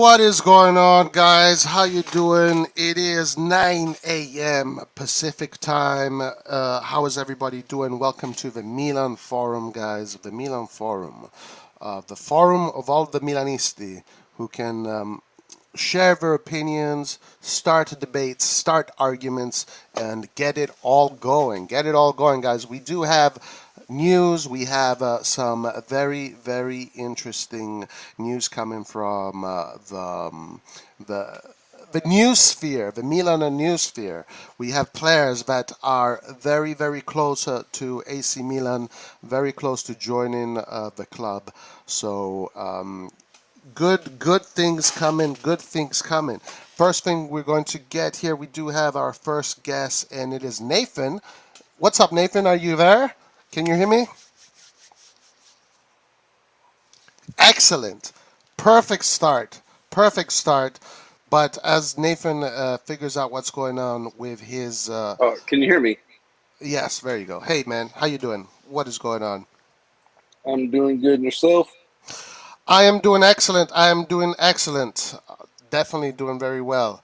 What is going on, guys? How you doing? It is 9 a.m. Pacific time. How is everybody doing? Welcome to the Milan Forum, guys. The Milan Forum. The forum of all the Milanisti who can share their opinions, start debates, start arguments, and get it all going. Get it all going, guys. We do have news. We have some very, very interesting news coming from the the news sphere, the Milan news sphere. We have players that are very, very close to AC Milan, very close to joining the club. So good things coming. Good things coming. First thing we're going to get here, we do have our first guest, and it is Nathan. What's up, Nathan? Are you there? Can you hear me? Excellent. Perfect start. Perfect start. But as Nathan figures out what's going on with his... Oh, can you hear me? Yes, there you go. Hey, man. How you doing? What is going on? I'm doing good. And yourself? I am doing excellent. I am doing excellent. Definitely doing very well.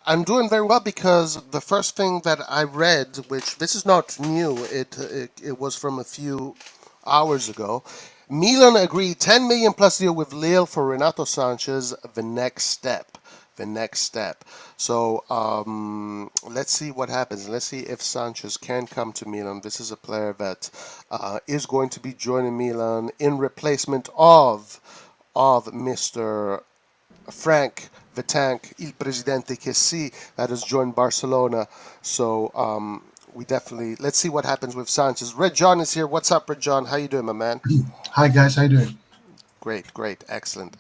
I'm doing very well because the first thing that I read, which this is not new, it was from a few hours ago. Milan agreed 10 million plus deal with Lille for Renato Sanches. The next step. The next step. So let's see what happens. Let's see if Sanchez can come to Milan. This is a player that is going to be joining Milan in replacement of Mr. Frank the Tank, Il Presidente che sì, that has joined Barcelona. So we definitely, let's see what happens with Sanchez. Red John is here. What's up, Red John? How you doing, my man? Hi guys, how you doing? Great, excellent.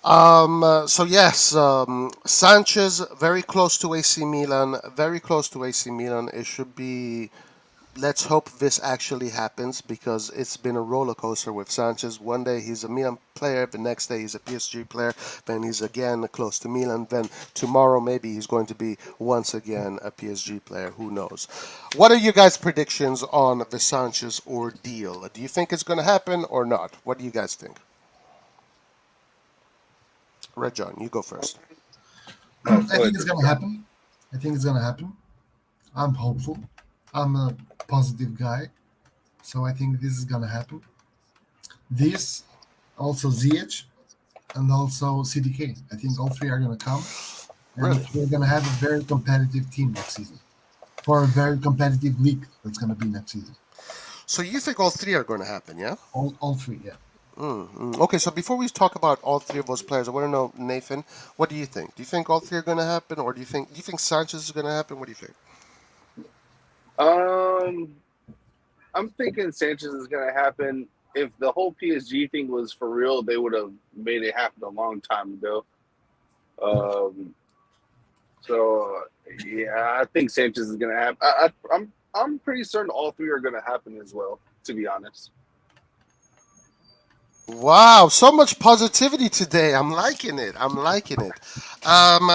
So yes, Sanchez very close to AC Milan, very close to AC Milan. It should be. Let's hope this actually happens because it's been a roller coaster with Sanchez. One day he's a Milan player, the next day he's a PSG player, then he's again close to Milan, then tomorrow maybe he's going to be once again a PSG player. Who knows? What are your guys' predictions on the Sanchez ordeal? Do you think it's going to happen or not? What do you guys think? Red John, you go first. I think it's gonna happen. I think it's gonna happen. I'm hopeful. I'm a positive guy, so I think this is gonna happen. This, also Ziyech, and also CDK. I think all three are gonna come, and Really? we're gonna have a very competitive team next season for a very competitive league that's gonna be next season. So you think all three are going to happen, yeah? All three, yeah. Okay, so before we talk about all three of those players, I want to know, Nathan, what do you think? Do you think all three are going to happen, or do you think Sanchez is going to happen? What do you think? I'm thinking Sanchez is going to happen. If the whole PSG thing was for real, they would have made it happen a long time ago. So yeah, I think Sanchez is going to happen. I'm pretty certain all three are going to happen as well. To be honest. Wow, so much positivity today. I'm liking it. Um,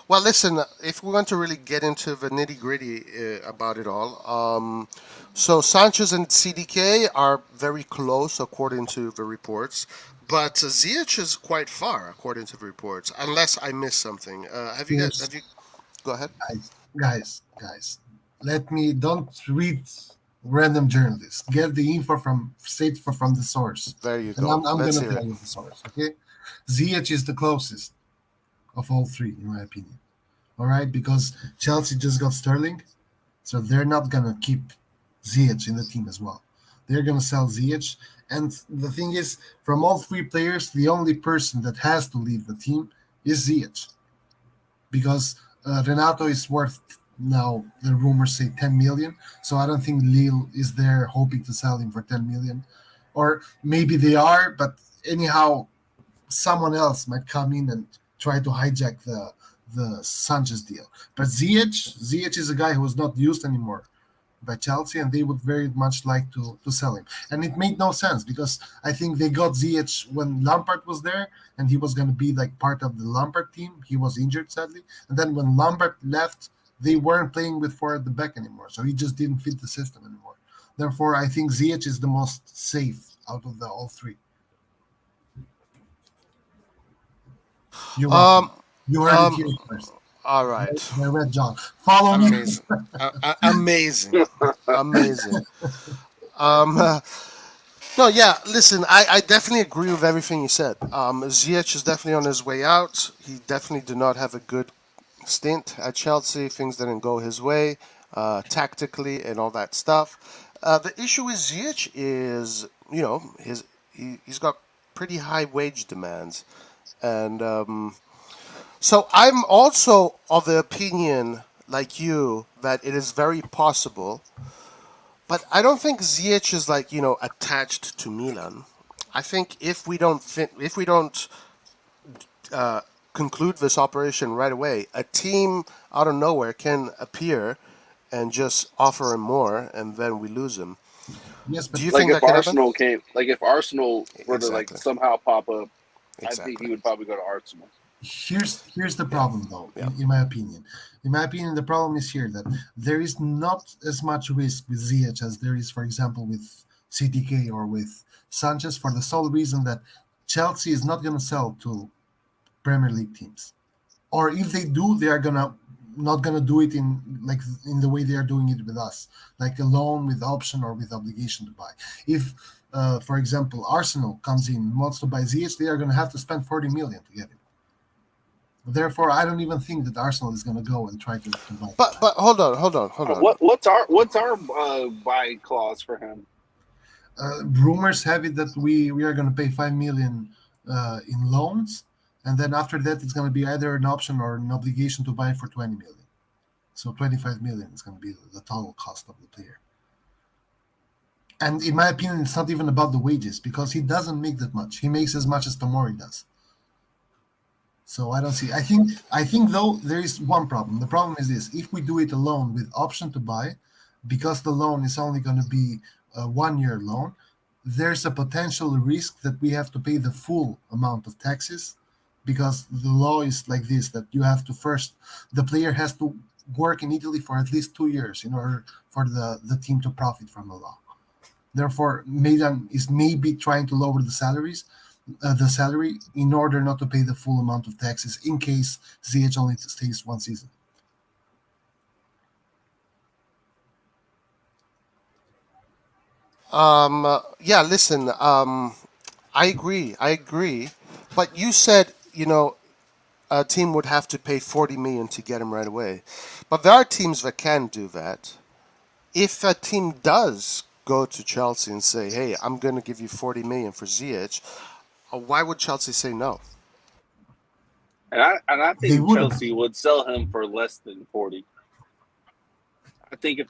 well, listen, if we want to really get into the nitty gritty about it all, so Sanchez and CDK are very close according to the reports, but Ziyech is quite far according to the reports, unless I missed something. Have you guys? Here's Have you? Go ahead. guys. Let me don't read random journalists. Get the info from from the source, There you and go. I'm Let's gonna hear tell it. you the source. Okay, Ziyech is the closest of all three, in my opinion. All right, because Chelsea just got Sterling, so they're not gonna keep Ziyech in the team as well. They're gonna sell Ziyech, and the thing is, from all three players, the only person that has to leave the team is Ziyech because Renato is worth now the rumors say 10 million. So I don't think Lille is there hoping to sell him for 10 million, or maybe they are, but anyhow, someone else might come in and try to hijack the Sanchez deal. But Ziyech is a guy who is not used anymore by Chelsea, and they would very much like to sell him. And it made no sense because I think they got Ziyech when Lampard was there, and he was going to be like part of the Lampard team. He was injured sadly, and then when Lampard left, they weren't playing with four at the back anymore, so he just didn't fit the system anymore. Therefore, I think Ziyech is the most safe out of the all three. You're welcome. Um, You heard it um, here first. all right. The red John. Follow me. Amazing. Amazing. Amazing. Um, uh, no, yeah, listen, I definitely agree with everything you said. Ziyech is definitely on his way out. He definitely did not have a good stint at Chelsea. Things didn't go his way, tactically and all that stuff. The issue with Ziyech is, he's got pretty high wage demands. And so I'm also of the opinion, like you, that it is very possible, but I don't think Ziyech is like attached to Milan. I think if we don't uh, conclude this operation right away, a team out of nowhere can appear and just offer him more, and then we lose him. Yes, but Do you Like think if that can happen? Arsenal came, like if Arsenal were to like Exactly. somehow pop up, I think Exactly. he would probably go to Arsenal. here's the Yeah. problem though, Yeah. in my opinion. In my opinion, the problem is here that there is not as much risk with Ziyech as there is, for example, with CTK or with Sanchez, for the sole reason that Chelsea is not going to sell to Premier League teams, or if they do, they are gonna not gonna do it in the way they are doing it with us, like a loan with option or with obligation to buy. If for example, Arsenal comes in wants to buy Ziyech, they are going to have to spend 40 million to get him. Therefore, I don't even think that Arsenal is going to go and try to buy the guy. But hold on. What's our buy clause for him? Rumors have it that we are going to pay 5 million in loans, and then after that, it's going to be either an option or an obligation to buy for 20 million. So 25 million is going to be the total cost of the player. And in my opinion, it's not even about the wages because he doesn't make that much. He makes as much as Tomori does. So I don't see. I think though there is one problem. The problem is this: if we do it alone with option to buy, because the loan is only going to be a 1 year loan, there's a potential risk that we have to pay the full amount of taxes, because the law is like this: that you have to first, the player has to work in Italy for at least 2 years in order for the team to profit from the law. Therefore, Milan is maybe trying to lower the salary in order not to pay the full amount of taxes in case Ziyech only stays one season. Yeah, listen, I agree. I agree. But you said, a team would have to pay 40 million to get him right away. But there are teams that can do that. If a team does go to Chelsea and say, "Hey, I'm going to give you 40 million for Ziyech," why would Chelsea say no? And I They think wouldn't. Chelsea would sell him for less than 40. I think if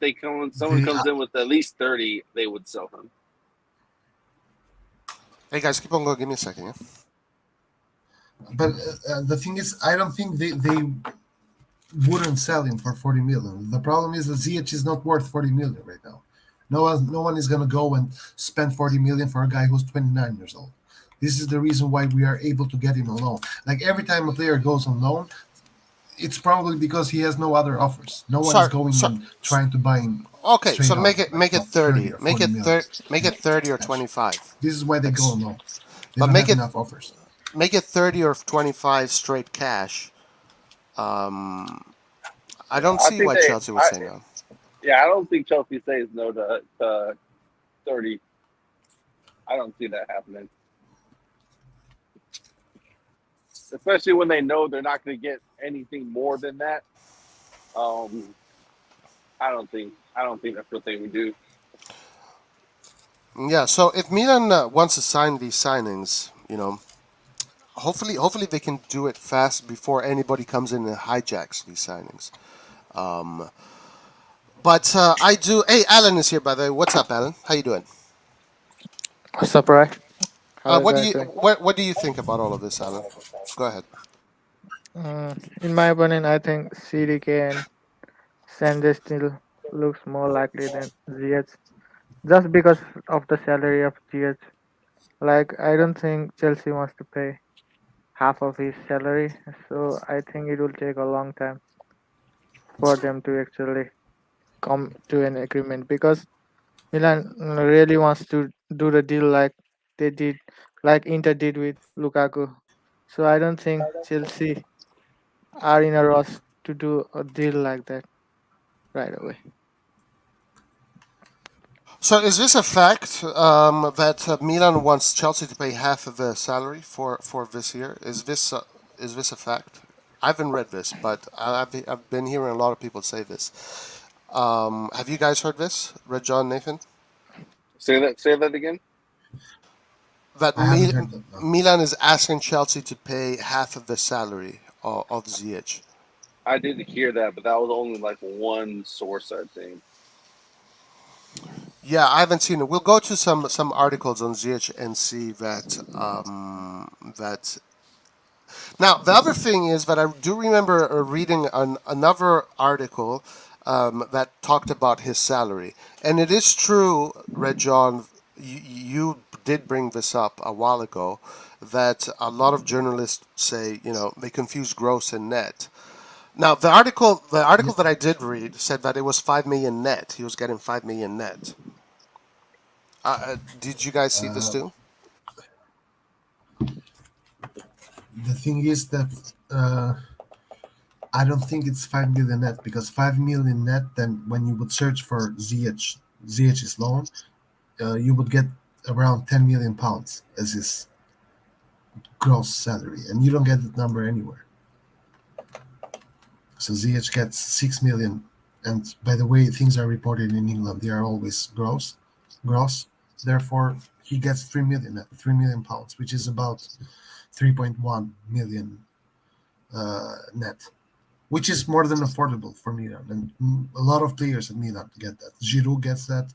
someone They, comes in with at least 30, they would sell him. Hey guys, keep on going. Give me a second. Yeah? but the thing is, I don't think they wouldn't sell him for 40 million. The problem is that Ziyech is not worth 40 million right now. No one is going to go and spend 40 million for a guy who's 29 years old. This is the reason why we are able to get him on loan. Like every time a player goes on loan, it's probably because he has no other offers. No one is Sorry, going sorry. and trying to buy him Okay, so straight off, like make it for 30 30. or 40 million. Make it 30 or 25. This is why they Like, go on loan. They but don't have enough offers. make it 30 or 25 straight cash. Um, I don't I see think why Chelsea would say no. I don't think Chelsea says no to 30. I don't see that happening. Especially when they know they're not going to get anything more than that. I don't think that's what they would do. Yeah, so if Milan wants to sign these signings, hopefully they can do it fast before anybody comes in and hijacks these signings. Um, but I do. Hey, Alan is here by the way. What's up, Alan? How you doing? What's up, Roy? How are you What do guys you doing? what do you think about all of this, Alan? Go ahead. In my opinion, I think CDK and Sanjay still looks more likely than Ziyech, just because of the salary of Ziyech. Like, I don't think Chelsea wants to pay half of his salary, so I think it will take a long time for them to actually come to an agreement, because Milan really wants to do the deal like they did, like Inter did with Lukaku. So I don't think Chelsea are in a rush to do a deal like that right away. So is this a fact that Milan wants Chelsea to pay half of the salary for this year? Is this a fact? I haven't read this, but I've been hearing a lot of people say this. Have you guys heard this? Red John, Nathan? Say that. Say that again. That I haven't heard that. No. Milan is asking Chelsea to pay half of the salary of Ziyech. I did hear that, but that was only like one source, I think. Yeah, I haven't seen it. We'll go to some articles on Ziyech and see that that. Now the other thing is that I do remember reading another article that talked about his salary, and it is true, Red John. You did bring this up a while ago that a lot of journalists say they confuse gross and net. Now the article that I did read said that it was 5 million net. He was getting 5 million net. Did you guys see this Uh, too? the thing is that I don't think it's 5 million net, because 5 million net. Then when you would search for Ziyech's loan, you would get around 10 million pounds as his gross salary, and you don't get that number anywhere. So Ziyech gets 6 million, and by the way things are reported in England, they are always gross. Therefore, he gets 3 million net, 3 million pounds, which is about 3.1 million net, which is more than affordable for Milan. And a lot of players at Milan get that. Giroud gets that.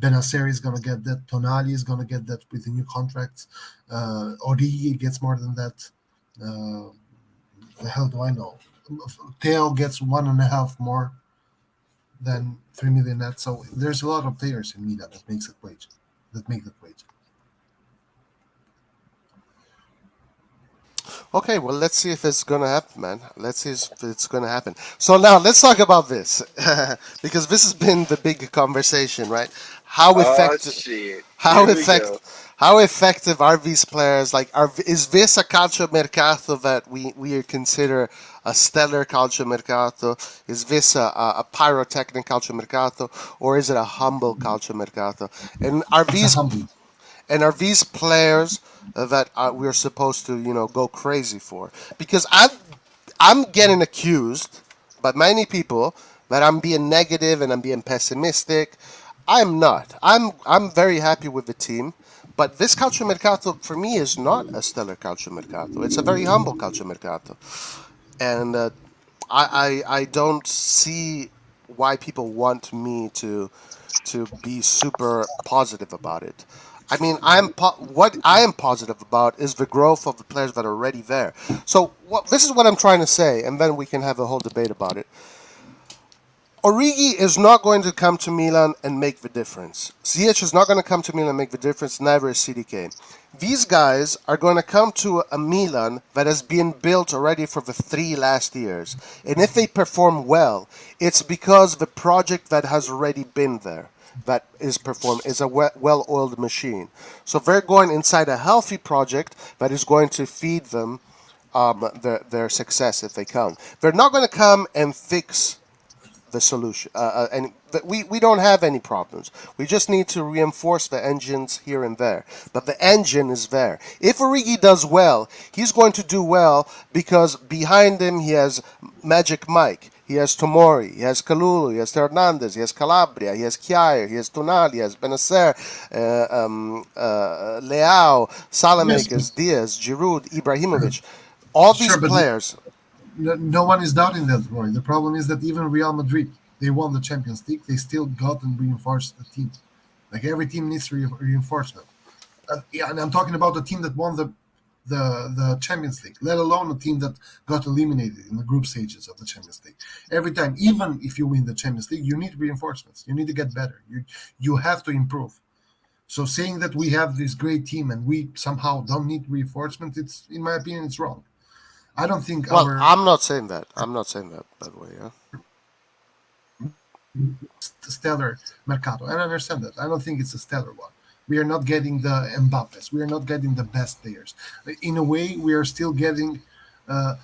Benacer is going to get that. Tonali is going to get that with the new contracts. Origi gets more than that. The hell do I know? Theo gets 1.5 more than 3 million net. So there's a lot of players in Milan that makes that wage. That make that wage. Okay, well, let's see if it's gonna happen, man. Let's see if it's gonna happen. So now let's talk about this because this has been the big conversation, right? How Oh effective? shit! How Here we effect? go. How effective are these players? Like, is this a calcio mercato that we consider a stellar calcio mercato? Is this a pyrotechnic calcio mercato, or is it a humble calcio mercato? And are It's a these humble. and are these players that we're supposed to go crazy for? Because I'm getting accused by many people that I'm being negative and I'm being pessimistic. I'm not. I'm very happy with the team, but this calcio mercato for me is not a stellar calcio mercato. It's a very humble calcio mercato, and I don't see why people want me to be super positive about it. I mean, what I am positive about is the growth of the players that are already there. So this is what I'm trying to say, and then we can have a whole debate about it. Origi is not going to come to Milan and make the difference. Ziyech is not going to come to Milan and make the difference, neither is CDK. These guys are going to come to a Milan that has been built already for the 3 last years. And if they perform well, it's because the project that has already been there that is performed is a well-oiled machine. So they're going inside a healthy project that is going to feed them their success if they come. They're not going to come and fix the solution. We don't have any problems. We just need to reinforce the engines here and there. But the engine is there. If Origi does well, he's going to do well because behind him he has Magic Mike. He has Tomori, he has Kalulu, he has Hernandez, he has Calabria, he has Kjaer, he has Tonali, he has Benacer, Leao, Yes, but Salamakers, Diaz, Giroud, Ibrahimovic. All these sure, but players. no one is doubting that, Roy. The problem is that even Real Madrid, they won the Champions League, they still got and reinforced the team. Like every team needs reinforcement. Yeah, and I'm talking about the team that won the Champions League, let alone a team that got eliminated in the group stages of the Champions League. Every time, even if you win the Champions League, you need reinforcements. You need to get better. You have to improve. So saying that we have this great team and we somehow don't need reinforcement, it's, in my opinion, it's wrong. I don't think Well, our I'm not saying that. I'm not saying that, by the way. Yeah. stellar Mercato. And I understand that. I don't think it's a stellar one. We are not getting the Mbappes. We are not getting the best players. In a way, we are still getting uh,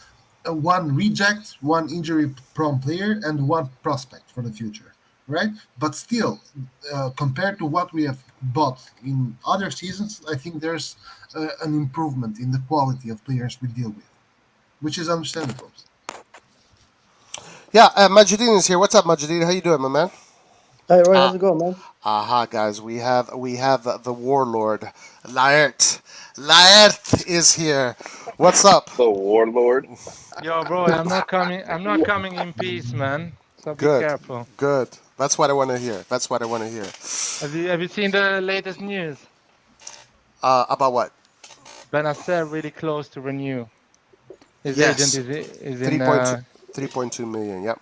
one reject, one injury-prone player, and one prospect for the future, right? But still, compared to what we have bought in other seasons, I think there's an improvement in the quality of players we deal with, which is understandable. Yeah, Majidin is here. What's up, Majidin? How you doing, my man? Hey Roy, how's Ah, it going, man? aha, guys. We have the warlord, Laert. Laert is here. What's up? The warlord. Yo, bro, I'm not coming. I'm not coming in peace, man. So be Good, careful. good. That's what I want to hear. That's what I want to hear. Have you seen the latest news? About what? Benacer really close to renew. His agent Yes, is three in. point two, 3.2 million. Yep.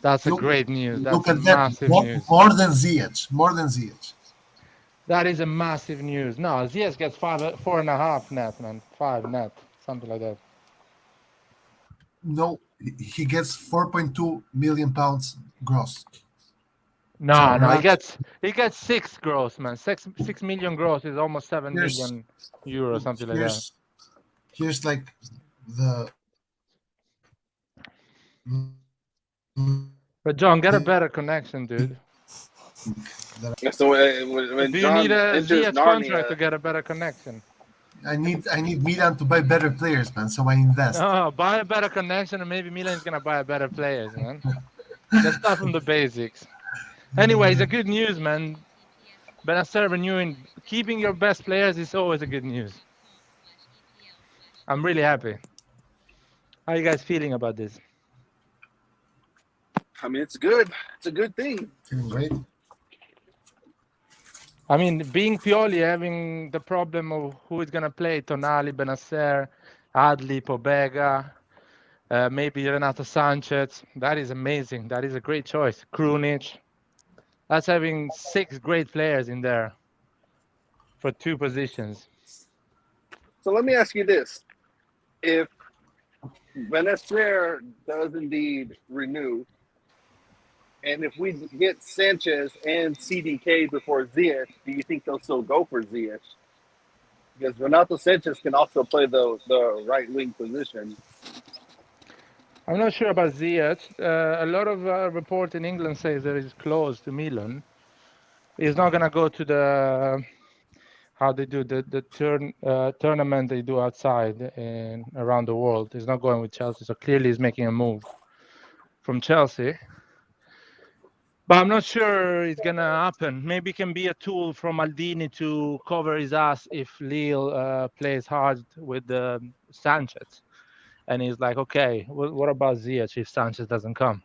That's a Look, great news. look That's a at that. massive news. More than Ziyech. More than Ziyech. That is a massive news. No, Ziyech gets 4.5 net, man. 5 net, something like that. No, he gets 4.2 million pounds gross. So No, he right gets 6 gross, man. 6 million gross is almost 7 here's million euro, something like that. here's like the But John, get a better connection, dude. So when Do you need John a enters Ziyech contract to Narnia, get a better connection? I need Milan to buy better players, man. So I invest. No, buy a better connection, and maybe Milan's gonna buy a better players, man. Let's start from the basics. Anyways, the good news, man. Benacer renewing, keeping your best players is always a good news. I'm really happy. How are you guys feeling about this? I mean, it's good. It's a good thing. Feeling great. I mean, being Pioli, having the problem of who is gonna play, Tonali, Benacer, Adli, Pobega, maybe Renato Sanches. That is amazing. That is a great choice. Krunic. That's having 6 great players in there for 2 positions. So let me ask you this: if Benacer does indeed renew, and if we get Sanchez and CDK before Ziyech, do you think they'll still go for Ziyech? Because Renato Sanchez can also play the right wing position. I'm not sure about Ziyech. A lot of reports in England says that he's close to Milan. He's not gonna go to the how they do the tournament they do outside and around the world. He's not going with Chelsea, so clearly he's making a move from Chelsea. But I'm not sure it's gonna happen. Maybe it can be a tool from Maldini to cover his ass if Lille plays hard with Sanchez, and he's like, okay, what about Ziyech if Sanchez doesn't come?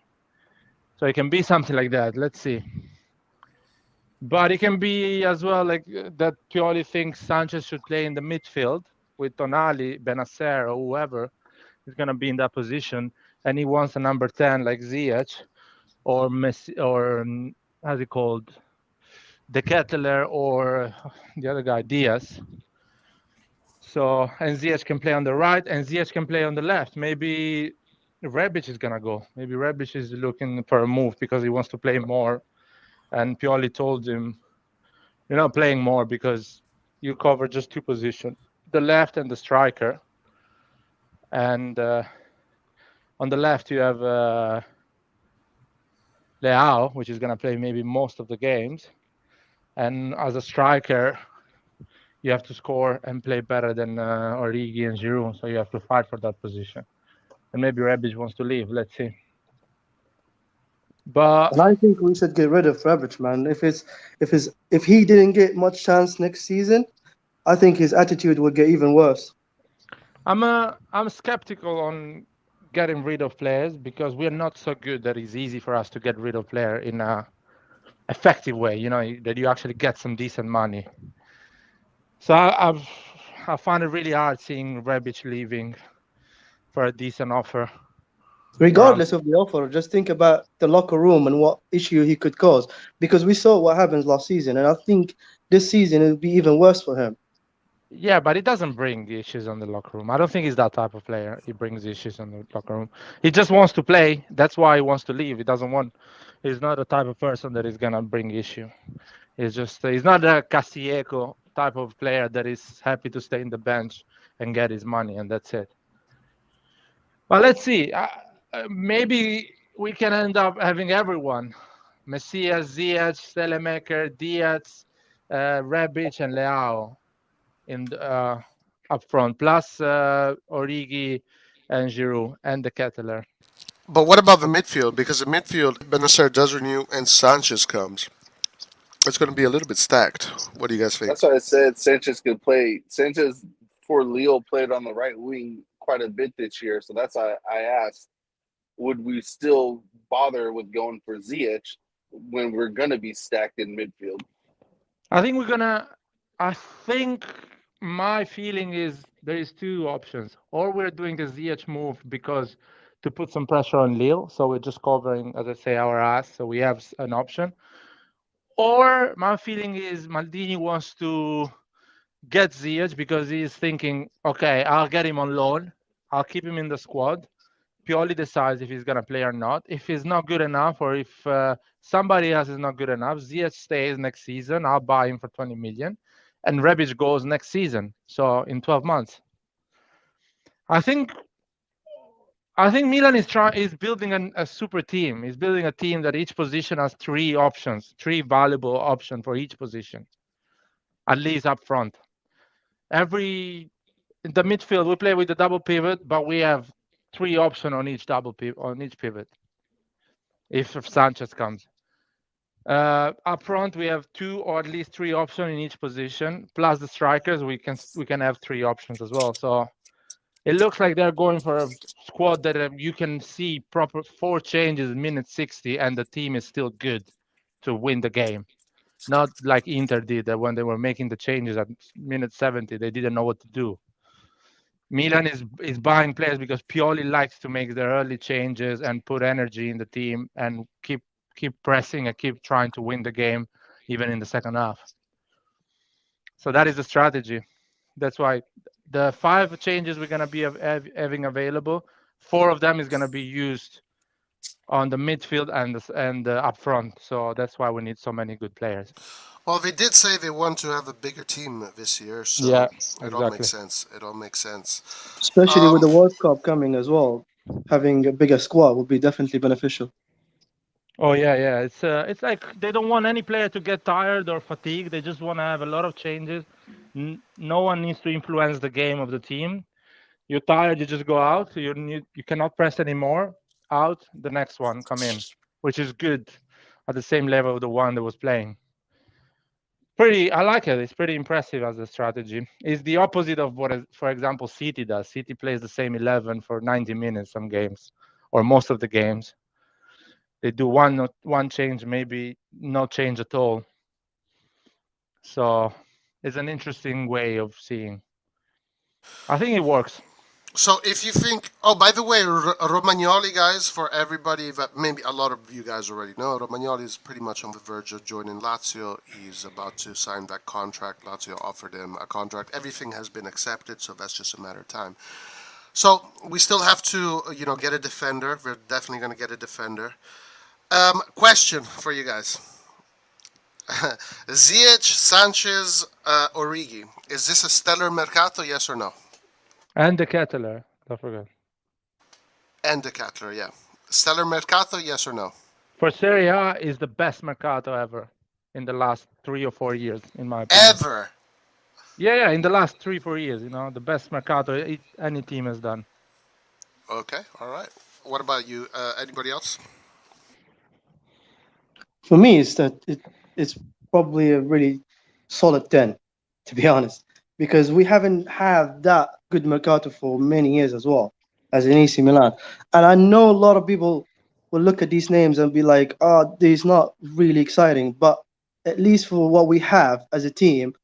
So it can be something like that. Let's see. But it can be as well like that Pioli thinks Sanchez should play in the midfield with Tonali, Benacer, or whoever is going to be in that position, and he wants a number 10 like Ziyech or Messi, or how's it called, the Ketelaere, or the other guy, Diaz. So, and Ziyech can play on the right, and Ziyech can play on the left. Maybe Rebic is going to go. Maybe Rebic is looking for a move because he wants to play more. And Pioli told him, you're not playing more because you cover just 2 positions, the left and the striker. And on the left, you have Leao, which is going to play maybe most of the games. And as a striker, you have to score and play better than Origi and Giroud. So you have to fight for that position. And maybe Rebic wants to leave. Let's see. But And I think we should get rid of Rebic, man. If he didn't get much chance next season, I think his attitude would get even worse. I'm skeptical on getting rid of players because we're not so good that it's easy for us to get rid of player in a effective way, that you actually get some decent money. So I find it really hard seeing Rebic leaving for a decent offer. Regardless of the offer, just think about the locker room and what issue he could cause. Because we saw what happens last season, and I think this season it will be even worse for him. Yeah, but he doesn't bring the issues on the locker room. I don't think he's that type of player. He brings issues on the locker room. He just wants to play. That's why he wants to leave. He doesn't want. He's not the type of person that is gonna bring issue. He's not a Castillejo type of player that is happy to stay in the bench and get his money, and that's it. But let's see. Maybe we can end up having everyone. Messias, Ziyech, Stelemaker, Diaz, Rebic, and Leao up front, plus Origi and Giroud and the Ketelaere. But what about the midfield? Because the midfield, Benacer does renew and Sanchez comes. It's going to be a little bit stacked. What do you guys think? That's why I said Sanchez could play. Sanchez for Lille played on the right wing quite a bit this year, so that's why I asked, would we still bother with going for Ziyech when we're going to be stacked in midfield? I think my feeling is there is two options. Or we're doing the Ziyech move because to put some pressure on Lille, so we're just covering, as I say, our ass, so we have an option. Or my feeling is Maldini wants to get Ziyech because he's thinking, okay, I'll get him on loan, I'll keep him in the squad. Pioli decides if he's going to play or not. If he's not good enough, or if somebody else is not good enough, Ziyech stays next season. I'll buy him for 20 million, and Rebic goes next season. So in 12 months, I think Milan is building a super team. He's building a team that each position has three valuable options for each position, at least up front. In the midfield, we play with the double pivot, but we have three options on each pivot. If Sanchez comes up front, we have two or at least three options in each position. Plus the strikers, we can have three options as well. So it looks like they're going for a squad that you can see proper 4 changes in minute 60, and the team is still good to win the game. Not like Inter did that when they were making the changes at minute 70, they didn't know what to do. Milan is buying players because Pioli likes to make the early changes and put energy in the team and keep pressing and keep trying to win the game even in the second half. So that is the strategy. That's why the 5 changes we're going to be having available, 4 of them is going to be used on the midfield and up front. So that's why we need so many good players. Well, they did say they want to have a bigger team this year, so yeah, it all makes sense. It all makes sense. Especially with the World Cup coming as well, having a bigger squad would be definitely beneficial. Oh yeah. It's like they don't want any player to get tired or fatigued. They just want to have a lot of changes. No one needs to influence the game of the team. You're tired, you just go out. You cannot press anymore. Out, the next one come in, which is good at the same level of the one that was playing. I like it. It's pretty impressive as a strategy. It's the opposite of what, for example, City does. City plays the same 11 for 90 minutes some games, or most of the games. They do one change, maybe no change at all. So it's an interesting way of seeing. I think it works. So if you think, oh, by the way, Romagnoli, guys, for everybody that maybe a lot of you guys already know, Romagnoli is pretty much on the verge of joining Lazio. He's about to sign that contract. Lazio offered him a contract. Everything has been accepted, so that's just a matter of time. So we still have to, get a defender. We're definitely going to get a defender. Question for you guys. Ziyech, Sanchez, Origi. Is this a stellar Mercato, yes or no? And the Ketelaere, don't forget. And the Ketelaere, yeah. Stellar Mercato, yes or no? For Serie A, is the best Mercato ever in the last 3 or 4 years, in my opinion. Ever? Yeah, in the last 3-4 years, the best Mercato any team has done. Okay, all right. What about you? Anybody else? For me, it's probably a really solid 10, to be honest, because we haven't had that good Mercato for many years as well as in AC Milan. And I know a lot of people will look at these names and be like, oh, this is not really exciting. But at least for what we have as a team,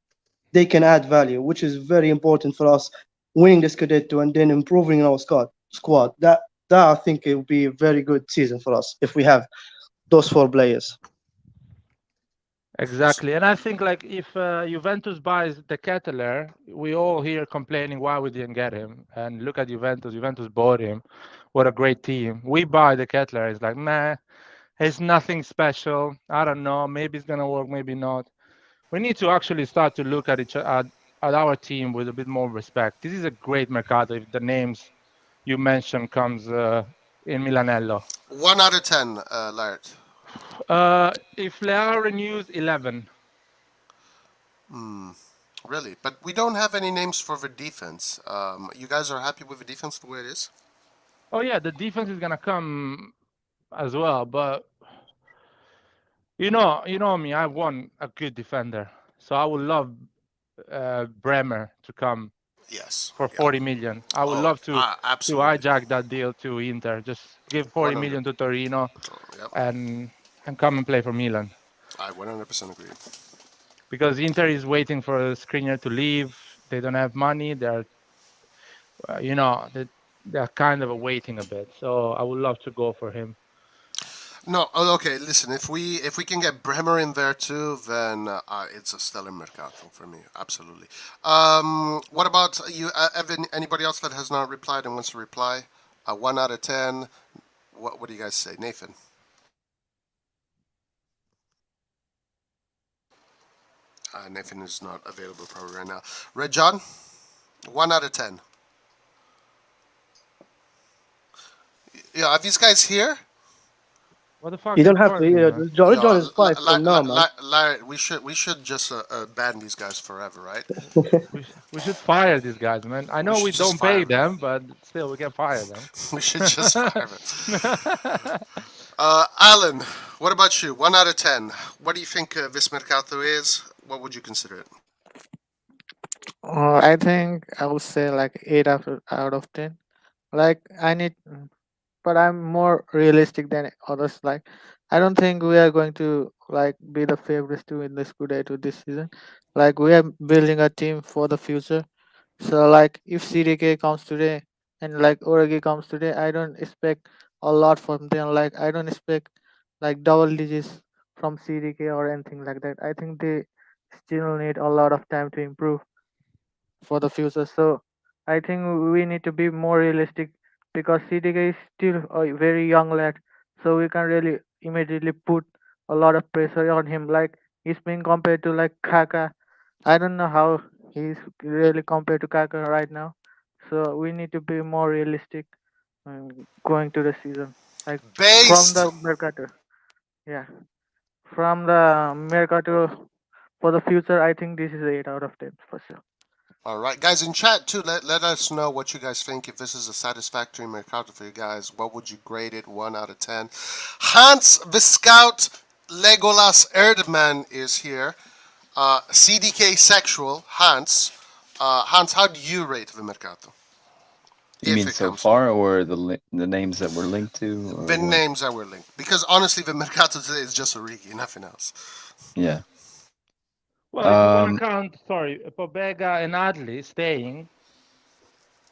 they can add value, which is very important for us winning the scudetto and then improving our squad. That I think it will be a very good season for us if we have those 4 players. Exactly, and I think like if Juventus buys the Ketelaere, we all here complaining why we didn't get him. And look at Juventus. Juventus bought him. What a great team. We buy the Ketelaere. It's like, nah, it's nothing special. I don't know. Maybe it's gonna work. Maybe not. We need to actually start to look at at our team with a bit more respect. This is a great Mercato if the names you mentioned comes in Milanello. 1 out of 10, Laird. If Leao renews, 11. Hmm. Really? But we don't have any names for the defense. You guys are happy with the defense the way it is? Oh yeah, the defense is gonna come as well, but you know me, I want a good defender, so I would love Bremer to come Yes. for Yeah. 40 million. I would Oh, love to absolutely. hijack that deal to Inter. Just give 40 100. million to Torino Yep. and come and play for Milan. I 100% agree. Because Inter is waiting for Skriniar to leave. They don't have money. They're they're kind of waiting a bit. So I would love to go for him. No, okay. Listen, if we can get Bremer in there too, then it's a stellar mercato for me. Absolutely. What about you, Evan? Anybody else that has not replied and wants to reply? 1 out of 10. What do you guys say, Nathan? Nathan is not available probably right now. Red John, 1 out of 10. Yeah, are these guys here? What the fuck You is don't have to. recording me, Yeah, man? John is 5 from now, man. Larry, we should just ban these guys forever, right? We should fire these guys, man. I We know should we just don't pay fire them. them, but still we can fire them. We should just fire them. Alan, what about you? 1 out of 10. What do you think this mercato is? What would you consider it? I think I would say like 8 out of 10. Like I need, but I'm more realistic than others. Like I don't think we are going to like be the favorites to win the Scudetto this season. Like we are building a team for the future. So like if CDK comes today and like Origi comes today, I don't expect a lot from them. Like I don't expect like double digits from CDK or anything like that. I think they still need a lot of time to improve for the future. So I think we need to be more realistic because CDK is still a very young lad. So we can really immediately put a lot of pressure on him. Like he's being compared to like Kaka. I don't know how he's really compared to Kaka right now. So we need to be more realistic going to the season. Like from Based. the Mercato. Yeah. From the Mercato for the future, I think this is 8 out of 10 for sure. All right, guys, in chat too, let us know what you guys think. If this is a satisfactory mercato for you guys, what would you grade it? 1 out of 10. Hans the Scout Legolas Erdman is here. CDK Sexual Hans. Hans, how do you rate the mercato? You If mean it so comes to far, or the names that we're linked to, or the what? names that were linked, because honestly, the mercato today is just Origi, nothing else. Yeah. Well, if you want to count, sorry, Pobega and Adli staying,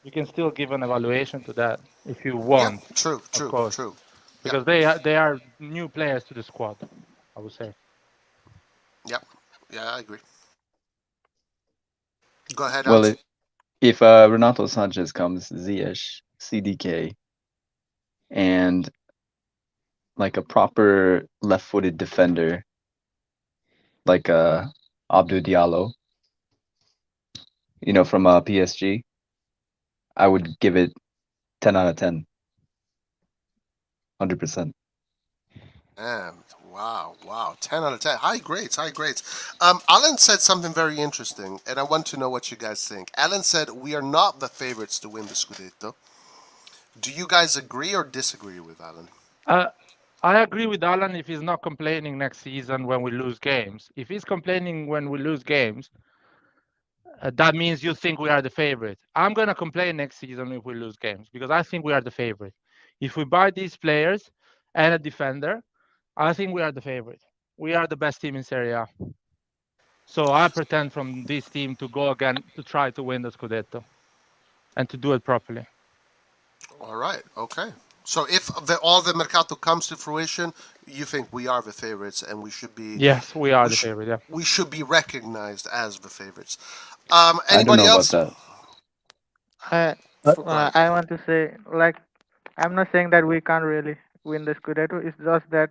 you can still give an evaluation to that if you Yeah, want, true, of true, course, true. Yeah, because they are new players to the squad, I would say. yeah, yeah, I agree. Go ahead, Well, Hans. if Renato Sanches comes, Ziyech, CDK, and like a proper left-footed defender, like Abdou Diallo, from PSG, I would give it 10 out of 10, 100%. Man, wow. 10 out of 10. High grades, high grades. Alan said something very interesting, and I want to know what you guys think. Alan said we are not the favorites to win the Scudetto. Do you guys agree or disagree with Alan? Uh, I agree with Alan if he's not complaining next season when we lose games. If he's complaining when we lose games, that means you think we are the favorite. I'm going to complain next season if we lose games because I think we are the favorite. If we buy these players and a defender, I think we are the favorite. We are the best team in Serie A. So I pretend from this team to go again to try to win the Scudetto and to do it properly. All right, okay. So if all the Mercato comes to fruition, you think we are the favorites and we should be Yes, we are we the should favorite. Yeah. we should be recognized as the favorites. I don't Anybody know about else? that. I Go ahead. I want to say like I'm not saying that we can't really win the Scudetto. It's just that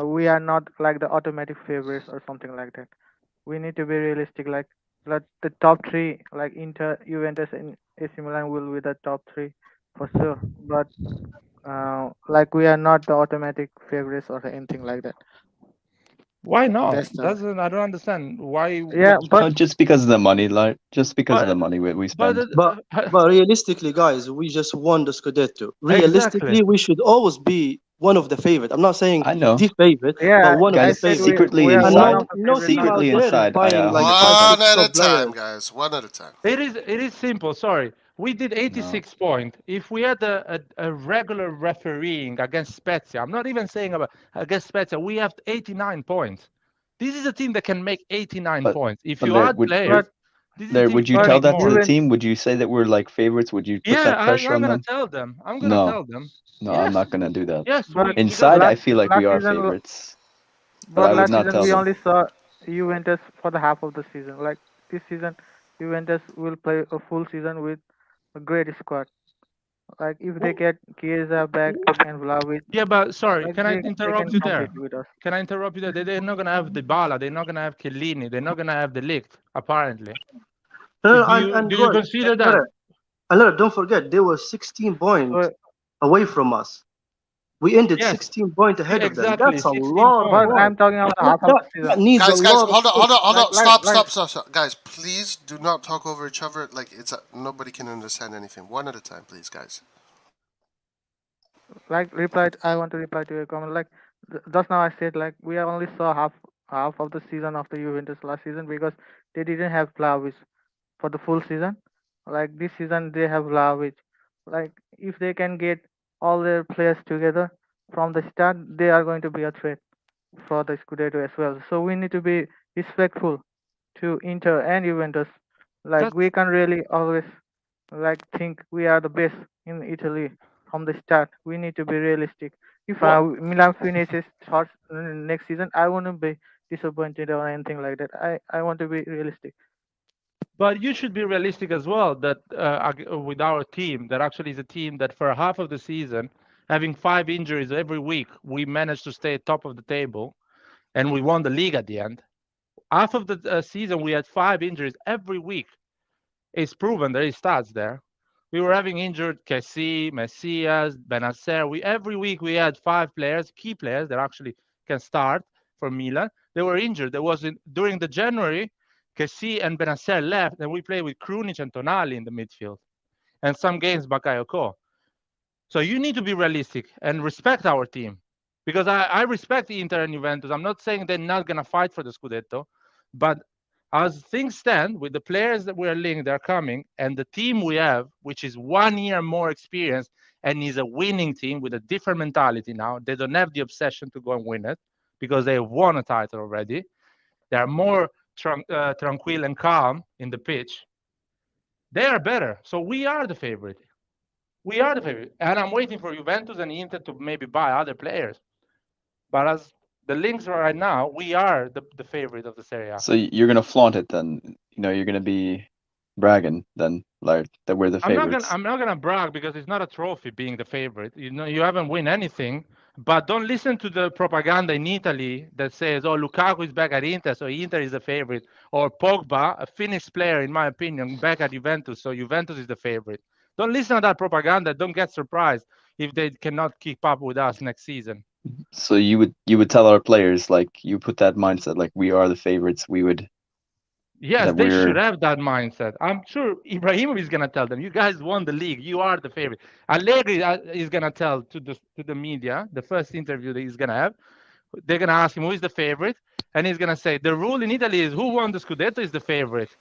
we are not like the automatic favorites or something like that. we need to be realistic. Like the top three, like Inter, Juventus, and AC Milan will be the top three for sure. But like we are not the automatic favorites or anything like that. Why not? That's the I don't understand why. yeah, but Just because of the money, like just because of But the money we spend. But realistically, guys, we just won the scudetto. Realistically, exactly. we should always be one of the favorite. I'm not saying I know, the favorite, yeah, but one of I the guys. said favorite. Secretly we are And one inside, of the no favorite, team not out secretly there is inside, I buying like 5, 6 100%. One at a top time, players. guys. One at a time. It is simple. Sorry, we did 86 points. If we had a regular refereeing against Spezia, I'm not even saying about against Spezia, we have 89 points. This is a team that can make 89 But points. If but you there add would players, this is a team would you can but tell make that to more. the Juventus, team? Would you say that we're like favorites? Would you put Yeah, that pressure I'm on gonna them? tell them. I'm gonna No, tell them. no, I'm Yes, not gonna do that. yes. but Because Inside, I feel like we last are season, favorites, but but I would last not season tell we them. only saw Juventus for the half of the season. Like this season, Juventus will play a full season with a great squad. Like if they get Chiesa back and Vlahovic, yeah, but sorry, like can I they can interrupt you compete there? with us. Can I interrupt you there? They're not gonna have Dybala. They're not gonna have Chiellini. They're not gonna have the Ligt. Apparently, No, do and you God, consider that? don't forget they were 16 points So, away from us. We ended Yes, 16 points ahead of them. exactly. That's a 16 lot of but points. I'm points. talking about the half of the That season. needs a Guys, lot of hold on, hold on, hold Like on. Stop, like stop. Guys, please do not talk over each other. Like nobody can understand anything. One at a time, please, guys. I want to reply to your comment. Like just now I said, like we only saw half of the season of the Juventus last season because they didn't have Vlahovic for the full season. Like this season they have Vlahovic. Like if they can get all their players together from the start, they are going to be a threat for the Scudetto as well. So we need to be respectful to Inter and Juventus. Like That's we can really always like think we are the best in Italy from the start. We need to be realistic. If what. Milan finishes third next season, I wouldn't be disappointed or anything like that. I want to be realistic. But you should be realistic as well that with our team, that actually is a team that for half of the season, having 5 injuries every week, we managed to stay top of the table, and we won the league at the end. Half of the season, we had 5 injuries every week. It's proven there is stats there. We were having injured Kessie, Messias, Benacer. Every week we had 5 players, key players that actually can start for Milan. They were injured. During the January, Kessie and Benacer left, and we played with Krunic and Tonali in the midfield, and some games Bakayoko. So you need to be realistic and respect our team, because I respect Inter and Juventus. I'm not saying they're not gonna fight for the Scudetto, but as things stand, with the players that we're linked, they're coming, and the team we have, which is 1 year more experience and is a winning team with a different mentality now. They don't have the obsession to go and win it because they have won a title already. They are more tranquil and calm in the pitch. They are better. So we are the favorite. We are the favorite. And I'm waiting for Juventus and Inter to maybe buy other players. But as the links are right now, we are the favorite of the Serie A. So you're gonna flaunt it then? You're gonna be bragging then, like that we're the favorites. I'm not gonna brag because it's not a trophy being the favorite. You haven't won anything. But don't listen to the propaganda in Italy that says, "Oh, Lukaku is back at Inter, so Inter is the favorite," or Pogba, a Finnish player, in my opinion, back at Juventus, so Juventus is the favorite. Don't listen to that propaganda. Don't get surprised if they cannot keep up with us next season. So you would tell our players, like, you put that mindset, like, we are the favorites. We would. Yes, That they we're. should have that mindset. I'm sure Ibrahimovic is gonna tell them, "You guys won the league. You are the favorite." Allegri is gonna tell to the media, the first interview that he's gonna have. They're gonna ask him who is the favorite, and he's gonna say the rule in Italy is who won the Scudetto is the favorite.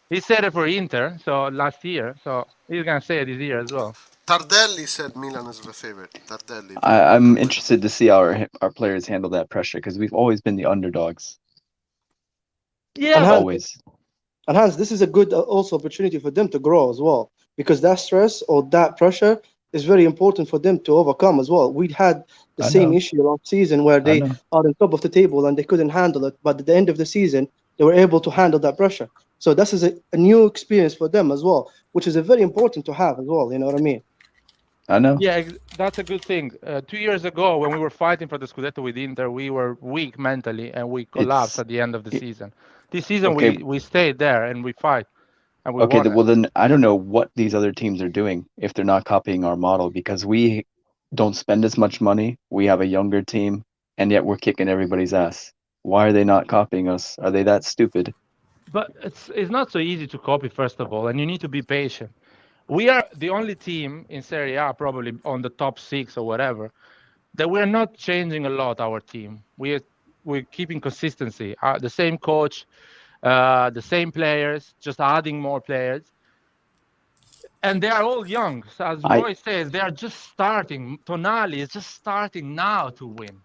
He said it for Inter, so last year, so he's gonna say it this year as well. Tardelli said Milan is the favorite. Tardelli. I'm interested to see how our players handle that pressure, because we've always been the underdogs. Yeah, Hans, Always. and Hans, this is a good also opportunity for them to grow as well, because that stress or that pressure is very important for them to overcome as well. We had the I same know. issue last season where I they know. are on top of the table and they couldn't handle it, but at the end of the season, they were able to handle that pressure. So this is a new experience for them as well, which is a very important to have as well. You know what I mean? I know. Yeah, that's a good thing. 2 years ago, when we were fighting for the scudetto with Inter, we were weak mentally and we collapsed It's at the end of the it, season. This season, okay. we stayed there and we fight and we Okay, won it. well then I don't know what these other teams are doing if they're not copying our model, because we don't spend as much money. We have a younger team, and yet we're kicking everybody's ass. Why are they not copying us? Are they that stupid? But it's not so easy to copy, first of all, and you need to be patient. We are the only team in Serie A, probably on the top 6 or whatever, that we're not changing a lot. Our team, we're keeping consistency. The same coach, the same players, just adding more players, and they are all young. So as Roy says, they are just starting. Tonali is just starting now to win.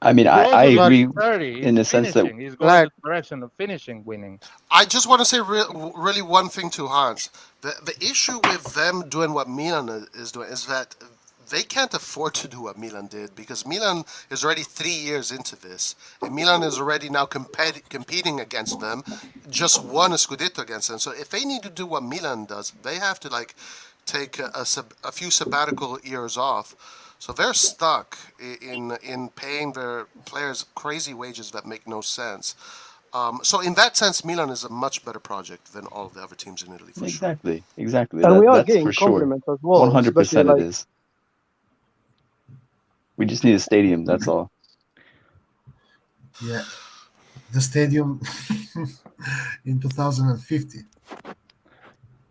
I mean, He's I also not agree 30. in the He's sense that finishing. He's going in the direction of finishing, winning. I just want to say really one thing to Hans. The issue with them doing what Milan is doing is that they can't afford to do what Milan did, because Milan is already 3 years into this, and Milan is already now competing against them, just won a scudetto against them. So if they need to do what Milan does, they have to like take a few sabbatical years off. So they're stuck in paying their players crazy wages that make no sense. So in that sense, Milan is a much better project than all of the other teams in Italy, for sure. Exactly. And we are That's getting for sure. compliments as well. 100% like, it is. We just need a stadium, that's all. Yeah. The stadium in 2050.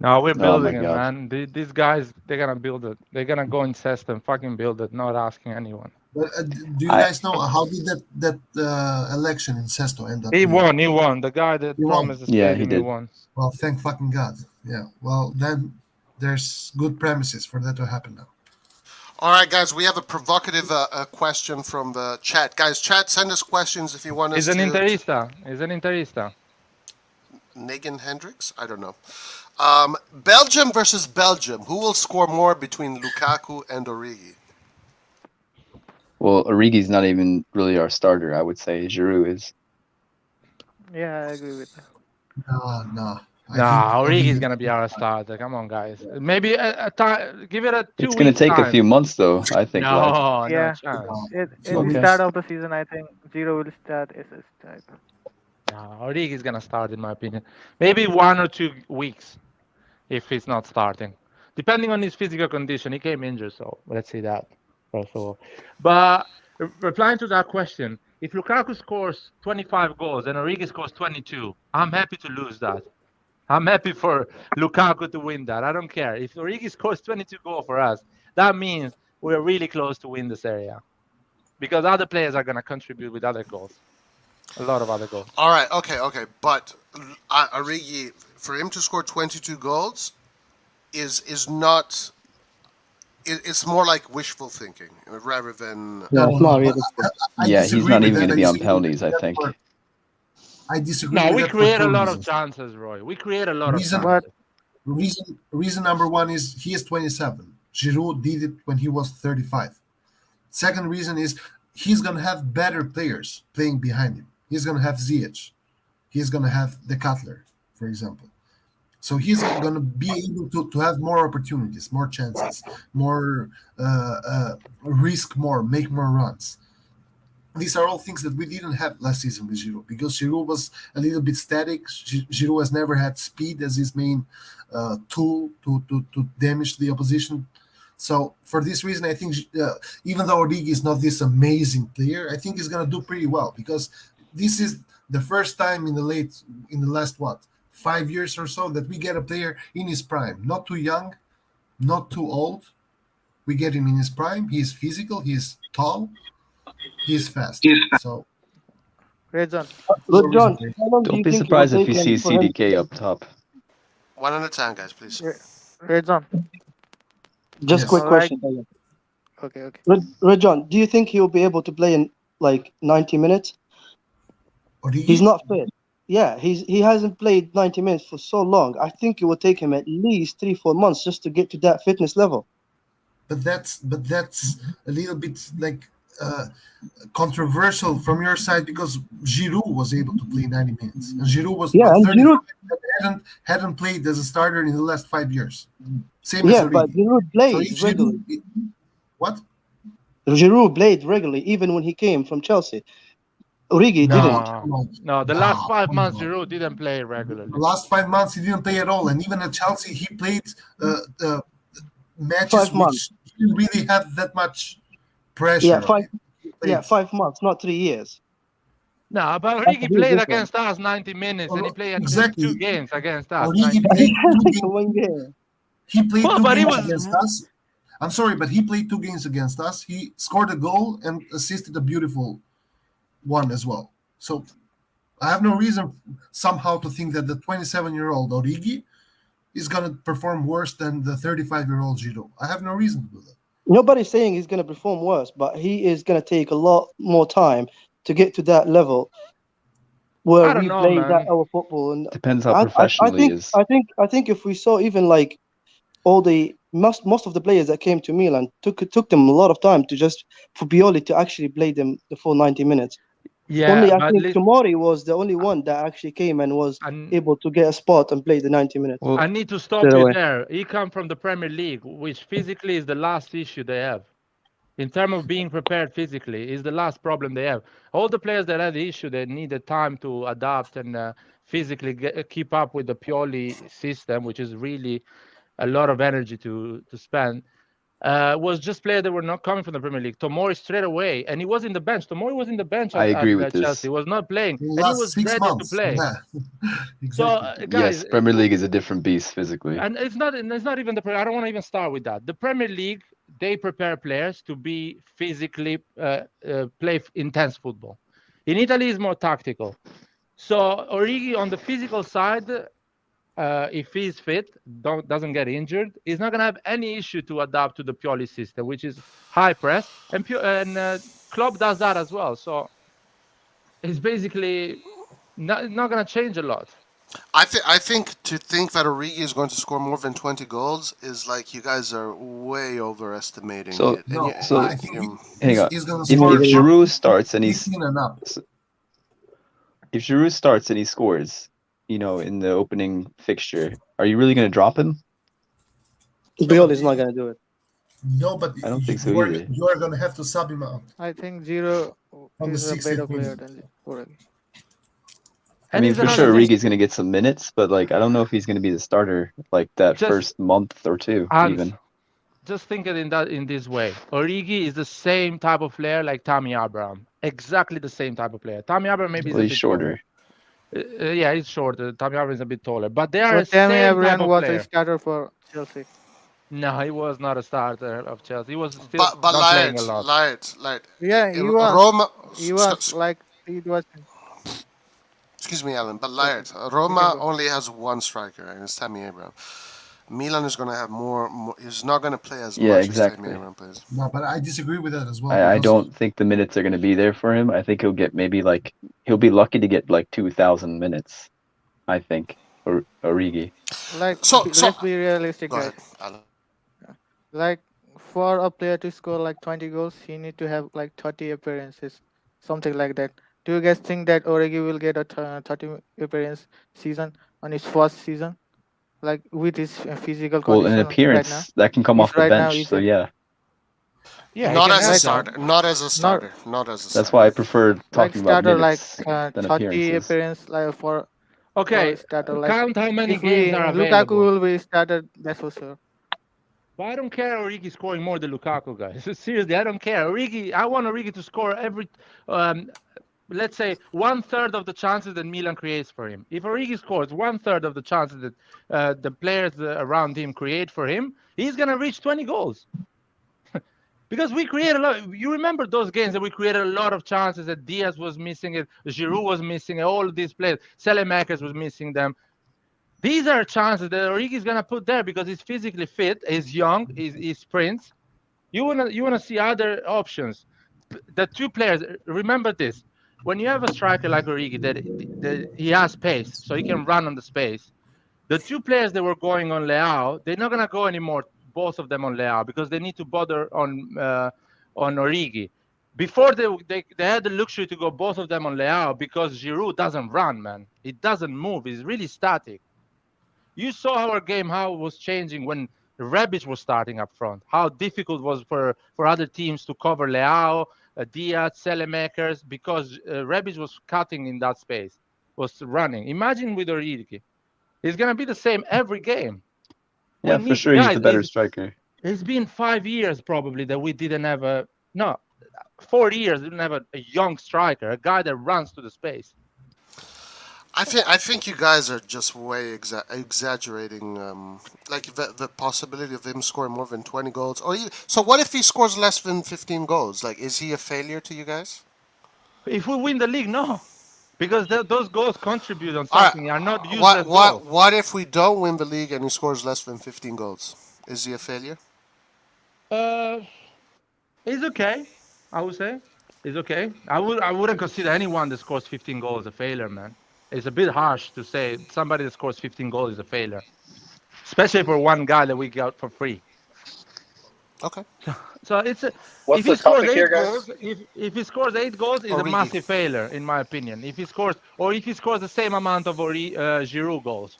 No, we're Oh my building it, God. man. These guys, they're gonna build it. They're gonna go incest and fucking build it, not asking anyone. But do you guys know how did that election in Sesto end up? He won. The guy that He won. promised the Yeah, he stadium, he did. won. Well, thank fucking God. Yeah. Well, then there's good premises for that to happen now. All right, guys, we have a provocative question from the chat. Guys, chat, send us questions if you want us He's to... an interista. He's an interista. Nagin Hendricks? I don't know. Belgium versus Belgium. Who will score more between Lukaku and Origi? Well, Origi's not even really our starter, I would say. Giroud is. Yeah, I agree with that. No. Nah, Origi's gonna be our starter. Come on, guys. Maybe give it a 2 It's going to take a few months, though, I think. No, Yeah. no chance. In the start of the season, I think Giroud will start as a starter. No, Origi's gonna start, in my opinion. Maybe 1 or 2 weeks, if he's not starting, depending on his physical condition. He came injured, so let's see that first of all. But replying to that question, if Lukaku scores 25 goals and Origi scores 22, I'm happy to lose that. I'm happy for Lukaku to win that. I don't care. If Origi scores 22 goals for us, that means we're really close to win this area, because other players are going to contribute with other goals. A lot of other goals. All right, okay. But Origi, for him to score 22 goals is not... It's more like wishful thinking rather than... No, it's not really. Yeah, he's disagree not with even that. going to I be on disagree penalties, with I that think. I disagree No, with we that for create a two lot of reasons. chances, Roy. We create a lot of Reason- chances. Reason number one is he is 27. Giroud did it when he was 35. Second reason is he's going to have better players playing behind him. He's going to have Ziyech. He's going to have the Ketelaere, for example. So he's going to be able to have more opportunities, more chances, more risk more, make more runs. These are all things that we didn't have last season with Giroud, because Giroud was a little bit static. Giroud has never had speed as his main tool to damage the opposition. So for this reason, I think even though Origi is not this amazing player, I think he's going to do pretty well, because this is the first time in the last 5 years or so that we get a player in his prime, not too young, not too old. We get him in his prime. He is physical. He is tall. He is fast. So, Red Zone. But John, how long do Don't you be think surprised it will if you take see him for him CDK up top. One at a time, guys, please. Red Zone. Just Yes. quick Alright. question. Okay. Red John, do you think he'll be able to play in like 90 minutes? Origi, He's not fit. Yeah, he hasn't played 90 minutes for so long. I think it will take him at least 3-4 months just to get to that fitness level. but that's a little bit like controversial from your side, because Giroud was able to play 90 minutes, and Giroud was Yeah, and 35 Giroud- at the hadn't played as a starter in the last 5 years. Same as Yeah, but Origi. Giroud So played if regularly. what? Giroud played regularly, even when he came from Chelsea. Origi didn't. No. The last 5 come months, on. Giroud didn't play The regularly. last 5 months he didn't play at all, and even at Chelsea he played matches 5 months. which didn't really have that much pressure Yeah, on 5. him. He Yeah, played- 5 months, not 3 years. No, but That's a Origi big played difference. against us 90 minutes, and he played Exactly. 2 games against us. Origi 90 played 2 games. One game. He played Well, 2 but he games was- against us. I'm sorry, but he played 2 games against us. He scored a goal and assisted a beautiful one as well. So I have no reason somehow to think that the 27-year-old Origi is going to perform worse than the 35-year-old Giroud. I have no reason to do that. Nobody's saying he's going to perform worse, but he is going to take a lot more time to get to that level where I don't we know, play man. that our football. And Depends how professional he is. I think if we saw even like all the most of the players that came to Milan took them a lot of time to just for Pioli to actually play them the full 90 minutes. Yeah, Only I but think Tomori was the only one that actually came and was able to get a spot and play the 90 minutes. Well, I need to stop Straight you away. there. He come from the Premier League, which physically is the last issue they have. In terms of being prepared physically, is the last problem they have. All the players that had the issue, they needed time to adapt and physically keep up with the Pioli system, which is really a lot of energy to spend. Was just players that were not coming from the Premier League. Tomori straight away, and he was in the bench. Tomori was in the bench I agree with Chelsea. this. He was not playing, The and he last was 6 ready months. to play. Yeah. So, Exactly. guys, yes, Premier League is a different beast physically. and it's not even I don't want to even start with that. The Premier League, they prepare players to be physically play intense football. In Italy, it's more tactical. So Origi on the physical side, if he's fit, doesn't get injured, he's not gonna have any issue to adapt to the Pioli system, which is high press, and Klopp does that as well. So it's basically not gonna change a lot. I think to think that Origi is going to score more than 20 goals is like you guys are way overestimating So- it. And No, you- I think Hang on. he's going If, to score if Giroud starts and he's 18 and up. if Giroud starts and he scores, in the opening fixture, are you really going to drop him? Pioli's not going to do it. No, but I don't think so you are, either. you are going to have to sub him out. I think Giroud On the is a 60th better player minute. than Origi. I And mean, it's for another sure, thing- Origi's going to get some minutes, but I don't know if he's going to be the starter that Just- first month or two Hans, even. Just think it in this way. Origi is the same type of player like Tammy Abraham. Exactly the same type of player. Tammy Abraham maybe is Well, a he's bit shorter. taller. Yeah, he's shorter. Tammy Abraham is a bit taller, but they are But the same Tammy type Abraham of was a player. starter for Chelsea. No, he was not a starter of Chelsea. He was still but not playing a lot. Light. Yeah, he In was. Roma, He was like he was. excuse me, Alan, but light. Roma go. only has one striker, and it's Tammy Abraham. Milan is going to have more. He's not going to play as Yeah, much exactly. as Tammy Abraham plays. No, but I disagree with that as well. I because don't think the minutes are going to be there for him. I think he'll get maybe he'll be lucky to get 2,000 minutes. I think Origi. Like, So- let's be realistic, Go guys. ahead, Alan. Like, for a player to score like 20 goals, he need to have like 30 appearances, something like that. Do you guys think that Origi will get a 30 appearance season on his first season, like with his physical Well, condition an appearance right now? that can come He's off the right now, bench. he's So a- yeah, Yeah, Not he as can a add starter. Not as a starter. Not as a starter. that's why I prefer Like talking about starter, like minutes 30 than appearances. appearance, like for Okay, starter. Like count how many if games are Lukaku available. will be started, that's for sure. But I don't care Origi scoring more than Lukaku, guys. Seriously, I don't care. I want Origi to score let's say 1/3 of the chances that Milan creates for him. If Origi scores 1/3 of the chances that the players around him create for him, he's gonna reach 20 goals. Because we create a lot. You remember those games that we created a lot of chances that Diaz was missing it, Giroud was missing it, all of these players, Selemakers was missing them. These are chances that Origi is gonna put there because he's physically fit, he's young, he sprints. You wanna see other options. The two players. Remember this: when you have a striker like Origi, that he has pace, so he can run on the space. The two players that were going on Leao, they're not gonna go anymore. Both of them on Leao because they need to bother on Origi. Before they had the luxury to go both of them on Leao because Giroud doesn't run, man. He doesn't move. He's really static. You saw our game, how it was changing when Rebic was starting up front, how difficult it was for other teams to cover Leao, Diaz, Selemakers, because Rebic was cutting in that space, was running. Imagine with Origi. It's going to be the same every game. Yeah, for sure, he's the better striker. It's been 5 years probably that we didn't have 4 years, didn't have a young striker, a guy that runs to the space. I think you guys are just way exaggerating, like the possibility of him scoring more than 20 goals. So what if he scores less than 15 goals? Like, is he a failure to you guys? If we win the league, no, because those goals contribute on something. Are not useless goals. Goals. What if we don't win the league and he scores less than 15 goals? Is he a failure? It's okay. I would say it's okay. I wouldn't consider anyone that scores 15 goals a failure, man. It's a bit harsh to say somebody that scores 15 goals is a failure, especially for one guy that we got for free. Okay. So it's What's if he the scores topic 8 here, guys? goals, if he scores 8 goals, it's a Origi. massive failure in my opinion. If he scores the same amount of Giroud goals,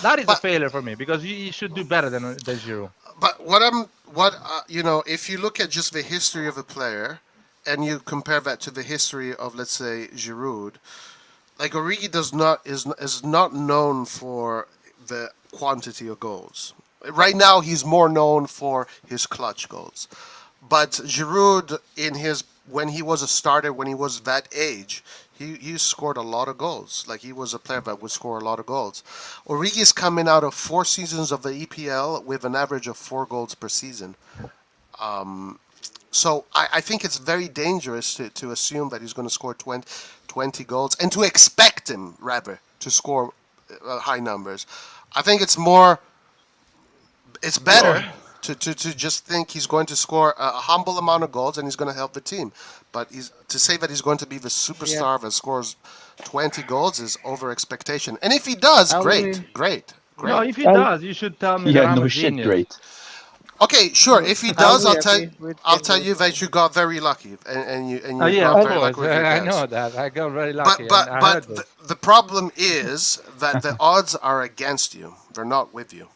that is a failure for me because he should do better than Giroud. But if you look at just the history of a player and you compare that to the history of, let's say, Giroud, like Origi is not known for the quantity of goals. Right now, he's more known for his clutch goals. But Giroud, when he was a starter, when he was that age, he scored a lot of goals. Like, he was a player that would score a lot of goals. Origi is coming out of 4 seasons of the EPL with an average of 4 goals per season. So I think it's very dangerous to assume that he's going to score 20 goals and to expect him, rather, to score high numbers. I think it's better to just think he's going to score a humble amount of goals and he's going to help the team. But to say that he's going to be the superstar that scores 20 goals is over expectation. And if he does, great. No, if he does, you should tell me that I'm a genius. Great. Okay, sure. If he does, I'll tell you that you got very lucky, and you got very lucky with your guess. I know that. I got very lucky. But the problem is that the odds are against you. They're not with you.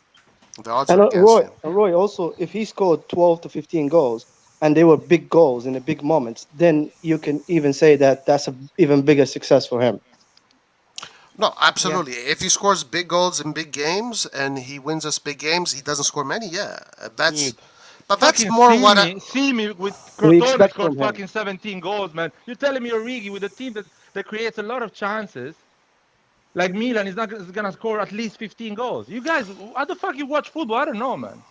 The odds are against you. Roy, also, if he scored 12 to 15 goals and they were big goals in the big moments, then you can even say that that's an even bigger success for him. No, absolutely. Yeah. If he scores big goals in big games and he wins us big games, he doesn't score many. Yeah, that's more what I see me with Crotone scored fucking 17 goals, man. You're telling me Origi with a team that creates a lot of chances, like Milan is gonna score at least 15 goals. You guys, how the fuck you watch football? I don't know, man.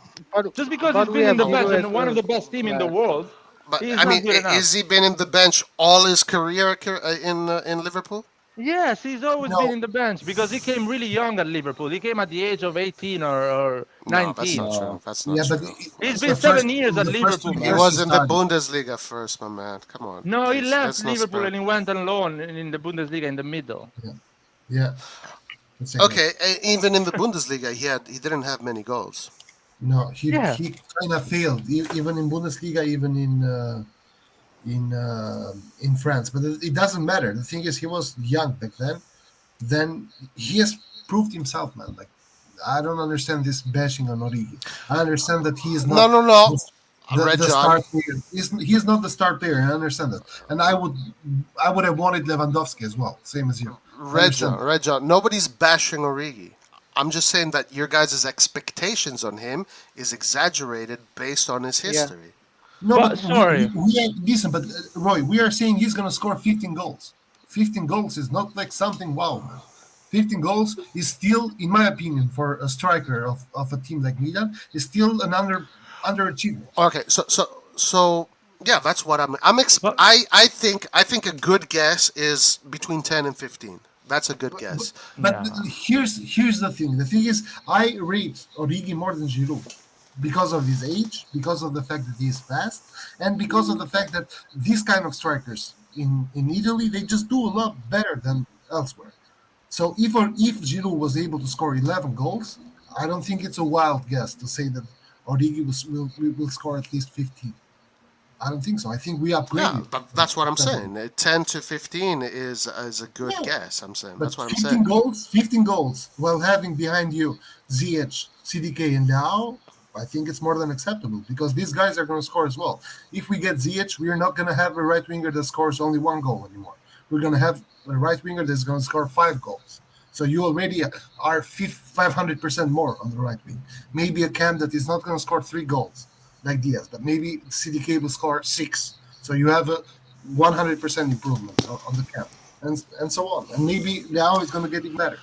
Just because he's been in the bench and one of the best team in the world. But I mean, has he been in the bench all his career in Liverpool? Yes, he's always been in the bench because he came really young at Liverpool. He came at the age of 18 or 19. No, that's not true. He's been 7 years at Liverpool. He was in the Bundesliga first, my man. Come on. No, he left Liverpool and he went on loan in the Bundesliga in the middle. Yeah. Okay, even in the Bundesliga, he didn't have many goals. No, he kind of failed, even in Bundesliga, even in France, but it doesn't matter. The thing is, he was young back then. Then he has proved himself, man. Like, I don't understand this bashing on Origi. I understand that he is not. No. The star player. He's not the star player. I understand that, and I would have wanted Lewandowski as well, same as you. Reggio, nobody's bashing Origi. I'm just saying that your guys' expectations on him is exaggerated based on his history. No, but sorry. Listen, but Roy, we are saying he's going to score 15 goals. 15 goals is not like something wow, man. 15 goals is still, in my opinion, for a striker of a team like Milan, is still an underachievement. Okay, so yeah, that's what I think a good guess is between 10 and 15. That's a good guess. But here's the thing. The thing is, I rate Origi more than Giroud. Because of his age, because of the fact that he is fast, and because of the fact that these kind of strikers in Italy, they just do a lot better than elsewhere. So if Giroud was able to score 11 goals, I don't think it's a wild guess to say that Origi will score at least 15. I don't think so. I think we upgraded. Yeah, but that's what I'm saying. 10 to 15 is a good guess. I'm saying But that's what I'm 15 saying. goals, 15 goals, while having behind you Ziyech, CDK, and Theo, I think it's more than acceptable because these guys are going to score as well. If we get Ziyech, we're not going to have a right winger that scores only 1 goal anymore. We're going to have a right winger that's going to score 5 goals. So you already are 500% more on the right wing. Maybe a Cam that is not going to score 3 goals like Diaz, but maybe CDK will score 6. So you have a 100% improvement on the Cam, and so on. And maybe now it's going to get even better.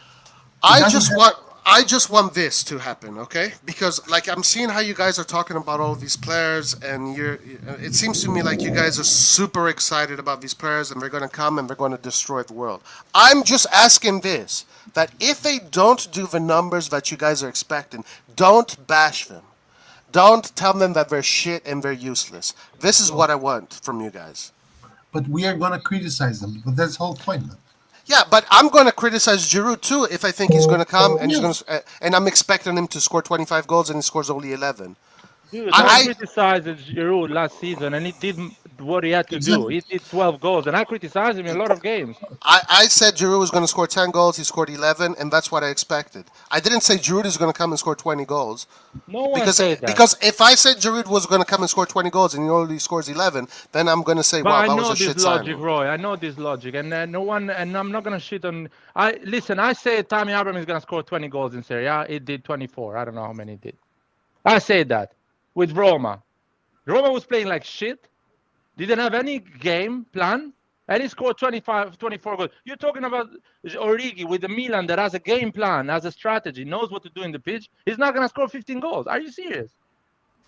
I just want this to happen, okay? Because like I'm seeing how you guys are talking about all of these players, and it seems to me like you guys are super excited about these players, and they're going to come and they're going to destroy the world. I'm just asking this, that if they don't do the numbers that you guys are expecting, don't bash them. Don't tell them that they're shit and they're useless. This is what I want from you guys. But we are going to criticize them. But that's the whole point, man. Yeah, but I'm going to criticize Giroud too if I think he's going to come and he's going to, and I'm expecting him to score 25 goals and he scores only 11. Dude, I criticized Giroud last season, and he did what he had to do. He did 12 goals, and I criticized him in a lot of games. I said Giroud was going to score 10 goals. He scored 11, and that's what I expected. I didn't say Giroud is going to come and score 20 goals. No one said that. Because if I said Giroud was going to come and score 20 goals and he only scores 11, then I'm going to say, wow, that was a shit signing. I know this logic, Roy. I know this logic, and no one, and I'm not going to shit on. I say Tammy Abraham is going to score 20 goals in Serie A. He did 24. I don't know how many he did. I say that. With Roma. Roma was playing like shit. Didn't have any game plan. And he scored 24 goals. You're talking about Origi with the Milan that has a game plan, has a strategy, knows what to do in the pitch. He's not going to score 15 goals. Are you serious?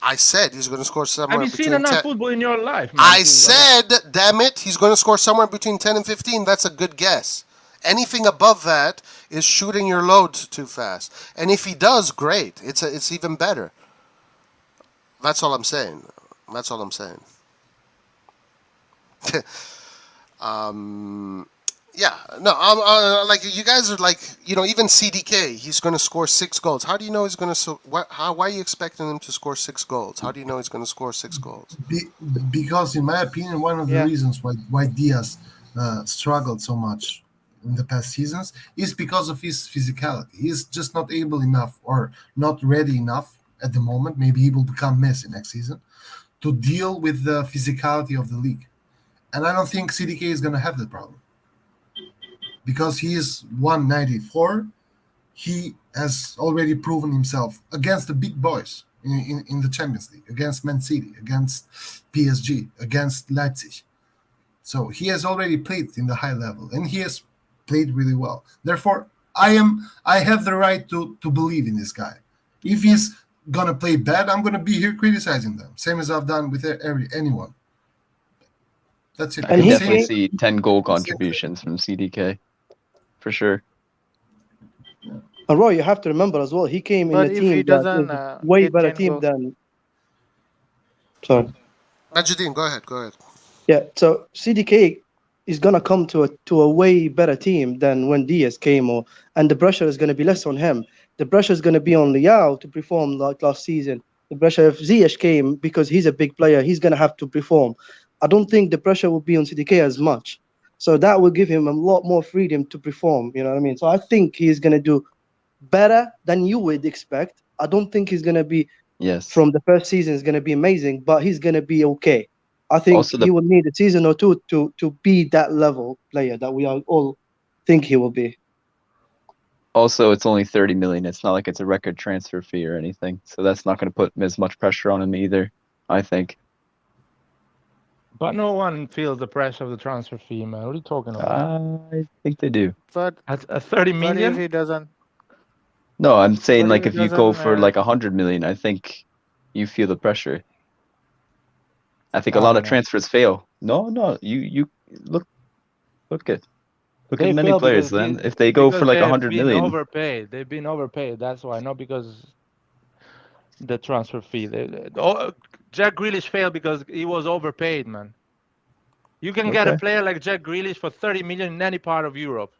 I said he's going to score somewhere between 10. Have you seen enough football in your life, man? I said, damn it, he's going to score somewhere between 10 and 15. That's a good guess. Anything above that is shooting your load too fast. And if he does, great. It's even better. That's all I'm saying. That's all I'm saying. Yeah, no, like you guys are like, even CDK, he's going to score 6 goals. How do you know he's going to? Why are you expecting him to score 6 goals? How do you know he's going to score 6 goals? Because, in my opinion, one of the reasons why Diaz struggled so much in the past seasons is because of his physicality. He's just not able enough or not ready enough at the moment. Maybe he will become Messi next season to deal with the physicality of the league. And I don't think CDK is going to have that problem. Because he is 194, he has already proven himself against the big boys in the Champions League, against Man City, against PSG, against Leipzig. So he has already played in the high level, and he has played really well. Therefore, I have the right to believe in this guy. If he's going to play bad, I'm going to be here criticizing them, same as I've done with anyone. That's it. I can definitely see 10 goal contributions from CDK. For sure. And Roy, you have to remember as well, he came in a team that is way better team than. Sorry. Majidin, go ahead. Yeah, so CDK is gonna come to a way better team than when Diaz came, and the pressure is gonna be less on him. The pressure is gonna be on Leao to perform like last season. The pressure if Ziyech came because he's a big player, he's gonna have to perform. I don't think the pressure will be on CDK as much. So that will give him a lot more freedom to perform, you know what I mean? So I think he's going to do better than you would expect. I don't think he's going to be, from the first season, is going to be amazing, but he's going to be okay. I think he will need a season or two to be that level player that we all think he will be. Also, it's only 30 million. It's not like it's a record transfer fee or anything. So that's not going to put as much pressure on him either, I think. But no one feels the pressure of the transfer fee, man. What are you talking about? I think they do. But at 30 million? But if he doesn't. No, I'm saying like if you go for like 100 million, I think you feel the pressure. I think a lot of transfers fail. No, you look at many players. Then if they go for like 100 million, they've been overpaid. That's why, not because the transfer fee. Jack Grealish failed because he was overpaid, man. You can get a player like Jack Grealish for 30 million in any part of Europe.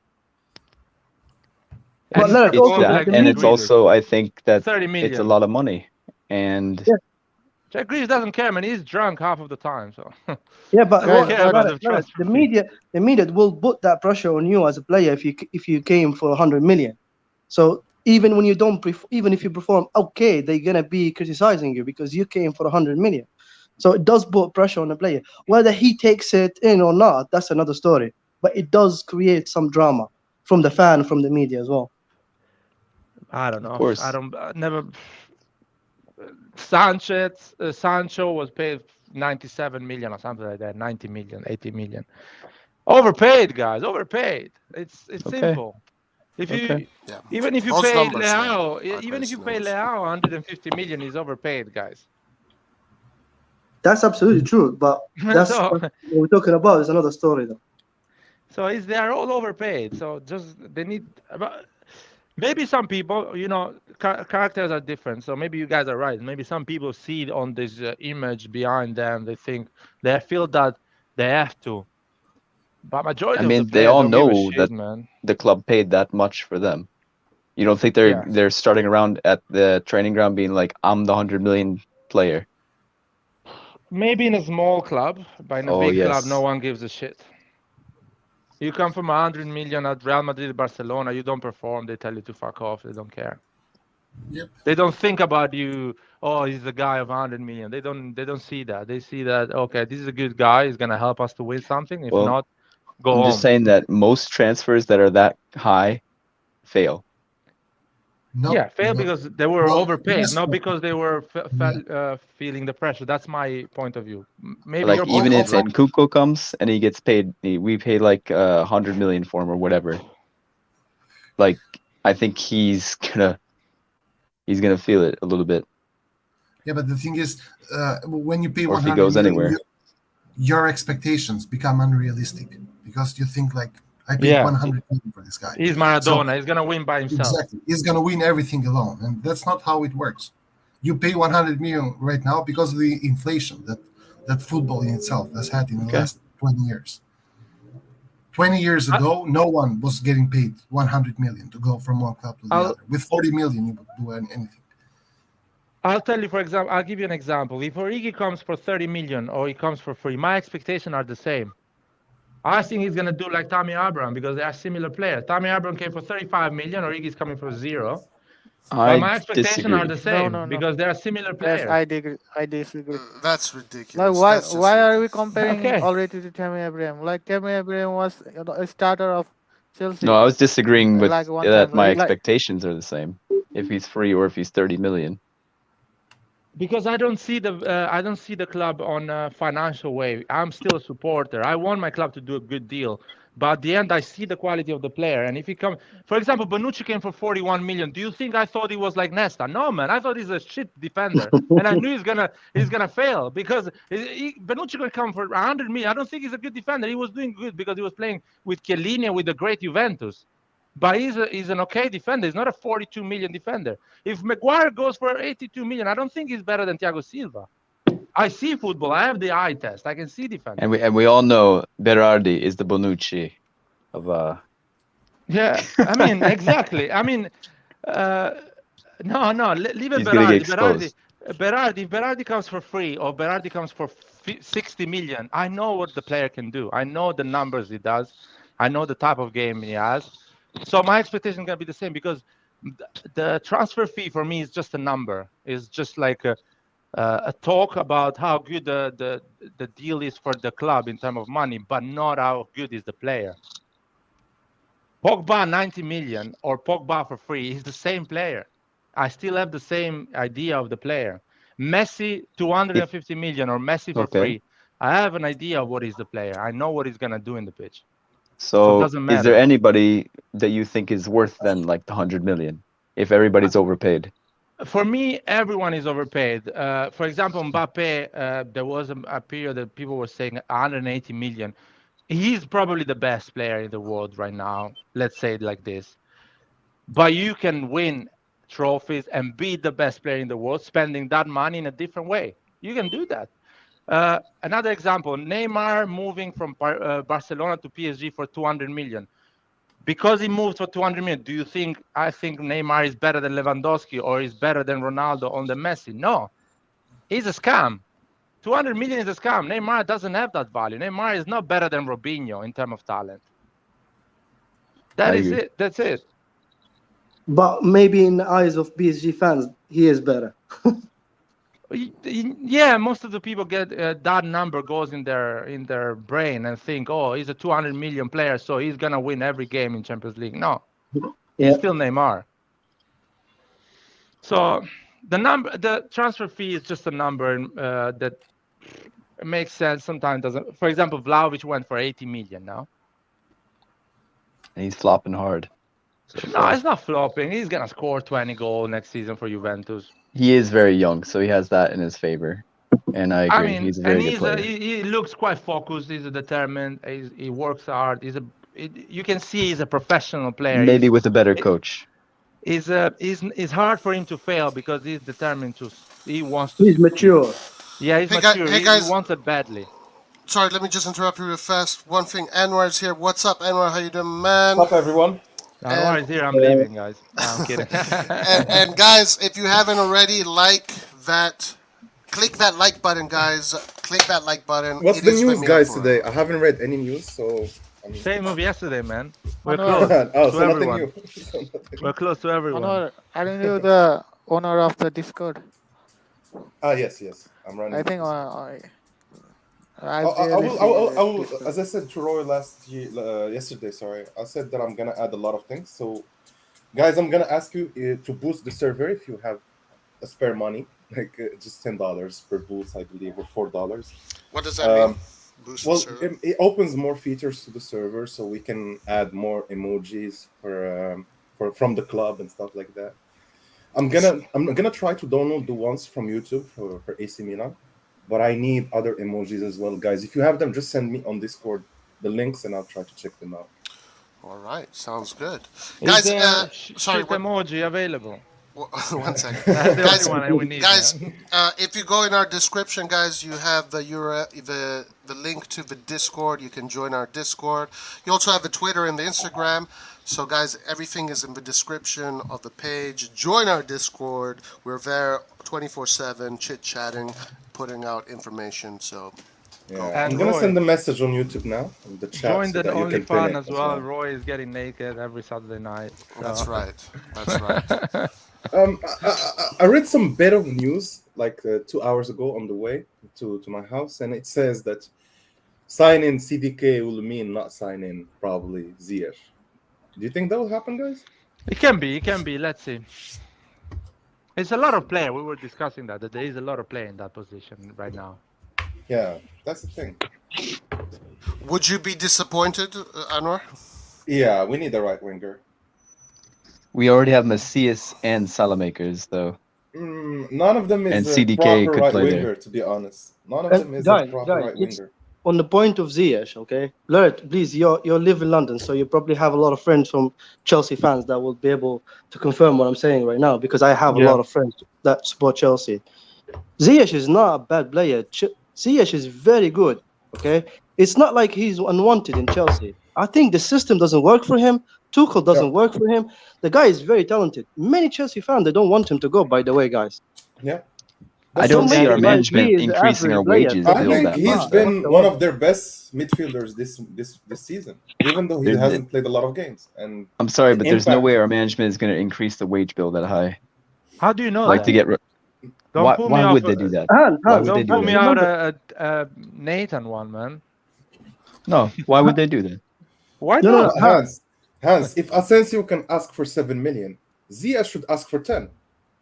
And it's also, I think that it's a lot of money. And Jack Grealish doesn't care, man. He's drunk half of the time, so Yeah, but doesn't care about the the transfer fee. media will put that pressure on you as a player if you came for 100 million. So even when you don't even if you perform okay, they're gonna be criticizing you because you came for 100 million. So it does put pressure on the player. Whether he takes it in or not, that's another story. But it does create some drama from the fan, from the media as well. I don't know. Of course. I don't never. Sancho was paid 97 million or something like that. 90 million, 80 million. Overpaid, guys. Overpaid. It's Okay. simple. If you Okay. Yeah. even if you Those pay numbers, Leao, yeah, are even if crazy you pay numbers. Leao 150 million, is overpaid, guys. That's absolutely true. But that's So what we're talking about is another story, though. so they are all overpaid. So just they need. Maybe some people, characters are different. So maybe you guys are right. Maybe some people see on this image behind them, they feel that they have to. But I majority of mean, the they players all don't give a know shit, that man. the club paid that much for them. You don't think Yeah. they're starting around at the training ground being like, I'm the 100 million player? Maybe in a small club, but in a Oh, big club, yes. no one gives a shit. You come from 100 million at Real Madrid, Barcelona, you don't perform, they tell you to fuck off, they don't care. Yep. They don't think about you, oh, he's the guy of 100 million. They don't see that. They see that, okay, this is a good guy, he's going to help us to win something. If Well, not, go I'm home. just saying that most transfers that are that high fail. No, Yeah, fail no. because they were Well, overpaid, yes, not but- because they were Yeah. feeling the pressure. That's my point of view. Maybe Like, your even point if is wrong. Nkunku comes and he gets paid, we pay like 100 million for him or whatever. Like, I think he's gonna feel it a little bit, Yeah, but the thing is, when you pay or if he 100 goes million, anywhere. your expectations become unrealistic because you think like, I paid Yeah. 100 million for this guy. He's Maradona. He's going to win by himself. Exactly. He's going to win everything alone. And that's not how it works. You pay 100 million right now because of the inflation that football in itself has had in the Okay. last 20 years. 20 years ago, no one was getting paid 100 million to go from one club to the other. With 40 million, you would do anything. I'll tell you, for example, I'll give you an example. If Origi comes for 30 million or he comes for free, my expectations are the same. I think he's going to do like Tammy Abraham because they are similar players. Tammy Abraham came for 35 million, Origi is coming for 0. But my I expectations are disagree. the same No. because they are similar players. Yes, I disagree. That's Like ridiculous. why That's just why are we ridiculous. comparing Okay. already to Tammy Abraham? Like Tammy Abraham was a starter of Chelsea. No, I was disagreeing with Like one that time, my like expectations are the same. If he's free or if he's 30 million. Because I don't see the club on a financial way. I'm still a supporter. I want my club to do a good deal. But at the end, I see the quality of the player. And if he comes, for example, Bonucci came for 41 million. Do you think I thought he was like Nesta? No, man. I thought he's a shit defender, and I knew he's gonna fail because Bonucci could come for 100 million. I don't think he's a good defender. He was doing good because he was playing with Chiellini with the great Juventus. But he's an okay defender. He's not a 42 million defender. If Maguire goes for 82 million, I don't think he's better than Thiago Silva. I see football. I have the eye test. I can see defense. And we all know Berardi is the Bonucci of Yeah, I mean, exactly. I mean, no, leave it He's gonna get Berardi. exposed. If Berardi comes for free or Berardi comes for 60 million, I know what the player can do. I know the numbers he does. I know the type of game he has. So my expectation is going to be the same because the transfer fee for me is just a number. It's just like a talk about how good the deal is for the club in terms of money, but not how good is the player. Pogba 90 million or Pogba for free is the same player. I still have the same idea of the player. Messi 250 million or Messi for free. I have an idea of what is the player. I know what he's going to do in the pitch. So it doesn't matter. Is there anybody that you think is worth then like the 100 million if everybody's overpaid? For me, everyone is overpaid. For example, Mbappe, there was a period that people were saying 180 million. He's probably the best player in the world right now. Let's say it like this. But you can win trophies and be the best player in the world spending that money in a different way. You can do that. Another example, Neymar moving from Barcelona to PSG for 200 million. Because he moved for 200 million, do you think I think Neymar is better than Lewandowski or is better than Ronaldo on the Messi? No. He's a scam. 200 million is a scam. Neymar doesn't have that value. Neymar is not better than Robinho in terms of talent. That I is agree. it. That's it. But maybe in the eyes of PSG fans, he is better. Yeah, most of the people get that number goes in their brain and think, oh, he's a 200 million player, so he's gonna win every game in Champions League. No, Yeah. he's still Neymar. So the transfer fee is just a number that makes sense. Sometimes doesn't. For example, Vlahovic went for 80 million now. And he's flopping hard. So No, far. it's not flopping. He's gonna score 20 goals next season for Juventus. He is very young, so he has that in his favor. And I agree, I mean, he's a very good player. he looks quite focused. He's determined. He works hard. You can see he's a professional player. Maybe with a better coach. It's hard for him to fail because he's determined to. He wants to. He's mature. Yeah, he's Hey, mature. hey, He guys. wants it badly. Sorry, let me just interrupt you real fast. One thing, Anwar's here. What's up, Anwar? How you doing, man? What's up, everyone? Anwar is here. I'm leaving, guys. No, I'm kidding. And guys, if you haven't already, click that like button, guys. Click that like button. What's It the is news, Milan guys, Forum. today? I haven't read any news, so... Same of yesterday, man. We're Anwar. close Oh, to so nothing everyone. new. So nothing- We're close to everyone. Anwar, aren't you the owner of the Discord? Yes, I'm running. I think I will, as I said to Roy yesterday, sorry, I said that I'm gonna add a lot of things. So, guys, I'm gonna ask you to boost the server if you have a spare money, like just $10 per boost, I believe, or $4. What does that mean? Boost Well, the server? it opens more features to the server, so we can add more emojis from the club and stuff like that. I'm gonna try to download the ones from YouTube for AC Milan, but I need other emojis as well, guys. If you have them, just send me on Discord the links, and I'll try to check them out. All right, sounds good. Is Guys, there sorry, shit emoji available? one second. That's the Guys, only one we need. Guys, man. if you go in our description, guys, you have the the link to the Discord. You can join our Discord. You also have the Twitter and the Instagram. So, guys, everything is in the description of the page. Join our Discord. We're there 24/7, chit-chatting, putting out information. So, Yeah, And I'm gonna Roy, send a message on YouTube now in the chat. join so the that you Only can pin Fun it as well. Roy is getting naked every Saturday night. So. that's right. That's right. I read some bit of news like 2 hours ago on the way to my house, and it says that signing CDK will mean not signing probably Ziyech. Do you think that will happen, guys? It can be. Let's see. It's a lot of player. We were discussing that there is a lot of player in that position right now. Yeah, that's the thing. Would you be disappointed, Anwar? Yeah, we need a right winger. We already have Macias and Salamakers, though. None of them is And a CDK proper could right play winger, there. to be honest. None of And them is guys, a proper right let's- winger. On the point of Ziyech, okay, Lert, please, you live in London, so you probably have a lot of friends from Chelsea fans that will be able to confirm what I'm saying right now, because I have a lot of friends that support Chelsea. Ziyech is not a bad player. Ziyech is very good, okay? It's not like he's unwanted in Chelsea. I think the system doesn't work for him. Tuchel doesn't work for him. The guy is very talented. Many Chelsea fans, they don't want him to go, by the way, guys. Yeah. I don't So see our maybe, like, management he is increasing our average player. wages I bill think that he's much. been one of their best midfielders this season, even though he There- hasn't played a lot of games. And I'm sorry, but there's no impact- way our management is going to increase the wage bill that high. How do you know Like that? to get. Don't Why, pull me why off would a- they do that? Hans, Why would they Don't do pull me that? out a Nathan one, man. No, why would they do that? Why No, not? no, Hans, if Asensio can ask for 7 million, Ziyech should ask for 10,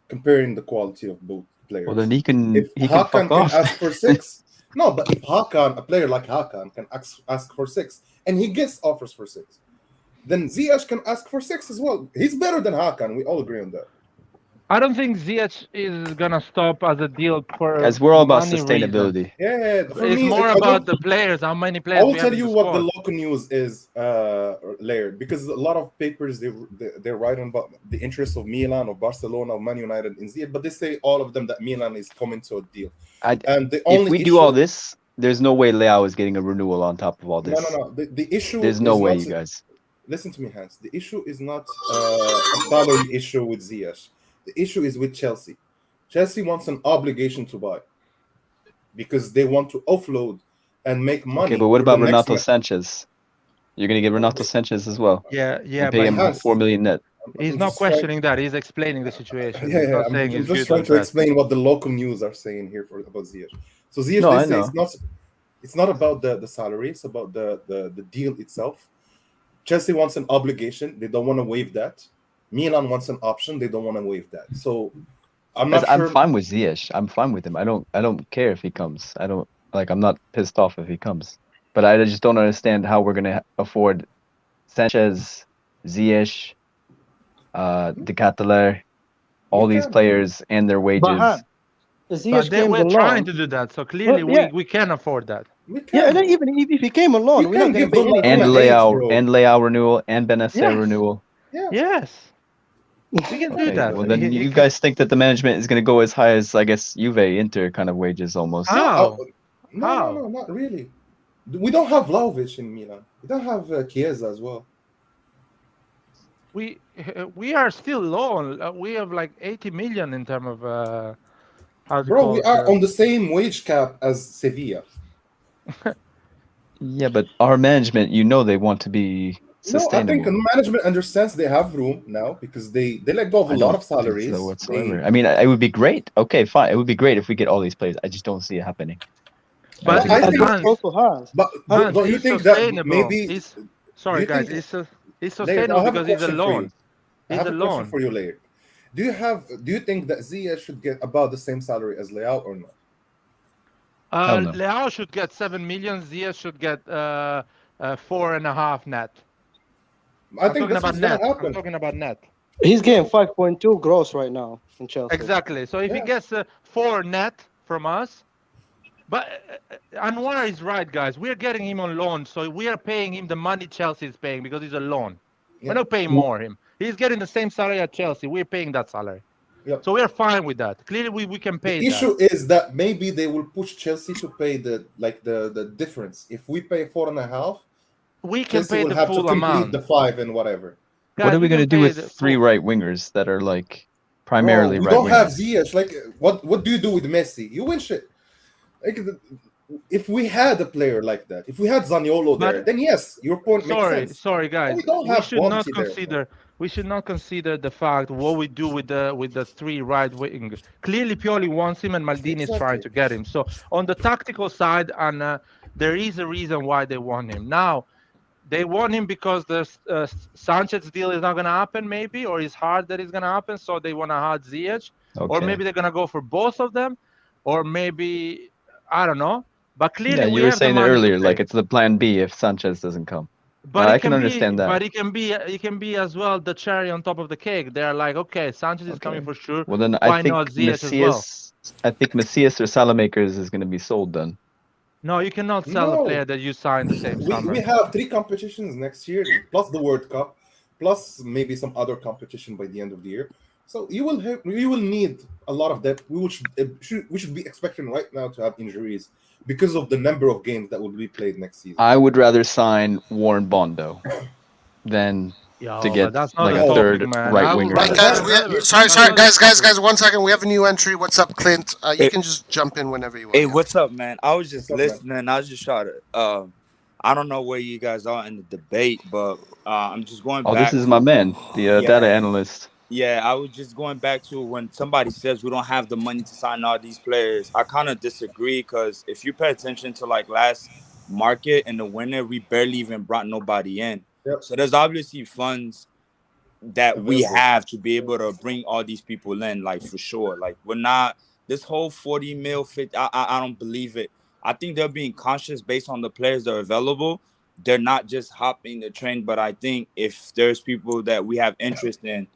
comparing the quality of both players. Well, then he can If can Hakan fuck can off. ask for 6, no, but if Hakan, a player like Hakan, can ask for 6, and he gets offers for 6, then Ziyech can ask for 6 as well. He's better than Hakan. We all agree on that. I don't think Ziyech is gonna stop as a deal for. As we're all about money sustainability. reasons. Yeah, for It's me, more I about don't- the players. How many I players will we tell have in you the what the squad. local news is layered, because a lot of papers they're writing about the interest of Milan or Barcelona or Man United in Ziyech, but they say all of them that Milan is coming to a deal. And the If only we do all this, there's no way Leao is getting a renewal on top of all this. no. The issue There's no is way, not- you guys. Listen to me, Hans. The issue is not a salary issue with Ziyech. The issue is with Chelsea. Chelsea wants an obligation to buy. because they want to offload and make money. Okay, but what for the about next Renato match. Sanchez? You're gonna get Renato Sanchez as well. Yeah, And pay but him Has. 4 million net. he's I'm not just trying- questioning that. He's explaining the situation. Yeah, He's not I'm saying it's just good trying or to bad. explain what the local news are saying here about Ziyech. So Ziyech, No, they I say know. it's not about the salary, it's about the deal itself. Chelsea wants an obligation, they don't want to waive that. Milan wants an option, they don't want to waive that. So I'm not I'm sure. fine with Ziyech. I'm fine with him. I don't care if he comes. I'm not pissed off if he comes. But I just don't understand how we're gonna afford Sanchez, Ziyech, the Ketelaere, all We these can. players and their wages. But Ziyech But came we're on trying loan. to do that. So clearly, yeah. we can afford that. We Yeah, and can. then even if he came on loan, We we're not can going to give pay Donnarumma anything. And age, bro. Leao renewal and Benacer Yes. renewal. Yeah. Yes, we can do Okay, that. well then you guys think that the management is gonna go as high as, I guess, Juve, Inter kind of wages almost. How? No, not really. We don't have Vlahovic in Milan. We don't have Chiesa as well. We are still low. We have like 80 million in terms of how's it Bro, called? we are on the same wage cap as Sevilla. Yeah, but our management, they want to be No, I sustainable. think management understands they have room now because they let go of a lot of think salaries. so whatsoever. I mean, it would be great. Okay, fine. It would be great if we get all these players. I just don't see it happening. But I think Hans, also has. But Hans, don't you he's think that sustainable. maybe? Sorry, you guys. think- He's Laird, sustainable I have a because he's question for alone. you. I He's have a question alone. for you, Laird. Do you think that Ziyech should get about the same salary as Leao or not? Hell no. Leao should get 7 million. Ziyech should get 4.5 net. I think that's what's gonna I'm happen. talking about net. He's getting 5.2 gross right now in Chelsea. Exactly. So if he Yeah. gets 4 net from us, but Anwar is right, guys. We are getting him on loan, so we are paying him the money Chelsea is paying because he's a loan. Yeah. We're not paying more him. He's getting the same salary at Chelsea. We're paying that salary. Yep. So we're fine with that. Clearly, we can pay The issue is that maybe they will push Chelsea to pay the difference. If we pay 4.5, We can Chelsea pay will the have to full complete amount. the 5 and whatever. Guys, What are we can gonna do pay with the 3 full- right wingers that are like primarily Bro, we right don't have wingers? Ziyech. Like, what do you do with Messi? You win shit. Like, if we had a player like that, if we had Zaniolo there, But- then yes, your point makes sense. Sorry, guys. we don't We have should not quality there, consider. We should not consider the fact what we do with the 3 right wing. Clearly, Pioli wants him, and Maldini is trying to get him. So on the tactical side, and there is a reason why they want him. Now, they want him because the Sanchez deal is not going to happen, maybe, or it's hard that it's going to happen. So they want to hard Ziyech, or Okay. maybe they're going to go for both of them, or maybe I don't know. But clearly, Yeah, we you were have the saying it money to earlier, pay. like it's the plan B if Sanchez doesn't come. But I it can understand that. But it can be as well the cherry on top of the cake. They're like, okay, Sanchez is coming for sure. Well, then Why I think not Ziyech as well? Macias or Salamakers is going to be sold then. No, you cannot sell No. a player that you signed the same summer. We have 3 competitions next year, plus the World Cup, plus maybe some other competition by the end of the year. So you will need a lot of depth. We should be expecting right now to have injuries because of the number of games that will be played next season. I would rather sign Warren Bondo than Yo, to but get that's not like the a topic, third man. right I would winger. rather- Right, guys. Sorry, That's guys. 1 second. We have a new entry. What's up, Clint? You Hey. can just jump in whenever you want. Hey, what's up, man? I was just What's up, listening. I was just trying to. I don't know where you guys are in the debate, but I'm just going Oh, back. this is my man, the Yeah. data analyst. Yeah, I was just going back to when somebody says we don't have the money to sign all these players. I kind of disagree because if you pay attention to like last market in the winter, we barely even brought nobody in. Yep. So there's obviously funds that we Available. have to be able to bring all these people in, like for sure. Like we're not this whole 40 mil fit. I don't believe it. I think they're being conscious based on the players that are available. They're not just hopping the train, but I think if there's people that we have interest in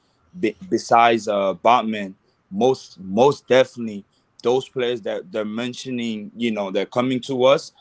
besides Botman, most definitely those players that they're mentioning, they're coming to us.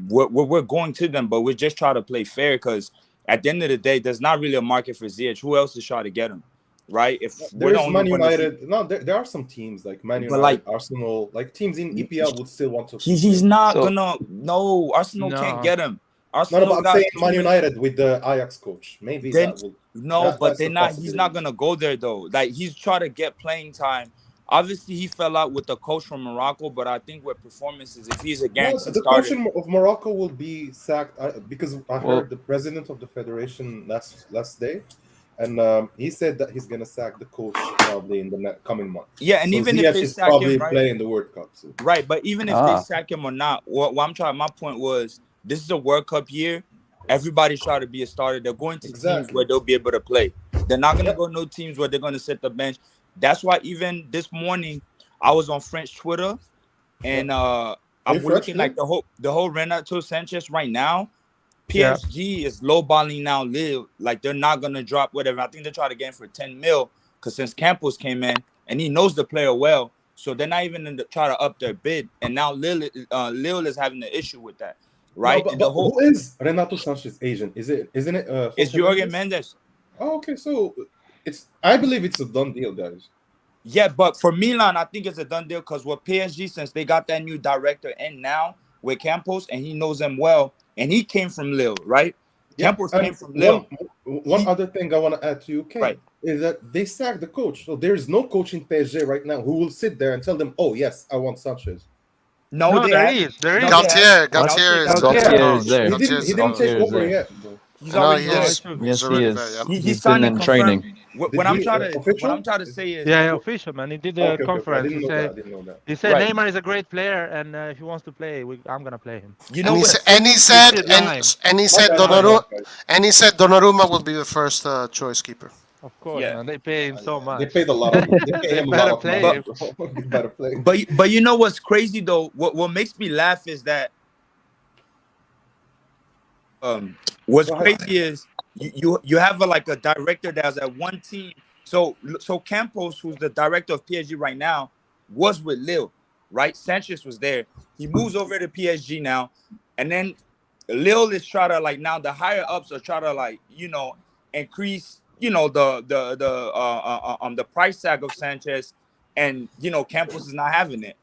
We're going to them, but we're just trying to play fair because at the end of the day, there's not really a market for Ziyech. Who else is trying to get him, right? If we're the There's only Man one that's- United. No, there are some teams like Man But, United, like- Arsenal, like teams in EPL would still want to. He's not So- gonna. No, Arsenal No. can't get him. No, Arsenal but I'm got saying too Man many- United with the Ajax coach. Maybe Then- that will. No, That's but they're a not. He's not possibility. gonna go there though. Like he's trying to get playing time Obviously, he fell out with the coach from Morocco, but I think with performances, if he's a No, guaranteed the coach starter, of Morocco will be sacked because I Well, heard the president of the federation last day, and he said that he's gonna sack the coach probably in the coming month. yeah, and So even if Ziyech they is sack him, probably right? playing the World Cup. So. Right, but even if they ah, sack him or not, what I'm trying, my point was, this is a World Cup year. Everybody's trying to be a starter. They're going to teams where Exactly. they'll be able to play. They're not going to Yep. go no teams where they're going to sit the bench. That's why even this morning, I was on French Twitter, and Yep. Are you we're French, looking Lil? like the whole Renato Sanches right now. Yeah. PSG is lowballing now Lille. Like, they're not going to drop whatever. I think they try to get him for 10 mil because since Campos came in, and he knows the player well, so they're not even in the try to up their bid. And now Lille is having an issue with that, No, right? but, And the but whole who is Renato Sanches' agent? Isn't it is Jose Jorgen Mendes? Mendes. Oh, okay. So I believe it's a done deal, guys. Yeah, but for Milan, I think it's a done deal because with PSG, since they got that new director in now with Campos, and he knows them well, and he came from Lille, right? Yeah, Campos and came from Lille, one He- other thing I want to add to you, Ken, right? is that they sacked the coach. So there's no coach in PSG right now who will sit there and tell them, "Oh yes, I want Sanchez." No, No, they there have. is. There No, is. they have. Galtier what? Galtier is got the there. Galtier. head Galtier is coach. there. He Galtier didn't. is He the didn't coach. take Galtier is over there. yet. Bro. He's No, already he No, there. is. it's true. He's Yes, he already is. there. Yeah. He's He's signed been and in confirmed. training. Did he What I'm official? trying to say is, Yeah, official man. He did the Okay. I conference. didn't know that. I didn't know that. He said right. Neymar is a great player, and if he wants to play, I'm gonna play him. You And know he what's said, and he funny? said, This is and lying. and he My said bad, Donnarumma, guys. and he said Donnarumma will be the first choice keeper. Of course, Yeah, man. They pay him so They much. paid a lot of. They pay They him a lot better of play money, him. bro. They better play. but you know what's crazy though? What makes me laugh is that what's Go ahead. crazy is you have like a director that's at one team. So Campos, who's the director of PSG right now, was with Lille, right? Sanchez was there. He moves over to PSG now, and then Lille is trying to like now the higher ups are trying to like increase the price tag of Sanchez, and Campos is not having it.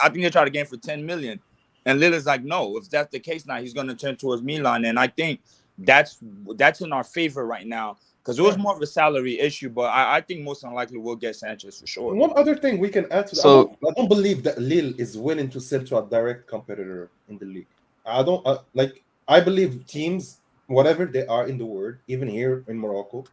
I think they try to get him for 10 million. And Lille is like, no, if that's the case now, he's going to turn towards Milan. And I think that's in our favor right now because it was Yeah. more of a salary issue. But I think most unlikely we'll get Sanchez for sure. And one other thing we can add to that, So I don't believe that Lille is willing to sell to a direct competitor in the league. I don't I believe teams, whatever they are in the world, even here in Morocco,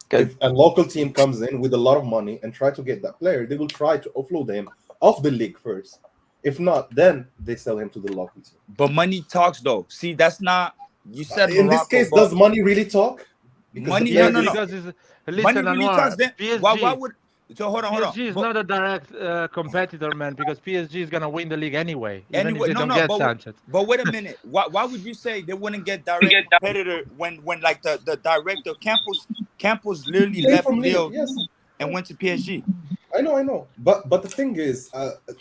good. if a local team comes in with a lot of money and try to get that player, they will try to offload him off the league first. If not, then they sell him to the local team. But money talks, though. See, that's not. You said In this Morocco, case, but does money really talk? Because money. the No, Yes, no, player no. is because it's Money listen, really Anwar. talks. Then why PSG. would? So hold on. PSG is But not a direct competitor, man, because PSG is gonna win the league anyway, even if anyway, they no, don't no. get Sanchez. But wait a minute. Why would you say they wouldn't get direct competitor when like the director Campos literally came left from Lille. Lille Yes, and went to PSG? I know. But the thing is,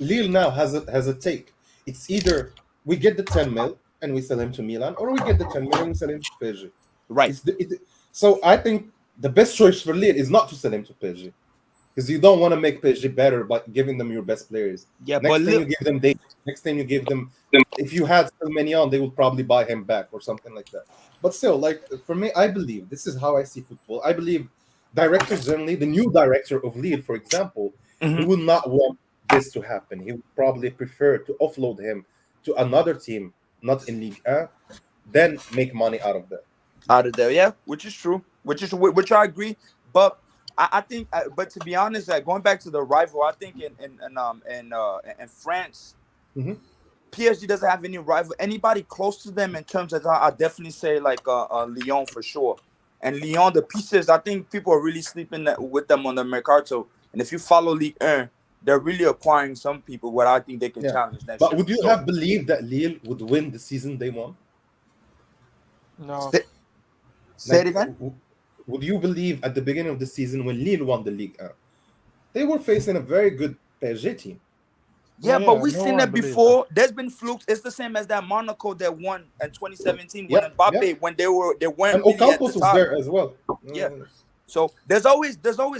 Lille now has a take. It's either we get the 10 mil and we sell him to Milan, or we get the 10 mil and we sell him to PSG. Right. So I think the best choice for Lille is not to sell him to PSG. Because you don't want to make PSG better by giving them your best players. Yeah, Next but time you give them next time you give them, if you had still many on, they would probably buy him back or something like that. But still, like for me, I believe this is how I see football. I believe directors generally, the new director of Lille, for example, he would not want this to happen. He would probably prefer to offload him to another team, not in Ligue 1, then make money out of that. Out of there, yeah, which is true, which I agree. But I think, but to be honest, going back to the rival, I think in France, Mhm. PSG doesn't have any rival, anybody close to them in terms of. I definitely say like Lyon for sure, and Lyon the pieces. I think people are really sleeping with them on the Mercato, and if you follow Ligue 1, they're really acquiring some people where I think they can Yeah. challenge next But year. would you So, have believed that Lille would win the season they won? No, say it again? Would you believe at the beginning of the season when Lille won the Ligue 1, they were facing a very good PSG team? Yeah, but we've no seen one that believes before. There's been flukes. It's the same as that Monaco that won in 2017 when Yep, Mbappe yep. when they weren't And really at Ocampos the was top. there as well. Yeah. So there's always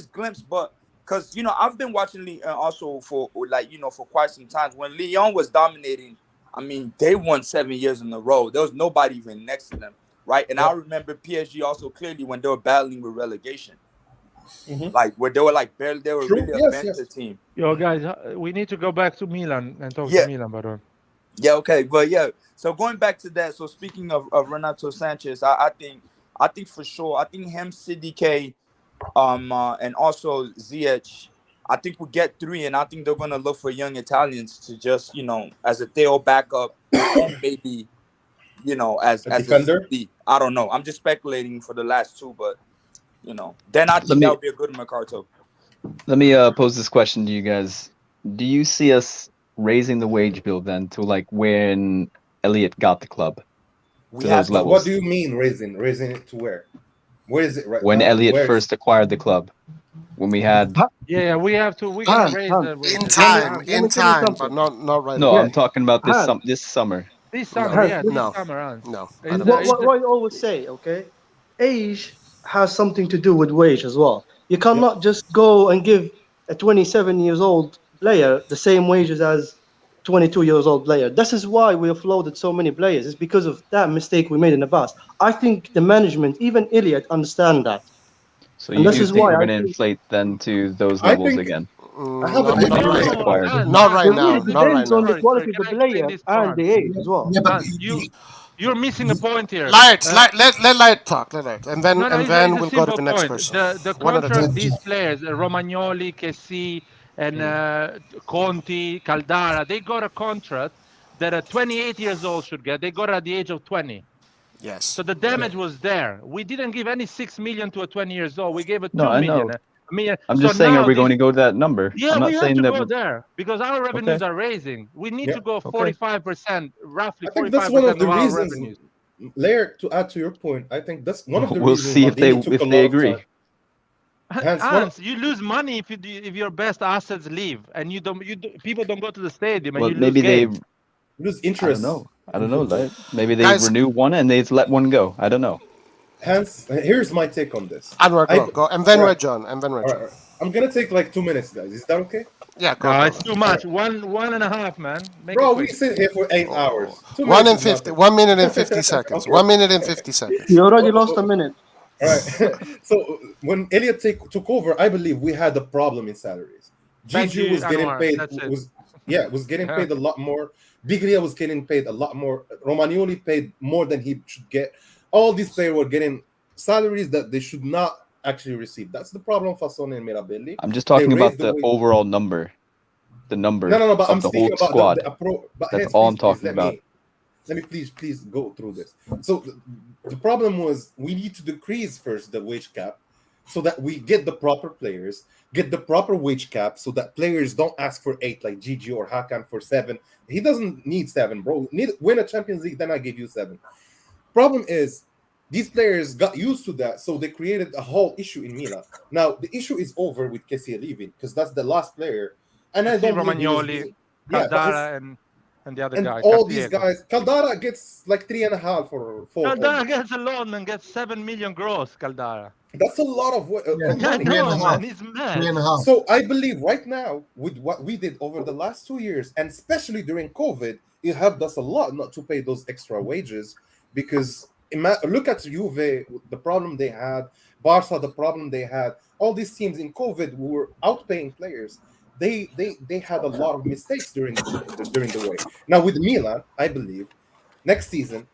glimpse, but because I've been watching Lyon also for for quite some time. When Lyon was dominating, I mean they won 7 years in a row. There was nobody even next to them, right? And I Yep. remember PSG also clearly when they were battling with relegation. like where they were like barely, they were True. really a Yes, banter yes. team. Yo, guys, we need to go back to Milan and talk Yeah. to Milan, by the way. Yeah, okay, but yeah. So going back to that, so speaking of Renato Sanches, I think for sure, I think him, CDK, and also Ziyech, I think we'll get 3, and I think they're gonna look for young Italians to just, as a Theo backup, and maybe, as A a defender? CD. I don't know. I'm just speculating for the last 2, but then I think that would be a good Mercato. Let me pose this question to you guys. Do you see us raising the wage bill then to like when Elliot got the club? We To had those to. But levels. what do you mean raising? Raising it to where? Where is it right When now? And Elliot where is first acquired the club, when we had Yeah, we have to. We're gonna Hans, raise Hans, the In wages. time, let in me tell you time, but something. not right no, away. I'm talking about this Hans, this summer. This summer, No, Hans, yeah, this, this no, summer, Hans. no. I It's don't the, think it's so. the, what I always say, okay, age has something to do with wage as well. You cannot just go and give a 27 years old player the same wages as 22 years old player. This is why we offloaded so many players. It's because of that mistake we made in the past. I think the management, even Elliot, understand that, So and you this do is think why we're I going to think inflate then to those I levels think again? I have an Not When he right first idea. now. acquired? Hans, Not right it now. really Not right depends on now. the sorry, quality of can the I explain player this to and Hans? the age as well. Yeah, but Hans, you're missing a point here. Light, let Light talk. Let Light, and then No, and it's then a we'll go to simple the next point. person. The One at a contract time. these players, Romagnoli, Kessi, and Conti, Caldara, they got a contract that a 28 years old should get. They got it at the age of 20. Yes. So the damage was there. We didn't give any 6 million to a 20 years old. We gave a No, 2 I million. know. I mean, I'm so just saying, are now we going this, to go to that number? yeah, I'm not we have saying to that go we're there because our revenues okay. are raising. We need Yeah. to go Okay. 45%, roughly I think that's one 45% of the of our reasons. revenues. Lair, to add to your point, I think that's one of the We'll reasons see if Maldini took a they lot of agree. time. Hence, Hans, you lose money if your best assets leave and people don't go to the stadium and Well, you lose maybe they. games. lose I don't interest know. I in don't know. football. Like, maybe they Guys, renew one and they let one go. I don't know. Hence, here's my take on this. Anwar, go, and then All we're right, John, and then we're all John. right. I'm gonna take like 2 minutes, guys. Is that okay? Yeah, No, go. it's too much. One and a half, man. Make it Bro, we quick. sit here for 8 hours. 2 1 minutes and is 50, nothing. 1 minute and 50 seconds. Okay. 1 minute and 50 seconds. You already lost a minute. All right. So when Elliot took over, I believe we had a problem in salaries. Thank Gigi you, was getting Anwar. paid. That's it. Was getting paid a lot more. Biglia was getting paid a lot more. Romagnoli paid more than he should get. All these players were getting salaries that they should not actually receive. That's the problem of Fassone and Mirabelli. I'm just They talking about raised the wage. overall number, the number No. But I'm of the speaking whole about squad. the approach. But That's hence, all I'm please, talking about. let me please go through this. So the problem was we need to decrease first the wage cap so that we get the proper players, get the proper wage cap so that players don't ask for 8 like Gigi or Hakan for 7. He doesn't need 7, bro. Win a Champions League, then I give you 7. Problem is these players got used to that, so they created a whole issue in Milan. Now the issue is over with Kessie leaving because that's the last player, and I Steve don't believe he was Romagnoli, being, but Caldara, and the other and guy, all these Castillejo. guys, Caldara gets like 3.5 or 4. Caldara almost. gets a loan and gets 7 million gross, Caldara. That's a lot of Yeah. I money. know, 3.5. man. He's mad. 3.5. So I believe right now, with what we did over the last 2 years, and especially during COVID, it helped us a lot not to pay those extra wages because look at Juve, the problem they had, Barca, the problem they had. All these teams in COVID were outpaying players. They had a lot of mistakes during the way. Now with Milan, I believe next season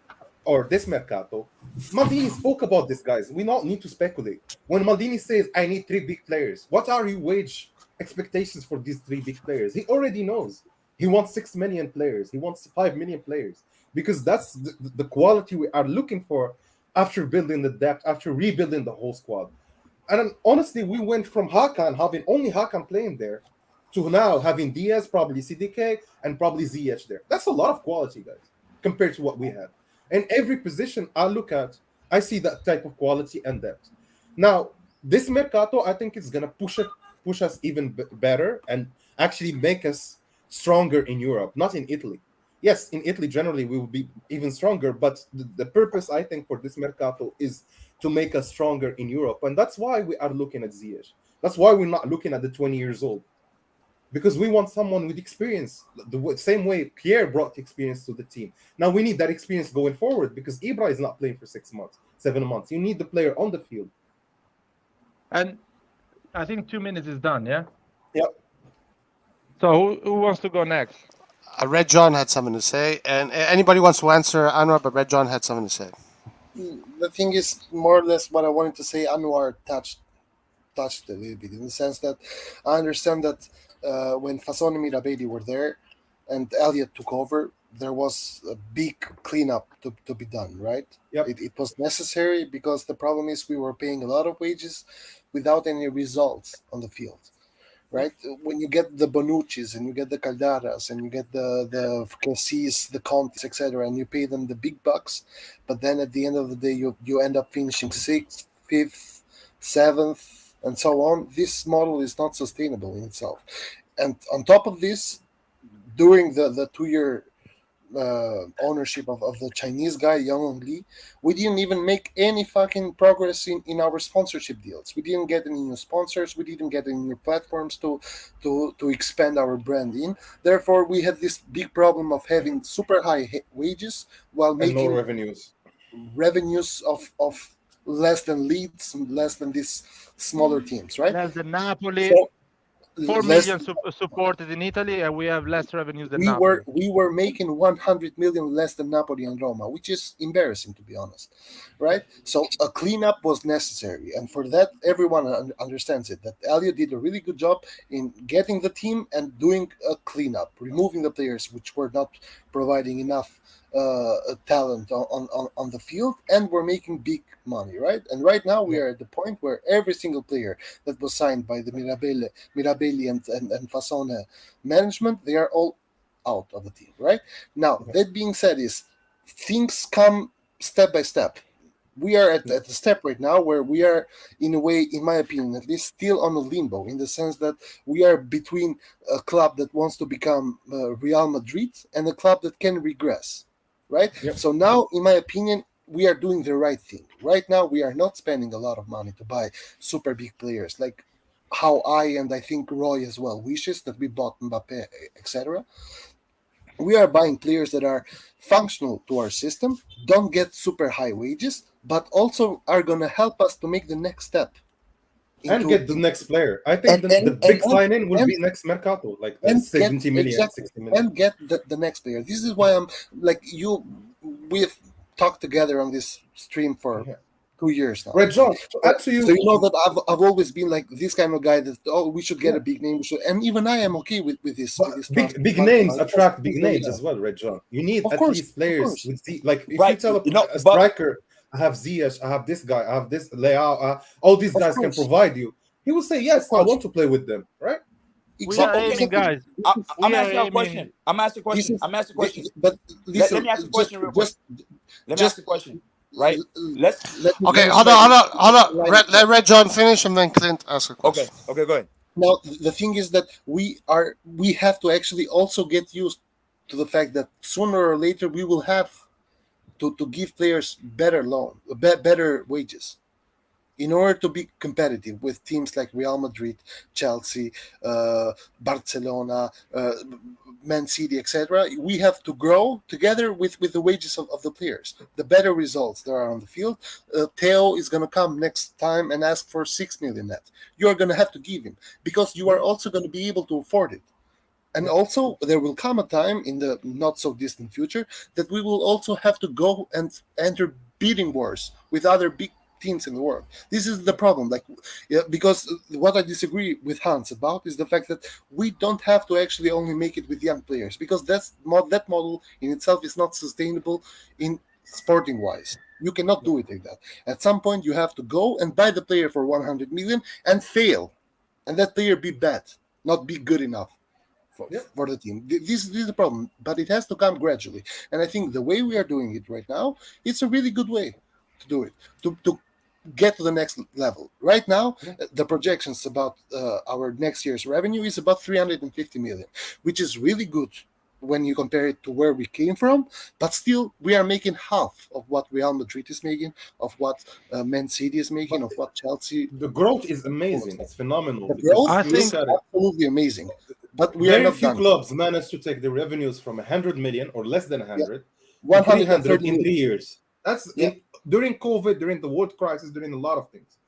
or this Mercato, Maldini spoke about this, guys. We don't need to speculate. When Maldini says, I need 3 big players, what are your wage expectations for these 3 big players? He already knows. He wants 6 million players. He wants 5 million players because that's the quality we are looking for after building the depth, after rebuilding the whole squad. And honestly, we went from Hakan, having only Hakan playing there, to now having Diaz, probably CDK, and probably Ziyech there. That's a lot of quality, guys, compared to what we had. And every position I look at, I see that type of quality and depth. Now, this Mercato, I think it's going to push us even better and actually make us stronger in Europe, not in Italy. Yes, in Italy, generally, we will be even stronger, but the purpose, I think, for this Mercato is to make us stronger in Europe. And that's why we are looking at Ziyech. That's why we're not looking at the 20 years old. Because we want someone with experience, the same way Pierre brought experience to the team. Now we need that experience going forward because Ibra is not playing for 6 months, 7 months. You need the player on the field. And I think 2 minutes is done. Yeah. Yep. So who wants to go next? Red John had something to say, and anybody wants to answer Anwar, but Red John had something to say. The thing is, more or less, what I wanted to say. Anwar touched it a little bit, in the sense that I understand that when Fasson and Mirabelli were there, and Elliot took over, there was a big cleanup to be done, right? Yep. It was necessary, because the problem is we were paying a lot of wages without any results on the field, right? When you get the Bonucci's and you get the Caldaras and you get the Cassis, the Contes, etc., and you pay them the big bucks, but then at the end of the day you end up finishing 6th, 5th, 7th, and so on. This model is not sustainable in itself. And on top of this, during the 2-year ownership of the Chinese guy, Yang Li, we didn't even make any fucking progress in our sponsorship deals. We didn't get any new sponsors. We didn't get any new platforms to expand our brand in. Therefore, we had this big problem of having super high wages while And making no revenues. of less than Leeds, less than these smaller teams, right? Less than Napoli. So 4 less- million supported in Italy, and we have less revenues than we Napoli. were making 100 million less than Napoli and Roma, which is embarrassing, to be honest, right? So a cleanup was necessary, and for that everyone understands it, that Elliot did a really good job in getting the team and doing a cleanup, removing the players which were not providing enough talent on the field, and we're making big money, right? And right now we are at the point where every single player that was signed by the Mirabelli and Fasone management, they are all out of the team, right? Now, that being said, is things come step by step. We are at a step right now where we are, in a way, in my opinion, at least still on a limbo, in the sense that we are between a club that wants to become Real Madrid and a club that can regress, right? Yep. So now, in my opinion, we are doing the right thing. Right now, we are not spending a lot of money to buy super big players, like how I think Roy as well wishes that we bought Mbappe, etc. We are buying players that are functional to our system, don't get super high wages, but also are going to help us to make the next step. And get the next player. I think the big sign-in will be next Mercato, like the 70 million, exactly, 60 million. and get the next player. This is why I'm like we've talked together on this stream for 2 years now. Red John, to add to you, So you know that I've always been like this kind of guy that we should get a big name, and even I am okay with this. Big names attract big names as well, Red John. You need Of at course, least of players course. with like if Right, you tell you know, a but- striker, I have Ziyech, I have this guy, I have this Leao, all these Of guys can course. provide you. He will say, yes, I want to play with them, right? We are aiming, guys. I'm We are asking you a aiming- question. I'm asking a question. But listen, Let me ask a question real quick. Let me just- ask a question. Right? Okay, hold on. Let Red John finish, and then Clint ask a question. Okay, go ahead. Now the thing is that we have to actually also get used to the fact that sooner or later we will have to give players better wages in order to be competitive with teams like Real Madrid, Chelsea, Barcelona, Man City, etc. We have to grow together with the wages of the players, the better results that are on the field. Theo is going to come next time and ask for 6 million net. You are going to have to give him, because you are also going to be able to afford it. And also, there will come a time in the not so distant future that we will also have to go and enter bidding wars with other big teams in the world. This is the problem, because what I disagree with Hans about is the fact that we don't have to actually only make it with young players, because that model in itself is not sustainable in sporting wise. You cannot do it like that. At some point, you have to go and buy the player for 100 million and fail, and that player be bad, not be good enough for the team. This is the problem, but it has to come gradually. And I think the way we are doing it right now, it's a really good way to do it, to get to the next level. Right now, the projections about our next year's revenue is about 350 million, which is really good when you compare it to where we came from, but still we are making half of what Real Madrid is making, of what Man City is making, of what Chelsea. The growth is amazing. It's phenomenal. The because growth if you is look at it, absolutely amazing, but we are very not few done. clubs managed to take the revenues from 100 million or less than 100 to 130 300 in million. 3 years. That's during COVID, during the world crisis, during a lot of things.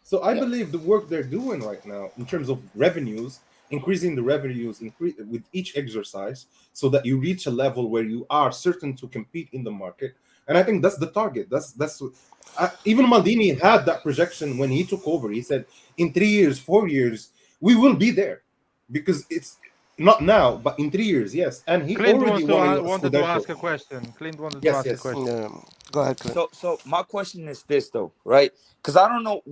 So I believe the work they're doing right now in terms of revenues, increasing the revenues with each exercise, so that you reach a level where you are certain to compete in the market. And I think that's the target. Even Maldini had that projection when he took over. He said, in 3 years, 4 years, we will be there, because it's not now, but in 3 years, yes. And he Clint already won a wanted to scudetto. ask a question. Clint wanted to Yes, ask a yes. question. Go ahead, Clint. So my question is this though, right? Because I don't know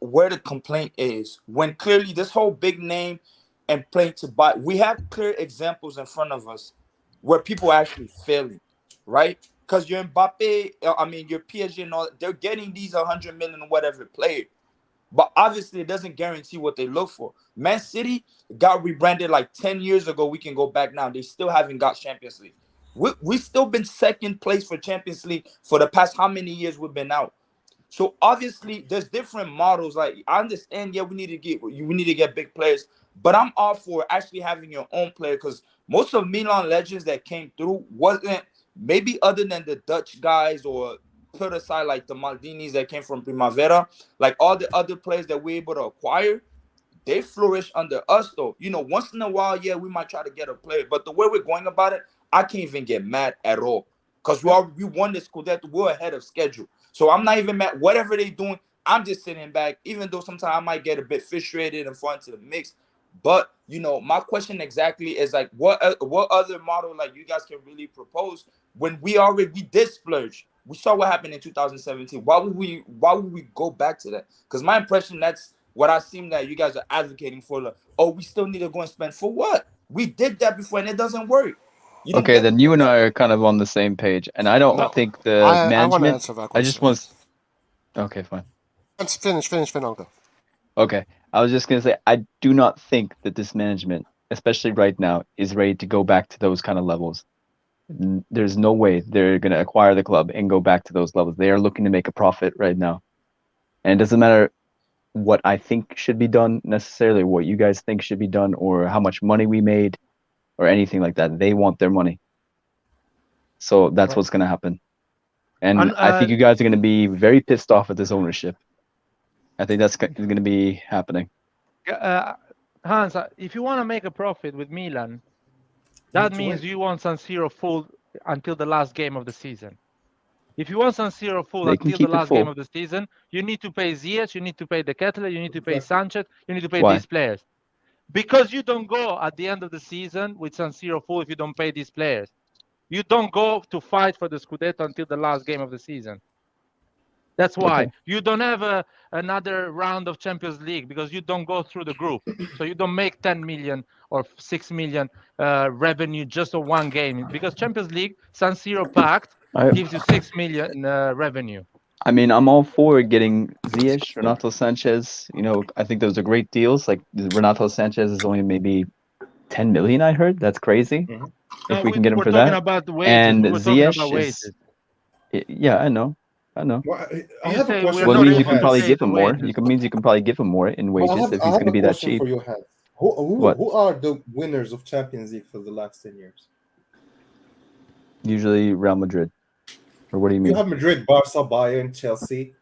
where the complaint is when clearly this whole big name and playing to buy, we have clear examples in front of us where people are actually failing, right? Because your Mbappe, I mean your PSG and all, they're getting these 100 million or whatever player, but obviously it doesn't guarantee what they look for. Man City got rebranded like 10 years ago. We can go back now. They still haven't got Champions League. We still been second place for Champions League for the past how many years we've been out. So obviously there's different models. Like I understand, yeah, we need to get big players, but I'm all for actually having your own player, because most of Milan legends that came through wasn't, maybe other than the Dutch guys, or put aside like the Maldinis that came from Primavera, like all the other players that we're able to acquire, they flourish under us though. You know, once in a while, yeah, we might try to get a player, but the way we're going about it, I can't even get mad at all, because we won this Scudetto, we're ahead of schedule. So I'm not even mad. Whatever they're doing, I'm just sitting back, even though sometimes I might get a bit frustrated and fall into the mix. But you know, my question exactly is like, what other model like you guys can really propose when we did splurge? We saw what happened in 2017. Why would we go back to that? Because my impression, that's what I seem that you guys are advocating for. Like, oh, we still need to go and spend for what? We did that before and it doesn't work. You don't Okay, get then it you from and that. I are kind of on the same page, and I don't No, think the I want to management. answer that I just question. Okay, fine. Let's finish, I'll go. Okay, I was just gonna say I do not think that this management, especially right now, is ready to go back to those kind of levels. There's no way they're gonna acquire the club and go back to those levels. They are looking to make a profit right now, and it doesn't matter what I think should be done necessarily, what you guys think should be done, or how much money we made, or anything like that. They want their money, so that's what's gonna happen. And I think you guys are gonna be very pissed off at this ownership. I think that's going to be happening. Hans, if you want to make a profit with Milan, that means you want San Siro full until the last game of the season. If you want San Siro full until the last game of the season, you need to pay Ziyech, you need to pay the Ketelaere, you need to pay Sanches, you need to pay these players. Because you don't go at the end of the season with San Siro full if you don't pay these players. You don't go to fight for the Scudetto until the last game of the season. That's why you don't have another round of Champions League, because you don't go through the group. So you don't make 10 million or 6 million revenue just on one game, because Champions League, San Siro packed, gives you 6 million revenue. I mean, I'm all for getting Ziyech, Renato Sanches. You know, I think those are great deals. Like Renato Sanches is only maybe 10 million, I heard. That's crazy. If we can get him for that. And Ziyech is, yeah, I know. Well, I have a question. Well, it means you can probably give him more. It means you can probably give him more in wages if he's going to be that cheap. For your head. Who are the winners of Champions League for the last 10 years? Usually Real Madrid. Or what do you mean? You have Madrid, Barca, Bayern, Chelsea,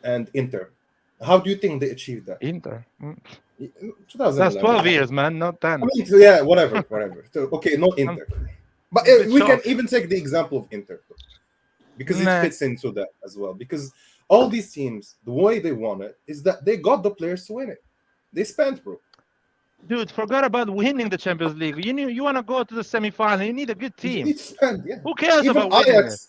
and Inter. How do you think they achieved that? Inter. 2011. That's 12 years, man, not 10. I mean, yeah, whatever. So, okay, not Inter. But we can even take the example of Inter, because it fits into that as well. Because all these teams, the way they won it is that they got the players to win it. They spent, bro. Dude, forgot about winning the Champions League. You want to go to the semi-final. You need a good team. You need to spend, yeah. Who cares even about winning it?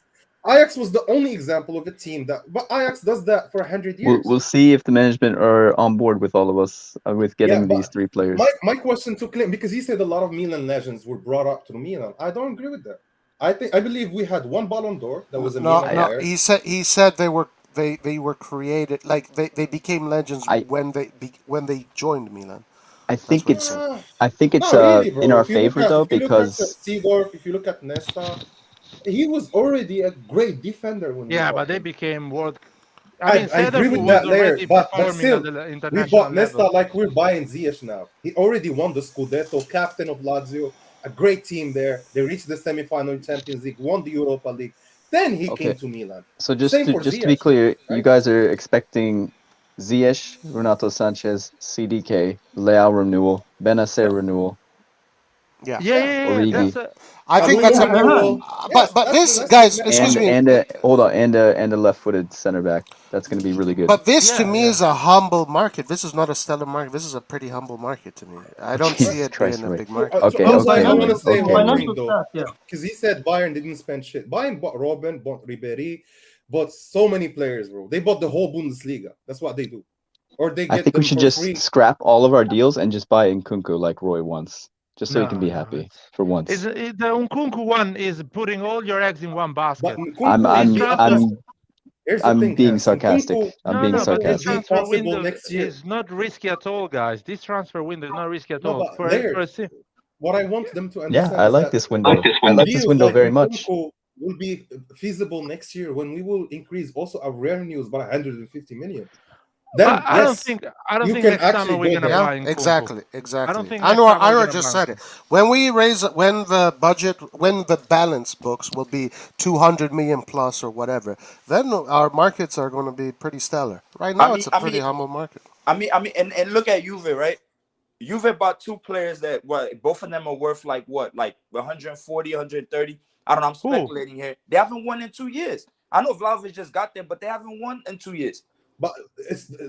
Ajax was the only example of a team but Ajax does that for 100 years. We'll see if the management are on board with all of us with getting these three players. My question to Clint, because he said a lot of Milan legends were brought up to Milan. I don't agree with that. I believe we had one Ballon d'Or that was a Milan player. He said they were created, like they became legends when they joined Milan. I think it's really, in our favor though, because Seedorf, if you look at Nesta, he was already a great defender when but they became world. I agree with that layer, but still, we bought Nesta like we're buying Ziyech now. He already won the Scudetto, captain of Lazio, a great team there. They reached the semi-final in Champions League, won the Europa League. Then he came to Milan. So just to be clear, right? You guys are expecting Ziyech, Renato Sanches, CDK, Leao renewal, Benacer renewal, Yeah. Yeah. Yeah. Origi, That's a I think Aluna that's a. renewal. Yes, But that's this, that's guys, significant. excuse me. and a hold on, and a left-footed center back. That's going to be really good. But this to me yeah. is a humble market. This is not a stellar market. This is a pretty humble market to me. I Oh, don't see Jesus it being Christ! a Wait. big market. To Okay, From also, okay, I want to financial, say okay, from okay. one thing financial though, stats, yeah. because he said Bayern didn't spend shit. Bayern bought Robin, bought Ribéry, bought so many players, bro. They bought the whole Bundesliga. That's what they do, or they I get think we them should for just free. scrap all of our deals and just buy Nkunku like Roy wants, just so he can No, be no. happy for once. The Nkunku one is putting all your eggs in one But basket. I'm Nkunku This will I'm be a transfer, possible. I'm Here's the I'm thing, being Hans. sarcastic. Nkunku I'm no, being no, but will this sarcastic. be transfer possible window next year. is not risky at all, guys. This transfer window is not risky at No, all. but For Laird, a sim- what I want them to Yeah, understand I is like that this window. I like this deals window like very much. Nkunku will be feasible next year when we will increase also our revenues by 150 million. Then I don't yes, think I don't you think can next summer actually we're go gonna there. Yeah, buy Nkunku. exactly, I don't exactly. think next summer we're Anwar gonna just buy said it. Nkunku. When the budget, when the balance books will be 200 million plus or whatever, then our markets are going to be pretty stellar. Right I now, mean, it's a I pretty mean, humble market. and look at Juve, right? Juve bought two players that what both of them are worth like what, like 140, 130. I don't know. I'm Who? speculating here. They haven't won in 2 years. I know Vlahovic just got there, but they haven't won in 2 years. But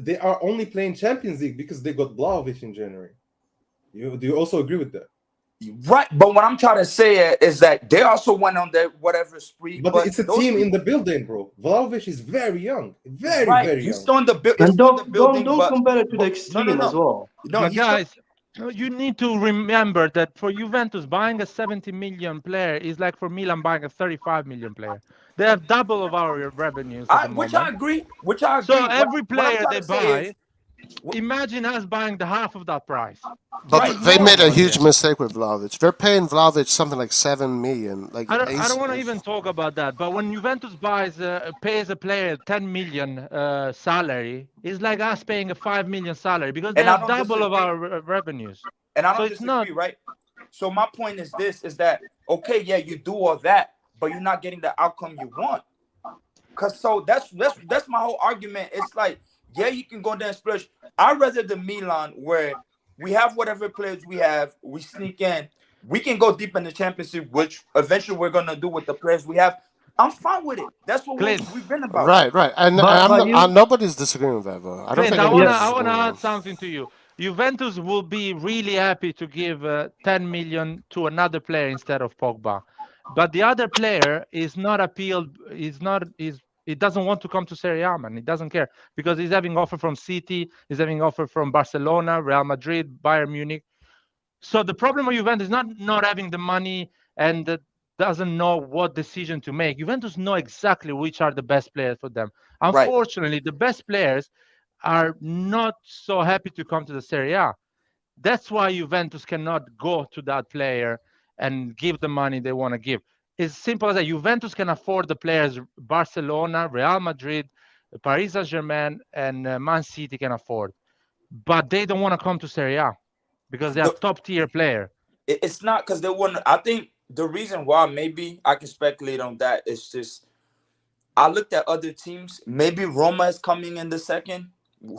they are only playing Champions League because they got Vlahovic in January. Do you also agree with that? Right, but what I'm trying to say is that they also went on their whatever spree. But But it's a those team in people, the building, bro. Vlahovic is very young, very right? very He's young. still in the he's And still in the don't building, don't compare it to the no, no, extreme as no, well. no. But He's still guys, you need to remember that for Juventus, buying a 70 million player is like for Milan buying a 35 million player. They have double of our revenues at the which I moment. agree. Which I So agree. every What I'm player trying they to say is buy, imagine us buying the half of that price. But This right. is they made a normal huge here. mistake with Vlahovic. They're paying Vlahovic something like 7 million. Like I don't want to even talk about that. But when Juventus pays a player 10 million salary, it's like us paying a 5 million salary because they And I have don't double of disagree. our revenues. And I So don't it's not. disagree, right? So my point is this: is that okay? Yeah, you do all that, but you're not getting the outcome you want. Cause so that's my whole argument. It's like, yeah, you can go there and splurge. I'd rather the Milan where we have whatever players we have, we sneak in, we can go deep in the championship, which eventually we're gonna do with the players we have. I'm fine with it. That's what Clint, we've been about. right, right, and But you nobody's disagreeing with that. Though I don't Clint, think yeah, anybody's I wanna disagreeing add with that. something to you. Juventus will be really happy to give 10 million to another player instead of Pogba, but the other player is not appealed. Is not is He doesn't want to come to Serie A, man. He doesn't care because he's having offer from City, he's having offer from Barcelona, Real Madrid, Bayern Munich. So the problem with Juventus is not having the money and doesn't know what decision to make. Juventus know exactly which are the best players for them. Right. Unfortunately, the best players are not so happy to come to the Serie A. That's why Juventus cannot go to that player and give the money they want to give. It's simple as that. Juventus can afford the players Barcelona, Real Madrid, Paris Saint-Germain, and Man City can afford. But they don't want to come to Serie A because they The, have top tier player. it's not because they want. I think the reason why maybe I can speculate on that is just I looked at other teams. Maybe Roma is coming in the second.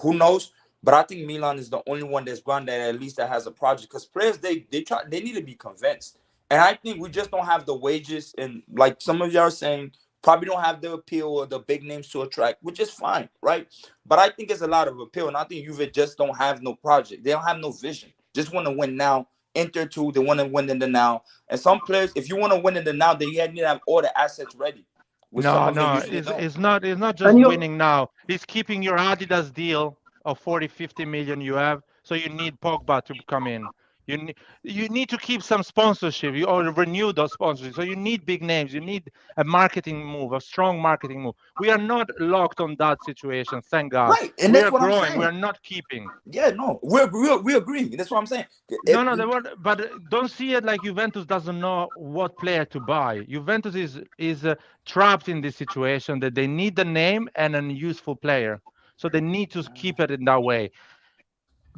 Who knows? But I think Milan is the only one that's gone that at least that has a project. Because players they need to be convinced. And I think we just don't have the wages and like some of y'all are saying, probably don't have the appeal or the big names to attract, which is fine, right? But I think it's a lot of appeal. And I think Juve just don't have no project. They don't have no vision. Just want to win now. Enter two, they want to win in the now. And some players, if you want to win in the now, then you need to have all the assets ready which some No, of them no, usually don't. it's not just and you winning now. It's keeping your Adidas deal of 40, 50 million you have. So you need Pogba to come in. You need to keep some sponsorship or renew those sponsorships. So you need big names. You need a marketing move, a strong marketing move. We are not locked on that situation, thank God. Right, and We that's are what I'm growing. We saying. are not keeping. Yeah, no, we're agreeing. That's what I'm saying. No, no, but don't see it like Juventus doesn't know what player to buy. Juventus is trapped in this situation that they need the name and a useful player, so they need to keep it in that way.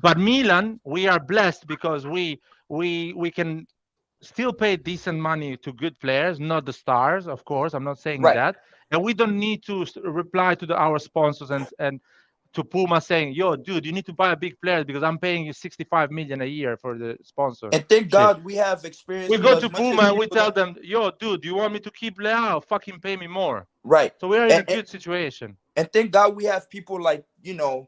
But Milan, we are blessed because we can still pay decent money to good players, not the stars, of course. I'm not saying right. that, and we don't need to reply to our sponsors and to Puma saying, "Yo, dude, you need to buy a big player because I'm paying you 65 million a year for the sponsor." And thank God we have experience. We You go know, as to much as Puma and we people tell don't- them, "Yo, dude, you want me to keep Leao? Fucking pay me more." right. So we are in a And- good situation. And thank God we have people like, you know,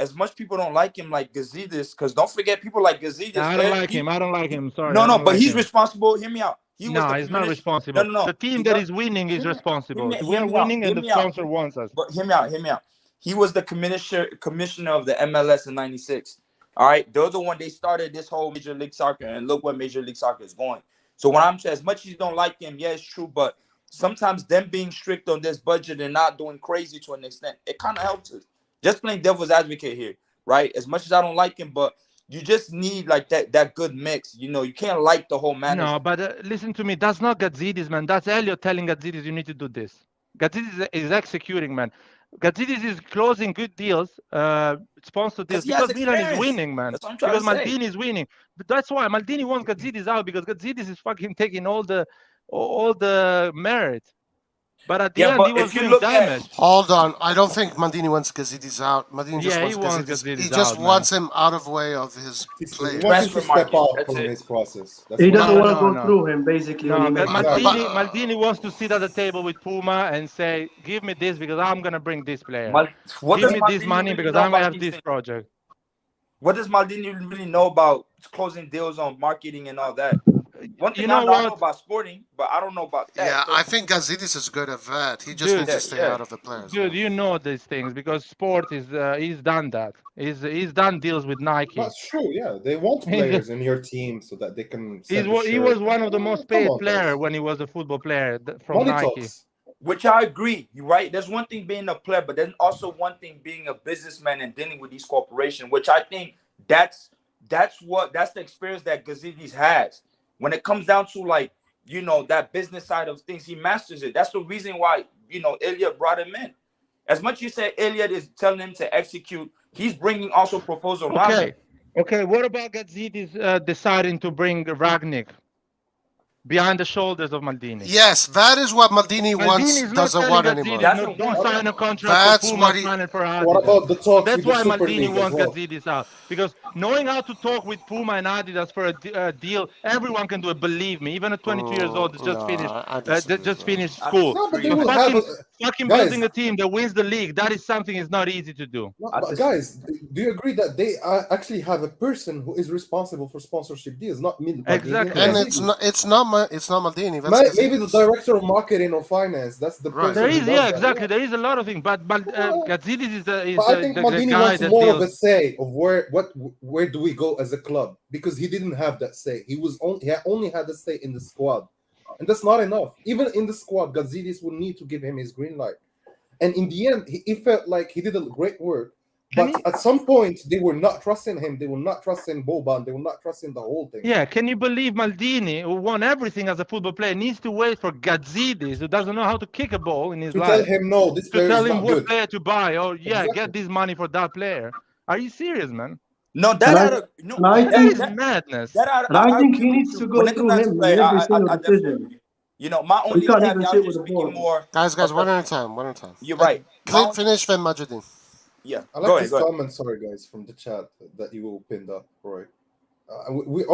as much people don't like him like Gazidis, because don't forget people like Gazidis. Nah, I don't like him. I don't like him. Sorry. No, I don't but like he's him. responsible. Hear me out. He was No, the he's not commissioner. responsible. No. The team He that does- is winning is hear me- responsible. hear me- We hear are me out. winning Hear and the me out. sponsor wants us. But hear me out. He was the commissioner of the MLS in '96. All right, they're the one they started this whole Major League Soccer, and look where Major League Soccer is going. So when I'm saying, as much as you don't like him, yeah, it's true, but sometimes them being strict on this budget and not doing crazy to an extent, it kind of helps us. Just playing devil's advocate here, right? As much as I don't like him, but you just need like that good mix. You know, you can't like the whole management. No, but listen to me. That's not Gazidis, man. That's Elliot telling Gazidis you need to do this. Gazidis is executing, man. Gazidis is closing good deals, sponsor deals, he has because Milan is experience. winning, man. That's what I'm trying Because to say. Maldini is winning. But that's why Maldini wants Gazidis out, because Gazidis is fucking taking all the merit. But at the Yeah, end, but he was if you doing look at- damage. Hold on. I don't think Maldini wants Gazidis out. Maldini just Yeah, he wants wants Gazidis. Gazidis He just out, wants him out of way of his He players. wants him to Transfer step market, out that's from it. his process. That's He what- doesn't No, want to no, go no. through him basically when No, he makes Maldini wants to sit at the table with Puma and say, "Give me this because I'm gonna bring this player. What Give does me this Maldini money really because know I'm gonna about have these this things? project." What does Maldini really know about closing deals on marketing and all that? One thing You know I know what? about sporting, but I don't know about that. Yeah, So- I think Gazidis is good at that. He just Dude, needs to stay yeah. out of the players. Dude, you know these things because sport is he's done that. He's done deals with Nike. That's true. Yeah, they want He's- players in your team so that they can. He was one of the most paid players when he was a football player from Money Nike. talks. Which I agree, you're right. There's one thing being a player, but then also one thing being a businessman and dealing with these corporations, which I think that's the experience that Gazidis has. When it comes down to like, you know, that business side of things, he masters it. That's the reason why, you know, Elliot brought him in. As much you say Elliot is telling him to execute, he's bringing also proposal around him. Okay. What about Gazidis deciding to bring Ragnik behind the shoulders of Maldini? Yes, that is what Maldini wants. is not Doesn't telling want Gazidis, anymore. no, don't sign a contract That's for Puma, what he- sign it for What Adidas. about the talks That's with why the Super Maldini League as wants well? Gazidis out. Because knowing how to talk with Puma and Adidas for a deal, everyone can do it. Believe me, even a 22 years old that just No, finished, I disagree, just bro. finished school. No, but they But will have fucking guys. building a team that wins the league, that is something is not easy to do. No, but guys, do you agree that they actually have a person who is responsible for sponsorship deals, not me? Exactly. And it's not Maldini. That's Maybe the director of marketing or finance. That's the person. There who is, does that, exactly. There is a lot of things, but Gazidis is But I the, think the Maldini guy wants that more of deals. a say of where do we go as a club, because he didn't have that say. He only had a say in the squad, and that's not enough. Even in the squad, Gazidis would need to give him his green light. And in the end, he felt like he did a great work. But at some point, they were not trusting him. They were not trusting Boban. They were not trusting the whole thing. Yeah, can you believe Maldini, who won everything as a football player, needs to wait for Gazidis, who doesn't know how to kick a ball in his To life, tell him, no, this to player tell is him not what good. player to buy, or Exactly. get this money for that player. Are you serious, man? No, And I think- that is madness. And I think he needs to go through him in every single decision. You know, my We only can't even caveat, sit I'm with just the speaking ball. more. Guys, one at a time. You're right. Clint, finish, then Majidin. Yeah. I like this comment, sorry guys, from the chat that you pinned up, Roy. We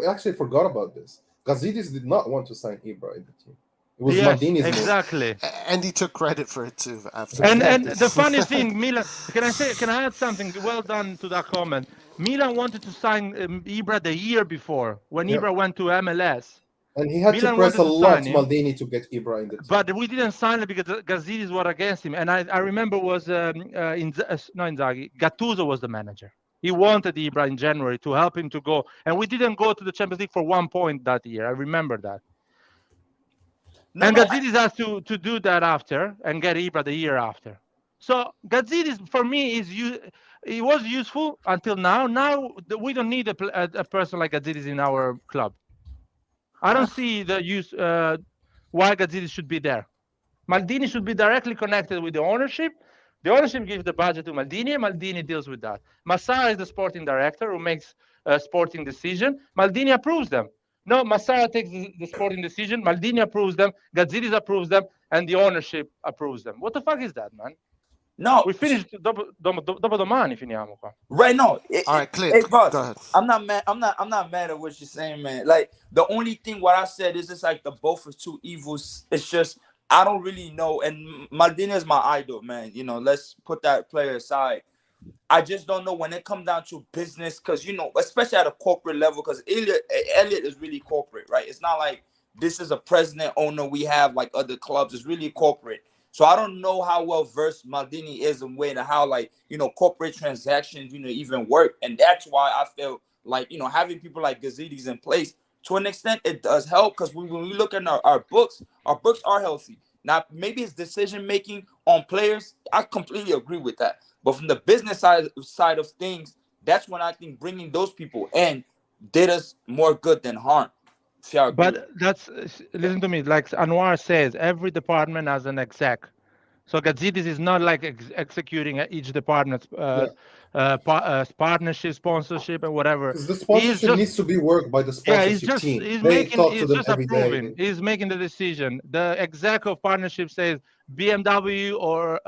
actually forgot about this. Gazidis did not want to sign Ibra in the team. It was Maldini's move. exactly. And he took credit for it too after. And the funny thing, Milan, can I add something? Well done to that comment. Milan wanted to sign Ibra the year before when Yep. Ibra went to MLS. And he had Milan to press a wanted to lot, sign him. Maldini, to get Ibra in the team. But we didn't sign it because Gazidis were against him. And I remember was Inzaghi, Gattuso was the manager. He wanted Ibra in January to help him to go. And we didn't go to the Champions League for 1 point that year. I remember that. Gazidis has to do that after and get Ibra the year after. So Gazidis, for me, he was useful until now. Now we don't need a person like Gazidis in our club. I don't see the use why Gazidis should be there. Maldini should be directly connected with the ownership. The ownership gives the budget to Maldini, and Maldini deals with that. Massara is the sporting director who makes a sporting decision. Maldini approves them. No, Massara takes the sporting decision. Maldini approves them. Gazidis approves them, and the ownership approves them. What the fuck is that, man? No, We finished dopodomani finiamo qua. right? No. All right, Clint, Hey, go boss, ahead. I'm not mad. I'm not mad at what you're saying, man. Like the only thing what I said is just like the both of two evils. It's just I don't really know. And Maldini is my idol, man. You know, let's put that player aside. I just don't know when it comes down to business, because especially at a corporate level, because Elliot is really corporate, right? It's not like this is a president owner we have like other clubs. It's really corporate. So I don't know how well versed Maldini is in way to how corporate transactions even work, and that's why I feel like having people like Gazidis in place to an extent it does help, because when we look at our books are healthy. Now maybe it's decision making on players. I completely agree with that. But from the business side of things, that's when I think bringing those people in did us more good than harm. But listen to me. Like Anwar says, every department has an exec. So Gazidis is not like executing each department's partnership, sponsorship, and whatever. Because the sponsorship needs to be worked by the sponsorship team. He's They talk to them just every approving. day. He's making the decision. The exec of partnership says BMW or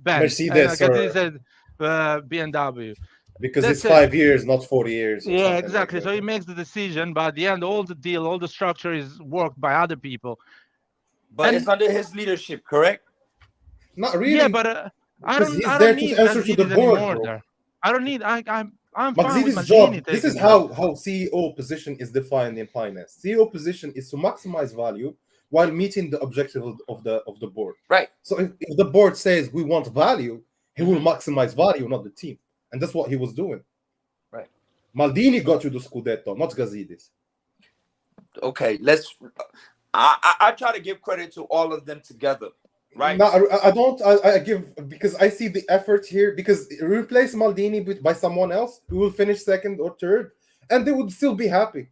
Benz. Mercedes Gazidis says BMW. Because it's 5 years, not 40 years. Yeah, exactly. So he makes the decision, but at the end, all the structure is worked by other people. But it's under his leadership, correct? Not really. Yeah, but I don't need answer to the board, bro. I don't need. I'm fine with Maldini's job. Maldini. This is how CEO position is defined in finance. CEO position is to maximize value while meeting the objective of the board. Right. So if the board says we want value, he will maximize value, not the team, and that's what he was doing. Right. Maldini got you the scudetto, not Gazidis. Okay, I try to give credit to all of them together. Right. No, I don't. I give, because I see the effort here. Because replace Maldini by someone else who will finish second or third, and they would still be happy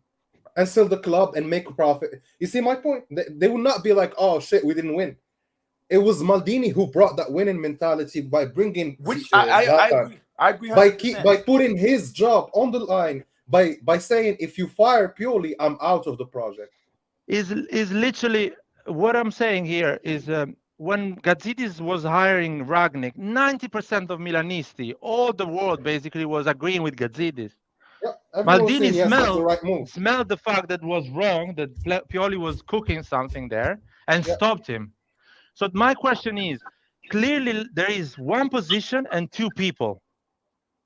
and sell the club and make a profit. You see my point? They would not be like, "Oh shit, we didn't win." It was Maldini who brought that winning mentality by bringing, which I agree 100%. by putting his job on the line, by saying, "If you fire Pioli, I'm out of the project." Is literally what I'm saying here is. When Gazidis was hiring Ragnick, 90% of Milanisti, all the world basically was agreeing with Gazidis. Yeah, Maldini yes, smelled the fact that was wrong, that Pioli was cooking something there, and stopped him. So my question is, clearly there is one position and two people.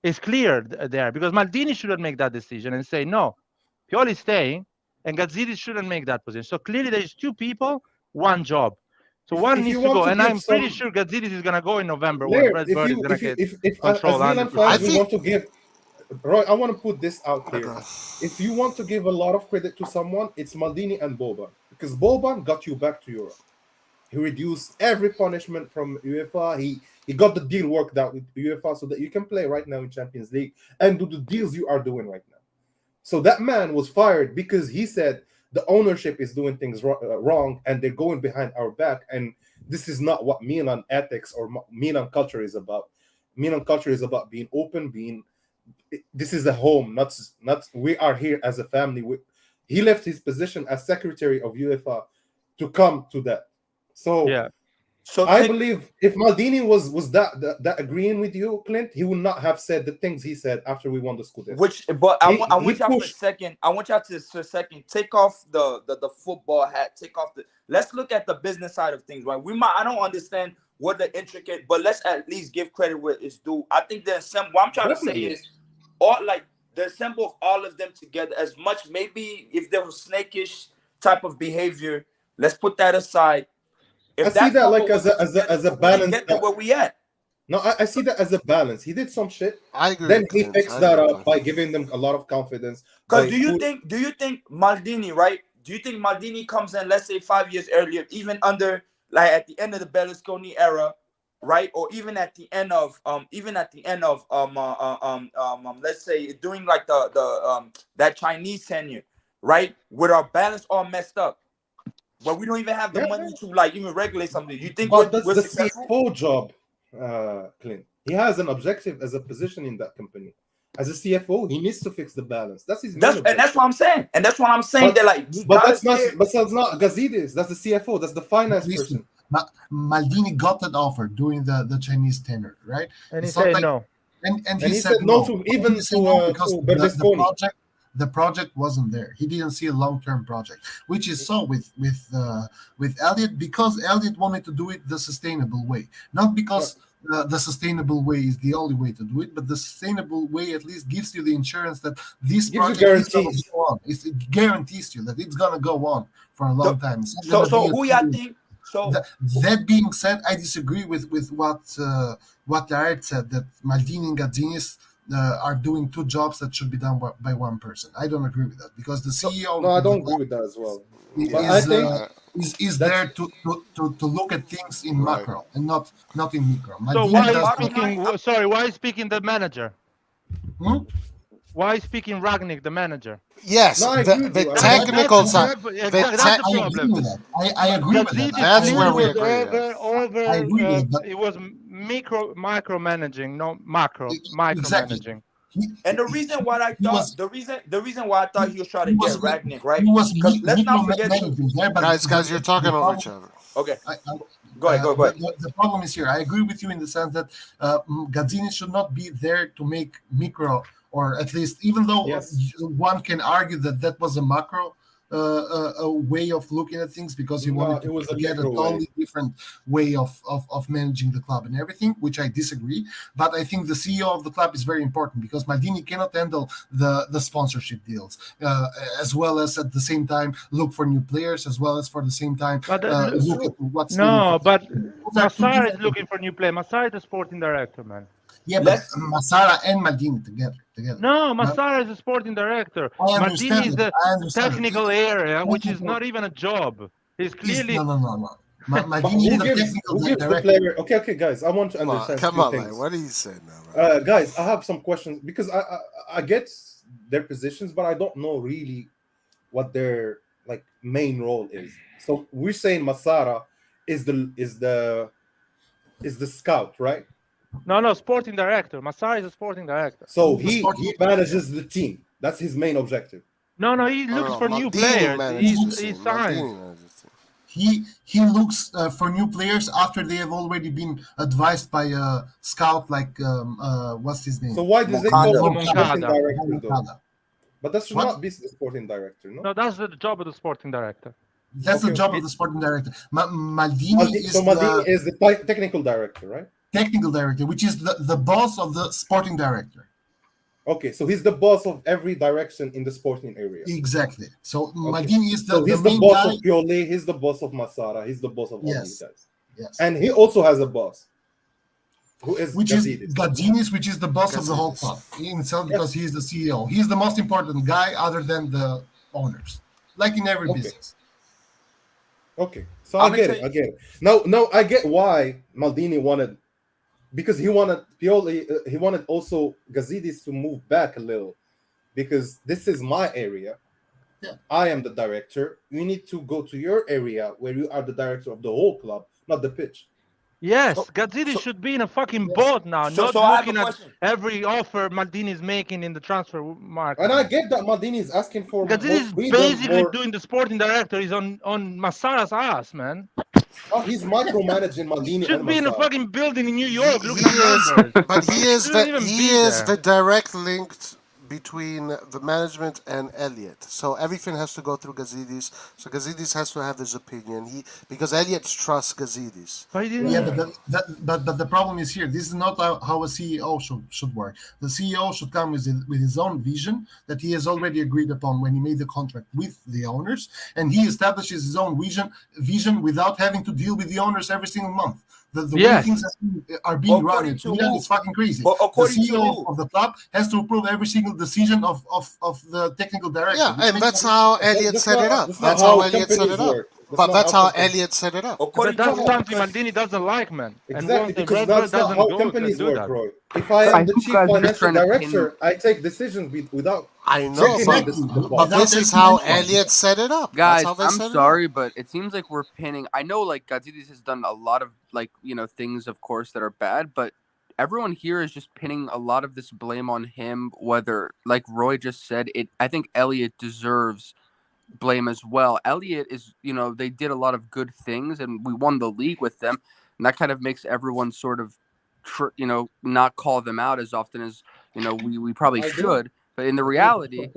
It's clear there, because Maldini shouldn't make that decision and say, no, Pioli is staying, and Gazidis shouldn't make that position. So clearly there is two people, one job. So one needs to go, and I'm pretty sure Gazidis is going to go in November when Red Bird is going to get control. As Milan fans, we want to give, Roy, I want to put this out here. If you want to give a lot of credit to someone, it's Maldini and Boban. Because Boban got you back to Europe. He reduced every punishment from UEFA. He got the deal worked out with UEFA so that you can play right now in Champions League and do the deals you are doing right now. So that man was fired because he said, the ownership is doing things wrong and they're going behind our back. And this is not what Milan ethics or Milan culture is about. Milan culture is about being open, this is a home, not we are here as a family. He left his position as secretary of UEFA to come to that. So yeah. So I believe if Maldini was that agreeing with you, Clint, he would not have said the things he said after we won the scudetto. I want y'all for a second. I want y'all to for a second take off the football hat. Take off Let's look at the business side of things, right? I don't understand what the intricate, but let's at least give credit where it's due. I think the ensemble. What I'm trying to say is, the ensemble of all of them together. As much maybe if there was snakish type of behavior, let's put that aside. I see that like as a balance. Get to where we at. No, I see that as a balance. He did some shit. I agree. Then he fixed that up by giving them a lot of confidence. Because do you think Maldini, right? Do you think Maldini comes in, let's say 5 years earlier, even under at the end of the Berlusconi era, right? Or even at the end of let's say during that Chinese tenure, right? With our balance all messed up. But we don't even have the money to even regulate something. You think that's the successful? CFO job, Clint. He has an objective as a position in that company. As a CFO, he needs to fix the balance. That's what I'm saying. And that's what I'm saying. But that's not Gazidis. That's the CFO. That's the finance person. Maldini got that offer during the Chinese tenure, right? And he It's not said like no. and And he he said said no no. to He even said no because to Berlusconi. the project wasn't there. He didn't see a long-term project, which is so with Elliot, because Elliot wanted to do it the sustainable way, not because the sustainable way is the only way to do it, but the sustainable way at least gives you the insurance that this Gives you project is going to guarantees. go on. It guarantees you that it's going to go on for a long time. It's not So gonna be a who y'all thing. think? So That being said, I disagree with what Jared said, that Maldini and Gazidis are doing two jobs that should be done by one person. I don't agree with that, because the CEO No, I of the don't agree club with that as well. is But I think is that's there to look at things in Right. macro and not in micro. So Maldini why is does speaking? Sorry, why is speaking the manager? Hmm? Why is speaking Ragnick, the manager? Yes, No, I agree with the you. technical side. Exactly, The that's I the agree problem. with that. I agree with that. Gazidis That's clearly where we was agree, yeah. I agree with it, but it was micromanaging, not macro exactly. micromanaging. and the reason why I He thought was the reason why I thought he was trying to he get was Ragnick, right? he was Because let's not forget too. micromanaging there, but Guys, you're talking the over problem, each other. Okay, I, go ahead. the problem is here. I agree with you in the sense that Gazidis should not be there to make micro, or at least, even though Yes. one can argue that that was a macro a way of looking at things, because he No, wanted it was to a get a micro way. totally different way of managing the club and everything, which I disagree. But I think the CEO of the club is very important, because Maldini cannot handle the sponsorship deals, as well as at the same time look for new players, as well as for the same time But That's look true. at what's needed no, for. but Those are two Massara is different. looking for new play. Massara is the sporting director, man. Yeah, but Let's Massara and Maldini together. No, Massara is the sporting director. I Maldini understand is it. the I understand it. technical area, which is Technical- not even a job. He's is clearly no. But Maldini is the technical who gives the director. player? Okay, guys, I want to Come on, understand come few on, things. man. What are you saying now, man? Guys, I have some questions, because I get their positions, but I don't know really what their main role is. So we're saying Massara is the scout, right? no sporting director. Massara is a sporting director. So The he sporting- manages the team. That's his main objective. No, he looks for new Maldini players. manages the He team. signs. Maldini manages the team. He looks for new players after they have already been advised by a scout like what's his name? So why does they Moncada. call him Moncada. sporting director though? Moncada. But that should What? not be the sporting director, no? No, that's the job of the sporting director. That's the Okay. job of the sporting director. Maldini is So Maldini the is the technical director, right? technical director, which is the boss of the sporting director. Okay, so he's the boss of every direction in the sporting area. Exactly. So Maldini is So the he's the main boss guy. of Pioli, he's the boss of Massara, he's the boss of all Yes. these guys. Yes. And he also has a boss, who is Which Gazidis. is Gazidis, which is the boss of the whole Gazidis. club himself, because he's the CEO. He's the most important guy other than the owners, like in every Okay. business. Okay, so I'm I get gonna it. I get it. No, I get why Maldini wanted, because he wanted Pioli. He wanted also Gazidis to move back a little, because this is my area. Yeah. I am the director. You need to go to your area where you are the director of the whole club, not the pitch. Yes, So- Gazidis so- should be in a fucking boat now, So- not so I have a looking at question. every offer Maldini is making in the transfer market. And I get that Maldini is asking for more Gazidis is freedom, basically more. doing the sporting director. He's on Massara's ass, man. Oh, he's micromanaging Maldini Should and be in a Massara. fucking building in New He York looking at is, numbers. but he is Shouldn't even be there. the direct link between the management and Elliot. So everything has to go through Gazidis. So Gazidis has to have his opinion. Because Elliot trusts Gazidis. But he didn't. Yeah, but the problem is here. This is not how a CEO should work. The CEO should come with his own vision that he has already agreed upon when he made the contract with the owners, and he establishes his own vision without having to deal with the owners every single month. The way Yes. things are being run According in to Milan who? is fucking crazy. But The according to CEO who? of the club has to approve every single decision of the technical director. Yeah, which and makes that's no- how Elliot That's set not- it up. that's not That's how how Elliot set companies it up. work. That's But not that's how how companies- Elliot set it up. According But that's to who? something Because- Maldini doesn't like, man. And Exactly, once the because Red Bull that's not doesn't how go, companies can do work, that. Roy. If I I am the think chief guys are financial trying to pin- director, I take decisions without I know, checking but, the but boss. this is how Elliot set it up. Guys, That's how they I'm set sorry, but it seems like we're pinning. I know, like Gazidis has done a lot of things, of course, that are bad, but everyone here is just pinning a lot of this blame on him. Whether, like Roy just said, I think Elliot deserves blame as well. Elliott is, they did a lot of good things, and we won the league with them, and that kind of makes everyone sort of, not call them out as often as we probably I do. should. But in the I do. reality,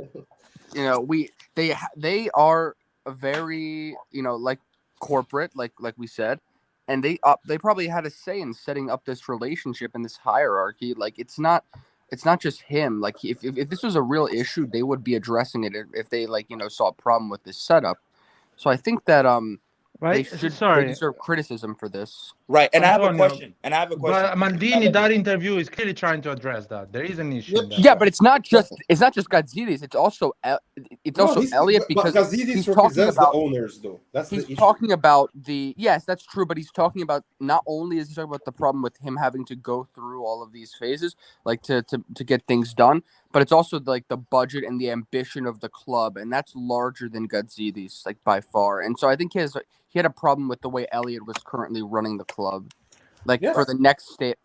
they are a very like corporate, like we said, and they probably had a say in setting up this relationship and this hierarchy. Like it's not just him. Like if this was a real issue, they would be addressing it if they saw a problem with this setup. So I think that they deserve criticism for this. Right, and Antonio, I have a question. But Maldini, that interview is clearly trying to address that. There is an issue. Yep. Yeah, but it's not just Gazidis. It's also Elliott, because Gazidis he's talking represents about the owners, though. That's the he's issue. talking about yes, that's true, but he's talking about, not only is he talking about the problem with him having to go through all of these phases, like to get things done, but it's also like the budget and the ambition of the club, and that's larger than Gazidis, like by far. And so I think he had a problem with the way Elliott was currently running the club. Like for the next steps,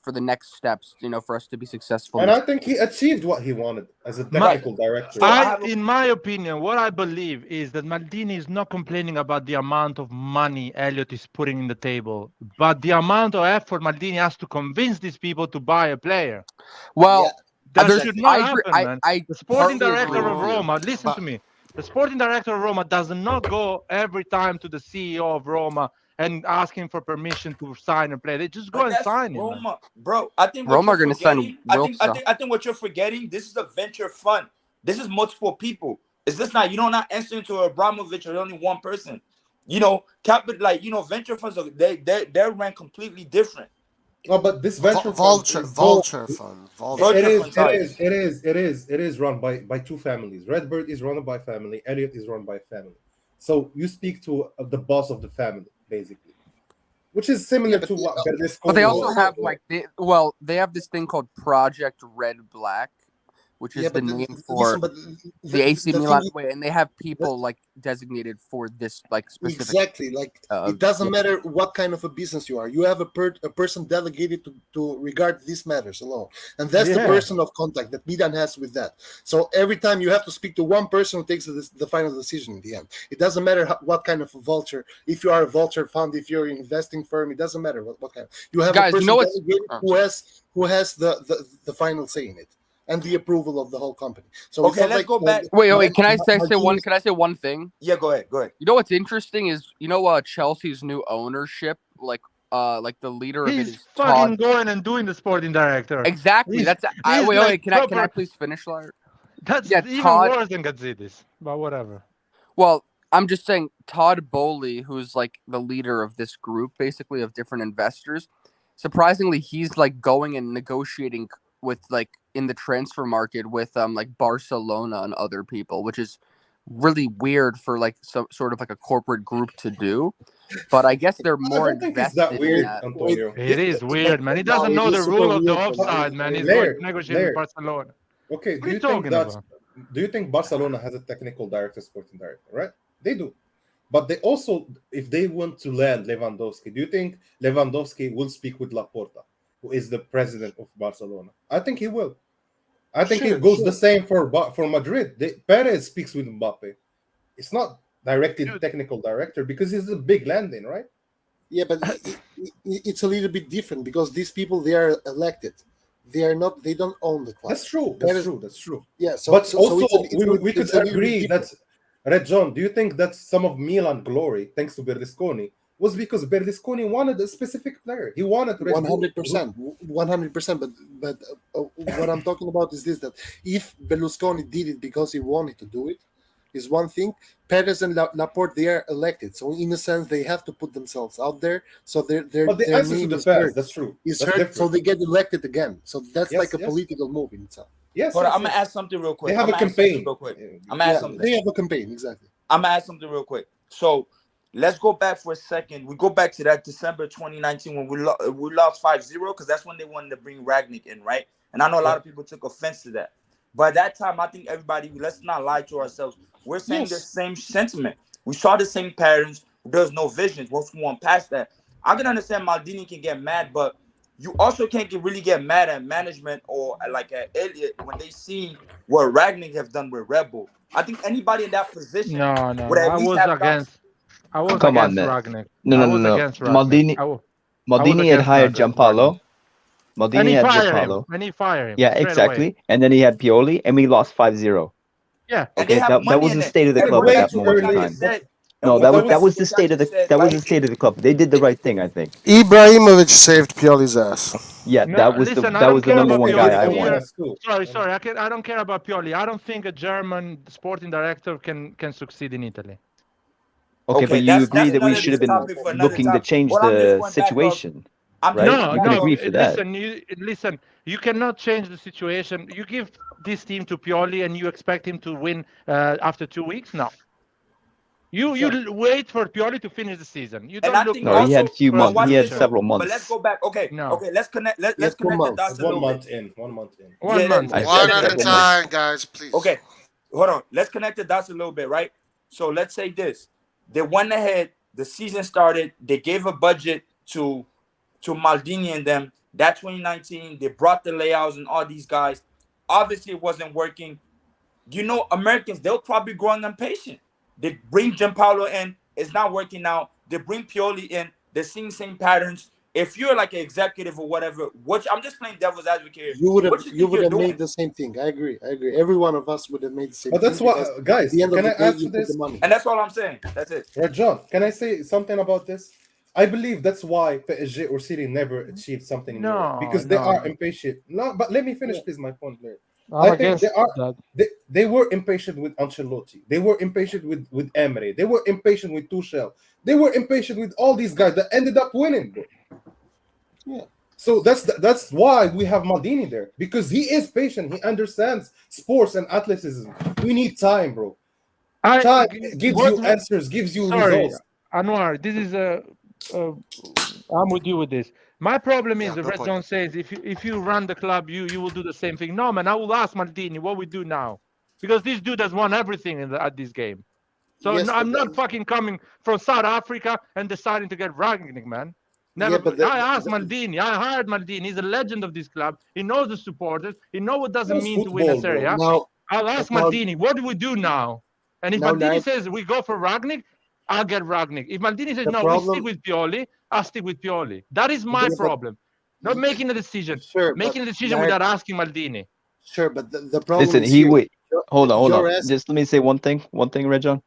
for us to be successful. And I think he achieved what he wanted as a technical director. In my opinion, what I believe is that Maldini is not complaining about the amount of money Elliott is putting in the table, but the amount of effort Maldini has to convince these people to buy a player. Well, that should not happen, man. The sporting director agree of with you. Roma, listen to me. The sporting director of Roma does not go every time to the CEO of Roma and asking for permission to sign a player. They just go and sign Roma, bro. I think Roma are going to sign. I think what you're forgetting. This is a venture fund. This is multiple people. Is this not? You don't not enter into Abramovich or only one person. Venture funds are they're ran completely different. Oh, but this venture vulture fund. It is run by two families. Redbird is run by family. Elliott is run by family. So you speak to the boss of the family, basically, which is similar to what Berlusconi. But they also have they have this thing called Project Red Black, which is the name for the AC Milan way, and they have people like designated for this specific. Exactly, it doesn't matter what kind of a business you are. You have a person delegated to regard these matters alone, and that's the person of contact that Milan has with that. So every time you have to speak to one person who takes the final decision in the end. It doesn't matter what kind of a vulture. If you are a vulture fund, if you're an investing firm, it doesn't matter what kind. You have a person delegated who has the final say in it. And the approval of the whole company. So okay, let's go back. Wait. Can I say one thing? Yeah, go ahead. You know what's interesting is Chelsea's new ownership, like the leader of it is fucking going and doing the sporting director. Exactly. Can I please finish, Larry? That's even worse than Gazidis, but whatever. Well, I'm just saying Todd Bowley, who's like the leader of this group, basically of different investors. Surprisingly, he's like going and negotiating with in the transfer market with Barcelona and other people, which is really weird for some sort of a corporate group to do. But I guess they're more invested. That weird, Antonio. It is weird, man. He doesn't know the rule of the offside, man. He's negotiating with Barcelona. Okay, do you think Barcelona has a technical director, sporting director, right? They do. But they also, if they want to land Lewandowski, do you think Lewandowski will speak with Laporta, who is the president of Barcelona? I think he will. I think it goes the same for Madrid. Perez speaks with Mbappe. It's not directly the technical director because he's a big landing, right? Yeah, but it's a little bit different because these people, they are elected. They are not. They don't own the club. That's true. That's true. Yeah. We could agree that. Red John, do you think that some of Milan glory, thanks to Berlusconi, was because Berlusconi wanted a specific player? He wanted 100%. But what I'm talking about is this: that if Berlusconi did it because he wanted to do it, is one thing. Perez and Laporte, they are elected, so in a sense they have to put themselves out there. So their answer name to the is fans, heard. that's true. Is that's heard, different. so they get elected again. So that's a political move in itself. Yes. But I'm gonna ask something real quick. They have a campaign. I'm gonna ask something. They have a campaign, exactly. I'm gonna ask something real quick. So let's go back for a second. We go back to that December 2019 when we lost 5-0 because that's when they wanted to bring Ragnick in, right? And I know a lot of people took offense to that. But at that time, I think everybody, let's not lie to ourselves. We're saying the same sentiment. We saw the same patterns. There's no visions. Once we went past that, I can understand Maldini can get mad, but you also can't really get mad at management or like at Elliot when they see what Ragnick have done with Red Bull. I think anybody in that position No, would at I least was have thoughts. against. I was Come on, against man. Ragnick. No, I no, no, was no. against Ragnick. I was Maldini had against hired Ragnick. Giampaolo. And Maldini he had fired him. Giampaolo. And he fired him. Yeah, straight exactly. Away. And then he had Pioli, and we lost 5-0. Yeah. And they Okay, have that money was in the it. state of the And club way at that too moment in early. time. said, No, and that what was the Jackson state of the said, that was right? the state of the club. They did the right thing, I think. Ibrahimovic saved Pioli's ass. Yeah, No, that was listen, I the don't care number about one Pioli. guy I Everyone wanted. else too. Sorry. I don't care about Pioli. I don't think a German sporting director can succeed in Italy. Okay, but you that's agree that we another should have been topic for another looking to topic. change Well, I'm just the going back off. situation, I'm right? just No, You could no. agree for that. Listen. You cannot change the situation. You give this team to Pioli and you expect him to win after 2 weeks? No. You wait for Pioli to finish the season. You don't look. No, he had few for a months. He had solution. several But let's months. go back. Okay, No. okay. Let's connect. Let's Yes, 2 connect the months. dots a 1 little month bit. in. 1 month in. 1 month. I One said at a several months. time, guys, please. Okay, hold on. Let's connect the dots a little bit, right? So let's say this: they went ahead. The season started. They gave a budget to Maldini and them. That 2019, they brought the layouts and all these guys. Obviously, it wasn't working. You know, Americans, they'll probably growing impatient. They bring Gianpaolo in, it's not working out. They bring Pioli in, they're seeing same patterns. If you're like an executive or whatever, which I'm just playing devil's advocate here. You would have what you think you're made doing? the same thing. I agree. Every one of us would have made the same But thing. that's what, because guys. at the end of Can I the day, add you to put this? the money. And that's all I'm saying. That's it. Rajan, can I say something about this? I believe that's why PSG or City never achieved something in Europe, because they are impatient. No, but let me finish, please. My point there. I think they were impatient with Ancelotti. They were impatient with Emery. They were impatient with Tuchel. They were impatient with all these guys that ended up winning, bro. Yeah. So that's why we have Maldini there, because he is patient. He understands sports and athleticism. We need time, bro. Time gives you answers, gives you results. Anwar, this is I'm with you with this. My problem is the Red John says if you run the club, you will do the same thing. No, man, I will ask Maldini what we do now, because this dude has won everything at this game. So Yes, I'm not fucking coming from South Africa and deciding to get Ragnick, man. Never. I asked Maldini. I hired Maldini. He's a legend of this club. He knows the supporters. He knows what does it mean to win a Serie A. I'll ask Maldini, what do we do now? And if Maldini says we go for Ragnick, I'll get Ragnick. If Maldini says no, we stick with Pioli, I'll stick with Pioli. That is my problem. Not making a decision. Making a decision without asking Maldini. Sure, but the problem Listen, is hold on. Just let me say one thing, Rejon.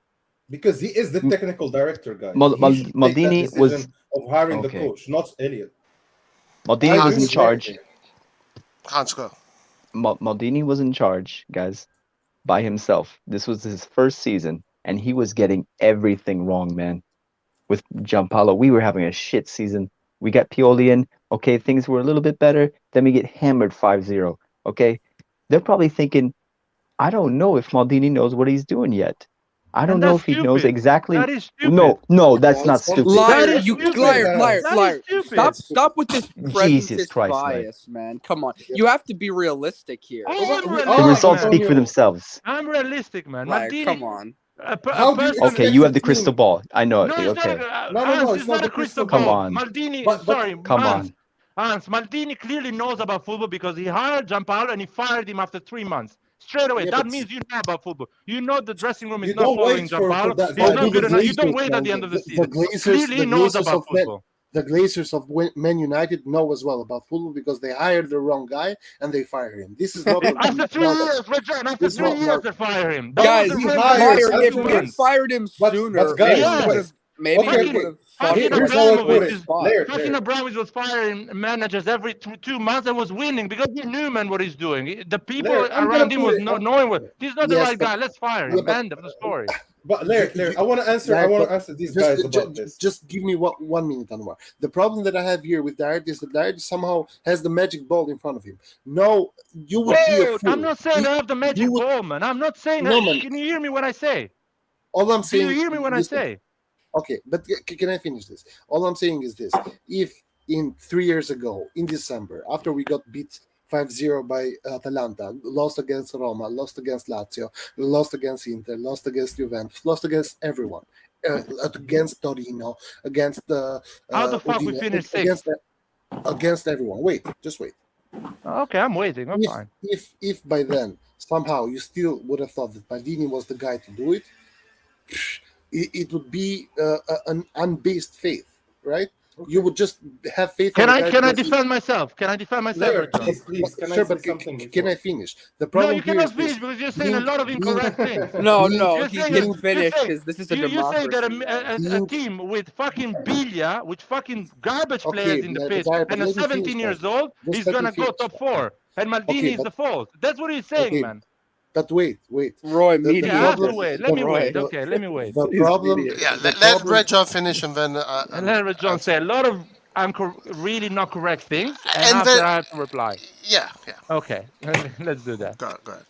Because he is the technical director, guys. Maldini was of hiring the coach, not Elliot. Maldini was in charge. Hans, go. Maldini was in charge, guys, by himself. This was his first season, and he was getting everything wrong, man. With Gianpaolo, we were having a shit season. We got Pioli in. Okay, things were a little bit better. Then we get hammered 5-0. Okay, they're probably thinking, I don't know if Maldini knows what he's doing yet. I don't know if he knows exactly. That is stupid. No, that's not stupid. Liar, liar. Stop with this Jesus Christ, bias, man. Come on. You have to be realistic here. The results speak for themselves. I'm realistic, man. Liar, Maldini, come on. Okay, you have the crystal ball. I know it. Okay. It's not a crystal ball. Come on. Maldini, Come on. Hans, Maldini clearly knows about football because he hired Gianpaolo and he fired him after 3 months. Straight away. That means you know about football. You know the dressing room is not following Gianpaolo. He's not good enough. You don't wait at the end of the season. Clearly he knows about football. The Glazers of Man United know as well about football because they hired the wrong guy and they fired him. This is not after 3 years, Rajan. After 3 years, they fire him. Guys, if we fired him sooner, maybe we would have. Fucking Abramovich was firing managers every 2 months and was winning because he knew, man, what he's doing. The people around him was not knowing what. He's not the right guy. Let's fire him. End of the story. But Larry, I want to answer these guys about this. Just give me 1 minute, Anwar. The problem that I have here with Dart is that Dart somehow has the magic ball in front of him. No, you would be a fool. I'm not saying I have the magic ball, man. I'm not saying that. Man. Can you hear me when I say? All I'm saying. Do you hear me when I say? Okay, but can I finish this? All I'm saying is this. If in 3 years ago, in December, after we got beat 5-0 by Atalanta, lost against Roma, lost against Lazio, lost against Inter, lost against Juventus, lost against everyone, against Torino, against how the fuck we finished sixth? against everyone. Wait, just wait. Okay, I'm waiting. I'm fine. If by then somehow you still would have thought that Maldini was the guy to do it, it would be an unbased faith, right? Okay. You would just have faith. Can I defend myself? Can I defend myself? Later, please. Can I say something? Can I finish? The problem no, you cannot finish because you're saying a lot of incorrect things. No, he can finish because this is a democracy. You say that a team with fucking Bilia, with fucking garbage players in the pitch, and a 17 years old, is gonna go top 4, and Maldini is the fault. That's what he's saying, man. But wait. Roy, Let me wait. Okay, let me wait. The problem. Let Red John finish and then. And let Red John say a lot of really not correct things, and after I have to reply. Yeah. Okay, let's do that. Go ahead.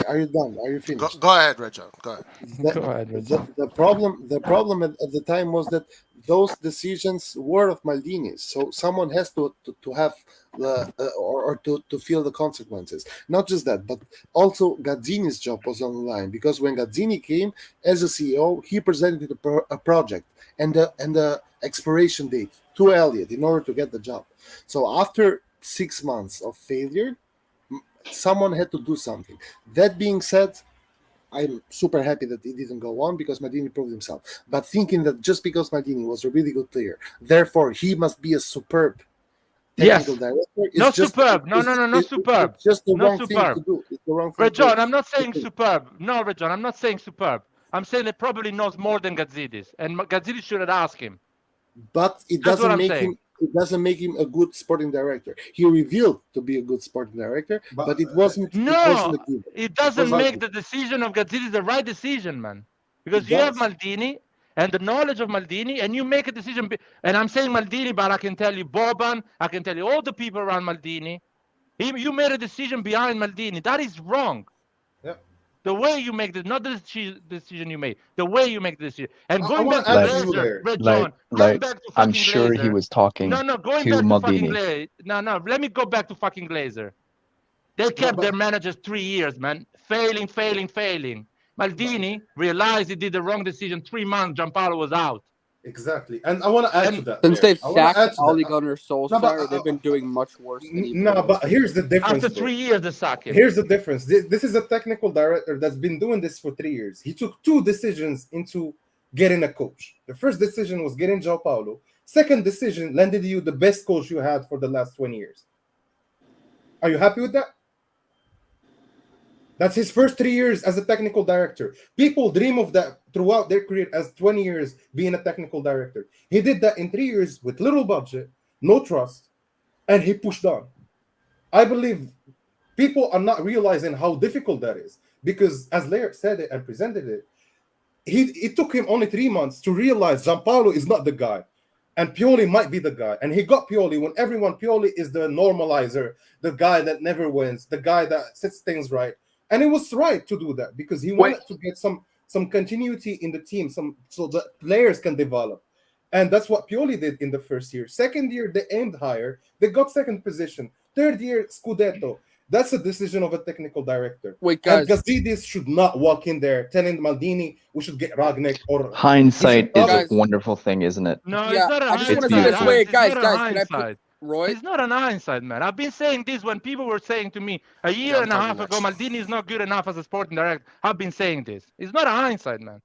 Are you done? Are you finished? Go ahead, Red John. Go ahead. Go ahead, Red John. The problem at the time was that those decisions were of Maldini's, so someone has to have to feel the consequences. Not just that, but also Gazidis' job was on the line, because when Gazidis came as a CEO, he presented a project and the expiration date to Elliott in order to get the job. So after 6 months of failure, someone had to do something. That being said, I'm super happy that he didn't go on because Maldini proved himself. But thinking that just because Maldini was a really good player, therefore he must be a superb technical director. Not superb. No, superb. It's just the wrong thing to do. It's the wrong thing. Red John, I'm not saying superb. No, Red John, I'm not saying superb. I'm saying he probably knows more than Gazidis, and Gazidis should have asked him. But it doesn't make him a good sporting director. He revealed to be a good sporting director, but it wasn't. It doesn't make the decision of Gazidis the right decision, man. Because you have Maldini and the knowledge of Maldini, and you make a decision. And I'm saying Maldini, but I can tell you Boban, I can tell you all the people around Maldini. You made a decision behind Maldini. That is wrong. The way you make this, not the decision you made, the way you make the decision. And going back to Glazer, Red John, going back to fucking I'm sure Glazer, he was talking going to back to fucking Maldini. Glazer. No, let me go back to fucking Glazer. They kept their managers 3 years, man. Failing. Maldini realized he did the wrong decision. 3 months, Gianpaolo was out. Exactly. And I want to add to that. Since they've sacked Ole Gunnar Solskjaer, they've been doing much worse than but here's the difference. After 3 years, they sack him. Here's the difference. This is a technical director that's been doing this for 3 years. He took 2 decisions into getting a coach. The first decision was getting Gianpaolo. Second decision landed you the best coach you had for the last 20 years. Are you happy with that? That's his first 3 years as a technical director. People dream of that throughout their career as 20 years being a technical director. He did that in 3 years with little budget, no trust, and he pushed on. I believe people are not realizing how difficult that is, because as Laird said it and presented it, it took him only 3 months to realize Gianpaolo is not the guy, and Pioli might be the guy. And he got Pioli when Pioli is the normalizer, the guy that never wins, the guy that sets things right. And it was right to do that because he wanted to get some continuity in the team, so that players can develop. And that's what Pioli did in the first year. Second year, they aimed higher. They got second position. Third year, scudetto. That's a decision of a technical director. Wait, guys. And Gazidis should not walk in there telling Maldini we should get Ragnick or... Hindsight is a wonderful thing, isn't it? No, it's not a hindsight. I just want to say this. Wait, guys, can I put... Roy? It's not an hindsight, man. I've been saying this when people were saying to me a year and a half ago, Maldini is not good enough as a sporting director. I've been saying this. It's not a hindsight, man.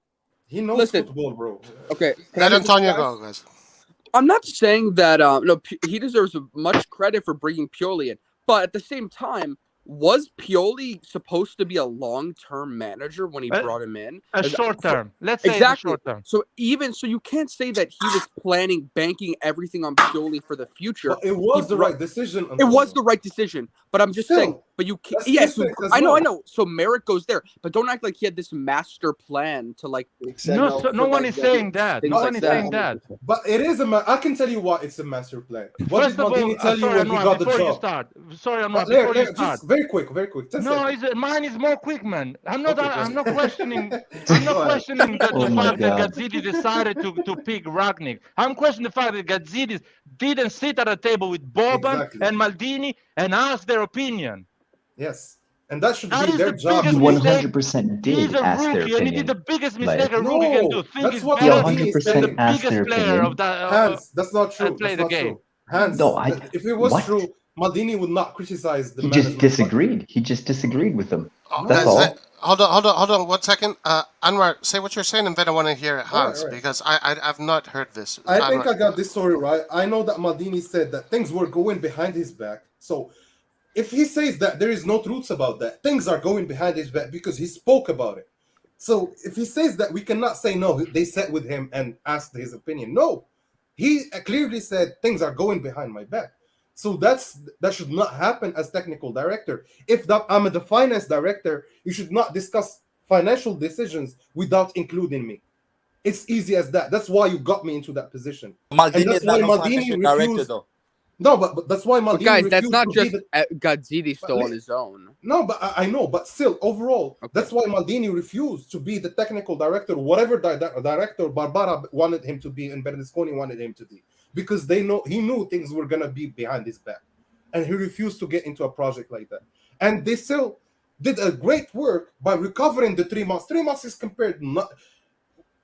He knows football, bro. Okay. Let Antonio go, guys. I'm not saying that he deserves much credit for bringing Pioli in, but at the same time, was Pioli supposed to be a long-term manager when he brought him in? A short-term. Let's say exactly. Short-term. So you can't say that he was banking everything on Pioli for the future. But it was the right decision. It was the right decision. But I'm just saying. But you can't. Yes, I know. So merit goes there, but don't act like he had this master plan to like. No one is saying that. No one is saying that. But it is I can tell you why it's a master plan. What did Maldini tell you when he got the job? Sorry, Anwar. Before you start. Very quick. No, mine is more quick, man. I'm not questioning. I'm not questioning the fact that Gazidis decided to pick Ragnick. I'm questioning the fact that Gazidis didn't sit at a table with Boban and Maldini and ask their opinion. Yes, and that should be their job. He 100% did ask their opinion. And he did the biggest mistake a rookie can do. Think he's better than the biggest player of that. That's not true. Play the game. Hans, No, if it was what? true, Maldini would not criticize the He management. just disagreed. He just disagreed with them. Oh, That's guys, all. hold on 1 second. Anwar, say what you're saying, and then I want to hear Hans, All right. because I've not heard this. I think Anwar. I got this story right. I know that Maldini said that things were going behind his back. So if he says that there is no truths about that, things are going behind his back because he spoke about it. So if he says that, we cannot say no, they sat with him and asked his opinion. No, he clearly said things are going behind my back. So that should not happen as technical director. If I'm the finance director, you should not discuss financial decisions without including me. It's easy as that. That's why you got me into that position. Maldini And that's is not why no Maldini financial director, refused. though. No, but that's why Maldini guys, refused that's not to just be the... Gazidis still on his own. No, but I know, but still, overall, that's why Maldini refused to be the technical director, whatever director Barbara wanted him to be and Berlusconi wanted him to be, because he knew things were gonna be behind his back, and he refused to get into a project like that. And they still did a great work by recovering the 3 months. 3 months is compared not.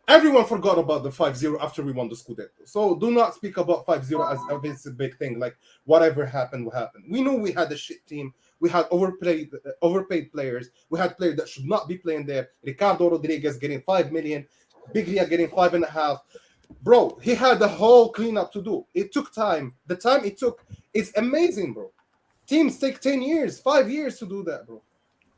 Everyone forgot about the 5-0 after we won the scudetto. So do not speak about 5-0 as if it's a big thing. Like, whatever happened will happen. We knew we had a shit team. We had overpaid players. We had players that should not be playing there. Ricardo Rodriguez getting 5 million. Biglia getting 5.5. Bro, he had a whole cleanup to do. It took time. The time it took is amazing, bro. Teams take 10 years, 5 years to do that, bro.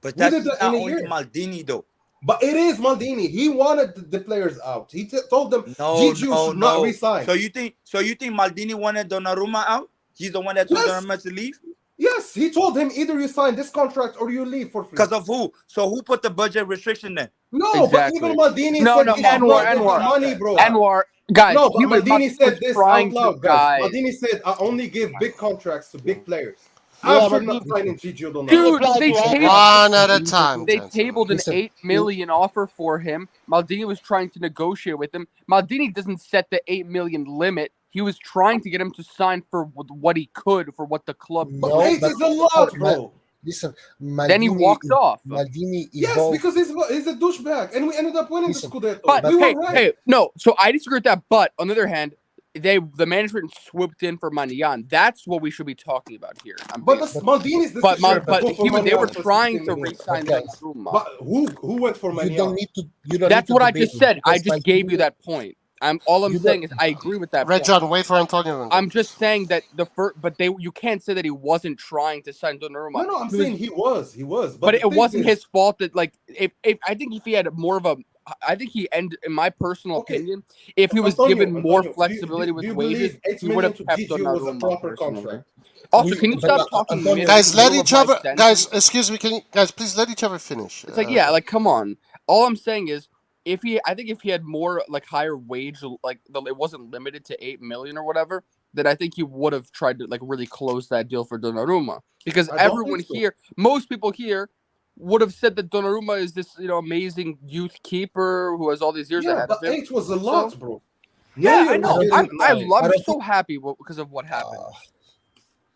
But that's not only Maldini, though. But it is Maldini. He wanted the players out. He told them Gio should not resign. So you think Maldini wanted Donnarumma out? He's the one that told Donnarumma to leave? Yes, he told him either you sign this contract or you leave for free. Because of who? So who put the budget restriction then? No, but even Maldini said Anwar, money, bro. Anwar, guys. No, but Maldini said this out loud, guys. Guys. Maldini said, I only give big contracts to big players. After not signing Gigio Donnarumma. Dude, they tabled, one at a time. They tabled an 8 million offer for him. Maldini was trying to negotiate with him. Maldini doesn't set the 8 million limit. He was trying to get him to sign for what he could, for what the club. No, Eight is a lot, bro. Listen, Maldini, then he walked off. Maldini evolved. Yes, because he's a douchebag, and we ended up winning the Scudetto. But we were right. hey, no. So I disagree with that. But on the other hand, the management swooped in for Milan. That's what we should be talking about here. But Maldini's decision. But they were trying to re-sign Donnarumma. But who went for Milan? You don't need to. You don't That's need to what I debate just said. I just Maldini, gave you that point. All I'm saying is I agree with that. Red John, wait for Antonio. I'm just saying that you can't say that he wasn't trying to sign Donnarumma. No, I'm saying he was. But it wasn't his fault that, like, if I think if he had more of a, I think he ended, in my personal opinion, if he was given more flexibility with wages, he would have kept Donnarumma. Proper contract. Also, can you stop talking? Guys, let each other. Guys, excuse me. Can you guys please let each other finish? It's like, come on. All I'm saying is, I think if he had more, like, higher wage, like, it wasn't limited to 8 million or whatever, then I think he would have tried to, like, really close that deal for Donnarumma. Because everyone here, most people here, would have said that Donnarumma is this, amazing youth keeper who has all these years ahead of him. 8 was a lot, bro. Yeah, I know. I'm so happy because of what happened.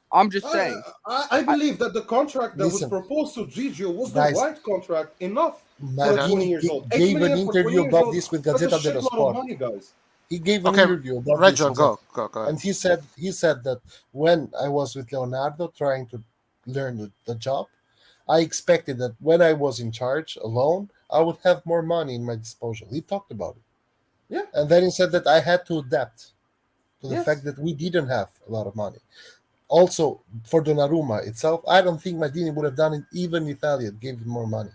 I'm just saying. I believe that the contract that was proposed to Gigio was the right contract enough. Maldini gave an interview about this with Gazzetta dello Sport. He gave an interview about Red this. John, go. And he said that when I was with Leonardo trying to learn the job, I expected that when I was in charge alone, I would have more money in my disposal. He talked about it. Yeah. And then he said that I had to adapt to the fact that we didn't have a lot of money. Also, for Donnarumma itself, I don't think Maldini would have done it even if Elliott gave him more money.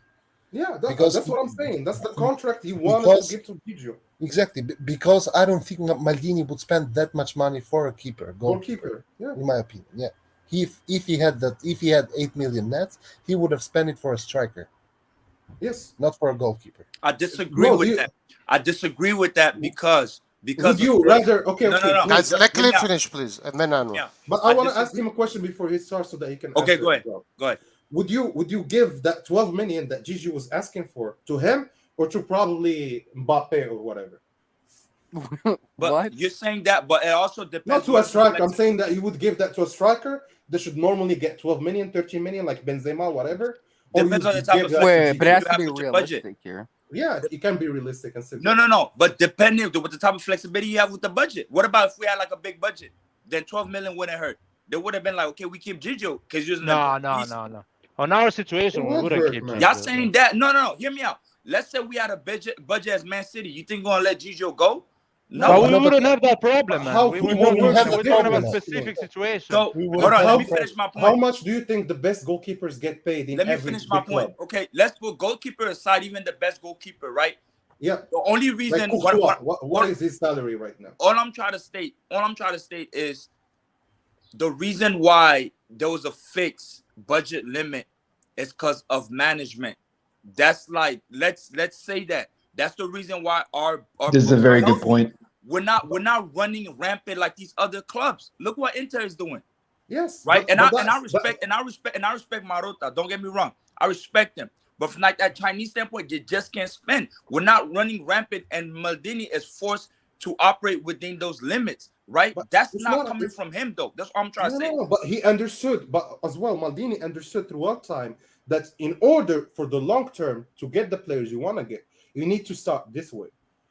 Yeah, that's what I'm saying. That's the contract he wanted to give to Gigio. Exactly, because I don't think Maldini would spend that much money for a goalkeeper. Yeah. In my opinion, yeah. If he had 8 million nets, he would have spent it for a striker. Yes, not for a goalkeeper. I disagree with that. I disagree with that because would you rather? Okay, no. Guys, let Cliff finish, please, and then Anwar. Yeah. But I want to ask him a question before he starts so that he can. Okay, go ahead. Go ahead. Would you give that 12 million that Gigi was asking for to him or to probably Mbappe or whatever? But what? You're saying that, but it also depends. Not to a striker. I'm saying that you would give that to a striker. They should normally get 12 million, 13 million, like Benzema, whatever. Depends on the type of but it has to be realistic budget here. Yeah, it can be realistic and simple. No. But depending on what the type of flexibility you have with the budget. What about if we had like a big budget? then 12 million wouldn't hurt. They would have been like, okay, we keep Gigio because using No. On our It situation, we would wouldn't hurt, keep man. Y'all Gigio. saying that? No. Hear me out. Let's say we had a budget as Man City. You think we're gonna let Gigio go? But No. we no, but wouldn't have that problem, man. How We could would we not wouldn't work. have We're the talking about a problem? specific situation. So We hold wouldn't on, have let me finish my How point. much do you think the best goalkeepers get paid in Let me every finish my big point. club? Okay, let's put goalkeeper aside, even the best goalkeeper, right? Yeah, The only like reason Courtois. What is his salary right now? all I'm trying to state is the reason why there was a fixed budget limit is because of management. That's like let's say that. That's the reason why our This is a books are very good healthy. point. We're not running rampant like these other clubs. Look what Inter is doing. Yes, Right, but I respect Marotta. Don't get me wrong, I respect him, but from like that Chinese standpoint, you just can't spend. We're not running rampant, and Maldini is forced to operate within those limits, right? but That's it's not not. coming from him, though. That's all I'm trying to say. No. But he understood. But as well, Maldini understood throughout time that in order for the long term to get the players you want to get, you need to start this way.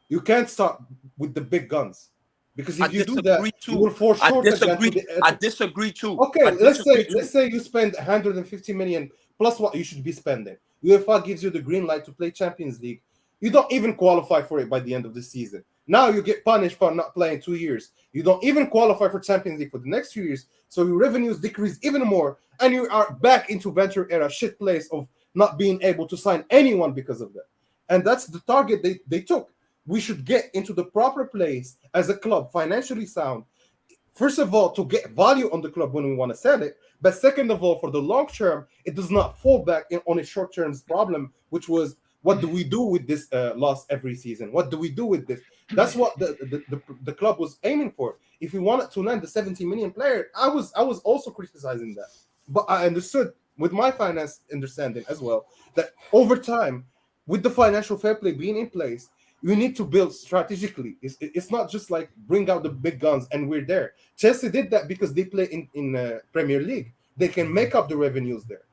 You can't start with the big guns. Because if you do that, you will fall short again to the I disagree too. Okay, let's say you spend 150 million plus what you should be spending. UEFA gives you the green light to play Champions League. You don't even qualify for it by the end of the season. Now you get punished for not playing 2 years. You don't even qualify for Champions League for the next 2 years. So your revenues decrease even more, and you are back into venture era shit place of not being able to sign anyone because of that. And that's the target they took. We should get into the proper place as a club, financially sound. First of all, to get value on the club when we want to sell it. But second of all, for the long term, it does not fall back on a short term problem, which was what do we do with this loss every season? What do we do with this? That's what the club was aiming for. If we wanted to land the 70 million player, I was also criticizing that. But I understood with my finance understanding as well that over time, with the financial fair play being in place, you need to build strategically. It's not just like bring out the big guns and we're there. Chelsea did that because they play in Premier League. They can make up the revenues there.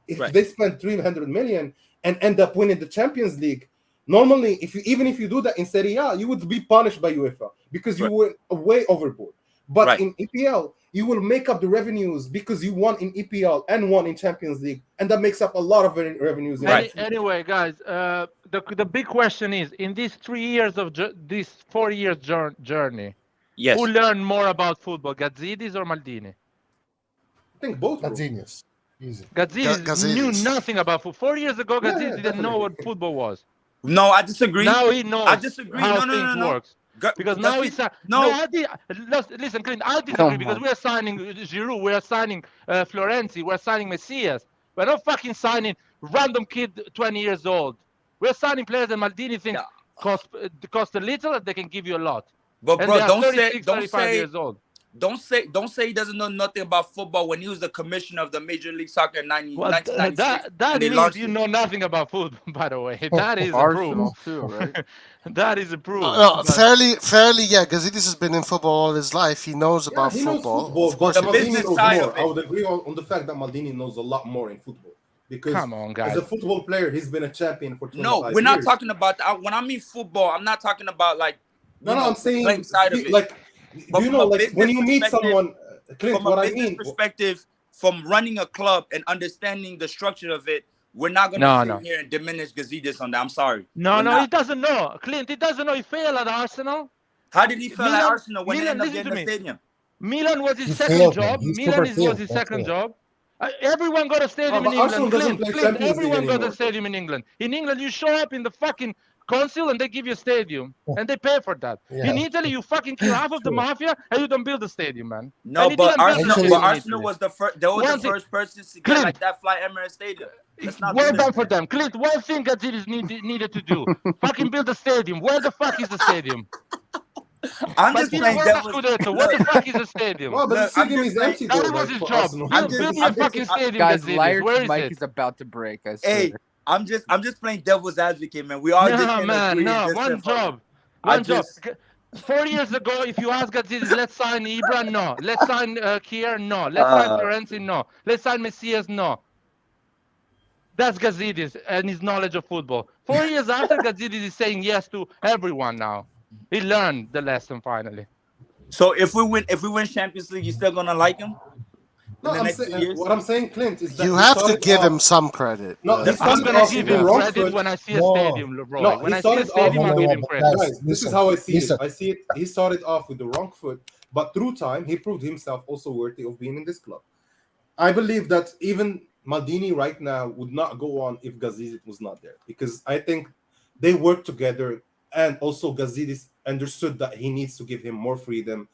If they spend 300 million and end up winning the Champions League, normally if you do that in Serie A, you would be punished by UEFA because you went way overboard. But in EPL, you will make up the revenues because you won in EPL and won in Champions League, and that makes up a lot of revenues. Anyway, guys, the big question is: in these 3 years of this 4 years journey, who learned more about football, Gazidis or Maldini? I think both. Gazidis. Easy. Gazidis knew nothing about football. 4 years ago, Gazidis didn't know what football was. No, I disagree. Now he knows I disagree. how things works. Because now he's listen, Clint. I disagree because we are signing Giroud, we are signing Florenzi, we are signing Messias. We're not fucking signing random kid 20 years old. We're signing players that Maldini thinks cost a little, and they can give you a lot. But and bro, don't say he doesn't know nothing about football when he was the commissioner of the Major League Soccer in 1996. That means you know nothing about football, by the way. That is Arsenal too, right? That is a proof. Fairly, yeah. Gazidis has been in football all his life. He knows about football. Of course, but Maldini knows more. I would agree on the fact that Maldini knows a lot more in football. Because come on, guys. As a football player, he's been a champion for 25 years. No, we're not talking about that. When I mean football, I'm not talking about like I'm saying playing side of it. Like, do you know, like when you meet someone, Clint, from a business perspective, from running a club and understanding the structure of it, we're not going to sit here and diminish Gazidis on that. I'm sorry. No, he doesn't know. Clint, he doesn't know. He failed at Arsenal. How did he fail at Arsenal when they ended up getting the stadium? Milan was his second job. Was his second job. Everyone got a stadium in England. Clint, everyone got a stadium in England. In England, you show up in the fucking council and they give you a stadium and they pay for that. In Italy, you fucking kill half of the mafia and you don't build a stadium, man. No, but Arsenal was the first. They were the first person to get like that Fly Emirates Stadium. Well done for them, Clint. One thing Gazidis needed to do: fucking build a stadium. Where the fuck is the stadium? I'm just playing devil's scudetto. What the fuck is a stadium? Well, but the stadium is empty. That was his job. Build me a fucking stadium, guys. Where is Mike it? is about to break. I swear. Hey, I'm just playing devil's advocate, man. We all one job. 4 years ago, if you ask Gazidis, let's sign Ibra, no. Let's sign Kier, no. Let's sign Florenzi, no. Let's sign Messias, no. That's Gazidis and his knowledge of football. 4 years after, Gazidis is saying yes to everyone now. He learned the lesson finally. So if we win Champions League, you still gonna like him in No, the next 2 years? what I'm saying, Clint, is that You he have to started give off. him some credit. No, he I'm started gonna off give with the him wrong credit foot. when I see a No, stadium, Roy. No, When he I see a started off. stadium, I'll give him but credit. guys, Guys, this listen, is how I see listen. it. I see it. He started off with the wrong foot, but through time, he proved himself also worthy of being in this club. I believe that even Maldini right now would not go on if Gazidis was not there, because I think they work together, and also Gazidis understood that he needs to give him more freedom,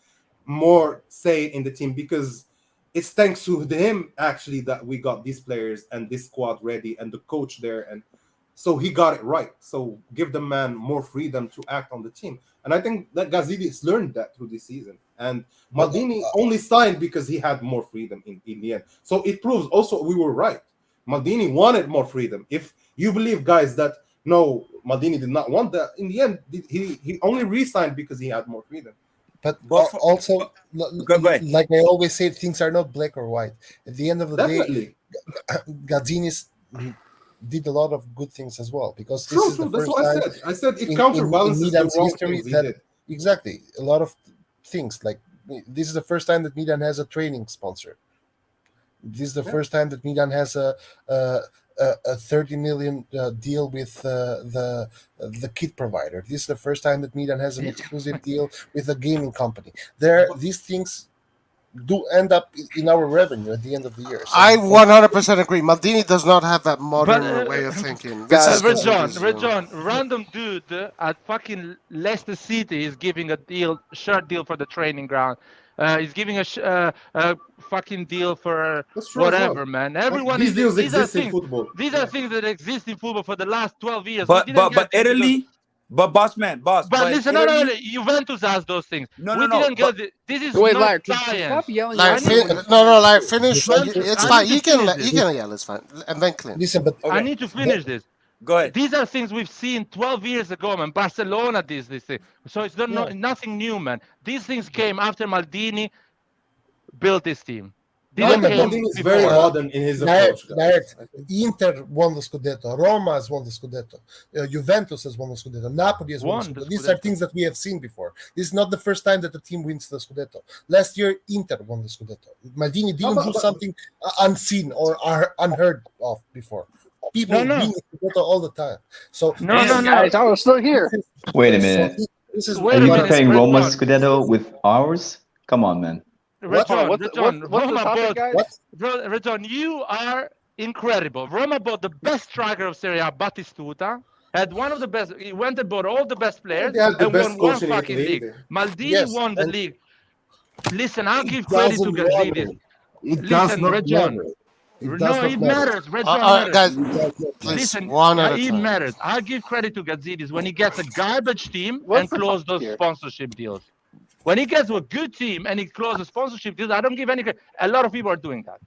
more say in the team, because it's thanks to him actually that we got these players and this squad ready and the coach there, and so he got it right. So give the man more freedom to act on the team, and I think that Gazidis learned that through this season. And Maldini only signed because he had more freedom in the end. So it proves also we were right. Maldini wanted more freedom. If you believe, guys, that no, Maldini did not want that, in the end, he only re-signed because he had more freedom. But But also, Go ahead. like I always say, things are not black or white. At the end of the Definitely. day, Gazidis did a lot of good things as well, because this True, is true. the That's first what I time said. I said it in counterbalances the Milan's wrong history things he that did. exactly a lot of things like this is the first time that Milan has a training sponsor. This is the Yeah. first time that Milan has a 30 million deal with the kit provider. This is the first time that Milan has an exclusive deal with a gaming company. These things do end up in our revenue at the end of the year. So I 100% agree. Maldini does not have that modern But way of thinking. This guys, is Gazidis, Rejon, random dude at fucking Leicester City is giving a shirt deal for the training ground. He's giving a fucking deal for That's true as well. whatever, man. Everyone These is. deals These are exist in things. football. These are things that exist in football for the last 12 years. But We didn't get them because- Italy, but boss. But But listen, Italy, no, Juventus has those things. no, We no, no. didn't get But it. This is wait, not Liar, can science. stop yelling Like, at me when finish. Juventus- It's I fine. need You to can, finish you this. can yell. It's fine. And then Clint. listen, but I need to finish this. go ahead. These are things we've seen 12 years ago, man. Barcelona did this thing. So it's nothing new, man. These things came after Maldini built this team. No, I Didn't think came Maldini is before. very modern in his approach, guys. Inter won the Scudetto, Roma has won the Scudetto, Juventus has won the Scudetto, Napoli has won the Scudetto. These are things that we have seen before. This is not the first time that the team wins the Scudetto. Last year, Inter won the Scudetto. Maldini didn't do something unseen or unheard of before. People win the Scudetto all the time. So guys, I was still here. Wait a minute. This is Wait Are a you minute, comparing Red Roma's John. Scudetto with ours? Come on, man. Rejon, What's the Roma topic, bought, guys? Rejon, you are incredible. Roma bought the best striker of Serie A, Battistuta. Had one of the best. He went and bought all the best players They had the and best won one coach in fucking Italy. league. Maldini Yes, won the and league. Listen, I'll give it credit to doesn't matter. Gazidis. It does Listen, not Rejon. matter. It does No, not it matter. matters. Rejon matters. Guys, It does not matter. please, Listen, one at a it time. matters. I'll give credit to Gazidis when he gets a garbage team What's and the close topic those here? sponsorship deals. When he gets to a good team and he closes sponsorship deals, I don't give any credit. A lot of people are doing that.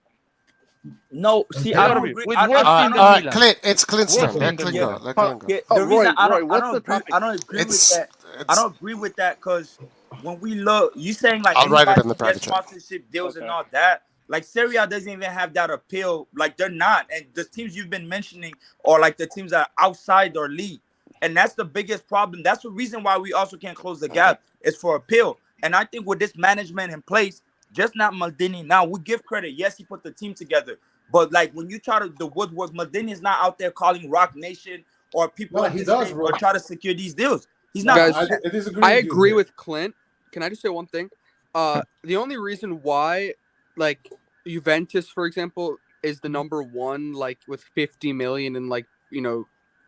No, see, A I lot of don't people. agree. With I worse don't- team than All right, Milan. Clint. It's Clint's Worse turn. team Let than Clint Milan. go. Let Clint go. Yeah, Oh, the reason I Roy, don't, what's I the don't agree, topic? I don't agree with It's, that. I don't agree with that because when we look, you saying like I'll write it anybody in the can get private chat. sponsorship deals and all that. Like Serie A doesn't even have that appeal. Like they're not, and the teams you've been mentioning are like the teams that are outside their league, and that's the biggest problem. That's the reason why we also can't close the gap. Is for appeal, and I think with this management in place, just not Maldini. Now we give credit. Yes, he put the team together, but like when you try to the woodwork, Maldini is not out there calling Rock Nation or people No, in he his does, state bro. or try to secure these deals. He's No, not. Guys, I disagree. I with you agree here. with Clint. Can I just say one thing? The only reason why, like, Juventus, for example, is the number one, like, with 50 million in, like,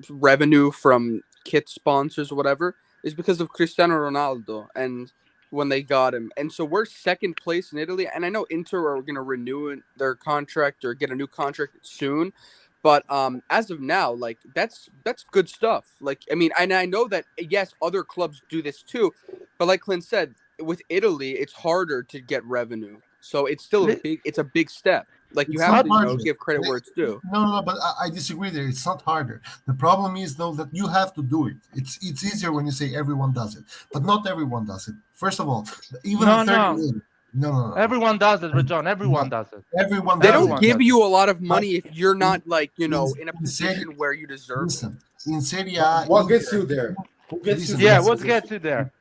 revenue from kit sponsors or whatever, is because of Cristiano Ronaldo and when they got him. And so we're second place in Italy. And I know Inter are going to renew their contract or get a new contract soon. But as of now, like that's good stuff. Like, I mean, and I know that yes, other clubs do this too, but like Clint said, with Italy, it's harder to get revenue. So it's still it's a big step. Like you It's have not to harder. give credit where it's due. No, but I disagree there. It's not harder. The problem is though that you have to do it. It's easier when you say everyone does it, but not everyone does it. First of all, even No, the 30 no. million. No. Everyone does it, Rejon. Everyone does it. Everyone They does don't it. Everyone give does you a lot of money if you're not in- like in a in position where you deserve it. Listen, in Serie A, What gets Inter- you there? Who gets you Listen, Yeah, there? what gets you there?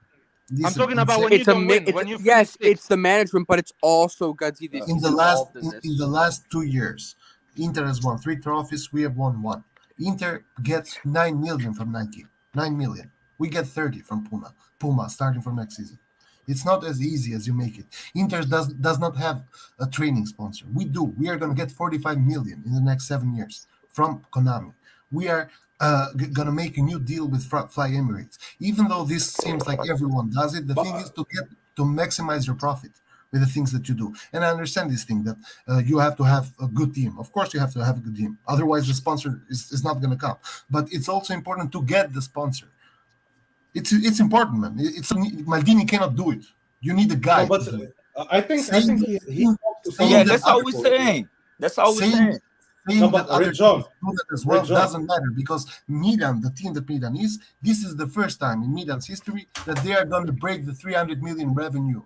I'm talking about when you It's a don't win, it's, when you finish yes, sixth. it's the management, but it's also Gazidis in is the last involved in this. in the last 2 years, Inter has won 3 trophies. We have won 1. Inter gets 9 million from Nike. 9 million. We get 30 from Puma starting from next season. It's not as easy as you make it. Inter does not have a training sponsor. We do. We are going to get 45 million in the next 7 years from Konami. We are going to make a new deal with Fly Emirates. Even though this seems like everyone does it, the thing is to maximize your profit with the things that you do. And I understand this thing that you have to have a good team. Of course, you have to have a good team. Otherwise, the sponsor is not going to come. But it's also important to get the sponsor. It's important, man. Maldini cannot do it. You need a guy. No, but I think he Yeah, that's all we're saying. That's all we're saying. Saying that other Red John, teams do that as well doesn't matter, because Milan, the team that Milan is, this is the first time in Milan's history that they are going to break the 300 million revenue.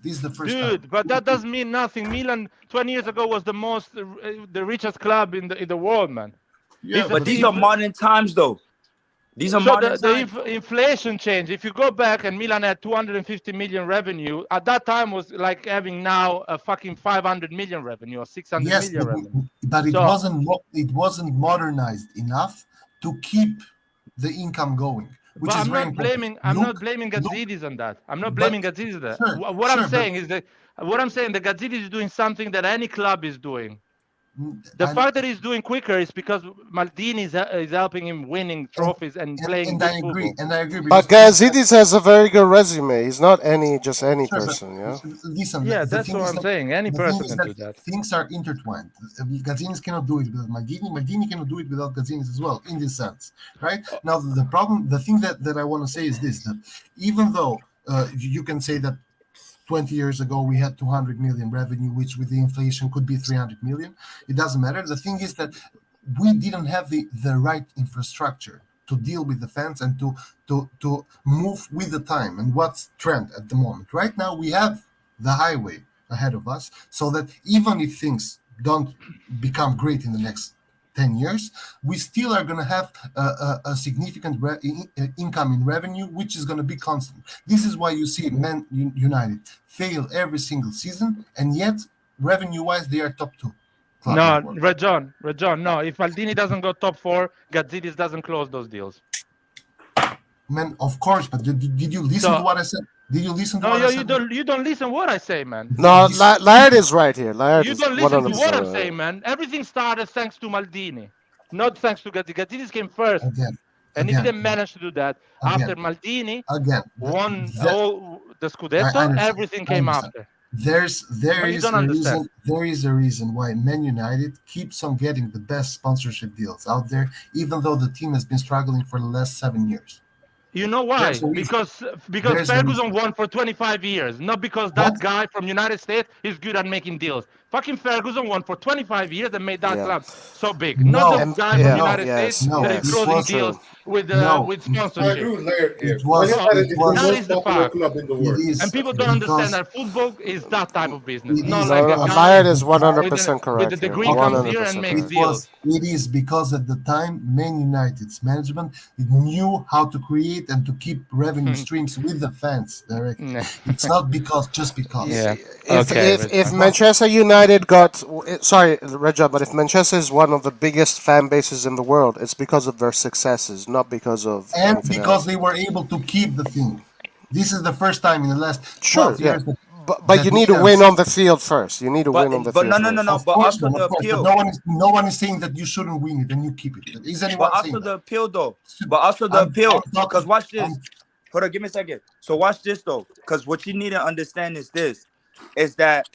This is the first time. Dude, but that doesn't mean nothing. Milan 20 years ago was the richest club in the world, man. Yeah, But these are modern times, though. These are modern times. The inflation change. If you go back and Milan had 250 million revenue, at that time was like having now a fucking 500 million revenue or 600 million revenue. But it wasn't modernized enough to keep the income going. Which But is I'm very not important. blaming. I'm not blaming Gazidis on that. I'm not blaming Gazidis on that. Sure, What I'm sure, saying is that the Gazidis is doing something that any club is doing. The fact that he's doing quicker is because Maldini is helping him winning trophies and playing and good I agree, football. and I agree. But Gazidis has a very good resume. He's not just any Sure, person, yeah. Listen, Yeah, the that's thing what is I'm that- saying. Any the person thing is can that do that. Things are intertwined. Gazidis cannot do it without Maldini. Maldini cannot do it without Gazidis as well, in this sense, right? Now, the thing that I want to say is this: that even though you can say that 20 years ago we had 200 million revenue, which with the inflation could be 300 million, it doesn't matter. The thing is that we didn't have the right infrastructure to deal with the fans and to move with the time and what's trend at the moment. Right now we have the highway ahead of us, so that even if things don't become great in the next 10 years, we still are going to have a significant income in revenue, which is going to be constant. This is why you see Man United fail every single season, and yet revenue-wise they are top 2. No, Rajon, no. If Maldini doesn't go top 4, Gazidis doesn't close those deals. Man, of course, but did you listen to what I said? Did you listen to what I said? You don't listen what I say, man. No, Laird is right here. Laird You is don't listen to what I'm 100% saying, man. Everything started thanks to Maldini, not thanks to Gazidis. Gazidis came first, and he didn't manage to do that. After Maldini won all the scudetto, everything came after. There is a reason why Man United keeps on getting the best sponsorship deals out there, even though the team has been struggling for the last 7 years. You know why? Because Ferguson won for 25 years, not because that guy from United States is good at making deals. Fucking Ferguson won for 25 years and made that club so big. Not the guy from United States that is closing deals with sponsorship. I agree with Laird here. That is the fact. Club in the world. And people don't understand that football is that type of business. Not like like a Laird is 100% correct. With the degree comes here and makes deals. It is because at the time, Man United's management knew how to create and to keep revenue streams with the fans directly. It's not just because. Yeah. If Manchester United got Regia, but if Manchester is one of the biggest fan bases in the world, it's because of their successes, not because of they were able to keep the thing. This is the first time in the last 12 years. But you need to win on the field first. You need to win on the field. No. But after the appeal, no one is saying that you shouldn't win it and you keep it. Is anyone saying that? The appeal, though. But after the appeal, because watch this. Hold on, give me a second. So watch this though, because what you need to understand is this: is that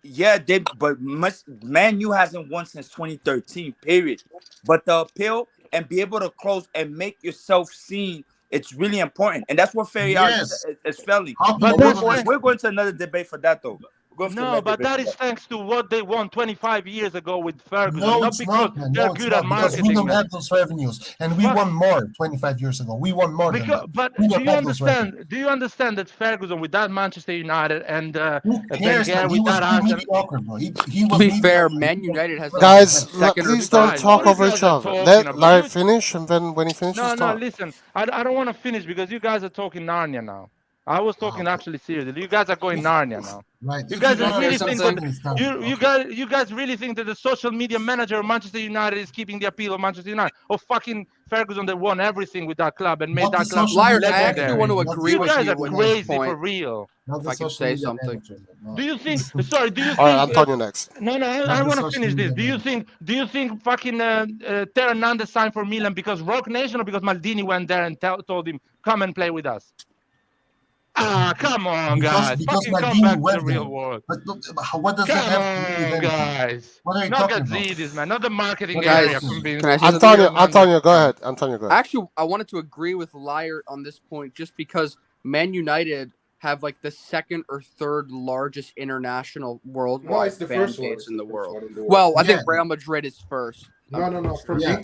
Man U hasn't won since 2013. Period. But the appeal and be able to close and make yourself seen. It's really important, and that's what Ferriari is failing. But we're going to another debate for that, though. No, but that is thanks to what they won 25 years ago with Ferguson. Not because they're good at marketing. We don't have those revenues, and we won more 25 years ago. We won more than that. But do you understand that Ferguson with that Manchester United and Wenger with that Arsenal? To be fair, Man United has guys, please don't talk over each other. Let Larry finish, and then when he finishes, No, listen. I don't want to finish because you guys are talking Narnia now. I was talking actually seriously. You guys are going Narnia now. Right. You If guys you don't really understand think something is that coming. you guys really think that the social media manager of Manchester United is keeping the appeal of Manchester United, or fucking Ferguson that won everything with that club and made Not the that club social Liar, media I actually legendary? want to manager, not the agree You with social guys you are media in this manager, crazy for point. real. not If the I could social say media something. manager. No. Do you think? Sorry. Do you All right, think? Antonio next. No, Not I the want to social finish this. media Do you manager. think? Do you think fucking Theo Hernandez signed for Milan because Rock Nation or because Maldini went there and told him come and play with us? Ah, come on, guys. Because Fucking come Maldini back to the went there. real world. But what does that Come have to do with on, anything? guys. What are you Not talking about? Gazidis, man. Not the marketing What are you area Guys, talking about? can convinced I say Theo something? Antonio, go Hernandez. ahead. Antonio, go ahead. Actually, I wanted to agree with Liar on this point just because Man United have like the second or third largest international No, worldwide it's the fan first one. base It's in the the first world. one in the world. Well, I Yeah. think Real Madrid is first. No, no, no. From Yeah.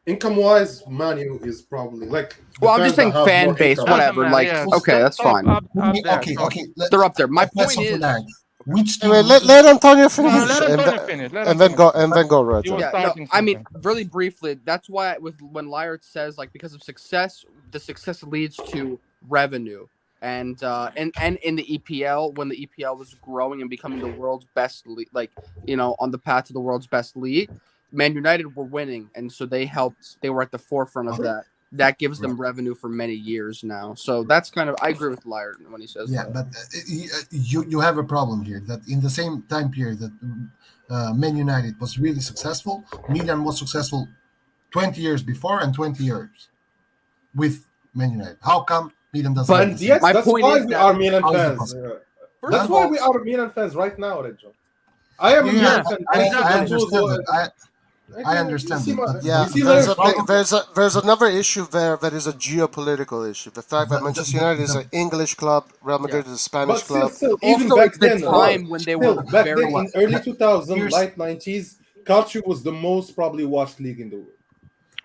income wise, Manu is probably like. The Well, I'm just fans saying that have fan more base, income. whatever. Doesn't Like, matter. Yeah, okay, that's top, fine. up there. Okay, top. okay. They're up there. My I'll pass point on to is, Larry. Which team? Let Antonio No, finish, let and, Antonio finish. Let and then Antonio go and then go, He Roger. was yeah, no, starting I mean, something. really briefly, that's why when Liar says like because of success, the success leads to revenue. And in the EPL, when the EPL was growing and becoming the world's best league, like on the path to the world's best league, Man United were winning, and so they were at the forefront of that. That gives them revenue for many years now. So that's kind of, I agree with Liar when he says Yeah, that. but you have a problem here that in the same time period that Man United was really successful, Milan was successful 20 years before and 20 years with Man United. How come Milan doesn't have And the same? yes, My that's point why is we that- are Milan How is it fans. possible? First That's of why all, we are Milan fans right now, Reggio. I am a Yeah, Milan fan. I understand that. I understand You see that. my- Yeah, you see there's their- there's another issue there that is a geopolitical issue. The fact that The- Manchester the- United is an English club, Real Madrid is a Spanish But still, club. even also back it's the then, time when they were back very then in early 2000, Here's- late 90s, culture was the most probably watched league in the world.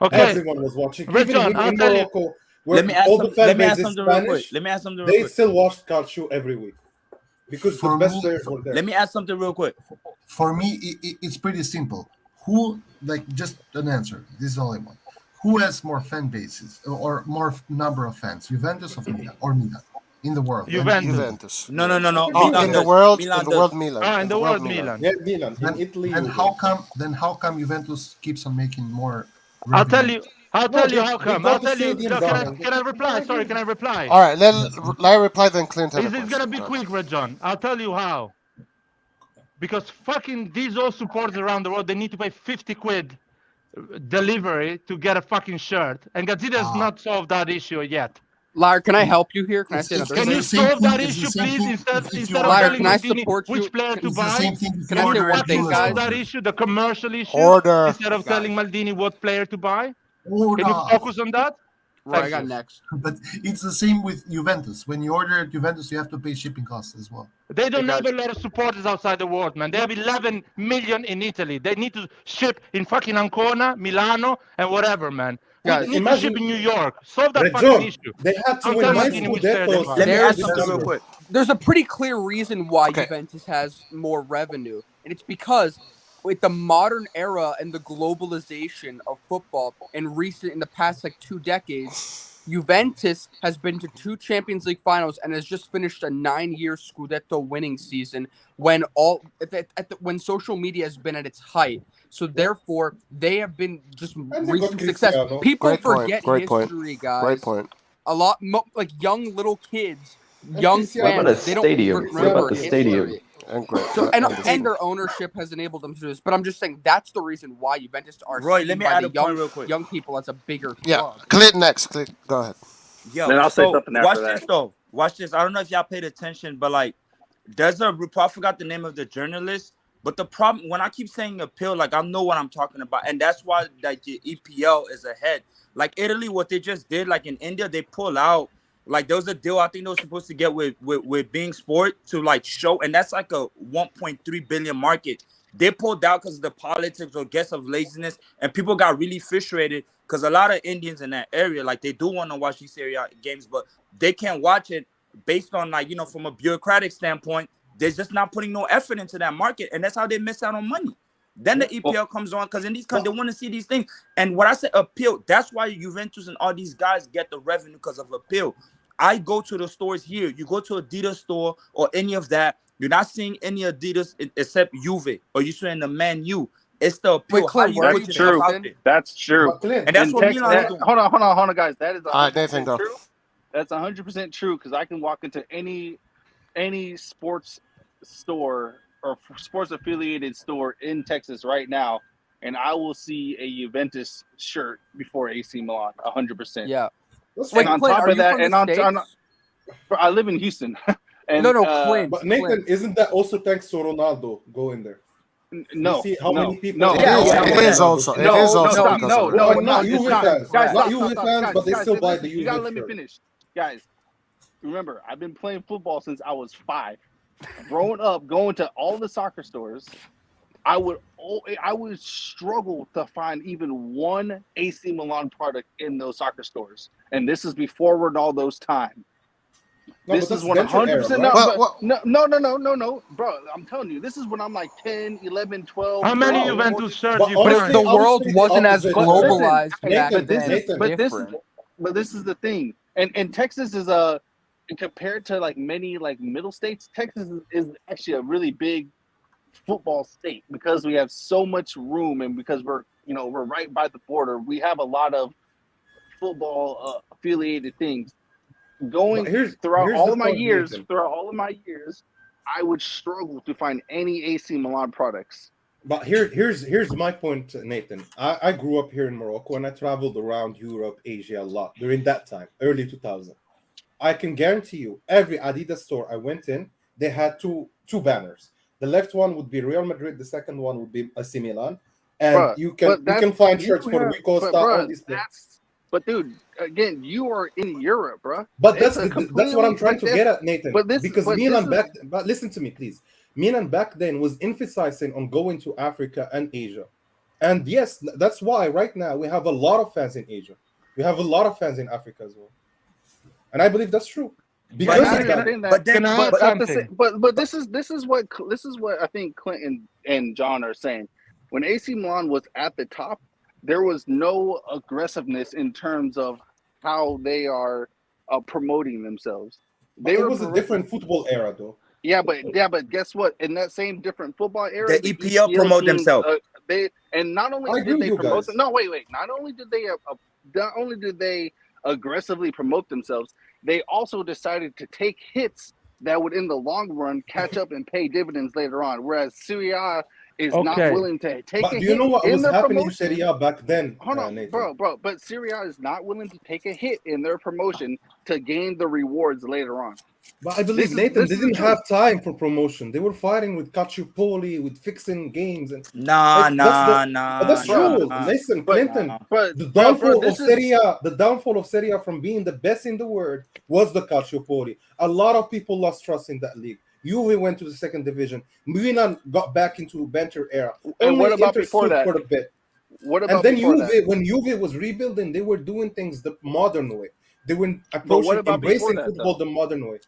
Okay, Everyone was watching. Red Even John, I'll in tell you. Morocco, where Let me ask all the fan let me base ask is something real quick. Spanish, Let me ask something real they quick. still watched culture every week because For the best me- players were there. Let me ask something real quick. For me, it's pretty simple. Who, like, just an answer. This is all I want. Who has more fan bases or more number of fans, Juventus or Milan in the world? Juventus. No. Oh, Milan in the does. world, Milan in the does. world, Milan. Ah, in the world, Milan. Yeah, Milan in Italy. Then Juventus. how come Juventus keeps on making more I'll revenue? tell you. I'll No, tell you they- how they come. got I'll the tell you. stadium No, done. can I reply? Sorry, can I reply? All right, let I reply, then Clint had a This is question. gonna be Go ahead. quick, Red John. I'll tell you how. Because fucking these all supporters around the world, they need to pay 50 quid delivery to get a fucking shirt, and Gazidis has not solved that issue yet. Liar, can I help you here? Can I say It's- another Can you the same solve thing- that it's the issue, same please? thing Instead if you of Liar, telling can I Maldini support you? which player to It's the buy, same thing if Can you I say order one a thing, Jules guys? solve that order. issue, the commercial issue, Order. instead of telling Maldini what player to buy? Can you Order. focus on that? Right, I Thank got you. next. But it's the same with Juventus. When you order at Juventus, you have to pay shipping costs as well. They don't Hey, have guys. a lot of supporters outside the world, man. They have 11 million in Italy. They need to ship in fucking Ancona, Milano, and whatever, man. Guys, We need to imagine- ship in New York. Solve that Reggio, fucking issue. they had to Don't win tell 9 Maldini which player they Scudettos. buy. Let me There's ask something real quick. There's a pretty clear reason why Okay. Juventus has more revenue, and it's because with the modern era and the globalization of football in the past like 2 decades, Juventus has been to 2 Champions League finals and has just finished a 9-year Scudetto winning season when when social media has been at its height. So therefore, they have been just they recent got success. Cristiano. People Great point, forget great point, history, guys. Great point. A lot like young little kids, young Cristiano. What about fans, a they don't stadium? What remember about the stadium? history. And great. So and and their ownership has enabled them to do this. But I'm just saying that's the reason why Juventus are Roy, seen let me by add the a point real quick. young people as a bigger yeah, club. Clint next. Clint, go ahead. Yo, Then I'll say so something watch after this that. though. Watch this. I don't know if y'all paid attention, but like, there's a report. I forgot the name of the journalist. But the problem when I keep saying appeal, like I know what I'm talking about, and that's why like the EPL is ahead. Like Italy, what they just did, like in India, they pull out. Like there was a deal I think they were supposed to get with Being Sport to like show, and that's like a 1.3 billion market. They pulled out because of the politics or guess of laziness, and people got really frustrated because a lot of Indians in that area, like they do want to watch these area games, but they can't watch it based on like from a bureaucratic standpoint. They're just not putting no effort into that market, and that's how they miss out on money. Then the EPL comes on because in these countries they want to see these things. And what I said appeal, that's why Juventus and all these guys get the revenue because of appeal. I go to the stores here. You go to Adidas store or any of that. You're not seeing any Adidas except Juve, or you're seeing the Man U. It's the appeal. Wait, How Clint, you where are put you yourself based out in? there? That's true. But Clint, And that's In what Texas, Milan is doing. hold on, guys. That is All right, Nathan, 100% go. true. That's 100% true because I can walk into any sports store or sports affiliated store in Texas right now, and I will see a Juventus shirt before AC Milan. 100%. Yeah. that's Wait, And on fine. Clint, top are of you that, from and the on, States? I live in Houston. And No, Clint. But Nathan, Clint. isn't that also thanks to Ronaldo going there? You no, see how many people? no, It Yeah, is. yeah, It yeah. is also. It no, is no, also stop, because of no, it. Well, not it's Juve not. fans, Guys, not stop, Juve fans, guys, but they still buy listen, the you gotta Juve let me shirt. finish, guys. Remember, I've been playing football since I was 5. Growing up, going to all the soccer stores, I would struggle to find even one AC Milan product in those soccer stores, and this is before Ronaldo's time. No, This but is that's venture era, 100% right? no, bro. I'm telling you, this is when I'm like 10, 11, 12, How many 13, Juventus 14. shirts But you But honestly, find? the I would world say the wasn't as opposite. But listen, globalized guys, back Nathan, then. this Different. is the thing, and Texas is compared to like many like middle states, Texas is actually a really big football state because we have so much room and because we're right by the border. We have a lot of football affiliated things. But Going here's throughout here's all the of my point, years, Nathan. I would struggle to find any AC Milan products. But here's my point, Nathan. I grew up here in Morocco and I traveled around Europe, Asia a lot during that time, early 2000. I can guarantee you, every Adidas store I went in, they had two banners. The left one would be Real Madrid, the second one would be AC Milan, and Bruh, you but can find you shirts for have, Rico but Sta, all bruh, these things. but dude, again, you are in Europe, bruh. But It's that's what I'm trying to get at, Nathan. Because Milan is, back, but listen to me, please. Milan back then was emphasizing on going to Africa and Asia, and yes, that's why right now we have a lot of fans in Asia. We have a lot of fans in Africa as well, and I believe that's true. and Because I of that, understand that. But then, Can I add But at the same, something? but this is what I think Clinton and John are saying. When AC Milan was at the top, there was no aggressiveness in terms of how they are promoting themselves. but They it were was a different football era, though. but guess what? In that same different football era, the the EPL EPL promote teams themselves. not only I agree did with they you promote guys. them. No, wait. Not only did they aggressively promote themselves, they also decided to take hits that would, in the long run, catch up and pay dividends later on. Whereas Serie A is not Okay. willing to take But a do you hit know what in was their happening in Serie promotion. A back then, Hold on, Nathan? bro. But Serie A is not willing to take a hit in their promotion to gain the rewards later on. But I believe Nathan didn't have time for promotion. They were fighting with Calciopoli, with fixing games, and Nah, but that's true. Listen, Clinton, the downfall of Serie A from being the best in the world was the Calciopoli. A lot of people lost trust in that league. Juve went to the second division. Milan got back into banter era. And what about Inter before stood that? for a bit. What And about then before that? when Juve was rebuilding, they were doing things the modern way. They were But what about before embracing that, football though? the modern way.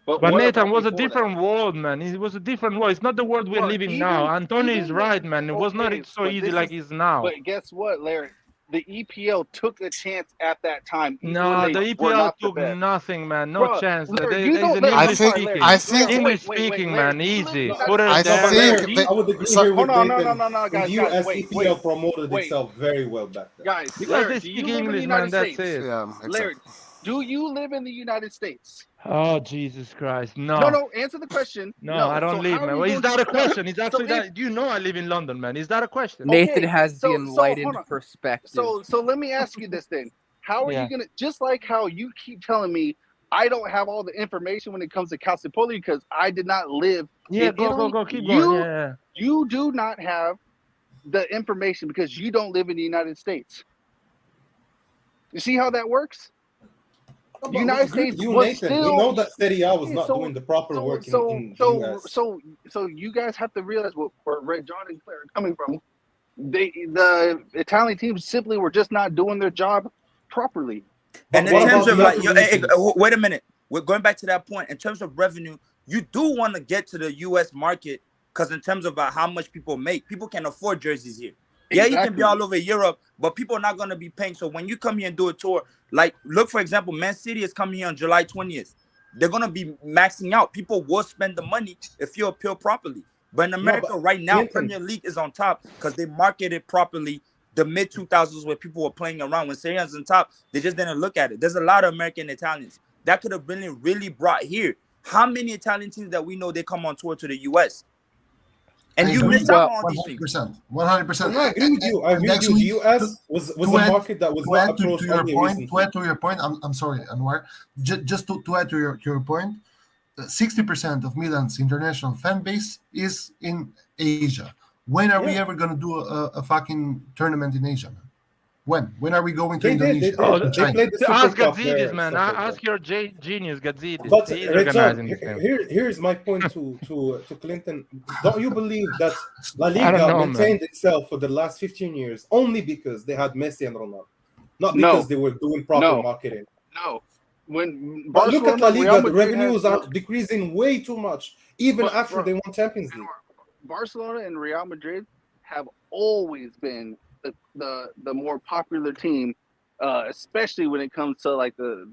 But what Nathan, about was a before that? different world, man. It was a different world. It's not the world we're Bro, living now. Antonio is even right, man. It was not okay, so but easy this like is it's now. but guess what, Larry? The EPL took a chance at that time, even No, when the they were EPL not the took best. nothing, man. No Bro, chance. Larry, There's an Larry, English I'm sorry, Larry. speaking. I think- English Wait, speaking, Larry, man. Easy. no, Put it I there. Larry, think I would agree so- here with hold on, Nathan. no, In the guys, US, wait, EPL promoted wait. itself very well back then. Guys, Because Larry, they do speak you live in the English, United man. That's States? it. yeah, Larry, exactly. do you live in the United States? Oh, Jesus Christ. No, No. answer the question. No, I don't So live, how are man. you Well, is going that to a question? It's so actually if that. You know I live in London, man. Is that a question? Nathan okay, has the hold enlightened on. perspective. So let me ask you this then. How are Yeah. you gonna, just like how you keep telling me I don't have all the information when it comes to Calciopoli because I did not live Yeah, in go, Italy? keep going. Yeah. You do not have the information because you don't live in the United States. You see how that works? No, but The we United agree with States you, was Nathan. We still know that Serie A was okay, not doing the proper work in the US. So you guys have to realize where Red John and Claire are coming from. The Italian teams simply were just not doing their job properly. But And in what terms about of the like, other regions? wait a minute. We're going back to that point. In terms of revenue, you do want to get to the U.S. market because in terms of how much people make, people can afford jerseys here. Yeah, he can be Exactly. all over Europe, but people are not going to be paying. So when you come here and do a tour, like, look, for example, Man City is coming here on July 20th. They're going to be maxing out. People will spend the money if you appeal properly. But in No, America but right now, Clinton, Premier League is on top because they marketed properly the mid-2000s where people were playing around. When Serie A's on top, they just didn't look at it. There's a lot of American Italians that could have been really brought here. How many Italian teams that we know they come on tour to the U.S.? I And you agree miss out Well, on all these things. 100%. 100%. no, I agree with you. I And agree with you. The actually, US was to a add market that was to not add to approached your only point, recently. I'm sorry, Anwar. Just to add to your point, 60% of Milan's international fan base is in Asia. When are we Yeah, ever going to do a fucking tournament in Asia, man? When are we going to they did. They Indonesia Oh, did. or They China? played the Super ask Cup there Gazidis, and man. stuff like that. Ask your genius, Gazidis. But He's Rejon, organizing this thing. here's my point to Clinton. Don't you believe that La I don't Liga know, man. maintained itself for the last 15 years only because they had Messi and Ronaldo, not No, because they were doing proper no, marketing? no. When But look at La Barcelona, Real Liga, the Madrid has revenues are decreasing way too much, even but after bro, they won Champions League. Barcelona and Real Madrid have always been the more popular team, especially when it comes to like the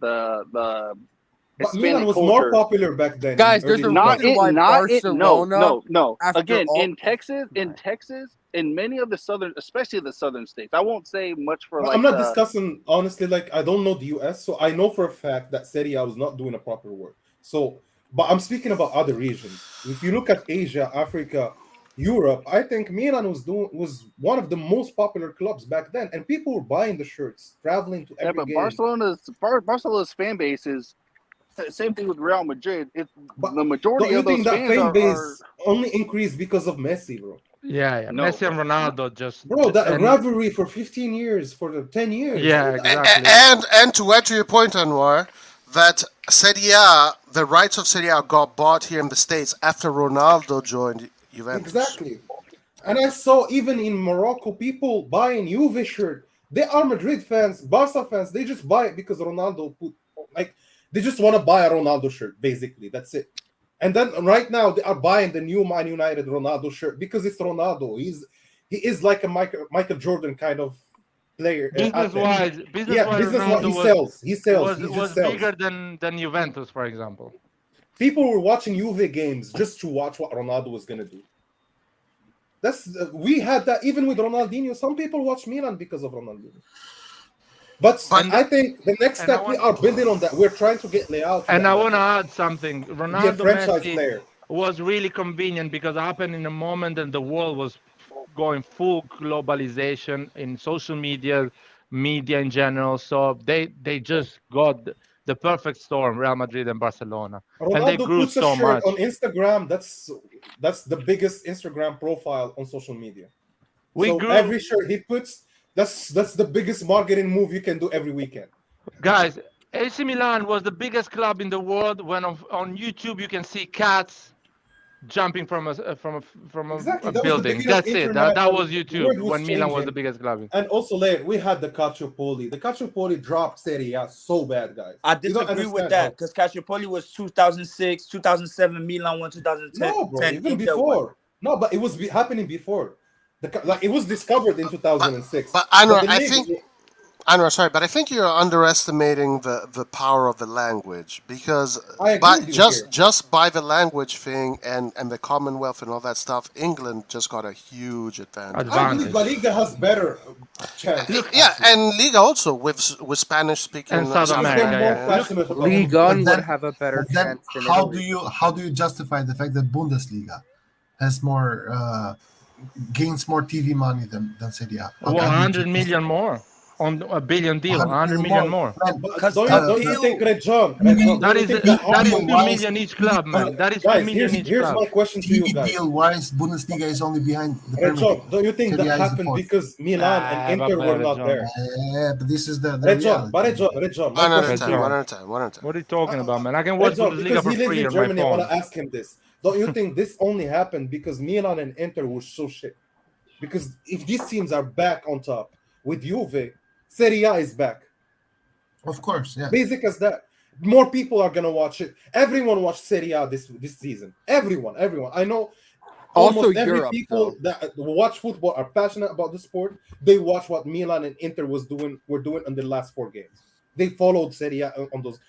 But Milan Hispanic was more culture. popular back then in guys, there's early a 2000s. reason why No, Barcelona, no. after Again, all, in Texas, in many of the southern, especially the southern states. I won't say much for But like I'm not the discussing honestly. Like I don't know the US, so I know for a fact that Serie A was not doing a proper work. So, but I'm speaking about other regions. If you look at Asia, Africa, Europe, I think Milan was one of the most popular clubs back then, and people were buying the shirts, traveling to yeah, every but game. Barcelona's fan base is same thing with Real Madrid. It's But the majority don't you of those think that fans fan are base only increased because of Messi, bro? Yeah. no, Messi and bro. Ronaldo just Bro, that and rivalry for 15 years, for the 10 years. yeah, exactly. And to add to your point, Anwar, that Serie A, the rights of Serie A got bought here in the States after Ronaldo joined Juventus. Exactly. And I saw even in Morocco people buying Juve shirt. They are Madrid fans, Barca fans. They just buy it because Ronaldo put, like, they just want to buy a Ronaldo shirt, basically. That's it. And then right now they are buying the new Man United Ronaldo shirt because it's Ronaldo. He is like a Michael Jordan kind of player. Business wise, Yeah, business wise, Ronaldo he sells. He sells. He just was sells. bigger than Juventus, for example. People were watching Juve games just to watch what Ronaldo was gonna do. We had that even with Ronaldinho. Some people watch Milan because of Ronaldinho. But I think the next step we are building on that. We're trying to get Leao. And I want to add something. Be a Ronaldo franchise Messi player. was really convenient because it happened in a moment and the world was going full globalization in social media in general. So they just got the perfect storm, Real Madrid and Barcelona, and they Ronaldo grew puts a so shirt much. on Instagram. That's the biggest Instagram profile on social media. Every shirt he puts, that's the biggest marketing move you can do every weekend. Guys, AC Milan was the biggest club in the world. When on YouTube you can see cats jumping from a Exactly. That was the building. beginning That's of it. internet. That was The YouTube world was when Milan was changing. the biggest club. And also later we had the Calciopoli. The Calciopoli dropped Serie A so bad, guys. I disagree with that because Calciopoli was 2006, 2007, Milan won 2010. No, bro, even Inter before. won. No, but it was happening before. It was discovered in 2006. But Anwar, I think you're underestimating the power of the language because just by the language thing and the Commonwealth and all that stuff, England just got a huge advantage. I believe La Liga has better chance. Yeah, and Liga also with Spanish speaking and South America. Liga would have a better chance than how do you justify the fact that Bundesliga has more gains more TV money than Serie A? Well, 100 million more on a billion deal. 100 million more. Don't you think, Rejon? That is 2 million each club, man. That is 2 million each here's club. my question to you guys. Deal-wise, Bundesliga is only behind the Premier Rejon, don't you think that happened because Milan and Inter were not there? Yeah, but this is the Rejon, one at a time. What are you talking about, man? I can watch Bundesliga for free on my Germany, I phone. want to ask him this. Don't you think this only happened because Milan and Inter were so shit? Because if these teams are back on top with Juve, Serie A is back. Of course, yeah. Basic as that. More people are gonna watch it. Everyone watched Serie A this season. Everyone. I know Also almost every Europe, people that watch football are passionate about the sport. They watch what Milan and Inter were doing in the last 4 games. They followed Serie A on those.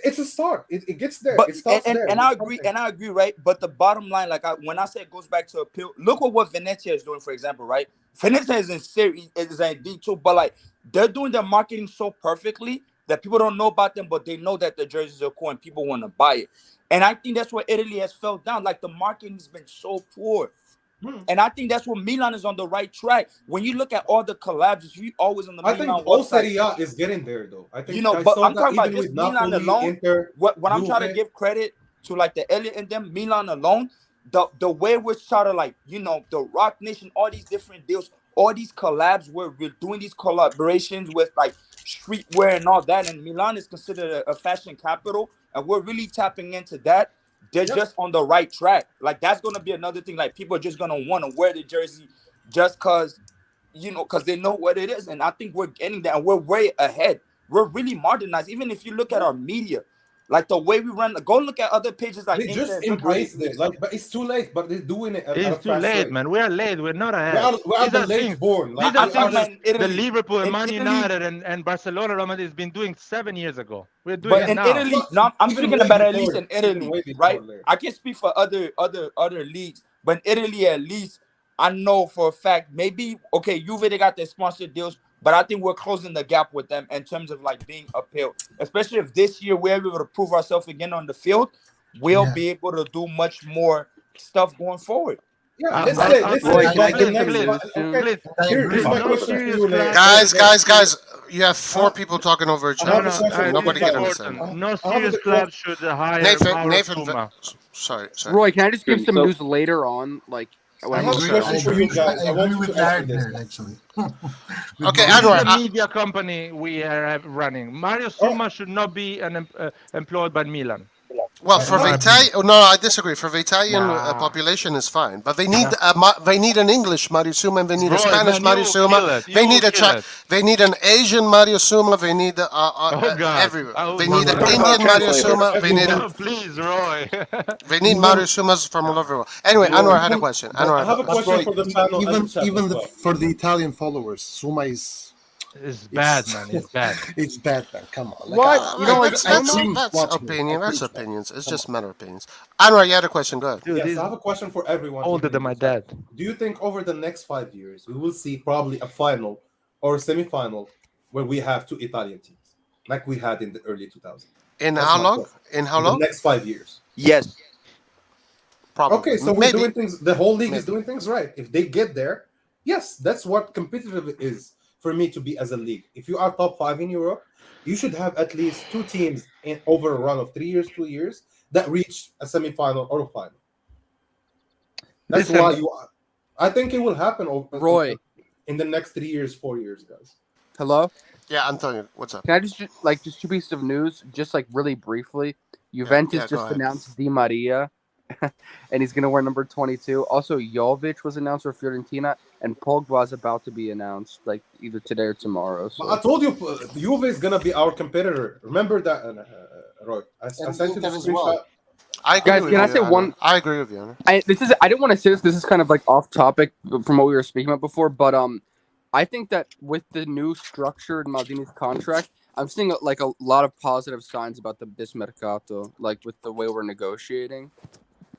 It's a start. It gets there. But It starts there. and I agree, right? But the bottom line, like when I say it goes back to appeal, look at what Venezia is doing, for example, right? Venezia is in series, is in D2, but like they're doing their marketing so perfectly that people don't know about them, but they know that the jerseys are cool and people want to buy it. And I think that's where Italy has fell down. Like the marketing has been so poor. And I think that's where Milan is on the right track. When you look at all the collabs, you always on the I Milan think all website. Serie A is getting there, though. I think But I'm talking about even just with Milan Napoli, alone. Inter, What I'm trying to Juve. give credit to, like the Elliot and them, Milan alone, the way we're sort of like, the Rock Nation, all these different deals, all these collabs, where we're doing these collaborations with like streetwear and all that. And Milan is considered a fashion capital, and we're really tapping into that. They're just on the right track. Like that's gonna be another thing. Like people are just gonna want to wear the jersey just cause they know what it is. And I think we're getting that, and we're way ahead. We're really modernized. Even if you look at our media, like the way we run, go look at other pages like They just embraced it. Like, but it's too late. But they're doing it at a It's too fast late, rate. man. We are late. We're not ahead. We are These the are late things. born. Like, These are we are things the- the Liverpool and in Man Italy- United and Barcelona Real Madrid has been doing 7 years ago. We're doing But it in now. Italy, no, I'm Even speaking way about at before least in it. Even Italy, way before right? there. I can't speak for other leagues, but in Italy at least, I know for a fact. Maybe Juve, they got their sponsored deals, but I think we're closing the gap with them in terms of like being appealed. Especially if this year we're able to prove ourselves again on the field, we'll be able to do much more stuff going forward. Yeah, let's Roy, say can I by the get some next news one. soon? Okay, here's my No question to serious you, Leo. Guys, you have four people talking over each I have other. a question. Nobody this can is understand. important. No I have a serious bit- club should hire Nathan, Zuma. sorry. Roy, can I just give Good. some So- news later on? Like when I I'm have a moving question on? for you guys. I want agree you with to answer Larry this. there, actually. Okay, This is Anwar, a media company we are running. Mario Suma should not be employed by Milan. well, for the Italian, no, I disagree. For the Italian Nah. population is fine, but they need they need an English Mario Suma, and they need a Roy, Spanish man, Mario you will Suma. kill it. They You need will a kill it. they need an Asian Mario Suma. They need Oh God! everywhere. I They will need an not. Indian Mario Suma. They need No, please, Roy. they need Mario Sumas from all over the world. Anyway, Anwar had a question. I have a question for the panel and Even the chat even as the, well. for the Italian followers, Suma is It's bad, man. It's bad. it's bad, man. Come on. What? You don't like that's Suma? that's opinion. That's opinions. It's just matter of opinions. Anwar, you had a question. Go ahead. Dude, Yes, he's I have a question for everyone. older here in than the my chat. dad. Do you think over the next 5 years we will see probably a final or a semi-final where we have two Italian teams, like we had in the early 2000s? In That's how my long? question. In how In the long? next 5 years. Yes. Probably. Okay, so we're Maybe. doing things. The whole league is Maybe. doing things right. If they get there, yes, that's what competitive is for me to be as a league. If you are top 5 in Europe, you should have at least 2 teams in over a run of 3 years, 2 years that reach a semi-final or a final. That's Listen. why you are. I think it will happen Roy. in the next 3 years, 4 years, guys. Hello? Yeah, Antonio, what's up? Can I just just 2 pieces of news, just like really briefly? Juventus yeah, go just ahead. announced Di Maria, and he's going to wear number 22. Also, Jovic was announced for Fiorentina, and Pogba is about to be announced, like either today or tomorrow. But I So. told you, Juve is gonna be our competitor. Remember that, Roy? I And sent you the Inter as screenshot. well. I agree Guys, with can I you, say Anwar. one- I agree with you. Anwar. I didn't want to say this. This is kind of like off topic from what we were speaking about before, but I think that with the new structure in Maldini's contract, I'm seeing like a lot of positive signs about this Mercato, like with the way we're negotiating.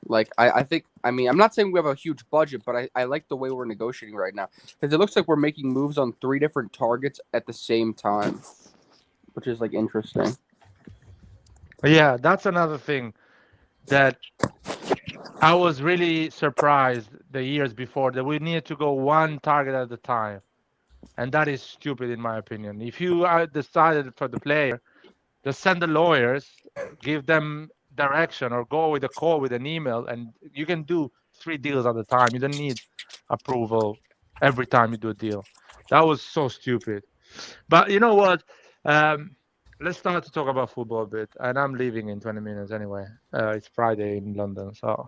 Like I think, I mean, I'm not saying we have a huge budget, but I like the way we're negotiating right now because it looks like we're making moves on 3 different targets at the same time, which is like interesting. Yeah, that's another thing that I was really surprised the years before that we needed to go one target at a time. And that is stupid in my opinion. If you are decided for the player, just send the lawyers, give them direction or go with a call with an email and you can do 3 deals at a time. You don't need approval every time you do a deal. That was so stupid. But you know what? Let's start to talk about football a bit. And I'm leaving in 20 minutes anyway. It's Friday in London, so.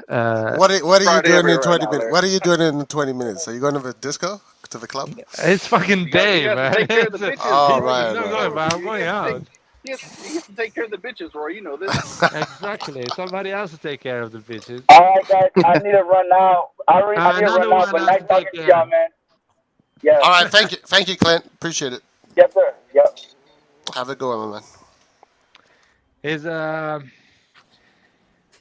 What are you Friday doing in everywhere 20 now, minutes? Larry. What are you doing in 20 minutes? Are you going to the disco? To the club? It's fucking You gotta day, man. take care of the bitches, Oh, bro. right, I'm not right, going, right. but I'm going out. He has to take care of the bitches, Roy. You know this. Exactly. Somebody else to take care of the bitches. All right, guys. I need to run out. I need to Another run out. one But has nice to talking take to care. y'all, man. Yeah. All right, thank you, Clint. Appreciate it. Yes, sir. Yep. Have a good one, man. Is I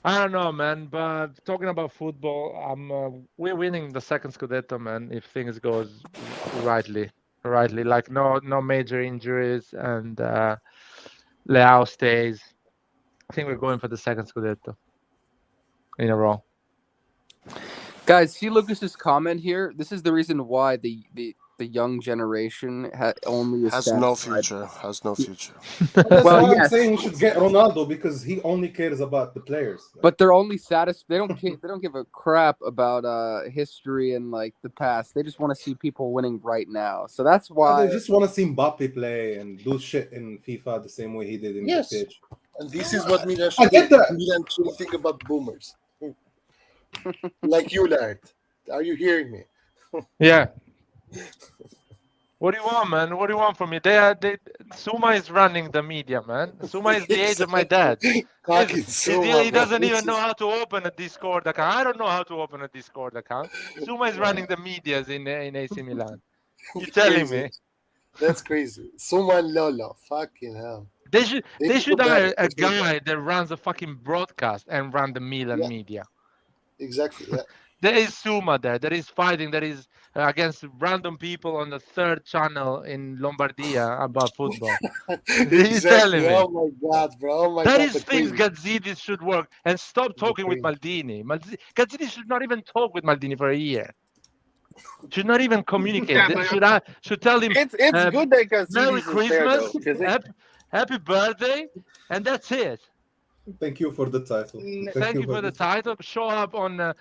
don't know, man. But talking about football, we're winning the second scudetto, man. If things goes rightly, like no major injuries and Leao stays. I think we're going for the second scudetto in a row. Guys, see Lucas's comment here. This is the reason why the young generation only is Has no satisfied. future. Has no future. Well, that's Well, why I'm yes. saying we should get Ronaldo because he only cares about the players. But they're only satisfied. They don't give a crap about history and like the past. They just want to see people winning right now. So that's why They just want to see Mbappe play and do shit in FIFA the same way he did in the pitch. And this is what Milan I get that. Milan should think about boomers. Like you, Lard. Are you hearing me? Yeah. What do you want, man? What do you want from me? Suma is running the media, man. Suma is the age of my dad. He doesn't even know how to open a Discord account. I don't know how to open a Discord account. Suma is running the medias in AC Milan. You're telling me? That's crazy. Suma and Lola. Fucking hell. They should hire a guy that runs a fucking broadcast and run the Milan media. Exactly. Yeah. There is Suma there. There is fighting. There is against random people on the third channel in Lombardia about football. He's telling me. Oh my god, bro. Oh my that god. is things Gazidis should work and stop talking with Maldini. Gazidis should not even talk with Maldini for a year. Should not even communicate. Should tell him It's good that Gazidis Merry is Christmas, there, though, happy birthday, and that's it. Thank you for the title. Thank you for the title. Show up on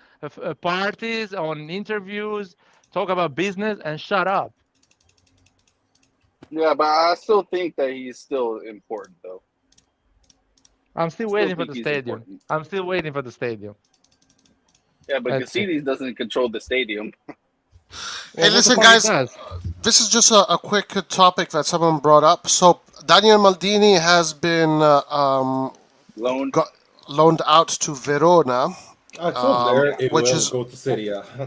parties, on interviews, talk about business, and shut up. Yeah, but I still think that he's still important, though. I'm still waiting for the stadium. I'm still waiting for the stadium. Yeah, but Gazidis doesn't control the stadium. Hey, listen, guys. This is just a quick topic that someone brought up. So Daniel Maldini has been loaned out to Verona,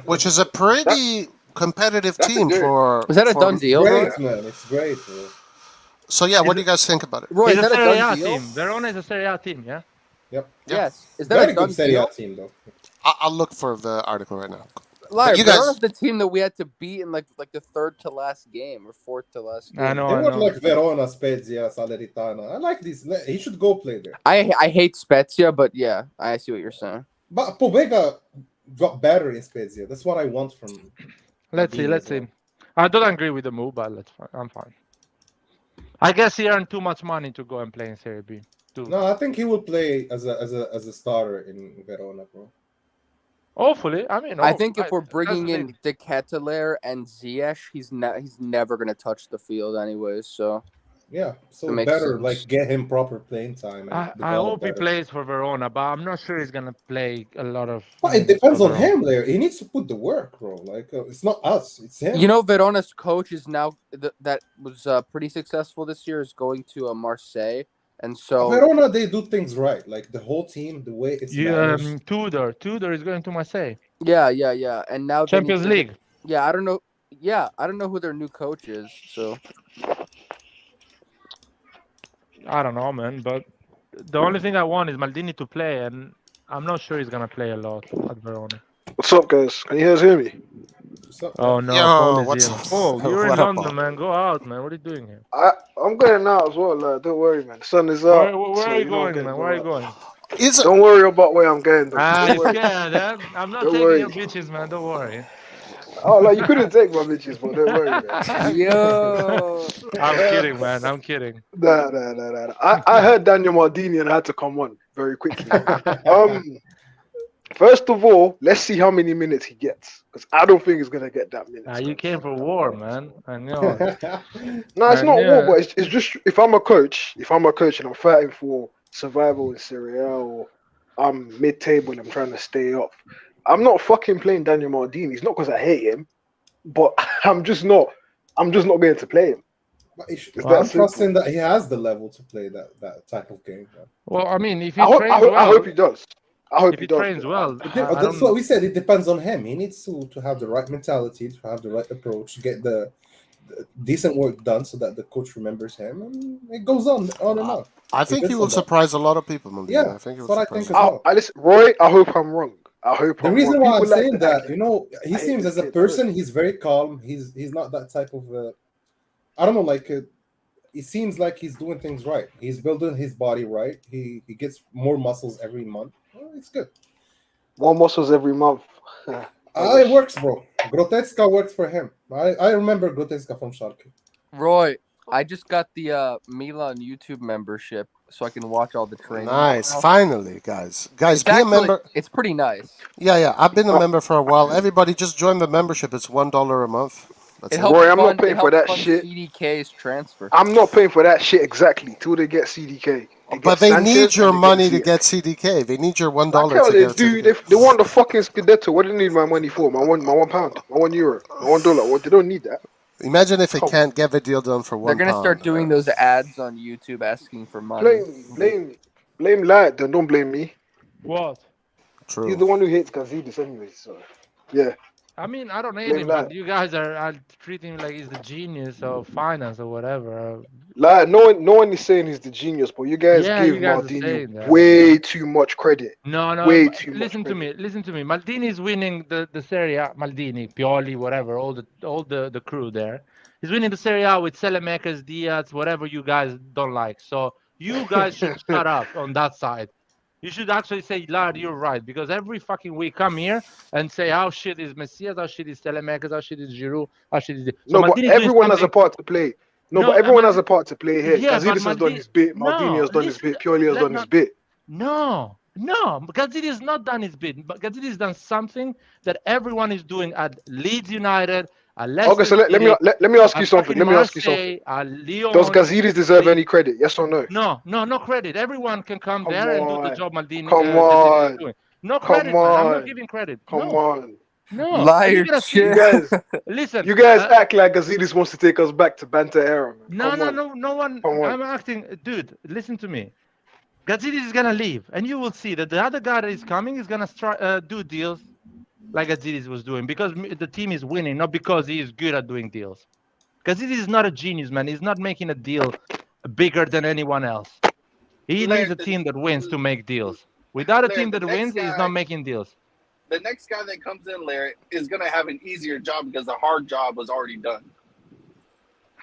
which is a pretty competitive team for. Is that a done deal? Great, man. It's great. Man. So yeah, what do you guys think about it? Roy, is that a done deal? Team. Verona is a Serie A team, yeah. Yep. Yes. Is that a done Serie deal? A team, though. I'll look for the article right now. You guys, Verona's the team that we had to beat in like the third to last game or fourth to last game. I know. They were like Verona, Spezia, Salernitana. I like these. He should go play there. I hate Spezia, but yeah, I see what you're saying. But Pobega got better in Spezia. That's what I want from. Let's see. I don't agree with the move, but I'm fine. I guess he earned too much money to go and play in Serie B. No, I think he will play as a starter in Verona, bro. Hopefully, I mean, I think if we're bringing in the Ketelaere and Ziyech, he's never gonna touch the field anyways. So yeah, so better like get him proper playing time. I hope he plays for Verona, but I'm not sure he's gonna play a lot of. But it depends on him, there. He needs to put the work, bro. Like it's not us, it's him. You know, Verona's coach is now that was pretty successful this year is going to Marseille. And so Verona, they do things right. Like the whole team, the way it's Tudor is going to Marseille. Yeah. And now Champions League. Yeah, I don't know. Yeah, I don't know who their new coach is. So I don't know, man. But the only thing I want is Maldini to play, and I'm not sure he's gonna play a lot at Verona. What's up, guys? Can you guys hear me? Oh no! Yo, what's up? Oh, you're in London, man. Go out, man. What are you doing here? I'm going now as well. Don't worry, man. The sun is up. Where are you going, man? Where are you going? Don't worry about where I'm going. Though. I'm scared, eh? I'm not taking your bitches, man. Don't worry. Oh, like you couldn't take my bitches, but don't worry, man. Yo, I'm kidding, man. I'm kidding. Nah. I heard Daniel Maldini and I had to come on very quickly. First of all, let's see how many minutes he gets, because I don't think he's gonna get that minutes. You came for war, man. I know. No, it's not war, but it's just if I'm a coach and I'm fighting for survival in Serie A, or I'm mid-table and I'm trying to stay up, I'm not fucking playing Daniel Maldini. It's not because I hate him, but I'm just not going to play him. It's that I'm trusting simple. that he has the level to play that type of game. Well, I mean, if I he hope, trains I hope well, he does. I hope if he he does. trains well, I That's what don't. we said. It depends on him. He needs to have the right mentality, to have the right approach, to get the decent work done, so that the coach remembers him, and it goes on and on. I think he will surprise a lot of people, Maldini. Yeah, I think he will that's what I surprise think as well. Listen, Roy, I hope I'm wrong. I hope The I'm reason wrong. why People I'm like saying to act that, like he I hate seems this as a kid. person, he's very calm. He's not that type of. I don't know, like it seems like he's doing things right. He's building his body right. He gets more muscles every month. Well, it's good. More muscles every month. It works, bro. Groteska works for him. I remember Groteska from Schalke. Roy, I just got the Milan YouTube membership, so I can watch all the training. Nice, now. finally, guys. It's Be a member. It's pretty nice. Yeah. I've been a member for a while. Everybody, just join the membership. It's $1 a month. That's It it. helps Roy, I'm fund, not paying it for helps that fund shit. CDK's transfer. I'm not paying for that shit exactly till they get CDK. But they need your money to Ziyech. get CDK. They need your $1 Like to hell get they a do. CDK. They want the fucking scudetto. What do they need my money for? My £1, my €1, my $1. What, they don't need that. Imagine if they can't get the deal done for They're £1. gonna start doing those ads on YouTube asking for money. Blame Light. Then don't blame me. What? True. He's the one who hates Gazidis anyway. So yeah. I mean, I don't hate Blame him, that. but you guys are treating him like he's the genius of finance or whatever. Like no one is saying he's the genius, but you guys Yeah, give you guys are saying Maldini that. way too much credit. No. Way too much Listen to credit. me. Listen to me. Maldini is winning the Serie A. Maldini, Pioli, whatever, all the crew there. He's winning the Serie A with Selemakers, Diaz, whatever you guys don't like. So you guys should shut up on that side. You should actually say, Lard, you're right, because every fucking week come here and say how shit is Messias, how shit is Selemakers, how shit is Giroud, how shit is. So No, but Maldini is doing everyone has a something. part to play. No, but everyone has a part to play here. Yeah, but Gazidis has done his bit. Maldini has done his bit. Pioli has done his bit. No, Gazidis has not done his bit. But Gazidis has done something that everyone is doing at Leeds United, at Leicester. Okay, so let me ask you something. Let me ask you something. At Lyon. Does Gazidis deserve any credit? Yes or no? No credit. Everyone can come there and do the job Maldini Gazidis is doing. No credit, man. I'm not giving credit. Come on. No. Liar, you guys, listen. You guys act like Gazidis wants to take us back to banter era. Man. No one. I'm acting, dude. Listen to me. Gazidis is gonna leave, and you will see that the other guy that is coming is gonna do deals like Gazidis was doing because the team is winning, not because he is good at doing deals. Gazidis is not a genius, man. He's not making a deal bigger than anyone else. He needs a team that wins to make deals. Without a team that wins, he's not making deals. The next guy that comes in, Larry, is going to have an easier job because the hard job was already done.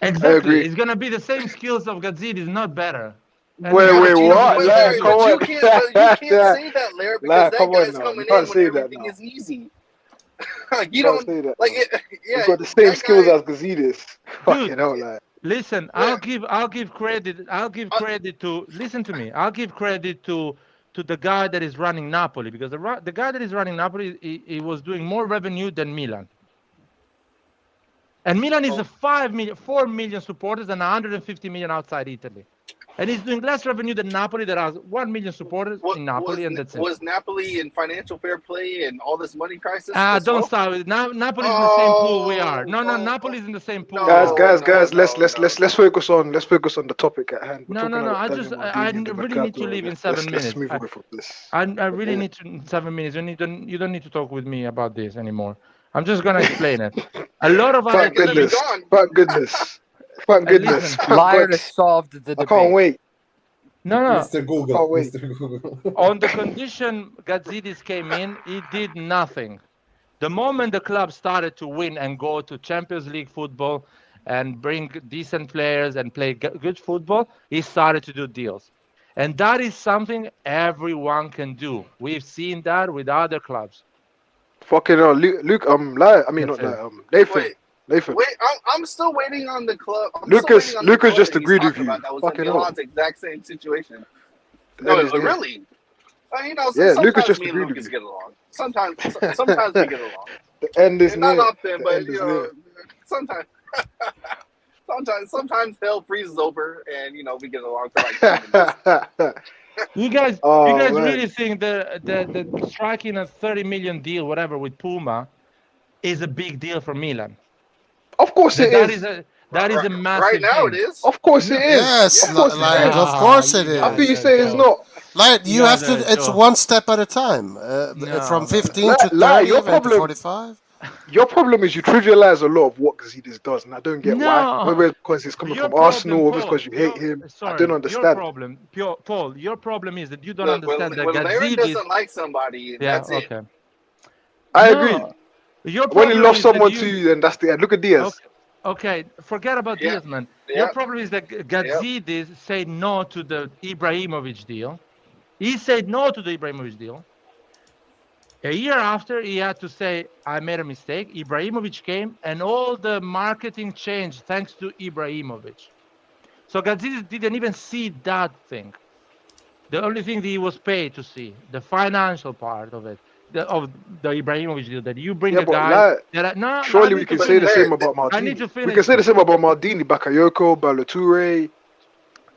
Exactly. It's going to be the same skills of Gazidis, not better. Wait, what? Larry, but you can't say that, Larry, because that guy's coming in when everything is easy. You don't say that. Like, you got the same skills as Gazidis. Fucking hell, like. Listen, I'll give credit. I'll give credit to. Listen to me. I'll give credit to the guy that is running Napoli, because the guy that is running Napoli, he was doing more revenue than Milan. And Milan is 4 million supporters and 150 million outside Italy. And he's doing less revenue than Napoli, that has 1 million supporters in Napoli, and that's it. Was Napoli in financial fair play and all this money crisis? Don't start with Napoli is in the same pool we are. No, Napoli is in the same pool. Guys, let's focus on the topic at hand. No. I really need to leave in 7 minutes. Let's move away from this. I really need to in 7 minutes. You don't need to talk with me about this anymore. I'm just gonna explain it. A lot of Thank goodness. Liar has solved the debate. I can't wait. No. Mr. Google. Can't wait. Mr. Google. On the condition Gazidis came in, he did nothing. The moment the club started to win and go to Champions League football and bring decent players and play good football, he started to do deals. And that is something everyone can do. We've seen that with other clubs. Fucking hell, Luke. Nathan. Wait, I'm still waiting on the club. Lucas just agreed with you. That was Fucking Milan's exact same situation. No, really? Lucas just me and agreed with Lucas you. get along. Sometimes we get along. The end is near. Not often, but sometimes. Sometimes hell freezes over, and we get along for like 10 minutes. You guys really think the striking a 30 million deal, whatever, with Puma is a big deal for Milan? Of course it is. That is a massive Right now thing. it is. Of course it is. Yes, Of course it like is. of course it you How can is. you guys are say it's jokes. not? Like You you have guys to. are It's jokes. one step at a time. From No, 15 to 30, Your even to problem, 45. your problem is you trivialize a lot of what Gazidis does, and I don't get why. no. Whether it's because he's coming Your from problem, Arsenal, whether it's Paul. because you hate him, I Sorry, don't your understand. problem, Paul. Your problem is that you don't Look, when understand that Larry Gazidis. doesn't like somebody, Yeah, that's it. okay. I agree. No, your When he problem loves is that someone you. to you, then that's the end. Look at Diaz. Okay, forget about Yeah, Diaz, man. yeah, Your problem is that yeah. Gazidis said no to the Ibrahimovic deal. He said no to the Ibrahimovic deal. A year after, he had to say, I made a mistake. Ibrahimovic came, and all the marketing changed thanks to Ibrahimovic. So Gazidis didn't even see that thing. The only thing that he was paid to see, the financial part of it, of the Ibrahimovic deal, that you bring Yeah, a but guy like, that I surely we need to can say the finish. same about I need to Maldini. We finish. can say the same about Maldini, Bakayoko, Balotelli,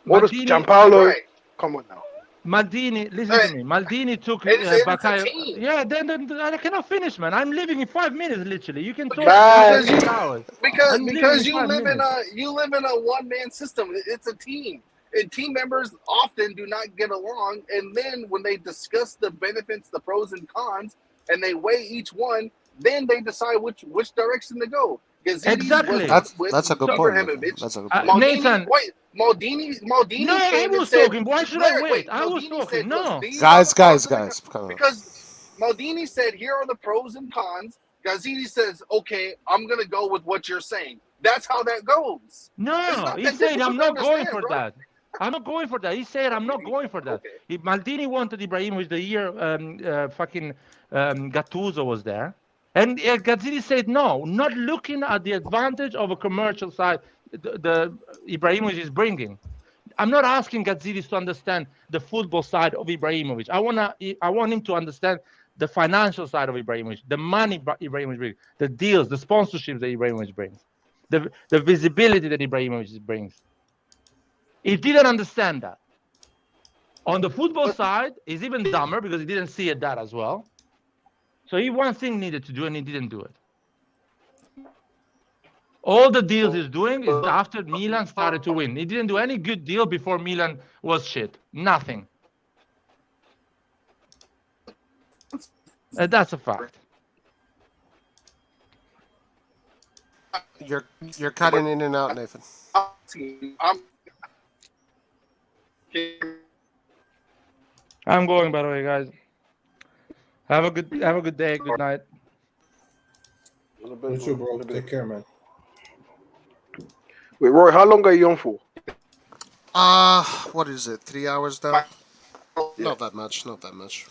all those Maldini, Gianpaolo. Right. Come on now. Maldini, listen Hey, to me. Maldini took it's a Bakayo. team. Yeah, then I cannot finish, man. I'm leaving in 5 minutes, literally. You can talk Man, Because 6 hours. I'm leaving because in you 5 live in minutes. a one man system. It's a team, and team members often do not get along. And then when they discuss the benefits, the pros and cons, and they weigh each one, then they decide which direction to go. Gazidis Exactly. was with That's a good point, Nathan. Ibrahimovic. That's a good point. Nathan. Maldini No, I came and was said, talking. Why should I Larry, wait? I was Maldini talking. said, look, No. these are the pros and Guys, come on. because Maldini said, here are the pros and cons. Gazidis says, okay, I'm going to go with what you're saying. That's how that goes. It's No, not he that said, I'm difficult to not going understand, for bro. that. I'm not going for that. He said, I'm not going for that. Okay. If Maldini wanted Ibrahimovic the year Gattuso was there. And Gazidis said, no, not looking at the advantage of a commercial side the Ibrahimovic is bringing. I'm not asking Gazidis to understand the football side of Ibrahimovic. I want him to understand the financial side of Ibrahimovic, the money Ibrahimovic brings, the deals, the sponsorships that Ibrahimovic brings, the visibility that Ibrahimovic brings. He didn't understand that. On the football side, he's even dumber because he didn't see it that as well. So he one thing needed to do and he didn't do it. All the deals he's doing is after Milan started to win. He didn't do any good deal before Milan was shit. Nothing. That's a fact. You're cutting in and out, Nathan. I'm going, by the way, guys. Have a good day. Good night. You too, bro. Take care, man. wait, Roy, how long are you on for? What is it? 3 hours now? Not that much.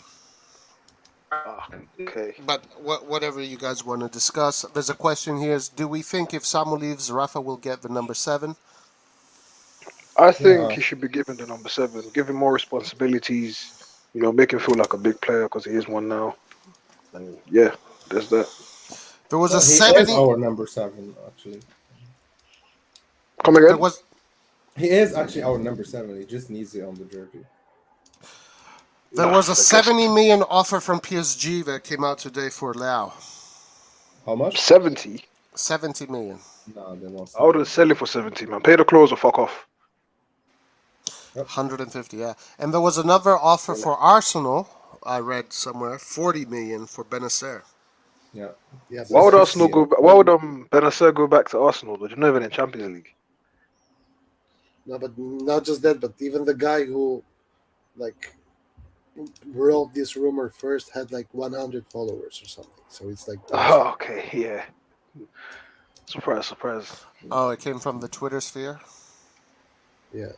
Okay. But whatever you guys want to discuss. There's a question here: do we think if Samu leaves, Rafa will get the number 7? I think he should be given the number 7. Give him more responsibilities. Make him feel like a big player because he is one now. And yeah, there's that. There was a He 70. is our number 7, actually. Come again? He is actually our number 7. He just needs it on the jersey. There was a 70 million offer from PSG that came out today for Leao. How much? 70? 70 million. No, they won't. I wouldn't sell it for 70, man. Pay the clause or fuck off. 150, yeah. And there was another offer for Arsenal, I read somewhere, 40 million for Benacer. Yeah. Why would Arsenal go back? Why would Benacer go back to Arsenal? They're not even in Champions League. No, but not just that, but even the guy who wrote this rumor first had 100 followers or something. So it's Oh, okay, yeah. Surprise. Oh, it came from the Twitter sphere? Yeah.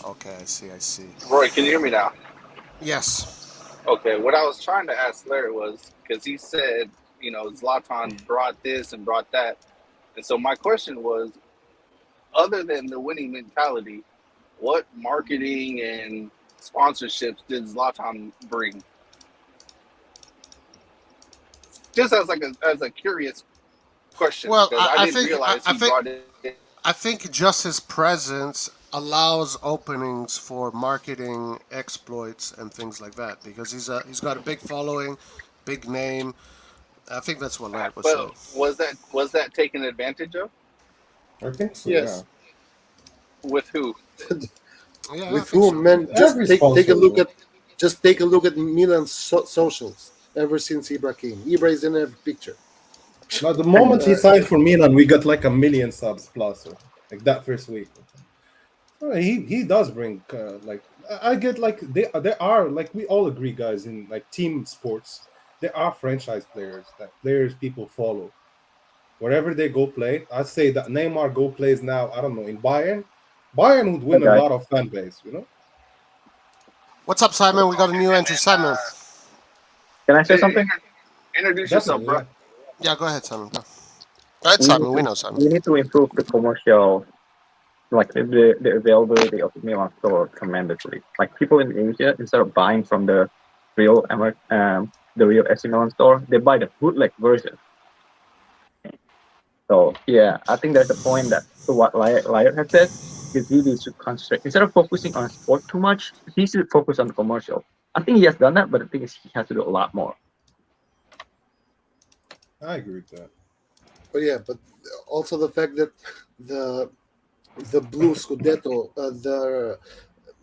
Okay, I see. Roy, can you hear me now? Yes. Okay, what I was trying to ask Larry was, because he said, Zlatan brought this and brought that. And so my question was, other than the winning mentality, what marketing and sponsorships did Zlatan bring? Just as a curious question. Well, because I didn't realize he brought it. I think just his presence allows openings for marketing exploits and things like that because he's got a big following, big name. I think that's what Larry was saying. Was that taken advantage of? I think so. Yes. With who? Yeah, I With think whom, so. man? Yeah. Every Take a sponsor. look at Milan's socials ever since Ibra came. Ibra is in every picture. Now, the moment he signed for Milan, we got like 1 million subs plus, like that first week. He does bring like I get like there are like we all agree, guys, in like team sports, there are franchise players that people follow. Wherever they go play, I say that Neymar go plays now. I don't know in Bayern. Bayern would win a Okay. lot of fan base, What's up, Simon? We got a new entry, Simon. Can I say something? Introduce yourself, Definitely, bro. yeah. Yeah, go ahead, Simon. Go ahead, We need Simon. We to, know Simon. we need to improve the commercial, like the availability of Milan store tremendously. Like people in Asia, instead of buying from the real the real AC Milan store, they buy the bootleg version. So yeah, I think there's a point that to what Lion has said. Gazidis should concentrate instead of focusing on sport too much. He should focus on commercial. I think he has done that, but the thing is, he has to do a lot more. I agree with that. But yeah, but also the fact that the blue scudetto, the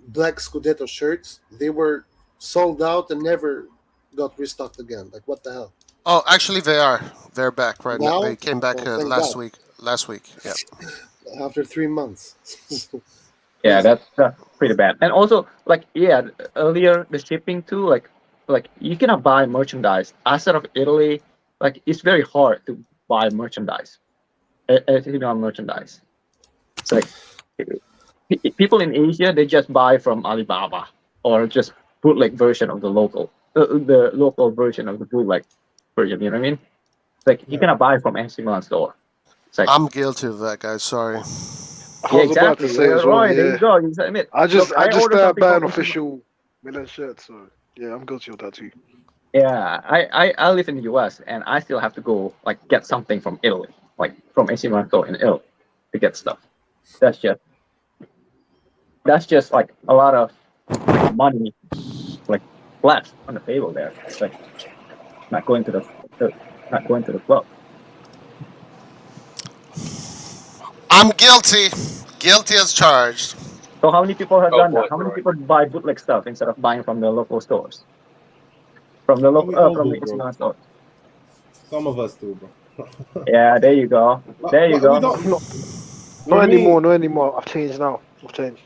black scudetto shirts, they were sold out and never got restocked again. Like what the hell? Oh, actually, they are. They're back right now. Now? They came back Oh, thank last God. week. Last week, yeah. After 3 months. Yeah, Crazy. that's pretty bad. And also, like, yeah, earlier the shipping too, like you cannot buy merchandise outside of Italy. Like, it's very hard to buy merchandise, merchandise. It's like people in Asia, they just buy from Alibaba or just bootleg version of the local version of the bootleg version. You know what I mean? Like you cannot buy from AC Milan store. It's like, I'm guilty of that, guys. Sorry. I was about to say as well. Roy, there Yeah, you go. You admit. I just Look, I ordered started something buying from AC Milan. official Milan shirts, so yeah, I'm guilty of that too. Yeah, I live in the US and I still have to go like get something from Italy, like from AC Milan store in Italy to get stuff. That's just like a lot of money like left on the table there. It's like not going to the club. I'm guilty. Guilty as charged. So how many people have Oh, done boy, that? How many Roy. people buy bootleg stuff instead of buying from the local stores? From the We all from do, the AC bro. Milan stores. Some of us do, bro. Yeah, there you go. There you We go. don't. Not For me, anymore. Not anymore. I've changed now. I've changed.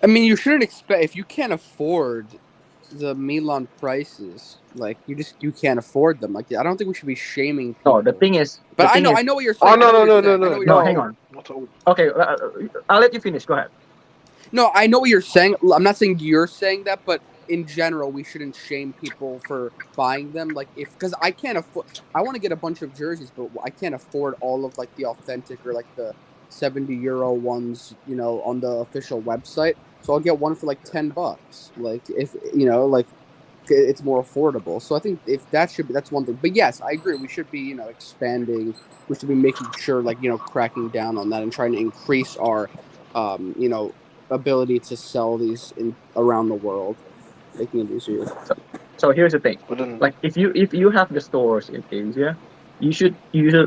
I mean, you shouldn't expect if you can't afford the Milan prices, like you can't afford them. Like I don't think we should be shaming people. No, the thing is, But I know what you're saying. Oh no, I know no, what no, you're no, saying. I know no, what no. you're Hang saying. on. Not at all. Okay, I'll let you finish. Go ahead. No, I know what you're saying. I'm not saying you're saying that, but in general, we shouldn't shame people for buying them. Like because I can't afford. I want to get a bunch of jerseys, but I can't afford all of like the authentic or like the €70 ones, on the official website. So I'll get one for like $10. Like if like it's more affordable. So I think if that's one thing. But yes, I agree. We should be expanding. We should be making sure cracking down on that and trying to increase our ability to sell these around the world, making it easier. So here's the thing. But then, Like if you have the stores in Asia, you should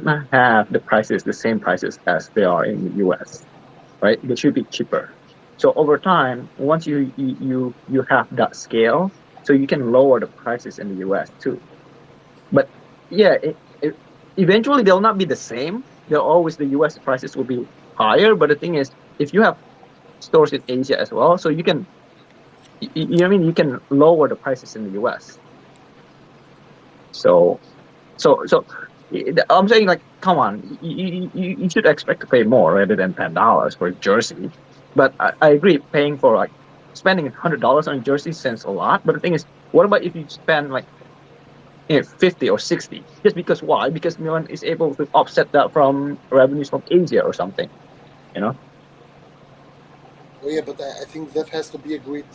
not have the prices the same prices as they are in the US, right? They should be cheaper. So over time, once you have that scale, so you can lower the prices in the US too. But yeah, eventually they'll not be the same. They'll always the US prices will be higher. But the thing is, if you have stores in Asia as well, so you can, you know what I mean, you can lower the prices in the US. So I'm saying like, come on, you should expect to pay more rather than $10 for a jersey. But I agree, paying for like spending $100 on a jersey sounds a lot. But the thing is, what about if you spend like 50 or 60? Just because why? Because Milan is able to offset that from revenues from Asia or something, Oh yeah, but I think that has to be agreed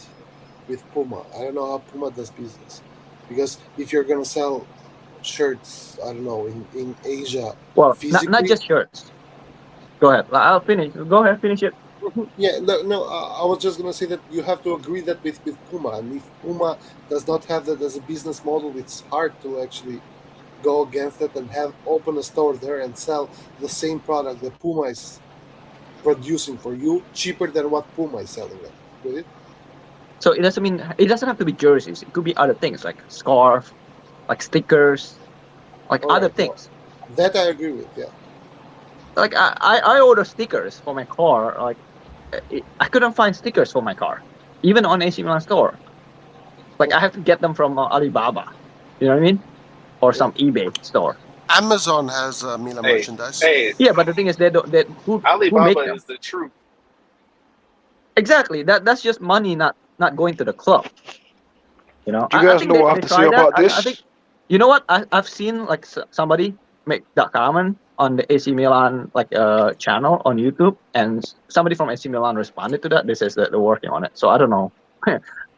with Puma. I don't know how Puma does business, because if you're gonna sell shirts, I don't know, in Asia, well, physically, not just shirts. Go ahead. I'll finish. Go ahead, finish it. Yeah, no, I was just gonna say that you have to agree that with Puma, and if Puma does not have that as a business model, it's hard to actually go against it and have open a store there and sell the same product that Puma is producing for you cheaper than what Puma is selling it? Would it? So it doesn't mean it doesn't have to be jerseys. It could be other things like scarf, like stickers, like All other right, well, things. that I agree with. Yeah. Like I order stickers for my car. Like I couldn't find stickers for my car, even on AC Milan store. Like I have to get them from Alibaba. You know what I mean? Or some eBay store. Amazon has Milan merchandise. Hey, Yeah, but the thing is, they don't. Who make Alibaba them? is the truth. Exactly. That's just money not going to the club. You know. Do you I guys think know what I they have to say try that. about I this? think. You know what? I've seen like somebody make that comment on the AC Milan like channel on YouTube, and somebody from AC Milan responded to that. They says that they're working on it. So I don't know.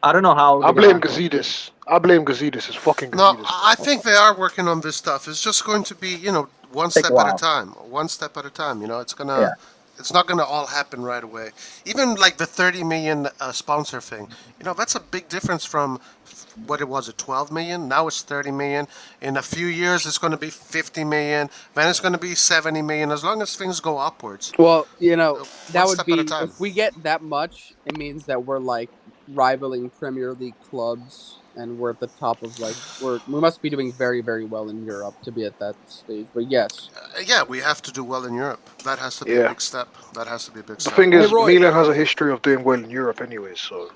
I don't know how I they're blame gonna. Gazidis. I blame Gazidis. It's fucking No, Gazidis. I think they are working on this stuff. It's just going to be, one Take a step at a while. time. One step at a time. Yeah. It's not gonna all happen right away. Even like the 30 million sponsor thing. That's a big difference from what it was at 12 million. Now it's 30 million. In a few years, it's going to be 50 million. Then it's going to be 70 million. As long as things go upwards. Well, One that would step at a be time. if we get that much, it means that we're like rivaling Premier League clubs, and we're at the top of we must be doing very, very well in Europe to be at that stage. But yes, Yeah, we have to do well in Europe. That has to be a Yeah. big step. That has to be a big The step. thing Hey, is, Roy. Milan has a history of doing well in Europe anyway, so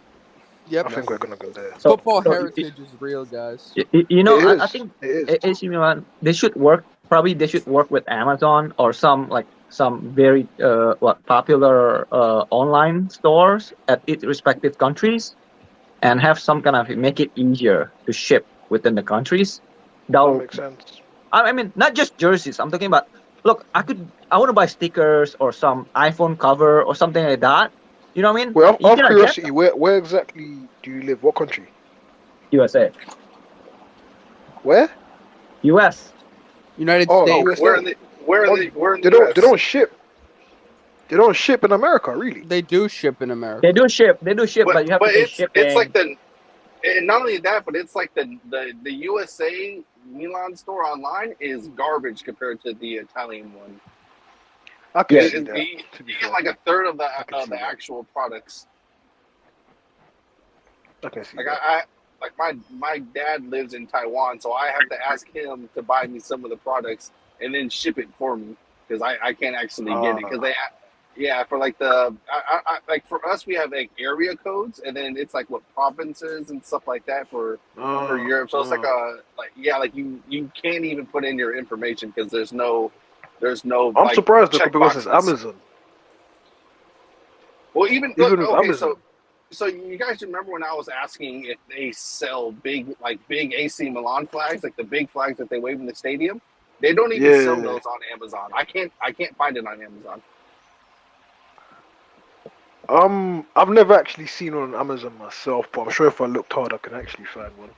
Yep, I think we're gonna go there. So, football so heritage is real, guys. you know, It I is. think It is. AC Milan they should work. Probably they should work with Amazon or some very popular online stores at its respective countries, and have some kind of make it easier to ship within the countries. That That'll, makes sense. I mean, not just jerseys. I'm talking about. Look, I want to buy stickers or some iPhone cover or something like that. You know what I mean? Well, You out of cannot get curiosity, where exactly do you live? What country? USA, Where? US. United Oh, States. USA. Where in the They don't ship. They don't ship in America, really. They do ship in America. They do ship, but you have to pay it's shipping. like and not only that, but it's like the USA Milan store online is garbage compared to the Italian one. I can Yeah. see that. You To be get fair, like a third of the can see that. actual products. I can see Like that. my dad lives in Taiwan, so I have to ask him to buy me some of the products and then ship it for me because I can't actually get it because for like like for us we have like area codes and then it's like what provinces and stuff like that for Europe. So it's like you can't even put in your information because there's no I'm like surprised though check because it's boxes. Amazon. Well, even With okay, Amazon. so you guys remember when I was asking if they sell big AC Milan flags, like the big flags that they wave in the stadium? They don't even sell Yeah. those on Amazon. I can't find it on Amazon. I've never actually seen one on Amazon myself, but I'm sure if I looked hard, I can actually find one.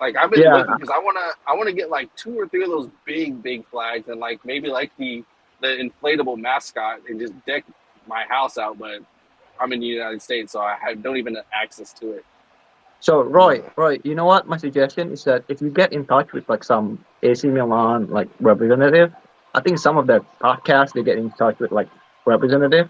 Like I've been Yeah. looking because I wanna get like 2 or 3 of those big flags and like maybe like the inflatable mascot and just deck my house out, but I'm in the United States, so I don't even have access to it. So Roy, you know what? My suggestion is that if you get in touch with like some AC Milan like representative, I think some of the podcasts they get in touch with like representative.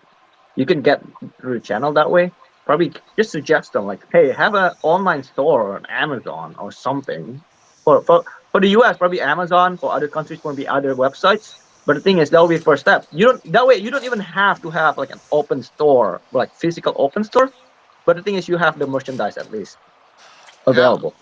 You can get through the channel that way. Probably just suggest them like, hey, have an online store on Amazon or something. For the US, probably Amazon. For other countries, probably other websites. But the thing is, that will be the first step. You don't even have to have like an open store, like physical open store. But the thing is, you have the merchandise at least available.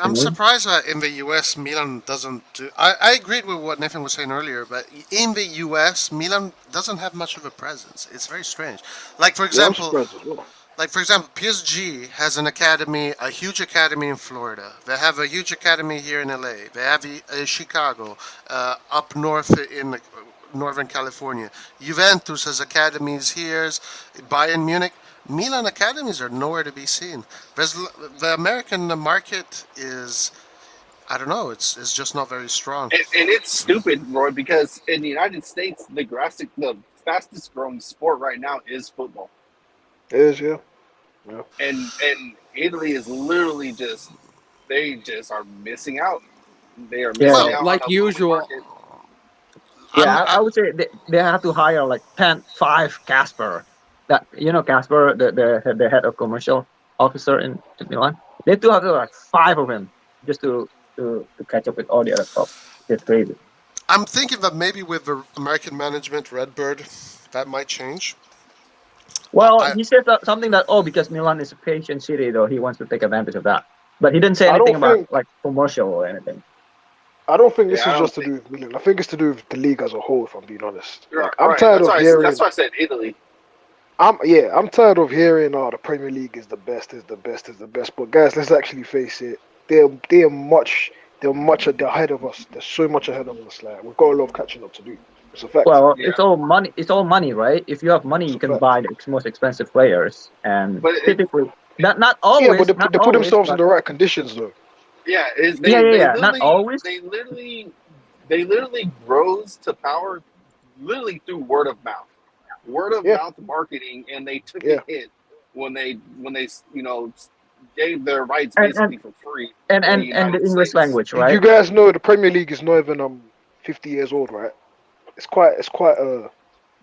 I'm surprised that in the US Milan doesn't do. I agreed with what Nathan was saying earlier, but in the US Milan doesn't have much of a presence. It's very strange. Like for Yeah, I'm example, surprised as well. PSG has an academy, a huge academy in Florida. They have a huge academy here in LA. They have Chicago, up north in Northern California. Juventus has academies here. Bayern Munich. Milan academies are nowhere to be seen. The American market is, I don't know, it's just not very strong. And it's stupid, Roy, because in the United States, the fastest growing sport right now is football. It is, yeah. And Italy is literally they just are missing out. They are Yeah. missing Well, out like on a booming usual. market. Yeah, I would say they have to hire like 5 Casper. That Casper, the head of commercial officer in Milan. They do have like 5 of them just to catch up with all the other clubs. It's crazy. I'm thinking that maybe with the American management, Redbird, that might change. Well, he said something that because Milan is a patient city, though he wants to take advantage of that. But he didn't say I anything don't about think like commercial or anything. I don't think this Yeah, I is don't just to do with Milan. I think it's to do with the league as a whole. If I'm being honest, Right, like I'm tired that's of why hearing. that's why I said Italy. I'm tired of hearing, oh, the Premier League is the best, is the best, is the best. But guys, let's actually face it. They're much ahead of us. They're so much ahead of us. Like we've got a lot of catching up to do. It's a fact. Well, Yeah, it's all money. It's all money, right? If you have money, It's you a can fact. buy the most expensive players, and but typically, not Yeah, but always, they not put always, themselves in but the right conditions though. yeah, not always. they literally rose to power literally through word of mouth. Word of Yeah, mouth marketing, and they took yeah. a hit when they gave their rights And basically for free and in the and and the United English States. language, Did you right? guys know the Premier League is not even 50 years old, right? It's quite a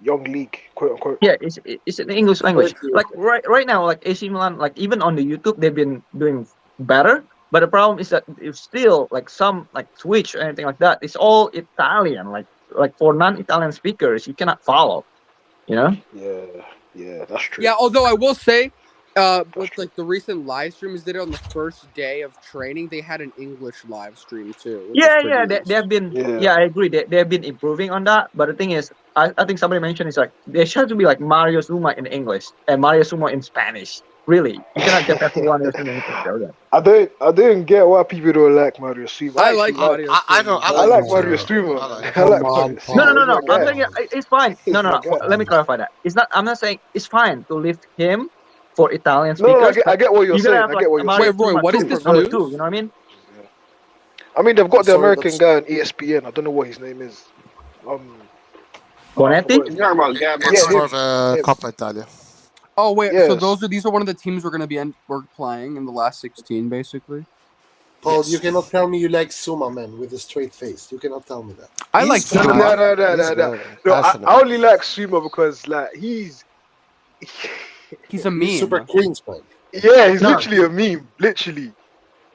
young league, quote unquote. Yeah, it's in the English language. Thank you. Like right now, like AC Milan, like even on the YouTube, they've been doing better. But the problem is that it's still like some like Twitch or anything like that. It's all Italian. Like for non-Italian speakers, you cannot follow. You know? Yeah, that's true. Yeah, although I will say, That's with true. like the recent live streams they did on the first day of training, they had an English live stream too, which was Yeah, pretty nice. they have been. Yeah. Yeah, I agree. They have been improving on that. But the thing is, I think somebody mentioned it's like they should to be like Mario Zuma in English and Mario Zuma in Spanish. Really, you cannot just have one Zuma in English. I didn't get why people don't like Mario Stuma. I like Mario I don't. I I like like him Mario too. Stuma. I like I him. like Come Mario on, Stuma. No, Paul. He's my I'm guy. saying it's fine. He's No. my guy. Let me clarify that. It's not. I'm not saying it's fine to lift him for Italian No, speakers. I get what you're You gotta saying. have I like get what you're Mario Wait, saying. Roy, Zuma what is too, this number news? 2. You know what I mean? I mean, they've got the Sorry, American guy on ESPN. I don't know what his name is. I Bonetti. forgot his You're talking name. about Gab It's Yeah, for Martinelli. the him. Coppa Italia. Oh wait, so Yes. these are one of the teams we're going to be we're playing in the last 16, basically. Paul, Yes. you cannot tell me you like Suma, man, with a straight face. You cannot tell me that. I like He's No, Zuma. He's very No, passionate. I only like Suma because like he's He's a He's super meme. cringe, man. yeah, he's No. literally a meme. Literally.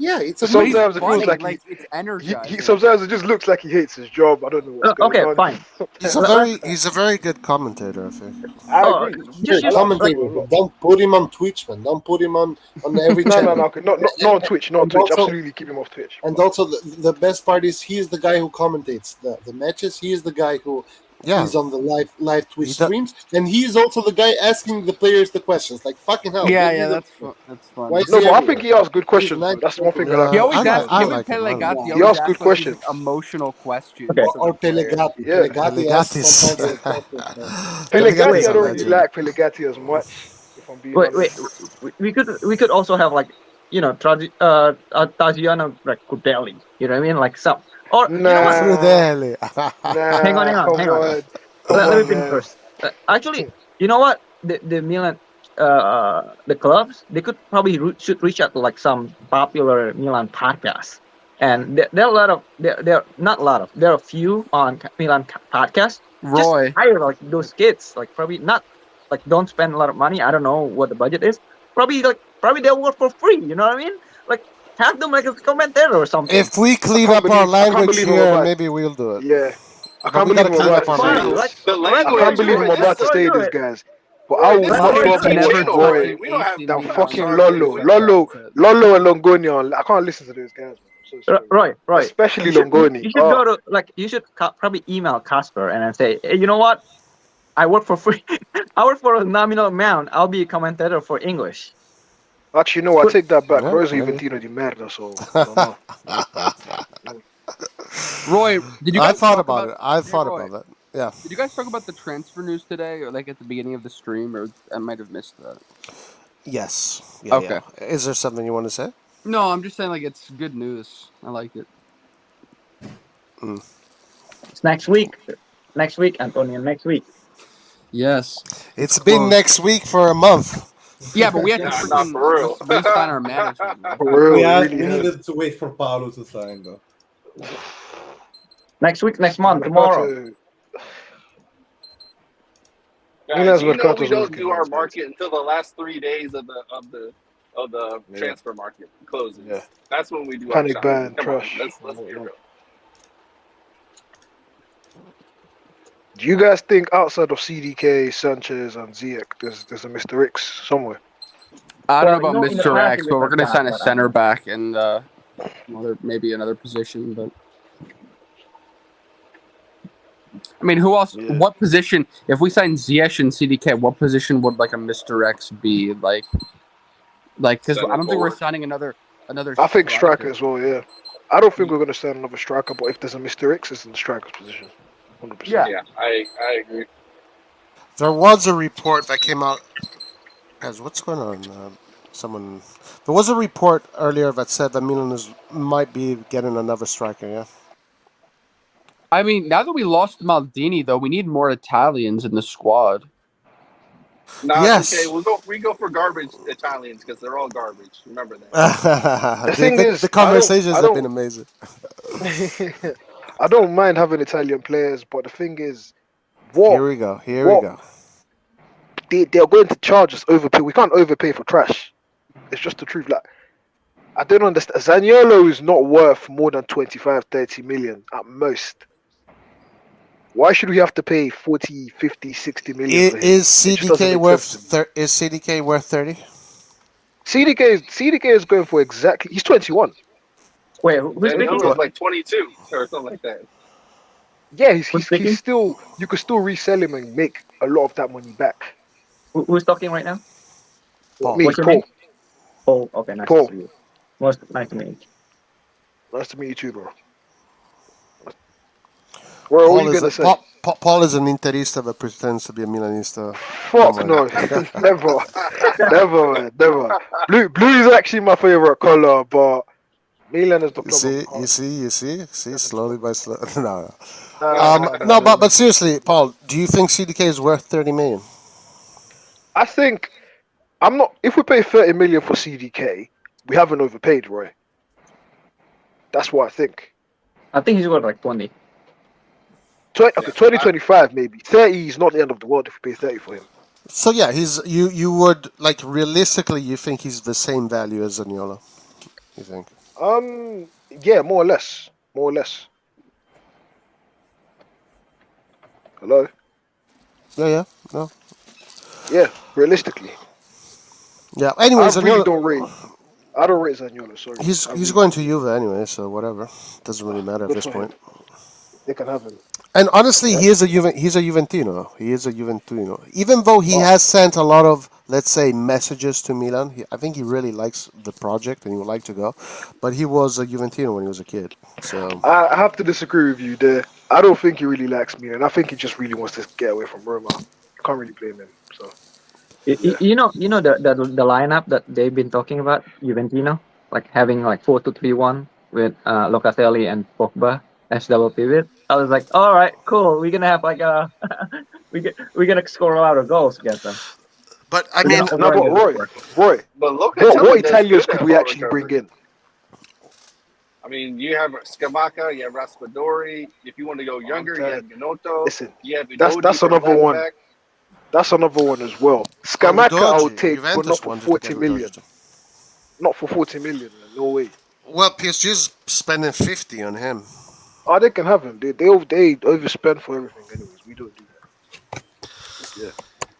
Yeah, it's a But he's Sometimes it feels funny. like Like it's energizing. sometimes it just looks like he hates his job. I don't know what's going Okay, on. fine. He's a very good commentator, I think. I Oh, agree. just I like commentator, Suma a but lot. don't put him on Twitch, man. Don't put him on every No, channel. okay. Not on Twitch. Not on And Twitch. also- Absolutely keep him off Twitch. And also, the best part is he is the guy who commentates the matches. He is the guy who Yeah. is on the live Twitch He do- streams, and he is also the guy asking the players the questions. Like fucking hell. Yeah, give me yeah, the- that's fun. Why is No, he but I everywhere? think he asks good He's questions. nice. Though. That's one thing that Yeah, He I always I asks. like Him and him. I like Pelegatti him. He always asks ask good like these questions. emotional questions. Okay. to Or the players. Pellegatti. Yeah. Pellegatti asks Pellegati's sometimes. the questions, man. Pellegatti, Pellegati's I a don't really legend. like Pellegatti as much. If I'm being Wait, honest. we could also have like Tajiano like Kudelli. You know what I mean? Like some or you know what? Nah, Crudeli. Hang on, come on. Let Come me on, finish man. first. Actually, you know what? The Milan, the clubs, they could probably should reach out to like some popular Milan podcasts, and there are a lot of there are not a lot of there are a few on Milan podcasts. Roy, Just hire like those kids, like probably not like don't spend a lot of money. I don't know what the budget is. Probably they'll work for free. You know what I mean? Like have them like a commentator or something. If we clean can't up our believe- I can't language believe I'm here, about- maybe we'll do it. Yeah. I But can't we believe gotta I'm clean about up our to say Fine, language. like The I language. can't believe I'm Roy, about to that's say the- this, guys. But Roy, I would that's much the rather never watch Roy. Roy We don't have than AC fucking Milan Lolo. podcast. Lolo and Longoni. I can't listen to those guys. I'm so sorry. Right. Especially You should, Longoni. you should go to like you should probably email Casper and then say, hey, you know what? I work for free. I work for a nominal amount. I'll be a commentator for English. Actually, no, I take that back. Yeah, Roy's maybe. Juventino di merda, so I don't know. Roy, did you I guys thought talk about it. I thought Roy, about that. Yeah. Did you guys talk about the transfer news today, or like at the beginning of the stream, or I might have missed that? Yes. Yeah, Okay. yeah. Is there something you want to say? No, I'm just saying like it's good news. I like it. It's next week. Next week, Antonio. Next week. Yes. It's been next week for a month. Yeah, but we have to Nah, freaking for real. re-sign our management. man. For real, We really we has. needed to wait for Paolo to sign, though. Next week, next month, tomorrow. Mercato. Guys, Milan's you know Mercato's we always don't good do our these days. market until the last 3 days of the Yeah. transfer market closes. Yeah. That's when we do Panic our ban, shopping. Come trash. on, let's be real. Do you guys think outside of CDK, Sanchez, and Ziyech, there's a Mr. X somewhere? I don't know Well, about in the Mr. past, X, it but was we're like going to that, sign a but center back and maybe another position. But I mean, who else? Yeah. What position? If we sign Ziyech and CDK, what position would like a Mr. X be? Like because I don't think we're signing another. I think striker as well, yeah. I don't think we're going to sign another striker, but if there's a Mr. X, it's in the striker's position. 100%. Yeah, I agree. There was a report that came out. Guys, what's going on? There was a report earlier that said that Milan might be getting another striker, yeah? I mean, now that we lost Maldini, though, we need more Italians in the squad. Nah, Yes. it's okay. We go for garbage Italians because they're all garbage. Remember that. The conversations have been amazing. I don't mind having Italian players, but the thing is, Here we go. They're going to charge us overpay. We can't overpay for trash. It's just the truth. Like, I don't understand. Zaniolo is not worth more than 25, 30 million at most. Why should we have to pay 40, 50, 60 million for him? Is CDK worth 30? CDK is going for exactly. He's 21. Wait, who's He speaking? was like 22 or something like that. Yeah, he's still. You could still resell him and make a lot of that money back. Who's talking right now? Me, What's your Paul. name? Paul. Okay, nice Paul. to meet you. Nice to meet you. Nice to meet you too, bro. What are you gonna say? Paul is an Interista that pretends to be a Milanista. Fuck no, never. Blue is actually my favorite color, but Milan is the club. You see, slowly by slowly. No. But seriously, Paul, do you think CDK is worth 30 million? I think I'm not. If we pay 30 million for CDK, we haven't overpaid, Roy. That's what I think. I think he's worth like 20. 2025 maybe. 30 is not the end of the world if we pay 30 for him. So yeah, you would like realistically you think he's the same value as Zaniolo? You think? Yeah, more or less. Hello? Yeah, no. Yeah, realistically. Yeah. Anyways, I really don't rate Zaniolo, sorry. He's going to Juve anyway, so whatever. Doesn't really matter at this point. They can have him. And honestly, he's a Juventino. He is a Juventino. Even though he has sent a lot of, let's say, messages to Milan, I think he really likes the project and he would like to go. But he was a Juventino when he was a kid. So I have to disagree with you there. I don't think he really likes Milan. I think he just really wants to get away from Roma. Can't really blame him. So you know the lineup that they've been talking about, Juventino, like having like 4-2-3-1 with Locatelli and Pogba as double pivot. I was like, all right, cool. We're gonna have like we're gonna score a lot of goals against them. But I mean, Roy. But what Italians could we actually bring in? I mean, you have Scamacca, you have Raspadori. If you want to go younger, you have Ginotto. Listen, you have that's another one. back. That's another one as well. Scamacca I would take, but Juventus not for 40 million. Not for 40 million, no way. Well, PSG's spending 50 on him. Oh, they can have him. They overspend for everything anyways. We don't do that. Yeah.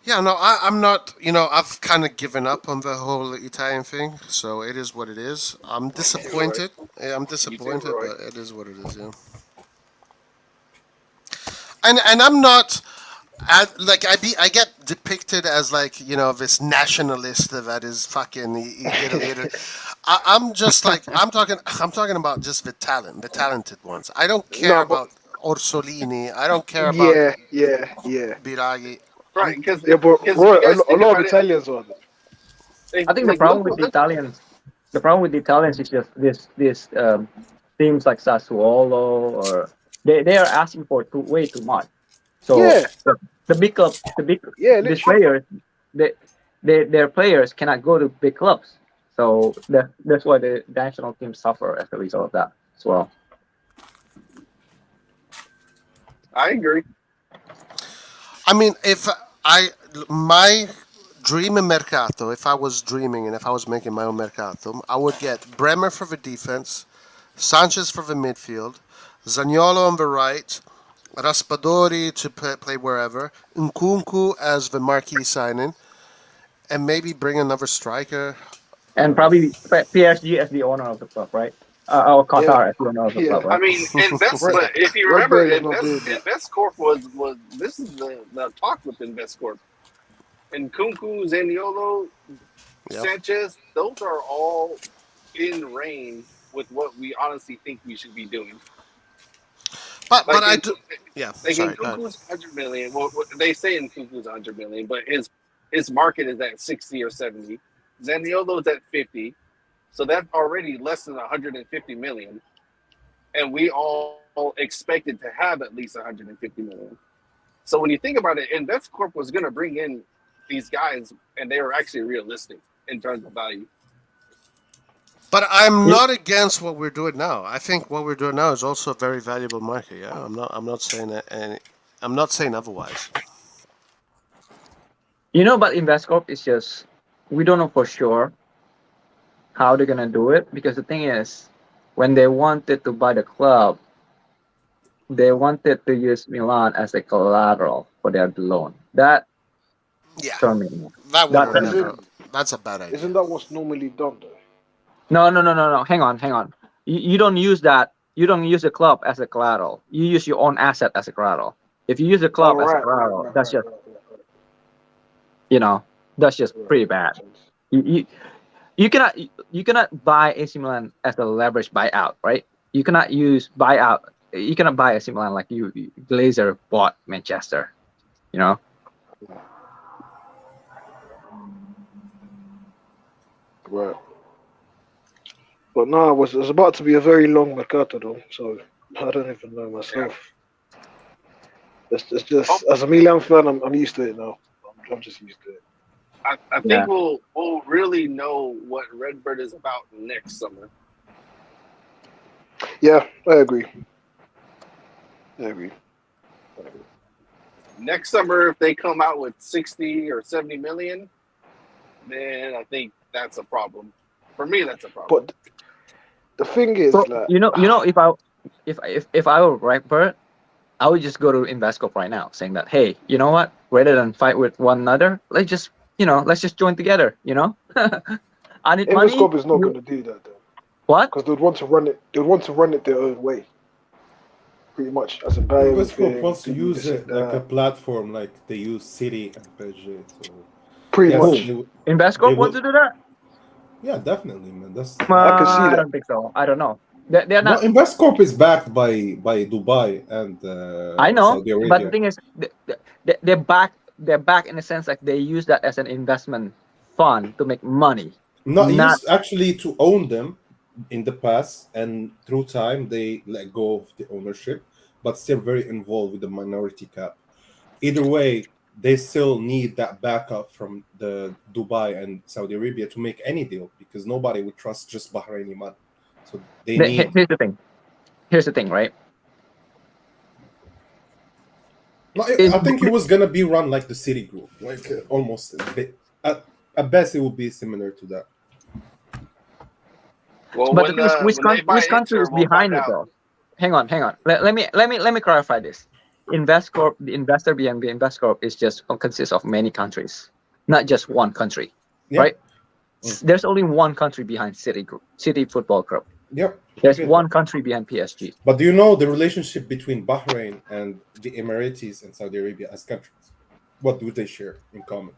Yeah, no, I'm not, I've kind of given up on the whole Italian thing, so it is what it is. I'm disappointed. I'm disappointed, but it is what it is, yeah. And I'm not, I get depicted as like, this nationalist that is fucking Italy. I'm just like, I'm talking about just the talented ones. I don't care about Orsolini. I don't care about Biraghi. Right, because but Roy, a lot of Italians are there. I think the problem with the Italians is just this teams like Sassuolo, or they are asking for way too much. So the big clubs, these players, their players cannot go to big clubs. So that's why the national teams suffer as a result of that as well. I agree. I mean, my dream in Mercato, if I was dreaming and if I was making my own Mercato, I would get Bremer for the defense, Sanchez for the midfield, Zaniolo on the right, Raspadori to play wherever, Nkunku as the marquee signing, and maybe bring another striker. And probably PSG as the owner of the club, right? Or Qatar as the owner of the club, Yeah. I right? mean, Red, but if you Red remember, Bull is not doing that. InvestCorp was this is the talk with InvestCorp. And Kunku, Zaniolo, Yep. Sanchez, those are all in range with what we honestly think we should be doing. But Like I in, do. Yeah, like in sorry. Go ahead. Kunku's 100 million. Well, they say in Kunku's 100 million, but his market is at 60 or 70. Zaniolo's at 50, so that's already less than 150 million. And we all expected to have at least 150 million. So when you think about it, InvestCorp was going to bring in these guys, and they were actually realistic in terms of value. But I'm not against what we're doing now. I think what we're doing now is also a very valuable market. Yeah, I'm not saying that, and I'm not saying otherwise. But InvestCorp is just we don't know for sure how they're gonna do it, because the thing is, when they wanted to buy the club, they wanted to use Milan as a collateral for their loan. That Yeah, turned me. that would That have turned me. never. That's a bad idea. Isn't that what's normally done though? No. Hang on. You don't use that. You don't use the club as a collateral. You use your own asset as a collateral. If you use the club as a collateral, that's just that's just pretty bad. You cannot buy AC Milan as a leverage buyout, right? You cannot use buyout. You cannot buy AC Milan like you Glazer bought Manchester. Right. But no, it was about to be a very long Mercato though, so I don't even know myself. It's just as a Milan fan, I'm used to it now. I'm just used to it. I think we'll really know what Redbird is about next summer. Yeah, I agree. Next summer, if they come out with 60 or 70 million, then I think that's a problem. For me, that's a problem. But the thing is, So, like, if I were Redbird, I would just go to InvestCorp right now, saying that, hey, you know what? Rather than fight with one another, let's just join together. I need money. InvestCorp is not going to do that though. What? Because they'd want to run it. They'd want to run it their own way. Pretty much as a buy InvestCorp wants to use it like a platform, like they use City and PSG. So pretty much. InvestCorp wants to do that? Yeah, definitely, man. I can see that. I don't think so. I don't know. They're not. No, InvestCorp is backed by Dubai and I know, Saudi Arabia. but the thing is, they're back. They're back in the sense like they use that as an investment fund to make money. Not used actually to own them in the past, and through time they let go of the ownership, but still very involved with the minority cap. Either way, they still need that backup from the Dubai and Saudi Arabia to make any deal, because nobody would trust just Bahraini money. So they need. Here's the thing, right? I think it was gonna be run like the City Group, like almost a bit. At best, it would be similar to that. Well, But the thing is, which country is behind it though? Hang on. Let me clarify this. InvestCorp, the investor behind the InvestCorp consists of many countries, not just one country, right? There's only one country behind City Football Group. Yep. There's one country behind PSG. But do you know the relationship between Bahrain and the Emiratis and Saudi Arabia as countries? What do they share in common?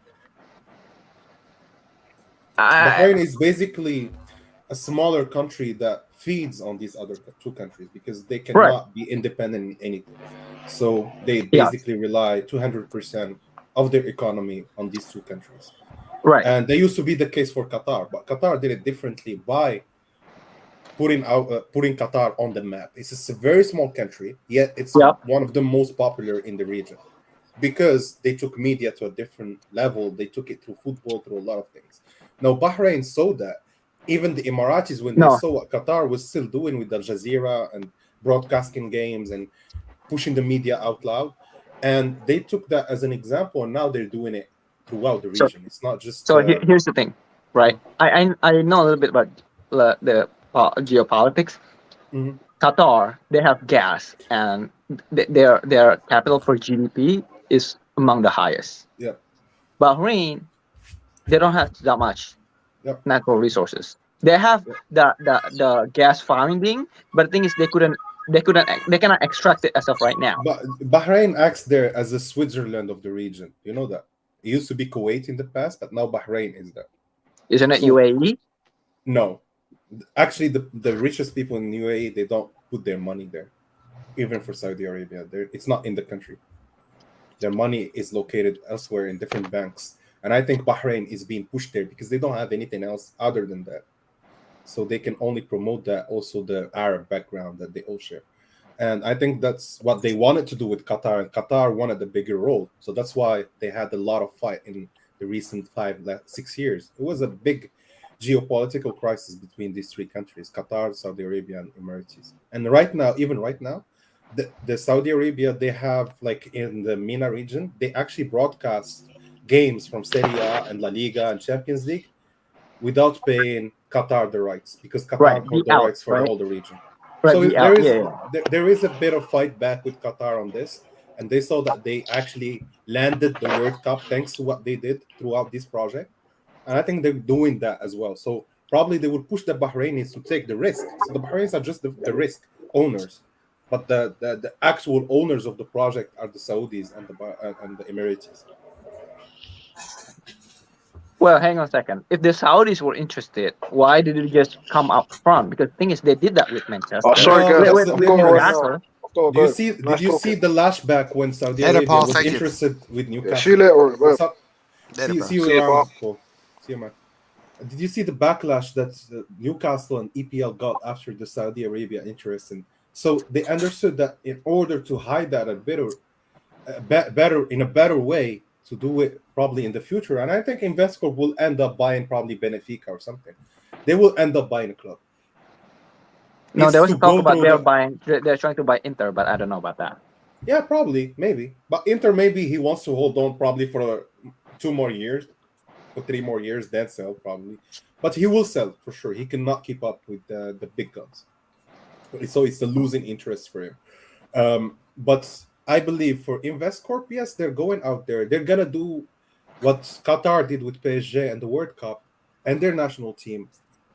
Bahrain is basically a smaller country that feeds on these other two countries because they cannot be independent in anything. So they basically rely 200% of their economy on these two countries. Right. And they used to be the case for Qatar, but Qatar did it differently by putting Qatar on the map. It's a very small country, yet it's one of the most popular in the region because they took media to a different level. They took it through football, through a lot of things. Now, Bahrain saw that. Even the Emiratis, when they saw what Qatar was still doing with Al Jazeera and broadcasting games and pushing the media out loud, and they took that as an example, and now they're doing it throughout the region. It's not just. So here's the thing, right? I know a little bit about the geopolitics. Mhm. Qatar, they have gas, and their capital for GDP is among the highest. Yeah. Bahrain, they don't have that much natural resources. They have the gas farming, but the thing is they cannot extract it as of right now. But Bahrain acts there as a Switzerland of the region. You know that. It used to be Kuwait in the past, but now Bahrain is there. Isn't it UAE? No. Actually, the richest people in UAE, they don't put their money there. Even for Saudi Arabia. It's not in the country. Their money is located elsewhere in different banks. And I think Bahrain is being pushed there because they don't have anything else other than that. So they can only promote that, also the Arab background that they all share. And I think that's what they wanted to do with Qatar, and Qatar wanted a bigger role. So that's why they had a lot of fight in the recent 6 years. It was a big geopolitical crisis between these three countries, Qatar, Saudi Arabia, and Emirates. And even right now, the Saudi Arabia, they have, like in the MENA region, they actually broadcast games from Serie A and La Liga and Champions League without paying Qatar the rights, because Qatar hold the rights for all the region. Right, So there is a bit of fight back with Qatar on this, and they saw that they actually landed the World Cup thanks to what they did throughout this project, and I think they're doing that as well. So probably they will push the Bahrainis to take the risk. So the Bahrainis are just the risk owners, but the actual owners of the project are the Saudis and the Emirates. Well, hang on a second. If the Saudis were interested, why did it just come up front? Because the thing is, they did that with Manchester. Oh, sorry, guys. Did you see the lashback when Saudi Arabia was interested with Newcastle? See you later. What's up? See you around. Cool. See you, man. Did you see the backlash that Newcastle and EPL got after the Saudi Arabia interest? And so they understood that in order to hide that in a better way, to do it probably in the future, and I think Investcorp will end up buying probably Benfica or something. They will end up buying a club. No, there was talk about they're trying to buy Inter, but I don't know about that. Yeah, probably, maybe. But Inter, maybe he wants to hold on probably for 2 more years or 3 more years, then sell probably. But he will sell for sure. He cannot keep up with the big guns. So it's a losing interest for him. But I believe for Investcorp, yes, they're going out there. They're going to do what Qatar did with PSG and the World Cup and their national team.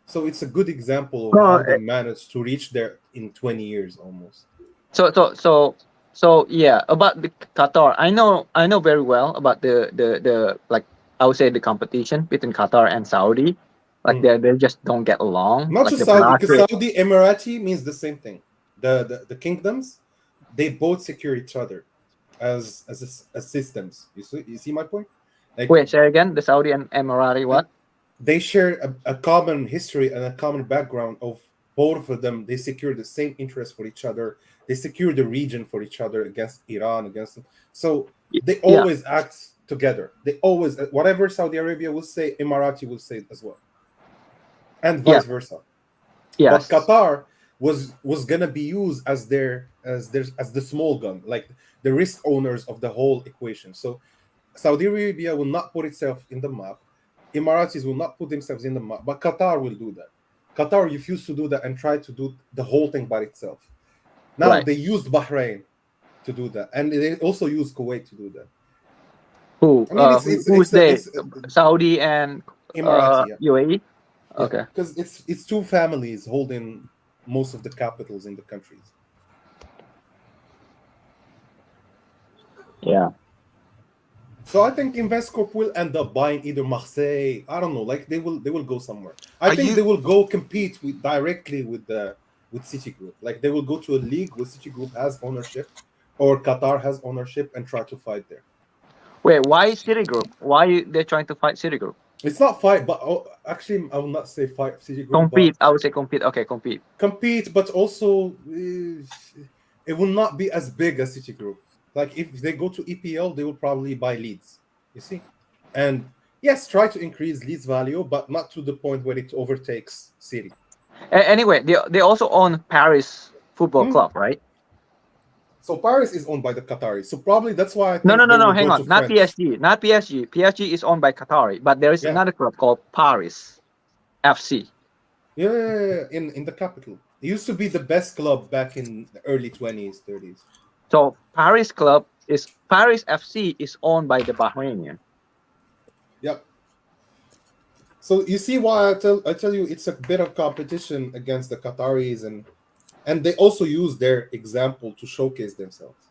So it's a good example of how they managed to reach there in 20 years almost. So yeah, about the Qatar, I know very well about the like I would say the competition between Qatar and Saudi. Like they just don't get along. Not like just Saudi, because Saudi Emirati means the same thing. The kingdoms, they both secure each other as systems. You see my point? Like, wait, say again. The Saudi and Emirati what? They share a common history and a common background of both of them. They secure the same interest for each other. They secure the region for each other against Iran, against them. So they always act together. They always, whatever Saudi Arabia will say, Emirati will say it as well, and vice versa. Yes. But Qatar was gonna be used as the small gun, like the risk owners of the whole equation. So Saudi Arabia will not put itself in the map. Emiratis will not put themselves in the map, but Qatar will do that. Qatar refused to do that and tried to do the whole thing by itself. Now they used Bahrain to do that, and they also used Kuwait to do that. Who? Who's they? Saudi and Emirati, UAE. Okay. Because it's two families holding most of the capitals in the countries. Yeah. So I think Investcorp will end up buying either Marseille. I don't know. Like they will go somewhere. I think they will go compete directly with Citigroup. Like they will go to a league where Citigroup has ownership, or Qatar has ownership, and try to fight there. Wait, why Citigroup? Why they trying to fight Citigroup? It's not fight, but actually, I will not say fight Citigroup. Compete. I would say compete. Okay, compete. Compete, but also it will not be as big as Citigroup. Like if they go to EPL, they will probably buy Leeds. You see, and yes, try to increase Leeds value, but not to the point where it overtakes City. Anyway, they also own Paris Football Club, right? So Paris is owned by the Qataris. So probably that's why I think No, they will hang go on. to Not France. PSG. Not PSG. PSG is owned by Qatari, but there is Yeah. another club called Paris FC. Yeah, in the capital. It used to be the best club back in the early 20s, 30s. So Paris FC is owned by the Bahrainian. Yep. So you see why I tell you it's a bit of competition against the Qataris, and they also use their example to showcase themselves.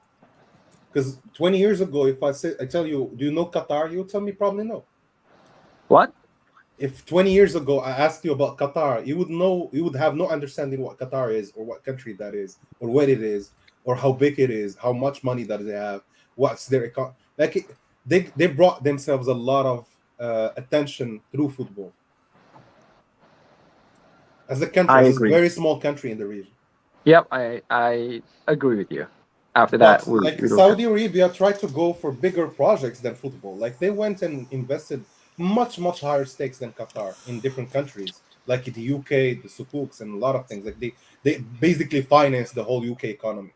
Because 20 years ago, if I tell you, do you know Qatar? You'll tell me probably no. What? If 20 years ago I asked you about Qatar, you would have no understanding what Qatar is, or what country that is, or what it is, or how big it is, how much money that they have, what's their they brought themselves a lot of attention through football. As a country, as a very small country in the region. Yep, I agree with you. After But that, we Saudi Arabia tried to go for bigger projects than football. Like they went and invested much higher stakes than Qatar in different countries, like the UK, the Sukuks, and a lot of things. Like they basically finance the whole UK economy,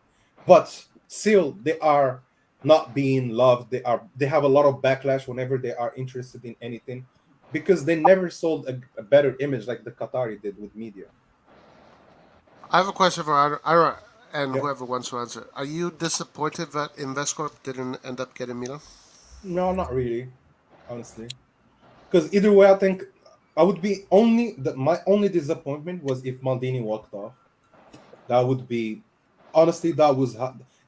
but still they are not being loved. They have a lot of backlash whenever they are interested in anything, because they never sold a better image like the Qatari did with media. I have a question for Ira and whoever wants to answer. Are you disappointed that Investcorp didn't end up getting Milan? No, not really, honestly. Because either way, I think I would be my only disappointment was if Maldini walked off. That would be, honestly, that was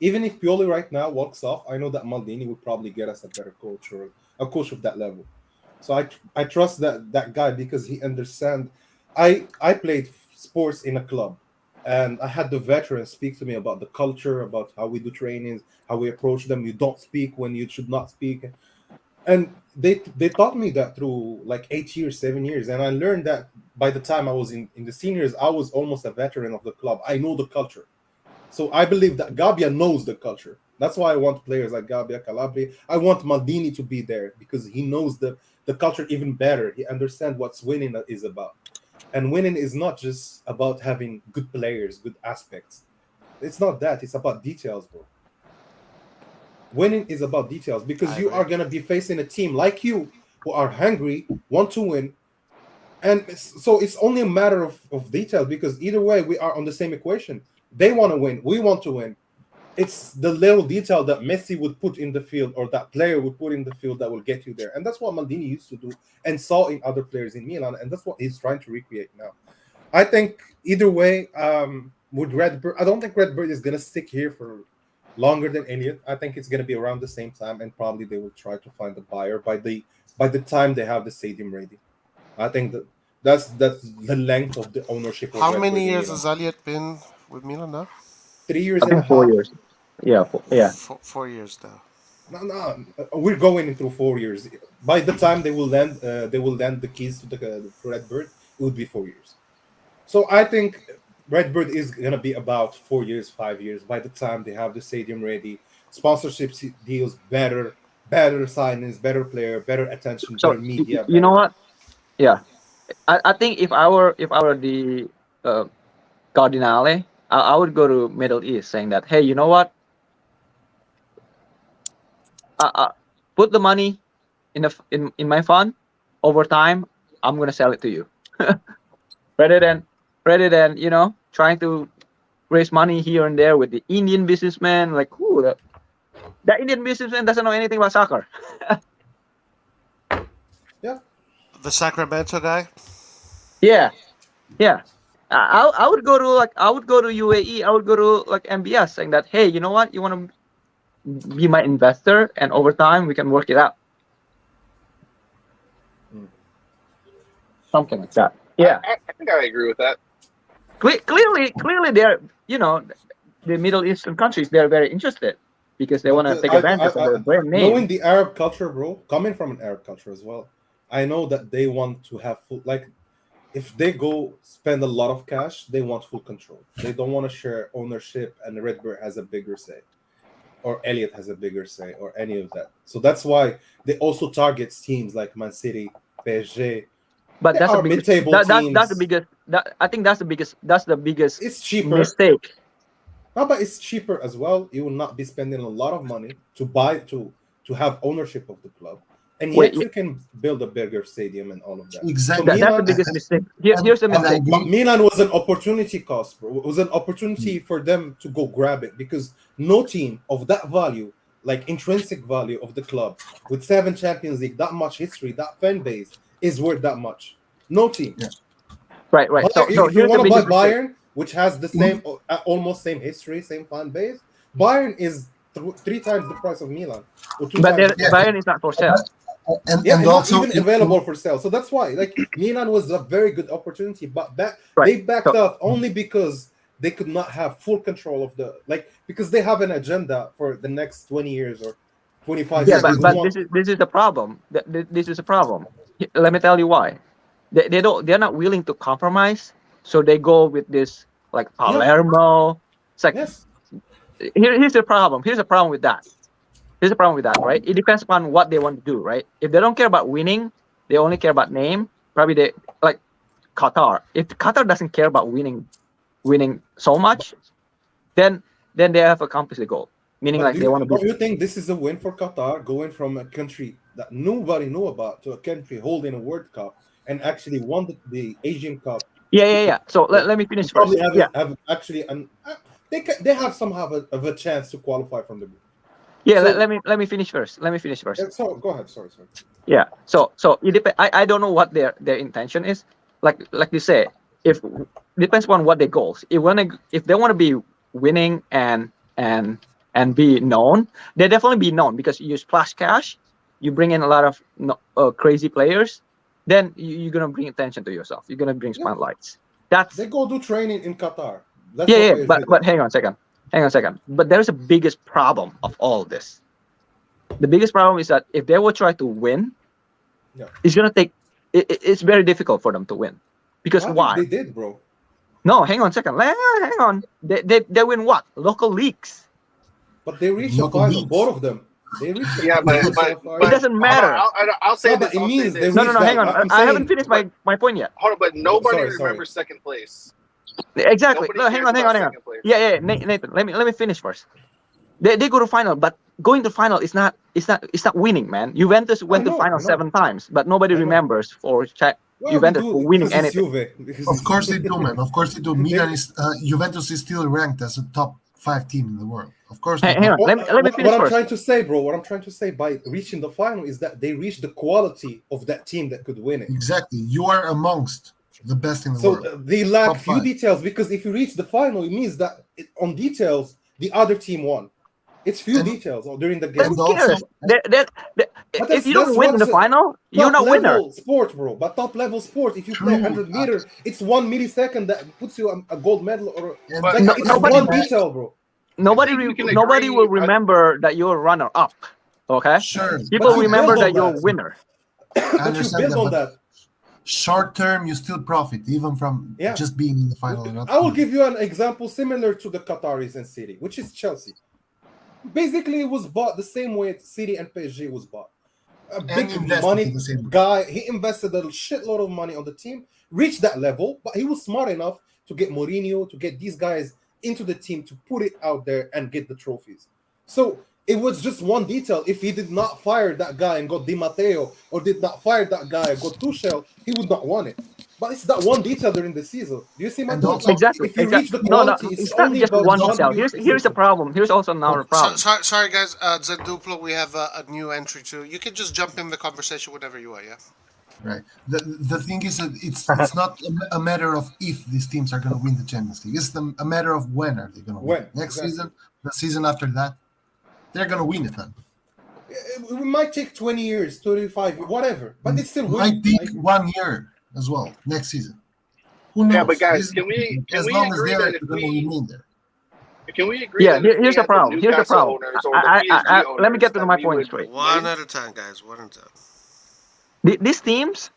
even if Pioli right now walks off, I know that Maldini would probably get us a better coach or a coach of that level. So I trust that guy because he understands. I played sports in a club, and I had the veterans speak to me about the culture, about how we do trainings, how we approach them. You don't speak when you should not speak. And they taught me that through like 8 years, 7 years. And I learned that by the time I was in the seniors, I was almost a veteran of the club. I know the culture. So I believe that Gabbia knows the culture. That's why I want players like Gabbia, Calabria. I want Maldini to be there because he knows the culture even better. He understands what winning is about. And winning is not just about having good players, good aspects. It's not that. It's about details, bro. Winning is about details because you are going to be facing a team like you who are hungry, want to win. And so it's only a matter of details because either way, we are on the same equation. They want to win. We want to win. It's the little detail that Messi would put in the field or that player would put in the field that will get you there. And that's what Maldini used to do and saw in other players in Milan. And that's what he's trying to recreate now. I think either way, with Redbird, I don't think Redbird is going to stick here for longer than Elliott. I think it's going to be around the same time, and probably they will try to find a buyer by the time they have the stadium ready. I think that's the length of the ownership. How many years has Elliott been with Milan now? 3 years I think and a 4 half. years. Yeah, yeah. 4 years now. No, we're going into 4 years. By the time they will land the keys to the Redbird, it would be 4 years. So I think Redbird is going to be about 4 years, 5 years by the time they have the stadium ready, sponsorship deals, better signings, better player, better attention, So better media. you know what? Yeah, I think if I were the Cardinale, I would go to Middle East saying that, hey, you know what? Put the money in my fund. Over time, I'm gonna sell it to you, rather than trying to raise money here and there with the Indian businessman. Like, who that Indian businessman doesn't know anything about soccer. Yeah, the Sacramento guy. Yeah. I would go to UAE. I would go to like MBS saying that, hey, you know what? You want to be my investor, and over time we can work it out. Something like that. Yeah. I think I agree with that. Clearly, they're the Middle Eastern countries. They're very interested because they want to take advantage of their brand name. Knowing the Arab culture, bro, coming from an Arab culture as well, I know that they want to have full, like, if they go spend a lot of cash, they want full control. They don't want to share ownership, and Redbird has a bigger say, or Elliott has a bigger say, or any of that. So that's why they also target teams like Man City, PSG. But that's the biggest. Mid-table teams. That's the biggest. I think that's the biggest. That's the biggest. It's cheaper. Mistake. No, but it's cheaper as well. You will not be spending a lot of money to have ownership of the club, and Wait, yet you can build a bigger stadium and all of that. Exactly. that's the Milan, biggest mistake. Here's the And I mistake. but agree. Milan was an opportunity cost, bro. It was an opportunity for them to go grab it because no team of that value, like intrinsic value of the club, with 7 Champions League, that much history, that fan base, is worth that much. No team. Yeah. Right. So If you here's the want to buy biggest mistake. Bayern, which has the same, almost same history, same fan base, Bayern is 3 times the price of Milan, or 2 But times the price. Bayern is not for sale. And Yeah, and not also even available for sale. So that's why, like, Milan was a very good opportunity, but Right. they backed So- off only because they could not have full control of because they have an agenda for the next 20 years or 25 Yeah, years. They but don't want- this is the problem. This is a problem. Let me tell you why. They're not willing to compromise, so they go with this like Palermo. It's like Yes. here's the problem. Here's the problem with that. Here's the problem with that, right? It depends upon what they want to do, right? If they don't care about winning, they only care about name. Probably they like Qatar. If Qatar doesn't care about winning so much, then they have accomplished the goal. Meaning, But like they want to don't be. you think this is a win for Qatar, going from a country that nobody knew about to a country holding a World Cup and actually won the Asian Cup? Yeah. So let me finish first. Probably Yeah. have actually they have somehow of a chance to qualify from the group. Yeah, So- let me finish first. Yeah, so go ahead. Sorry. Yeah. So it depends. I don't know what their intention is. Like you say, if depends on what their goals. If they want to be winning and be known, they definitely be known because you splash cash, you bring in a lot of crazy players, then you're gonna bring attention to yourself. You're gonna bring spotlights. That's They go do training in Qatar. That's yeah. what But hang on a second. But there's a biggest problem of all this. The biggest problem is that if they will try to win, it's gonna take. It's very difficult for them to win, because why? They did, bro. No, hang on a second. Hang on. They win what? Local leagues. But they reached the final, both of them. They reached the Yeah, but It doesn't matter. I'll say No, this. but it I'll say means this. they No, hang on. I'm I haven't saying- finished my point yet. Hold on, but nobody Sorry. remembers second place. Exactly. Nobody No, hang cares on. about second place. Yeah. Nathan, let me finish first. They go to final, but going to final is not winning, man. Juventus went to final 7 times, but nobody remembers for Juventus for winning anything. Of course they do, man. Of course they do. Milan is Juventus is still ranked as a top 5 team in the world. Of course. Hang on. Let me finish What I'm first. trying to say, bro, what I'm trying to say by reaching the final is that they reached the quality of that team that could win it. Exactly. You are amongst the best in the So world. they lack Top few 5. details, because if you reach the final, it means that on details the other team won. It's few details during the game. Who cares? If you don't win in the final, you're not winner. Sport, bro. But top level sport, if you play 100 meter, it's 1 millisecond that puts you a gold medal or But it's nobody- one detail, bro. Nobody agree. will remember that you're a runner up. Okay. Sure. People But you remember build that on you're a that. winner. I But you understand build that, on but that. short term you still profit even from Yeah. just being in the final. and not I will winning. give you an example similar to the Qataris and City, which is Chelsea. Basically, it was bought the same way City and PSG was bought. A big invested money in the same way. guy. He invested a shitload of money on the team, reached that level, but he was smart enough to get Mourinho, to get these guys into the team, to put it out there and get the trophies. So it was just one detail. If he did not fire that guy and got Di Matteo, or did not fire that guy and got Tuchel, he would not want it. But it's that one detail during the season. Do you see my And point? also- Like, Exactly. if you reach the No, quality, it's not only just about one one detail. few Here's the problem. Here's also another problem. Sorry, guys. Zenduplo, we have a new entry too. You can just jump in the conversation whenever you are. Yeah. Right. The thing is that it's not a matter of if these teams are going to win the Champions League. It's a matter of when are they going to win. When, Next exactly. season, the season after that, they're going to win it, man. It might take 20 years, 25, whatever, but it's still Might winning. take 1 year as well next season. Who knows? Yeah, but guys, This- can we as long as agree they're that if going to we remain there. can we agree? Yeah, that if we here's the had problem. Here's the Newcastle problem. owners or the PSG Let me get to owners, my that we point would straight. One win? at a time, guys. One at a time. These teams,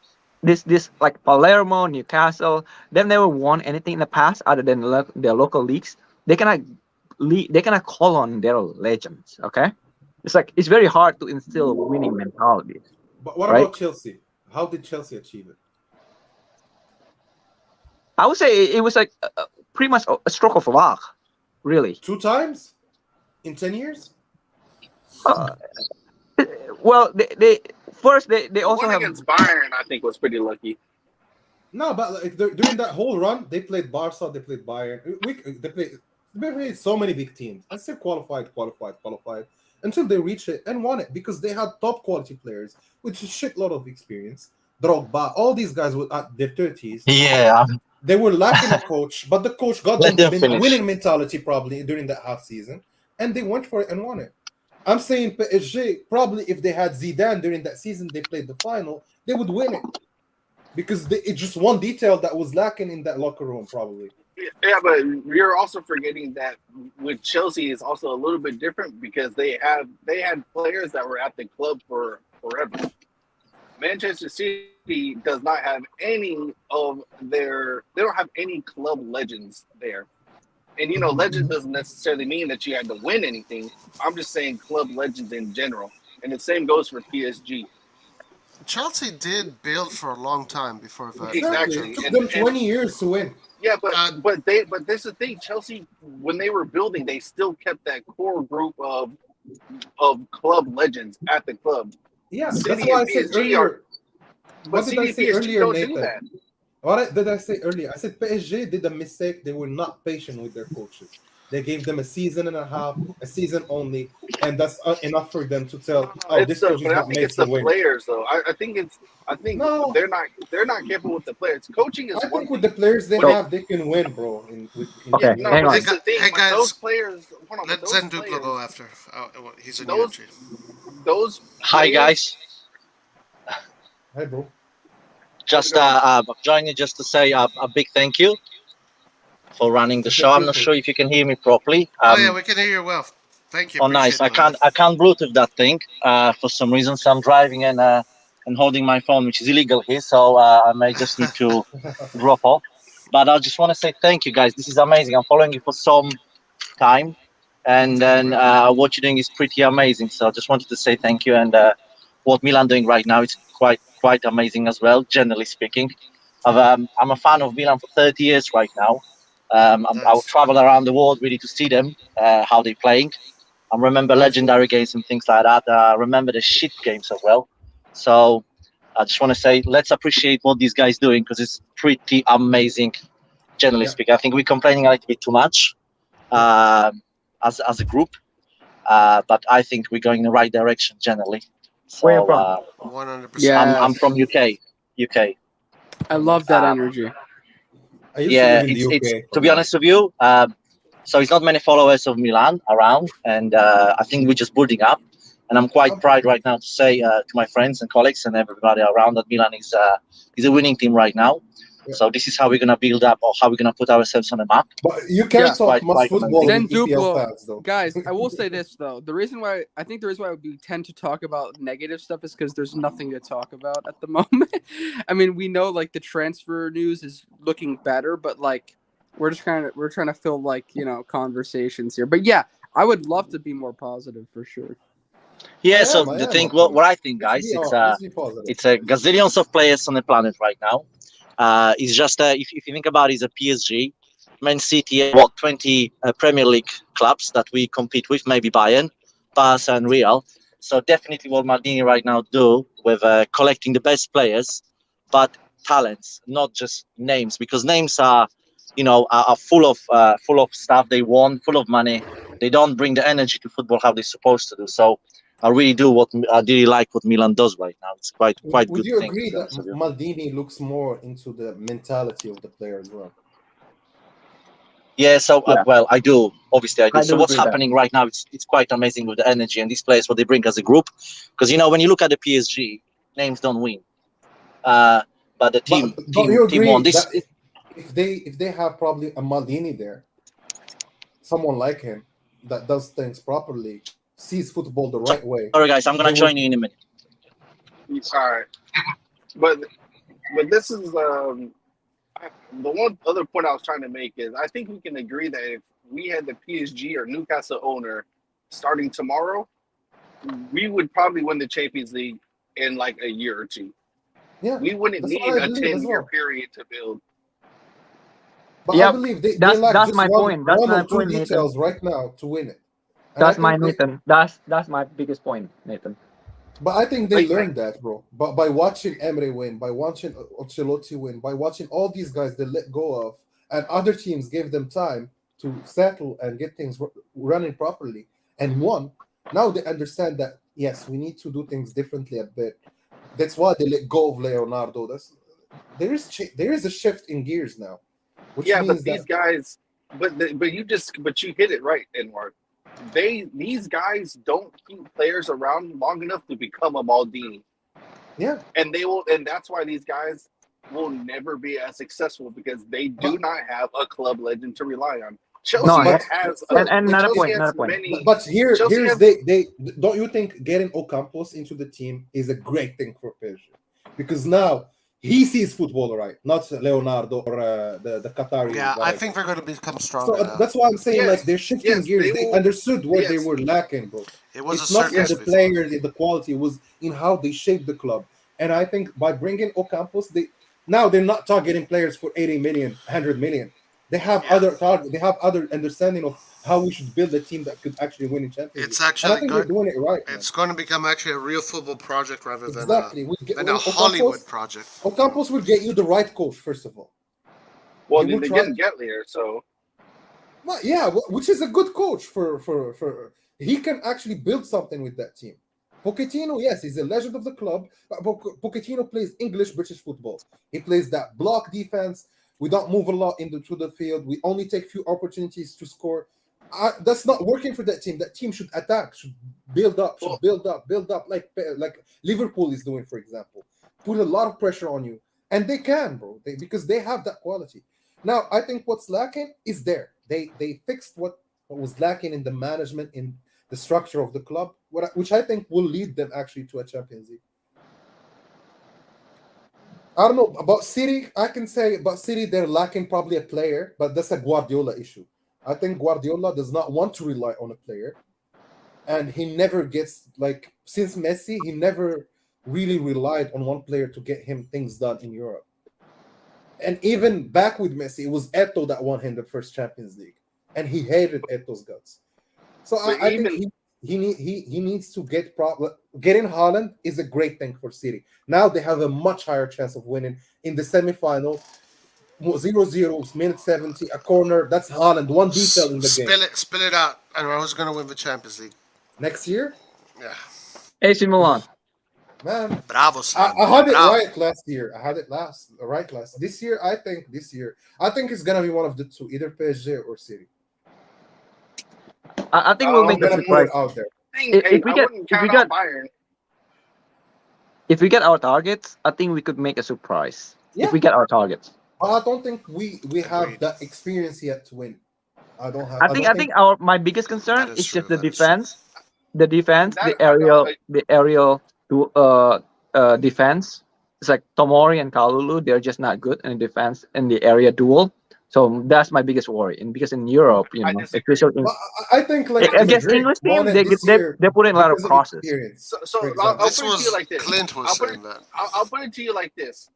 this like Palermo, Newcastle, they've never won anything in the past other than their local leagues. They cannot call on their legends. Okay, it's very hard to instill winning mentality. But what Right? about Chelsea? How did Chelsea achieve it? I would say it was like pretty much a stroke of luck. Really? 2 times in 10 years? Uh, well, they first they The also one have. against Bayern, I think, was pretty lucky. No, but like during that whole run, they played Barca, they played Bayern. They played so many big teams and still qualified until they reached it and won it because they had top quality players with a shitload of experience. Drogba, all these guys were at their 30s. Yeah, They were lacking a coach, but the coach got let them them finish. winning mentality probably during that half season, and they went for it and won it. I'm saying PSG, probably if they had Zidane during that season, they played the final, they would win it. Because it's just one detail that was lacking in that locker room, probably. Yeah, but you're also forgetting that with Chelsea is also a little bit different because they had players that were at the club for forever. Manchester City does not have any of their. They don't have any club legends there, and legend doesn't necessarily mean that you had to win anything. I'm just saying club legends in general, and the same goes for PSG. Chelsea did build for a long time before that. Exactly. It took them 20 years to win. Yeah, but this is the thing. Chelsea, when they were building, they still kept that core group of club legends at the club. Yeah, City that's why I and said PSG earlier. but What did I City say and PSG earlier, don't do Nathan? that. What did I say earlier? I said PSG did a mistake. They were not patient with their coaches. They gave them a season and a half, a season only, and that's enough for them to tell, oh, this coach is But I not think made it's to the win. players, though. I think No, they're not careful with the players. Coaching is I one think with thing. the players they When it, have, they can win, bro. In Okay, no, hang but on. this is the thing. Hey guys, Those players, hold on, but let those Zenduplo go players, after. He's a new those entry. those Hi players. guys, Hey, bro. How's it just going? joining just to say a big thank you for running the It's show. your I'm not people. sure if you can hear me properly. Oh yeah, we can hear you well. Thank you. Oh Appreciate nice. it, man. I can't Bluetooth that thing for some reason. So I'm driving and holding my phone, which is illegal here. So I may just need to drop off. But I just want to say thank you guys. This is amazing. I'm following you for some time, and Thank you then very much. what you're doing is pretty amazing. So I just wanted to say thank you. And what Milan doing right now is quite amazing as well. Generally speaking, I'm a fan of Milan for 30 years right now. I'll Nice. travel around the world really to see them how they're playing. I remember Nice, bro. legendary games and things like that. I remember the shit games as well. So I just want to say let's appreciate what these guys doing because it's pretty amazing. Generally Yeah, speaking, I think we're complaining a little bit too much yeah. as a group, but I think we're going in the right direction generally. Where you So from? 100%. I'm Yes, from UK. I Oh, love nice. that Uh, energy. I used to yeah, live in the it's UK to for a be while. honest with you. So it's not many followers of Milan around, and I think we're just building up. And I'm quite Um, proud right now to say to my friends and colleagues and everybody around that Milan is a winning team right now. yeah. So this is how we're gonna build up, or how we're gonna put ourselves on the map. But you This Yeah, can't is talk much quite football amazing. Zen with EPL Duplo, fans, though. guys. I will say this though: the reason why we tend to talk about negative stuff is because there's nothing to talk about at the moment. I mean, we know like the transfer news is looking better, but like we're trying to fill like conversations here. But yeah, I would love to be more positive for sure. Yeah. So I the am thing, okay. what I think, guys, Let's be positive. it's a gazillions of players on the planet right now. It's just if you think about it, it's a PSG, Man City, what 20 Premier League clubs that we compete with, maybe Bayern, Barca, and Real. So definitely what Maldini right now do with collecting the best players, but talents, not just names, because names are, are full of stuff they want, full of money. They don't bring the energy to football how they're supposed to do. So I really like what Milan does right now. It's quite Would good you thing to agree be that honest with you. Maldini looks more into the mentality of the player as well? Yeah, so Yeah, well, I do. Obviously, I do. I So do what's agree that. happening right now? It's quite amazing with the energy and these players what they bring as a group. Because when you look at the PSG, names don't win. Uh, but the But team don't team you team won. agree This that if they have probably a Maldini there, someone like him that does things properly, sees football the right way, sorry guys, I'm they gonna will. join you in a minute. All right, but this is the one other point I was trying to make is I think we can agree that if we had the PSG or Newcastle owner starting tomorrow, we would probably win the Champions League in like a year or two. Yeah, We wouldn't that's need what I a believe as 10-year well. period to build. But I believe they lack that's just my point. That's one my or two point, Nathan. details right now to win it. And I That's my think they, Nathan. That's my biggest point, Nathan. but I think they learned that, bro. But by watching Emre win, by watching Ancelotti win, by watching all these guys they let go of, and other teams gave them time to settle and get things running properly, and won. Now they understand that yes, we need to do things differently a bit. That's why they let go of Leonardo. There is a shift in gears now, which Yeah, means but these guys, but you hit it right, Edward. These guys don't keep players around long enough to become a Maldini. Yeah, and that's why these guys will never be as successful, because they do not have a club legend to rely on. Chelsea has another Chelsea point. has many. But here's has, they don't you think getting Ocampos into the team is a great thing for PSG? Because now he sees football right, not Leonardo or the Qatari. Yeah, whatever. I think they're going to become stronger So now. that's why I'm saying like they're shifting gears. They understood where they yes. were lacking, bro. It was It's a not in circus the before. players, in the quality. It was in how they shaped the club. And I think by bringing Ocampos, they're not targeting players for 80 million, 100 million. They have other target. They have other understanding of how we should build a team that could actually win in Champions League. It's And I actually think good. they're doing it right. It's going to become actually a real football project rather than Exactly. a Hollywood project. Ocampos will get you the right coach, first of all. Well, then they get Ketelaere, so. Well, yeah, which is a good coach for he can actually build something with that team. Pochettino, yes, he's a legend of the club. But Pochettino plays English British football. He plays that block defense. We don't move a lot through the field. We only take few opportunities to score. That's not working for that team. That team should attack, should build up, build up, like Liverpool is doing, for example. Put a lot of pressure on you, and they can, bro, because they have that quality. Now, I think what's lacking is there. They fixed what was lacking in the management, in the structure of the club, which I think will lead them actually to a Champions League. I don't know about City. I can say about City they're lacking probably a player, but that's a Guardiola issue. I think Guardiola does not want to rely on a player, and he never gets since Messi, he never really relied on one player to get him things done in Europe. And even back with Messi, it was Eto'o that won him the first Champions League, and he hated Eto'o's guts. So I think he needs to get getting Haaland is a great thing for City. Now they have a much higher chance of winning in the semifinal. 0-0, minute 70, a corner. That's Haaland. One detail in the game. Spill it out. And I was going to win the Champions League Next year. Yeah. AC Milan. Man, Bravo, I had it right last year. This year, I think it's gonna be one of the two, either PSG or City. I think we'll make a surprise out there. If we get our targets. I think we could make a surprise if we get our targets. I don't think we have that experience yet to win. I think my biggest concern is just the defense. The defense, the aerial defense. It's like Tomori and Kalulu, they're just not good in defense in the area duel. So that's my biggest worry. And because in Europe, especially I think against English team, they put in a lot of crosses. So I'll put it to you like this. Clint was saying that. I'll put it to you like this.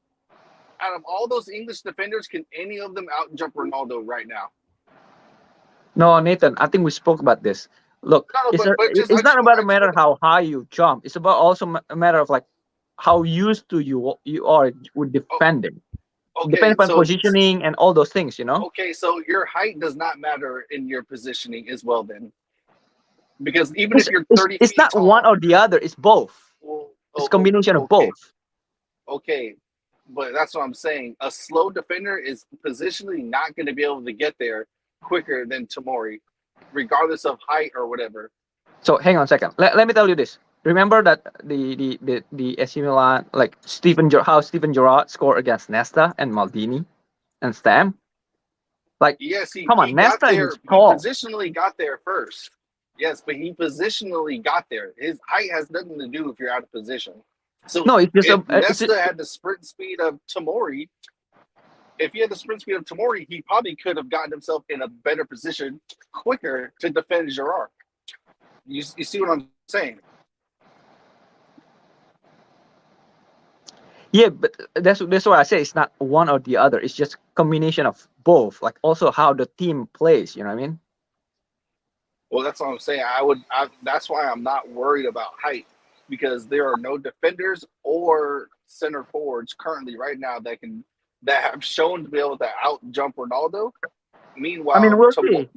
Out of all those English defenders, can any of them out jump Ronaldo right now? No, Nathan, I think we spoke about this. Look, it's not about a matter how high you jump. It's about also a matter of how used to you are with defending. Depends on positioning and all those things, Okay, so your height does not matter in your positioning as well then. Because even if you're 30 it's feet not tall, one or the other, it's both. It's a combination of both. Okay, but that's what I'm saying. A slow defender is positionally not going to be able to get there quicker than Tomori, regardless of height or whatever. So hang on a second. Let me tell you this. Remember that the AC Milan, how Steven Gerrard scored against Nesta and Maldini and Stam? Yes, come on, Nesta is tall. He positionally got there first. Yes, but he positionally got there. His height has nothing to do if you're out of position. So no, it's just if Nesta had the sprint speed of Tomori, he probably could have gotten himself in a better position quicker to defend Gerrard. You see what I'm saying? Yeah, but that's why I say it's not one or the other. It's just combination of both. Like also how the team plays. You know what I mean? Well, that's what I'm saying. That's why I'm not worried about height, because there are no defenders or center forwards currently right now that have shown to be able to out jump Ronaldo. I mean, Meanwhile, we'll see.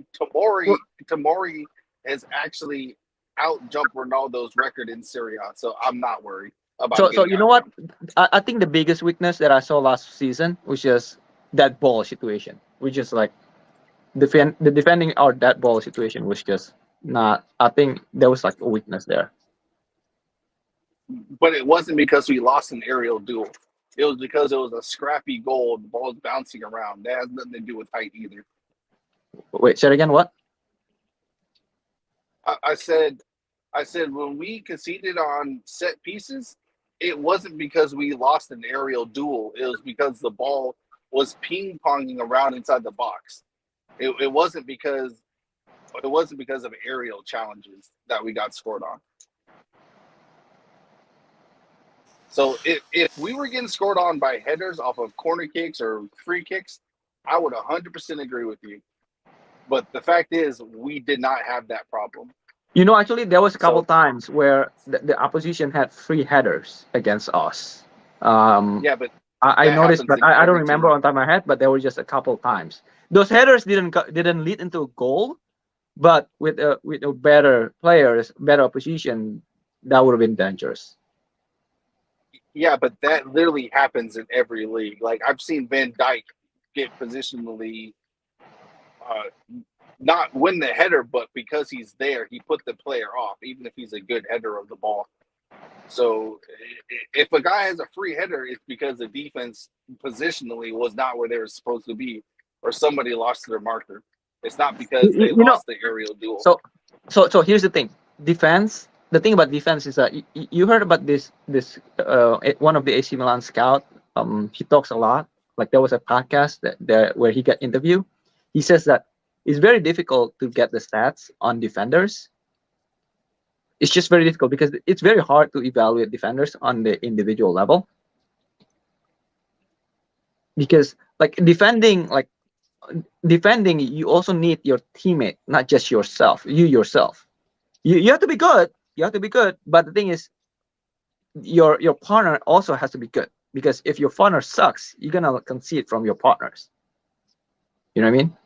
Tomori has actually out jumped Ronaldo's record in Serie A, so I'm not worried about So getting you know out what? I think the biggest weakness that I saw last season was just that ball situation. Which is like the defending our that ball situation was just not. I think there was like a weakness there. But it wasn't because we lost an aerial duel. It was because it was a scrappy goal. The ball's bouncing around. That has nothing to do with height either. Wait, say it again. What? I said when we conceded on set pieces, it wasn't because we lost an aerial duel. It was because the ball was ping-ponging around inside the box. It wasn't because of aerial challenges that we got scored on. So if we were getting scored on by headers off of corner kicks or free kicks, I would 100% agree with you. But the fact is, we did not have that problem. You know, actually, there was a couple times where the opposition had free headers against us. Yeah, but I noticed, happens but in I don't every remember team. on top of my head. But there were just a couple times. Those headers didn't lead into a goal, but with a better players, better opposition, that would have been dangerous. Yeah, but that literally happens in every league. Like, I've seen Van Dijk get positionally not win the header, but because he's there, he put the player off, even if he's a good header of the ball. So if a guy has a free header, it's because the defense positionally was not where they were supposed to be, or somebody lost their marker. It's not because they lost the aerial duel. So here's the thing. Defense. The thing about defense is that you heard about this one of the AC Milan scout. He talks a lot. Like there was a podcast that where he got interviewed. He says that it's very difficult to get the stats on defenders. It's just very difficult because it's very hard to evaluate defenders on the individual level. Because like defending, you also need your teammate, not just yourself. You yourself. You have to be good. You have to be good. But the thing is, your partner also has to be good. Because if your partner sucks, you're gonna concede from your partners. You know what I mean?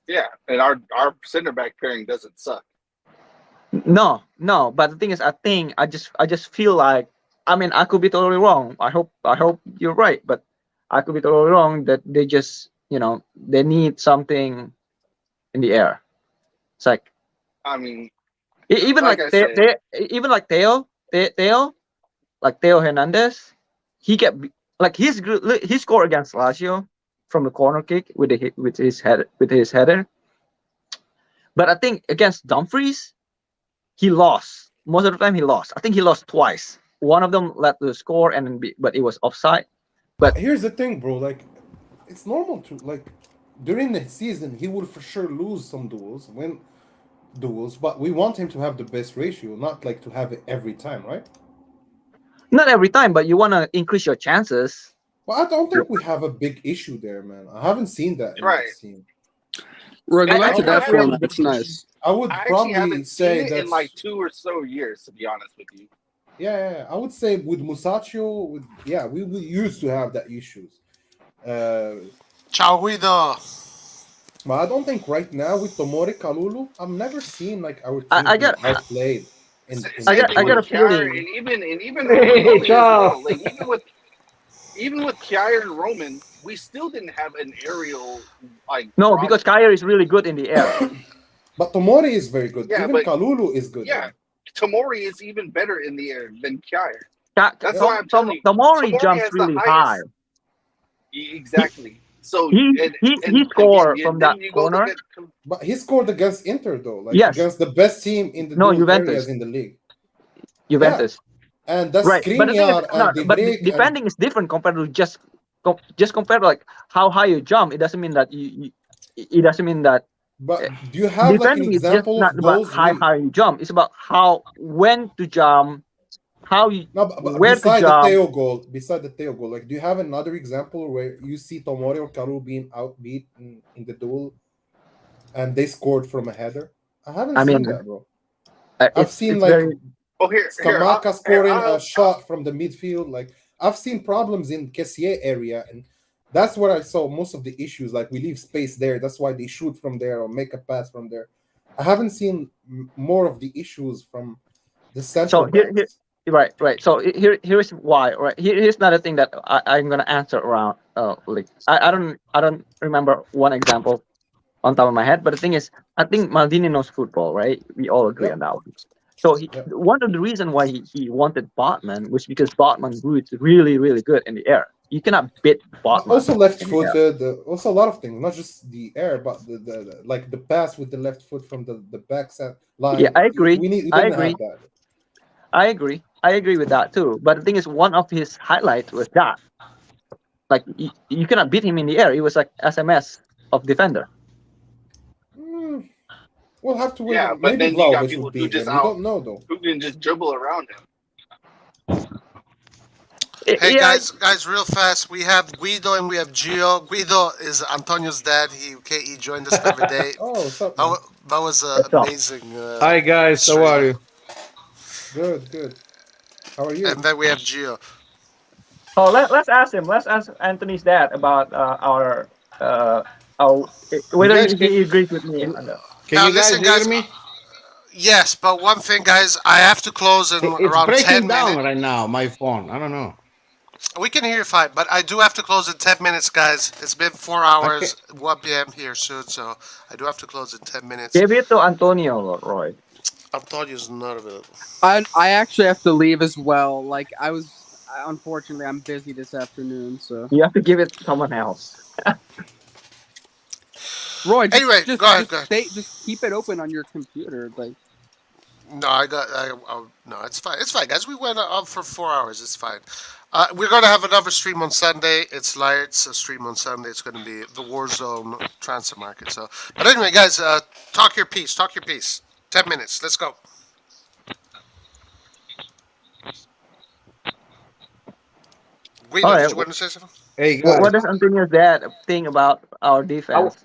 Yeah, and our center back pairing doesn't suck. No. But the thing is, I just feel like, I mean, I could be totally wrong. I hope you're right, but I could be totally wrong that they just, they need something in the air. It's like, I mean, even like Theo, like Theo Hernandez, he scored against Lazio from the corner kick with his header. But I think against Dumfries, he lost. Most of the time he lost. I think he lost twice. One of them led to the score, but it was offside. But here's the thing, bro. Like, it's normal to during the season he will for sure lose some win duels, but we want him to have the best ratio, not like to have it every time, right? Not every time, but you want to increase your chances. Well, I don't think we have a big issue there, man. I haven't seen that in this team. Going back to that format, it's nice. I would probably say that in like 2 or so years, to be honest with you. Yeah, I would say with Musacchio, we used to have that issues. Ciao Guido. But I don't think right now with Tomori Kalulu, I've never seen like our team outplayed. I got a feeling. And even Roman as well. Like even with Kjaer and Roman, we still didn't have an aerial No, because Kjaer is really good in the air. But Tomori is very good. Yeah, even Kalulu is good. Yeah, Tomori is even better in the air than Kjaer. That's why I'm telling you. Tomori jumps really high. Exactly. So he scored from that corner. But he scored against Inter though, against the best team in the areas in the league. Juventus. Yeah. And that's right. But defending is different compared to just compared to like how high you jump. It doesn't mean that it doesn't mean that. But do you have like an example is just not about how high you jump. It's about when to jump, how you No, but where to beside the jump. Theo goal, like, do you have another example where you see Tomori or Kalu being outbeat in the duel, and they scored from a header? I haven't I seen mean, that, bro. I've seen it's like very. Oh, here, Skamaka scoring a I'll shot from the midfield. Like, I've seen problems in Kessier area, and that's where I saw most of the issues. Like, we leave space there, that's why they shoot from there or make a pass from there. I haven't seen more of the issues from the central So here, backs. right. So here's why. Right, here's another thing that I'm gonna answer around. Like I don't remember one example on top of my head, but the thing is, I think Maldini knows football, right? We all agree on Yep. that one. So Yep. one of the reasons why he wanted Botman was because Botman is really, really good in the air. You cannot beat Botman Also in the air. left-footed. Also a lot of things, not just the air, but the like the pass with the left foot from the back line. Yeah, I agree. We I didn't agree. have that. I agree. I agree with that too. But the thing is, one of his highlights was that, like, you cannot beat him in the air. He was like SMS of defender. We'll have to wait. Yeah, but Maybe then you got Vlahovic people would who beat just him. We don't know though. who can just dribble around him. Hey Yeah, guys, real fast. We have Guido and we have Gio. Guido is Antonio's dad. He joined us every day. Oh, what's up, man? That was what's up? amazing. Hi guys, how are you? Good. How are you? And then we have Gio. Oh, let's ask him. Let's ask Anthony's dad about our whether guys he agrees with me on that. Can Now you guys listen, hear guys. me? Yes, but one thing, guys, I have to close in It's around breaking 10 down minutes. right now, my phone. I don't know. We can hear you fine, but I do have to close in 10 minutes, guys. It's been 4 hours, 1 p.m. here soon, so I do have to close in 10 minutes. Give it to Antonio, Roy. Antonio's not available. I actually have to leave as well. Like unfortunately, I'm busy this afternoon, so. You have to give it to someone else. Roy, Anyway, go ahead. Just keep it open on your computer, like. No, no, it's fine. It's fine, guys. We went up for 4 hours. It's fine. We're going to have another stream on Sunday. It's Lights, a stream on Sunday. It's going to be the Warzone transfer market. So, but anyway, guys, talk your piece. 10 minutes. Let's go. Guido, did you want to say something? Hey guys. What does Antonio's dad think about our defense,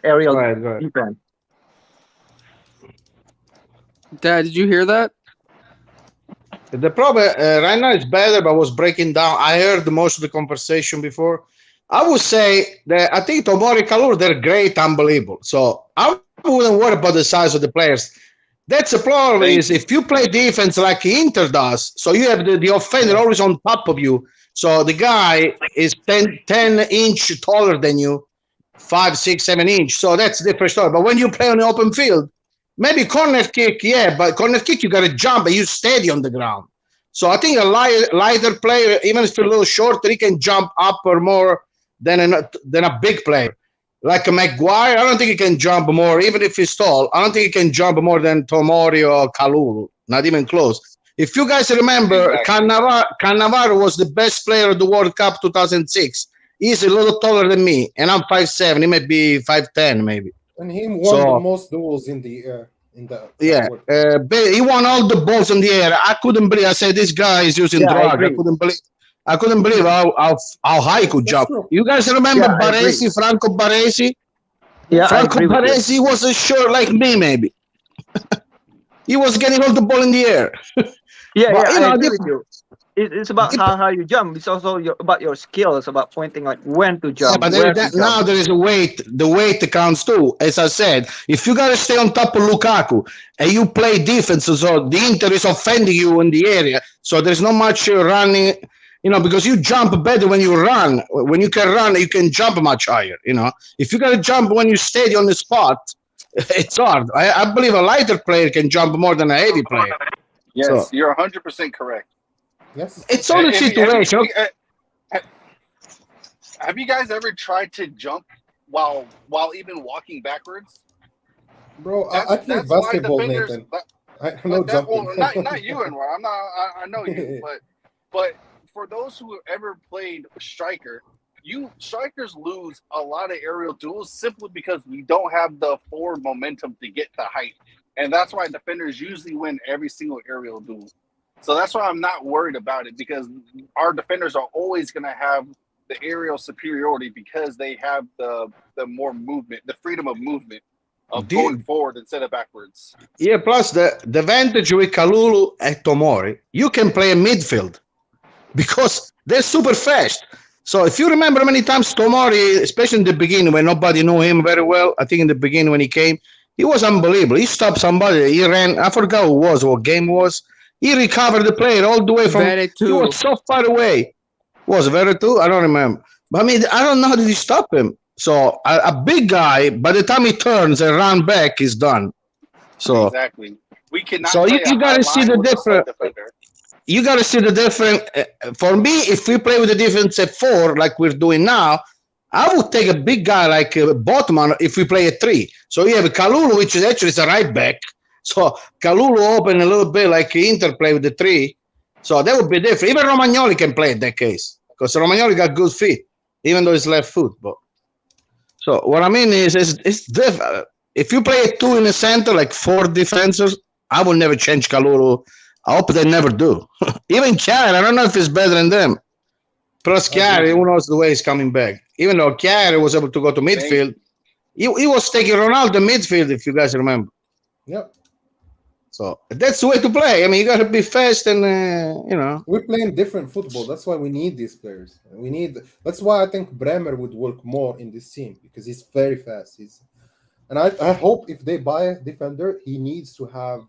aerial Go ahead. defense? Dad, did you hear that? The problem right now is better, but was breaking down. I heard most of the conversation before. I would say that I think Tomori Kalur, they're great, unbelievable. So I wouldn't worry about the size of the players. That's the problem is if you play defense like Inter does, so you have the offender always on top of you. So the guy is 10 inch taller than you, 5, 6, 7 inch. So that's a different story. But when you play on the open field, maybe corner kick, yeah, but corner kick, you got to jump and you steady on the ground. So I think a lighter player, even if you're a little shorter, he can jump up or more than a big player. Like a Maguire, I don't think he can jump more, even if he's tall. I don't think he can jump more than Tomori or Kalulu, not even close. If you guys remember, Cannavaro was the best player of the World Cup 2006. He's a little taller than me, and I'm 5'7". He may be 5'10", maybe. And he won the most duels in the air. He won all the balls in the air. I couldn't believe. I said this guy is using drug. I couldn't believe how high he could jump. You guys remember Baresi, Franco Baresi? Yeah, Franco Baresi was a short like me, maybe. He was getting all the ball in the air. I agree with you. It's about how you jump. It's also about your skills, about pointing like when to jump. Yeah, but now there is a weight. The weight counts too. As I said, if you gotta stay on top of Lukaku and you play defense, so the Inter is offending you in the area, so there's not much running. Because you jump better when you run. When you can run, you can jump much higher. If you gotta jump when you steady on the spot, it's hard. I believe a lighter player can jump more than a heavy player. Yes, you're 100% correct. Yes, it's all the situation. Have you guys ever tried to jump while even walking backwards? Bro, I play basketball, Nathan. I know jumping. Well, not you, and I'm not. I know you, but for those who have ever played striker, strikers lose a lot of aerial duels simply because we don't have the forward momentum to get the height, and that's why defenders usually win every single aerial duel. So that's why I'm not worried about it, because our defenders are always going to have the aerial superiority because they have the more movement, the freedom of movement of going forward instead of backwards. Yeah, plus the advantage with Kalulu and Tomori, you can play a midfield because they're super fast. So if you remember many times Tomori, especially in the beginning when nobody knew him very well, I think in the beginning when he came, he was unbelievable. He stopped somebody. He ran. I forgot who it was, what game it was. He recovered the player all the way from. He was so far away. Was it Veretout? I don't remember. But I mean, I don't know how did he stop him. So a big guy, by the time he turns and run back, he's done. So exactly. We cannot. So you got to see the difference. You got to see the difference. For me, if we play with the defense at 4, like we're doing now, I would take a big guy like Botman if we play at 3. So you have Kalulu, which is actually a right back. So Kalulu open a little bit like Inter play with the 3. So that would be different. Even Romagnoli can play in that case because Romagnoli got good feet, even though he's left foot. But so what I mean is it's different. If you play at 2 in the center, like 4 defenders, I will never change Kalulu. I hope they never do. Even Chiari, I don't know if he's better than them. Plus Chiari, who knows the way he's coming back. Even though Chiari was able to go to midfield, he was taking Ronaldo midfield, if you guys remember. Yep. So that's the way to play. I mean, you got to be fast and, you know. We're playing different football. That's why we need these players. That's why I think Bremer would work more in this team because he's very fast. And I hope if they buy a defender, he needs to have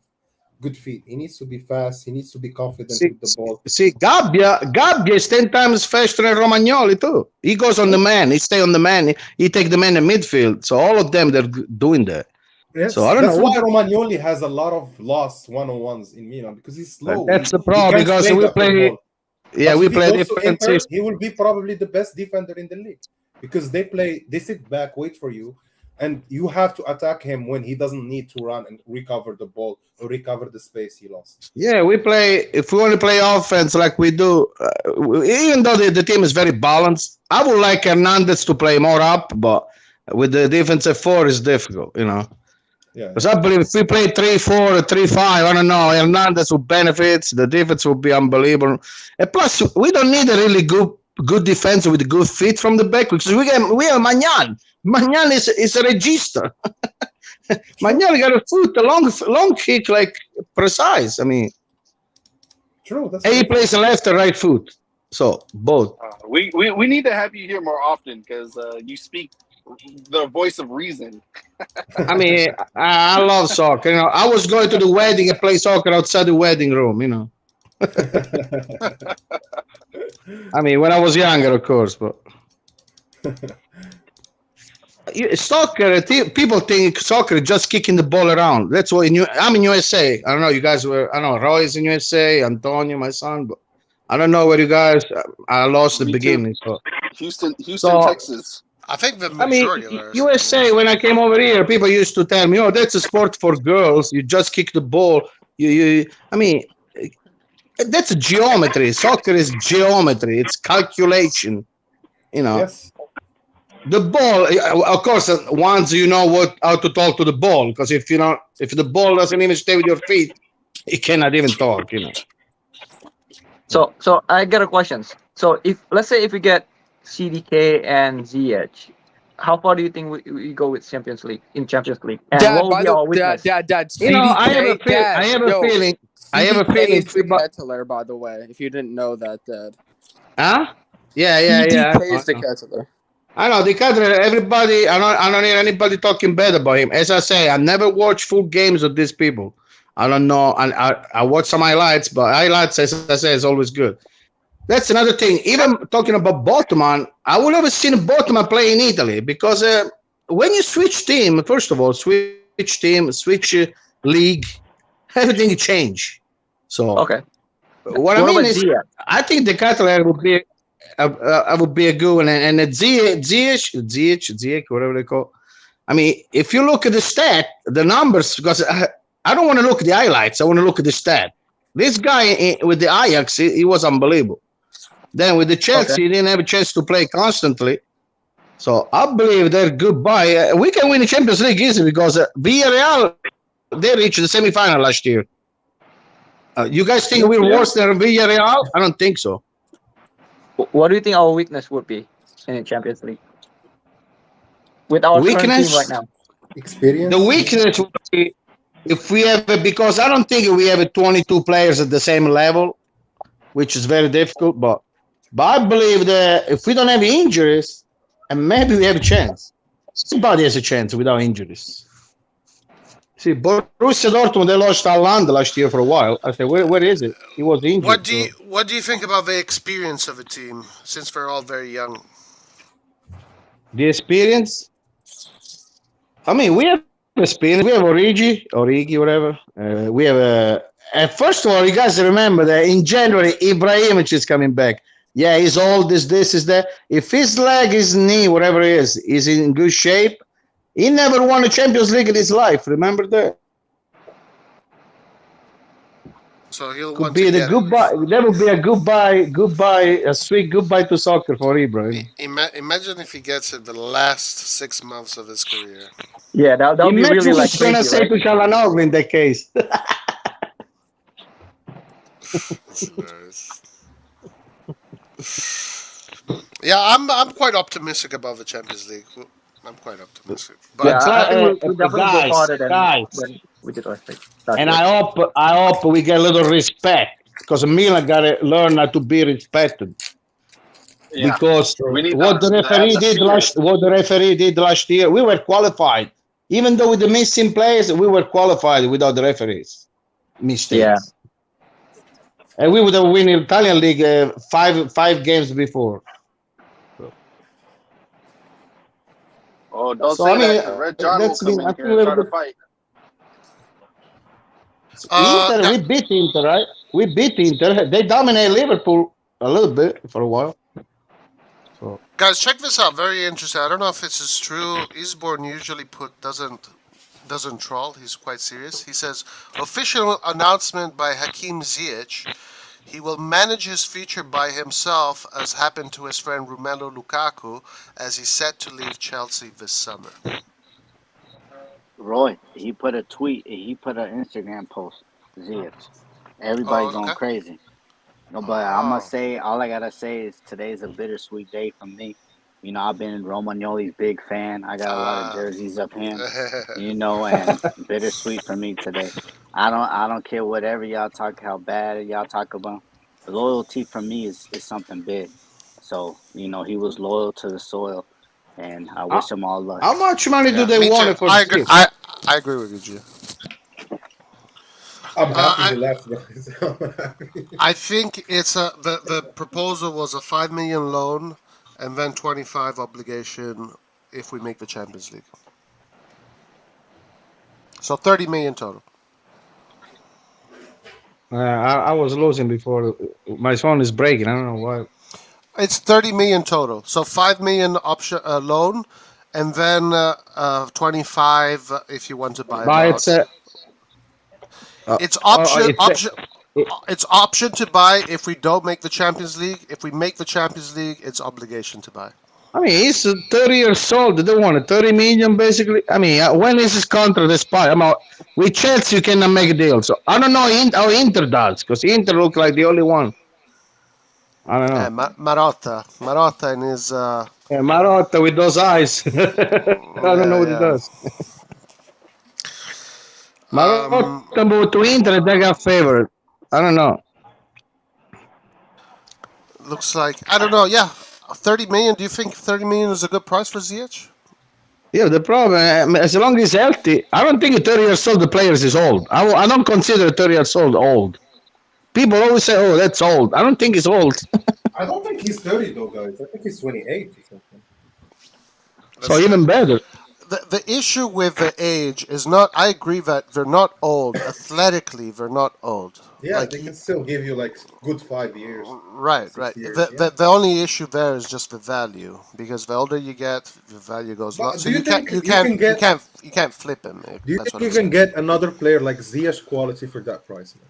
good feet. He needs to be fast. He needs to be confident with the ball. See, Gabbia is 10 times faster than Romagnoli too. He goes on the man. He stay on the man. He take the man in midfield. So all of them, they're doing that. Yes, so I don't that's know why Romagnoli has a lot of lost one-on-ones in Milan because he's slow. That's the problem because we play. Yeah, we play different. He will be probably the best defender in the league because they sit back, wait for you, and you have to attack him when he doesn't need to run and recover the ball or recover the space he lost. Yeah, we play. If we want to play offense like we do, even though the team is very balanced, I would like Hernandez to play more up, but with the defense at 4 is difficult, you know. Yeah. Because I believe if we play 3-4 or 3-5, I don't know, Hernandez will benefit. The defense will be unbelievable. And plus, we don't need a really good defense with a good fit from the back because we have Magnan. Magnan is a register. Magnan got a foot, a long kick, like precise. I mean, true. That's and he plays a left and right foot, so both. We need to have you here more often because you speak the voice of reason. I mean, I love soccer. You know, I was going to the wedding and play soccer outside the wedding room. You know. I mean, when I was younger, of course, but soccer. People think soccer is just kicking the ball around. That's what I'm in USA. I don't know. You guys were. I don't know. Roy is in USA. Antonio, my son, but I don't know where you guys. I lost the beginning. So Houston, Texas. I think the majority of us. USA, when I came over here, people used to tell me, "Oh, that's a sport for girls. You just kick the ball." I mean, that's geometry. Soccer is geometry. It's calculation. You know, yes. The ball. Of course, once you know how to talk to the ball, because if the ball doesn't even stay with your feet, you cannot even talk. You know. So I got a question. So let's say if we get CDK and Ziyech, how far do you think we go with Champions League? And Dad, what will be our weakness? Dad, you know, I have a feeling. Is the Ketelaere, by the way, if you didn't know that, Dad. Huh? Yeah. CDK is the Ketelaere. I know the Ketelaere. Everybody, I don't hear anybody talking bad about him. As I say, I never watch full games of these people. I don't know. I watch some highlights, but highlights, as I say, is always good. That's another thing. Even talking about Botman, I would have seen Botman play in Italy because when you switch team, first of all, switch league, everything change. So okay. What I mean is, I think the Ketelaere would be a good one, and the Ziyech, whatever they call. I mean, if you look at the numbers, because I don't want to look at the highlights. I want to look at the stat. This guy with the Ajax, he was unbelievable. Then with the Chelsea, he didn't have a chance to play constantly. So I believe they're good buy. We can win the Champions League easily because Villarreal, they reached the semi-final last year. You guys think we're worse than Villarreal? I don't think so. What do you think our weakness would be in the Champions League with our current team right now? Experience. The weakness would be if we have because I don't think we have 22 players at the same level, which is very difficult. But I believe that if we don't have injuries, and maybe we have a chance. Somebody has a chance without injuries. See, Borussia Dortmund, they lost Haaland last year for a while. I said, where is it? He was injured. What do you think about the experience of a team, since we're all very young? The experience? I mean, we have experience. We have Origi, whatever. We have first of all, you guys remember that in January, Ibrahimovic is coming back. Yeah, he's old, this, is that. If his leg, his knee, whatever it is in good shape, he never won a Champions League in his life. Remember that? So he'll could be the goodbye. That would be a goodbye, a sweet goodbye to soccer for Ibrahim. Imagine if he gets it the last 6 months of his career. Yeah, that would be really like crazy. Gonna say to Çalhanoğlu in that case. That's nice. Yeah, I'm quite optimistic about the Champions League. I'm quite optimistic. But yeah, I think we'll definitely go farther than we did last week. And I hope we get a little respect because Milan got to learn how to be respected. Yeah. Because what the referee did last year, we were qualified. Even though with the missing players, we were qualified without the referees' mistakes. Yeah. And we would have won the Italian league five games before. Oh, don't say that. Red John will come in here and try to fight. Inter, we beat Inter, right? We beat Inter. They dominate Liverpool a little bit for a while. So. Guys, check this out. Very interesting. I don't know if this is true. Eastbourne usually doesn't troll. He's quite serious. He says, official announcement by Hakim Ziyech. He will manage his future by himself, as happened to his friend Romelu Lukaku, as he's set to leave Chelsea this summer. Roy, he put a tweet, he put an Instagram post, Ziyech. Everybody's going crazy. No, but I must say, all I got to say is today's a bittersweet day for me. You know, I've been Romagnoli's big fan. I got a lot of jerseys of him, you know, and bittersweet for me today. I don't care whatever y'all talk, how bad y'all talk about. Loyalty for me is something big. So, you know, he was loyal to the soil, and I wish him all luck. How much money do they want for this? I agree with you, Gio. I'm happy he left. I think it's the proposal was a $5 million loan and then 25 obligation if we make the Champions League. So 30 million total. I was losing before. My phone is breaking. I don't know why. It's 30 million total. So 5 million option loan, and then 25 if you want to buy it. It's it's option to buy if we don't make the Champions League. If we make the Champions League, it's obligation to buy. I mean, he's 30 years old. They want it 30 million, basically. I mean, when is his contract expire? I mean, with Chelsea, you cannot make a deal. So I don't know how Inter does, because Inter look like the only one. I don't know. Marotta and his... Marotta with those eyes. I don't know what he does. Marotta moved to Inter, they got favored. I don't know. Looks like... I don't know, yeah. 30 million, do you think 30 million is a good price for Ziyech? Yeah, the problem, as long as he's healthy, I don't think 30 years old, the players is old. I don't consider 30 years old. People always say, oh, that's old. I don't think he's old. I don't think he's 30 though, guys. I think he's 28 or something. So even better. The issue with the age is not, I agree that they're not old. Athletically, they're not old. Yeah, like, they can still give you like good 5 years. Right. Years, the only issue there is just the value, because the older you get, the value goes up. So you can't flip him. Do you think you can get another player like Ziyech quality for that price, man?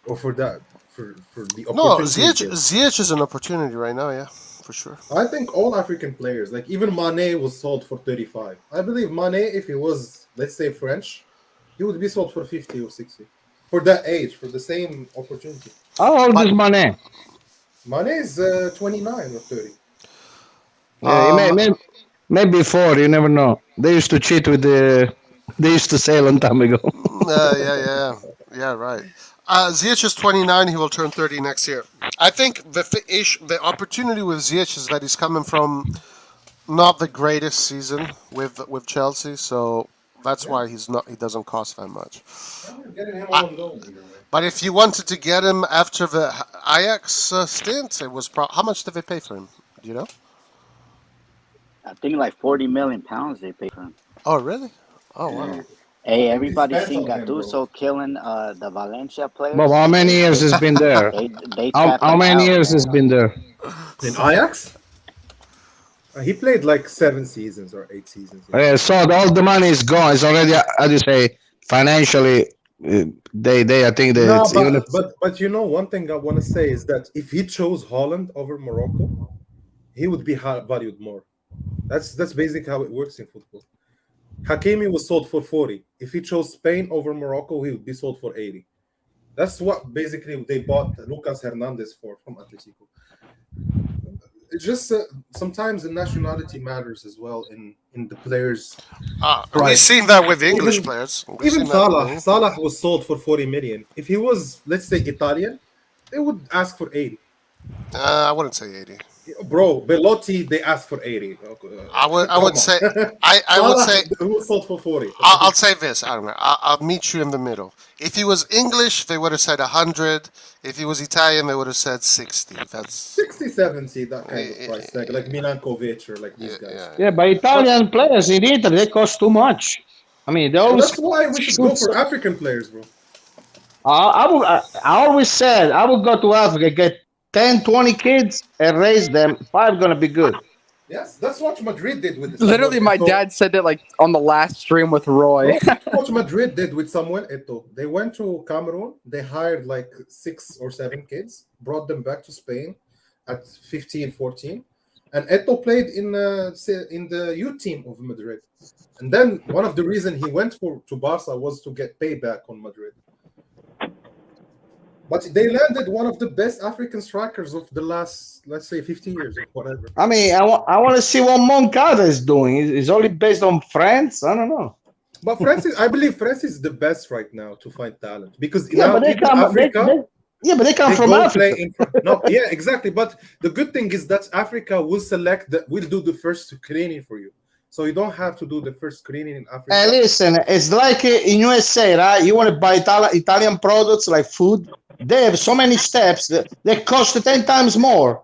Or for that for the opportunity? No, Ziyech is an opportunity right now, yeah, for sure. I think all African players, like even Mane, was sold for 35. I believe Mane, if he was, let's say, French, he would be sold for 50 or 60. for that age, for the same opportunity. How old is Mane? Mane is 29 or 30. Yeah, maybe 4. You never know. They used to cheat with the. They used to say a long time ago. Yeah, right. Ziyech is 29. He will turn 30 next year. I think the opportunity with Ziyech is that he's coming from not the greatest season with Chelsea, so that's why he doesn't cost that much. Getting him on loan. But if you wanted to get him after the Ajax stint, it was how much did they pay for him? Do you know? I think like 40 million pounds they paid for him. Oh, really? Oh, wow. Hey, everybody seen Gattuso killing the Valencia players. But how many years has been there? How many years has been there? In Ajax? He played like 7 seasons or 8 seasons. So all the money is gone. It's already, how do you say, financially. I think but you know, one thing I want to say is that if he chose Holland over Morocco, he would be valued more. That's basically how it works in football. Hakimi was sold for 40. If he chose Spain over Morocco, he would be sold for 80. That's what basically they bought Lucas Hernandez for from Atletico. It's just sometimes the nationality matters as well in the players. We've seen that with English players. Even Salah was sold for 40 million. If he was, let's say, Italian, they would ask for 80. I wouldn't say 80. Bro, Belotti, they asked for 80. I would say I would say who was sold for 40. I'll say this. I don't know. I'll meet you in the middle. If he was English, they would have said 100. If he was Italian, they would have said 60. That's 60, 70, that kind of price tag, like Milankovic or like these guys. Yeah, but Italian players in Italy, they cost too much. I mean, they always. That's why we should go for African players, bro. I always said I would go to Africa, get 10, 20 kids and raise them. 5 gonna be good. Yes, that's what Madrid did with Literally, my dad said that like on the last stream with Roy. That's what Madrid did with Samuel Eto'o. They went to Cameroon. They hired like 6 or 7 kids, brought them back to Spain at 15, 14. And Eto'o played in the youth team of Madrid. And then one of the reasons he went to Barca was to get payback on Madrid. But they landed one of the best African strikers of the last, let's say, 50 years or whatever. I mean, I want to see what Moncada is doing. It's only based on France? I don't know. But I believe France is the best right now to find talent. Because but they come from Africa. Yeah, exactly. But the good thing is that Africa will do the first screening for you. So you don't have to do the first screening in Africa. Hey, listen, it's like in USA, right? You want to buy Italian products like food. They have so many steps that they cost 10 times more.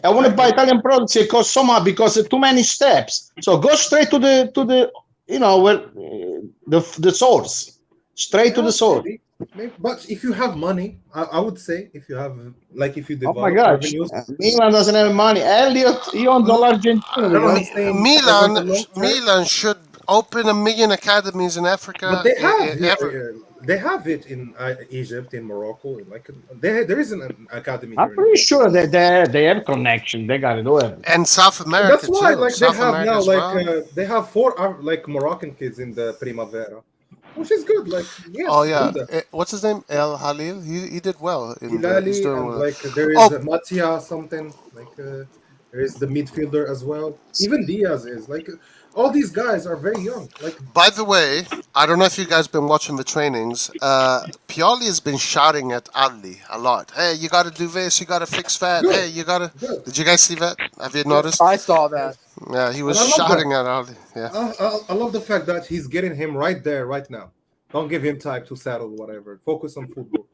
I want to buy Italian products. It costs so much because of too many steps. So go straight to the where the source, straight to the source. Maybe. But if you have money, I would say if you develop my gosh, revenues. Milan doesn't have money. Elliot, he owns all Argentina. Milan should open 1 million academies in Africa. But they have it in Egypt, in Morocco. Like there is an academy. I'm pretty sure that they have connection. They got it all. And South America. That's why, too. like South they have America now, they have 4 like Moroccan kids in the Primavera, which is good. Like what's his name? El Halil. He did well in Hilali, and like there is Matia something. Like there is the midfielder as well. Even Diaz is like. All these guys are very young. Like, by the way, I don't know if you guys been watching the trainings. Pioli has been shouting at Ali a lot. Hey, you got to do this. You got to fix that. Good. Hey, you got to. Did you guys see that? Have you noticed? I saw that. Yeah, he was shouting at Ali. Yeah. I love the fact that he's getting him right there, right now. Don't give him time to settle whatever. Focus on football.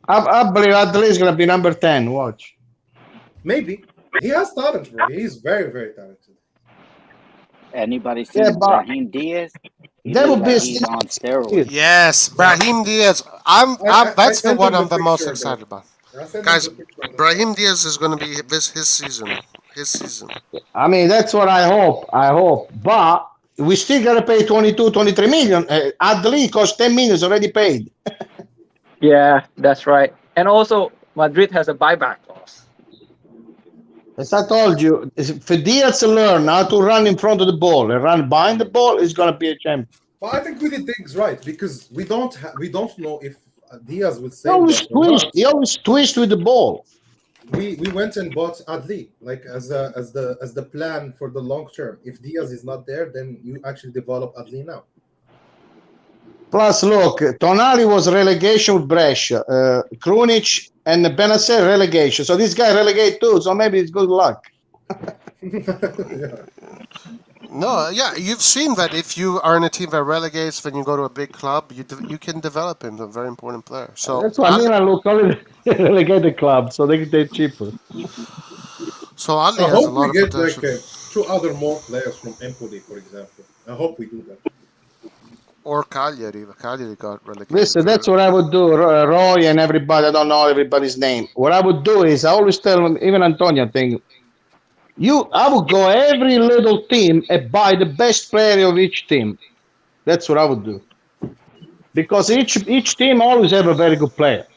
I believe Ali is gonna be number 10. Watch. Maybe he has talent, bro. He's very, very talented. Anybody seen Brahim Diaz? That would be on steroids. Yes, Brahim Diaz. That's the one I'm the most excited about. Guys, Brahim Diaz is going to be his season. I mean, that's what I hope. But we still got to pay 22, 23 million. Adli cost 10 million, is already paid. Yeah, that's right. And also, Madrid has a buyback clause. As I told you, for Diaz to learn how to run in front of the ball and run behind the ball, is going to be a champion. But I think we did things right because we don't know if Diaz would He save always us or twist. not. He always twist with the ball. We went and bought Adli like as the plan for the long term. If Diaz is not there, then you actually develop Adli now. Plus, look, Tonali was relegation with Brescia. Krunic and Benacer relegation. So this guy relegate too. So maybe it's good luck. Yeah. No, yeah, you've seen that if you are in a team that relegates, when you go to a big club, you can develop into a very important player. So That's why Milan look only relegated club, so they're cheaper. So Ali I has a hope lot we of get like potential. two other more players from Empoli, for example. I hope we do that. Or Cagliari. Cagliari got relegated. Listen, that's what I would do. Roy and everybody, I don't know everybody's name. What I would do is, I always tell them, even Antonio thing, I would go every little team and buy the best player of each team. That's what I would do. Because each team always have a very good player.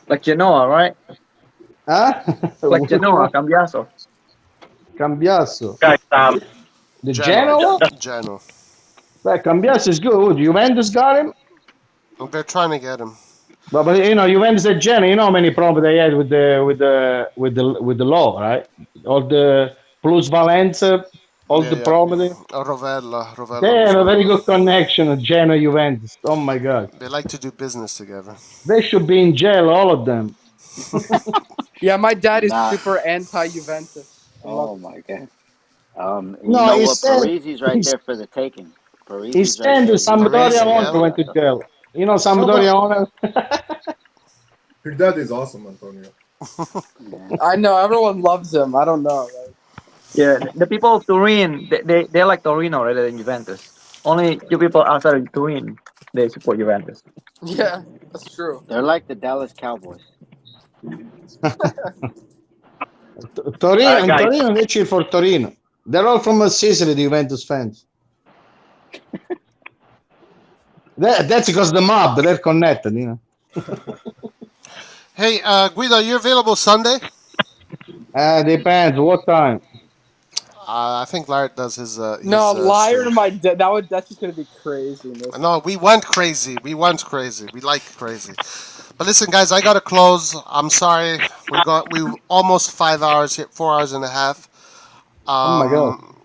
Like Genoa, right? Huh? Like Genoa, Cambiaso. Cambiaso. Guys, The Genoa? Genoa. But Cambiaso is good. Juventus got him. They're trying to get him. But you know, Juventus and Genoa, you know how many problems they had with the law, right? All the plus Valenza, all the problems. Rovella. They was have a one very of them. good connection with Genoa Juventus. Oh my God. They like to do business together. They should be in jail, all of them. Yeah, my dad is Nah. super anti-Juventus. Oh my god. You No, know he what? said Parisi's right there for the taking. he Parisi's right said the there. Sampdoria Parisi, owner yeah. went to jail. You know How Sampdoria about- owner? Your dad is awesome, Antonio. I know everyone loves him. I don't know. Like, Yeah, the people of Turin, they like Torino rather than Juventus. Only the people outside of Turin, they support Juventus. yeah, that's true. They're like the Dallas Cowboys. Torino, guys. Torino, they cheer for Torino. They're all from Sicily, the Juventus fans. That's because the mob, they're connected, you know. Hey, Guido, you're available Sunday? Depends, what time? I think Lart does his. No, liar stream. to my dad. That's just gonna be crazy. No, we went crazy. We like crazy. But listen, guys, I gotta close. I'm sorry. We almost 5 hours here, 4 hours and a half. Oh my God. Um,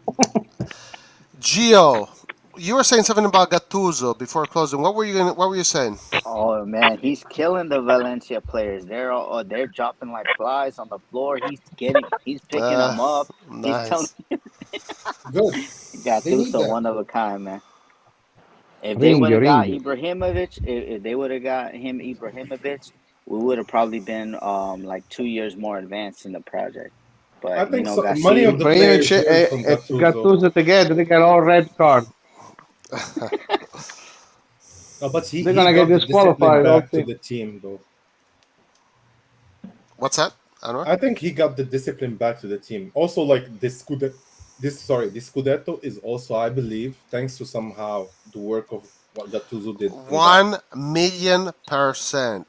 You were saying something about Gattuso before closing. What were you saying? Oh man, he's killing the Valencia players. They're dropping like flies on the floor. He's picking them up. He's telling Good. They need Gattuso that. one of a kind, man. If they would have got Ibrahimovic, if they would have got him Ibrahimovic, we would have probably been like 2 years more advanced in the project. But I think so. Gassi, Many of the players learned from Gattuso together, they got all red card. No, but he They're gonna got get the disqualified, discipline back to okay. the team, though. What's that? Anwar? I think he got the discipline back to the team. Also, like the scudetto is also, I believe, thanks to somehow the work of what Gattuso did. 1,000,000%.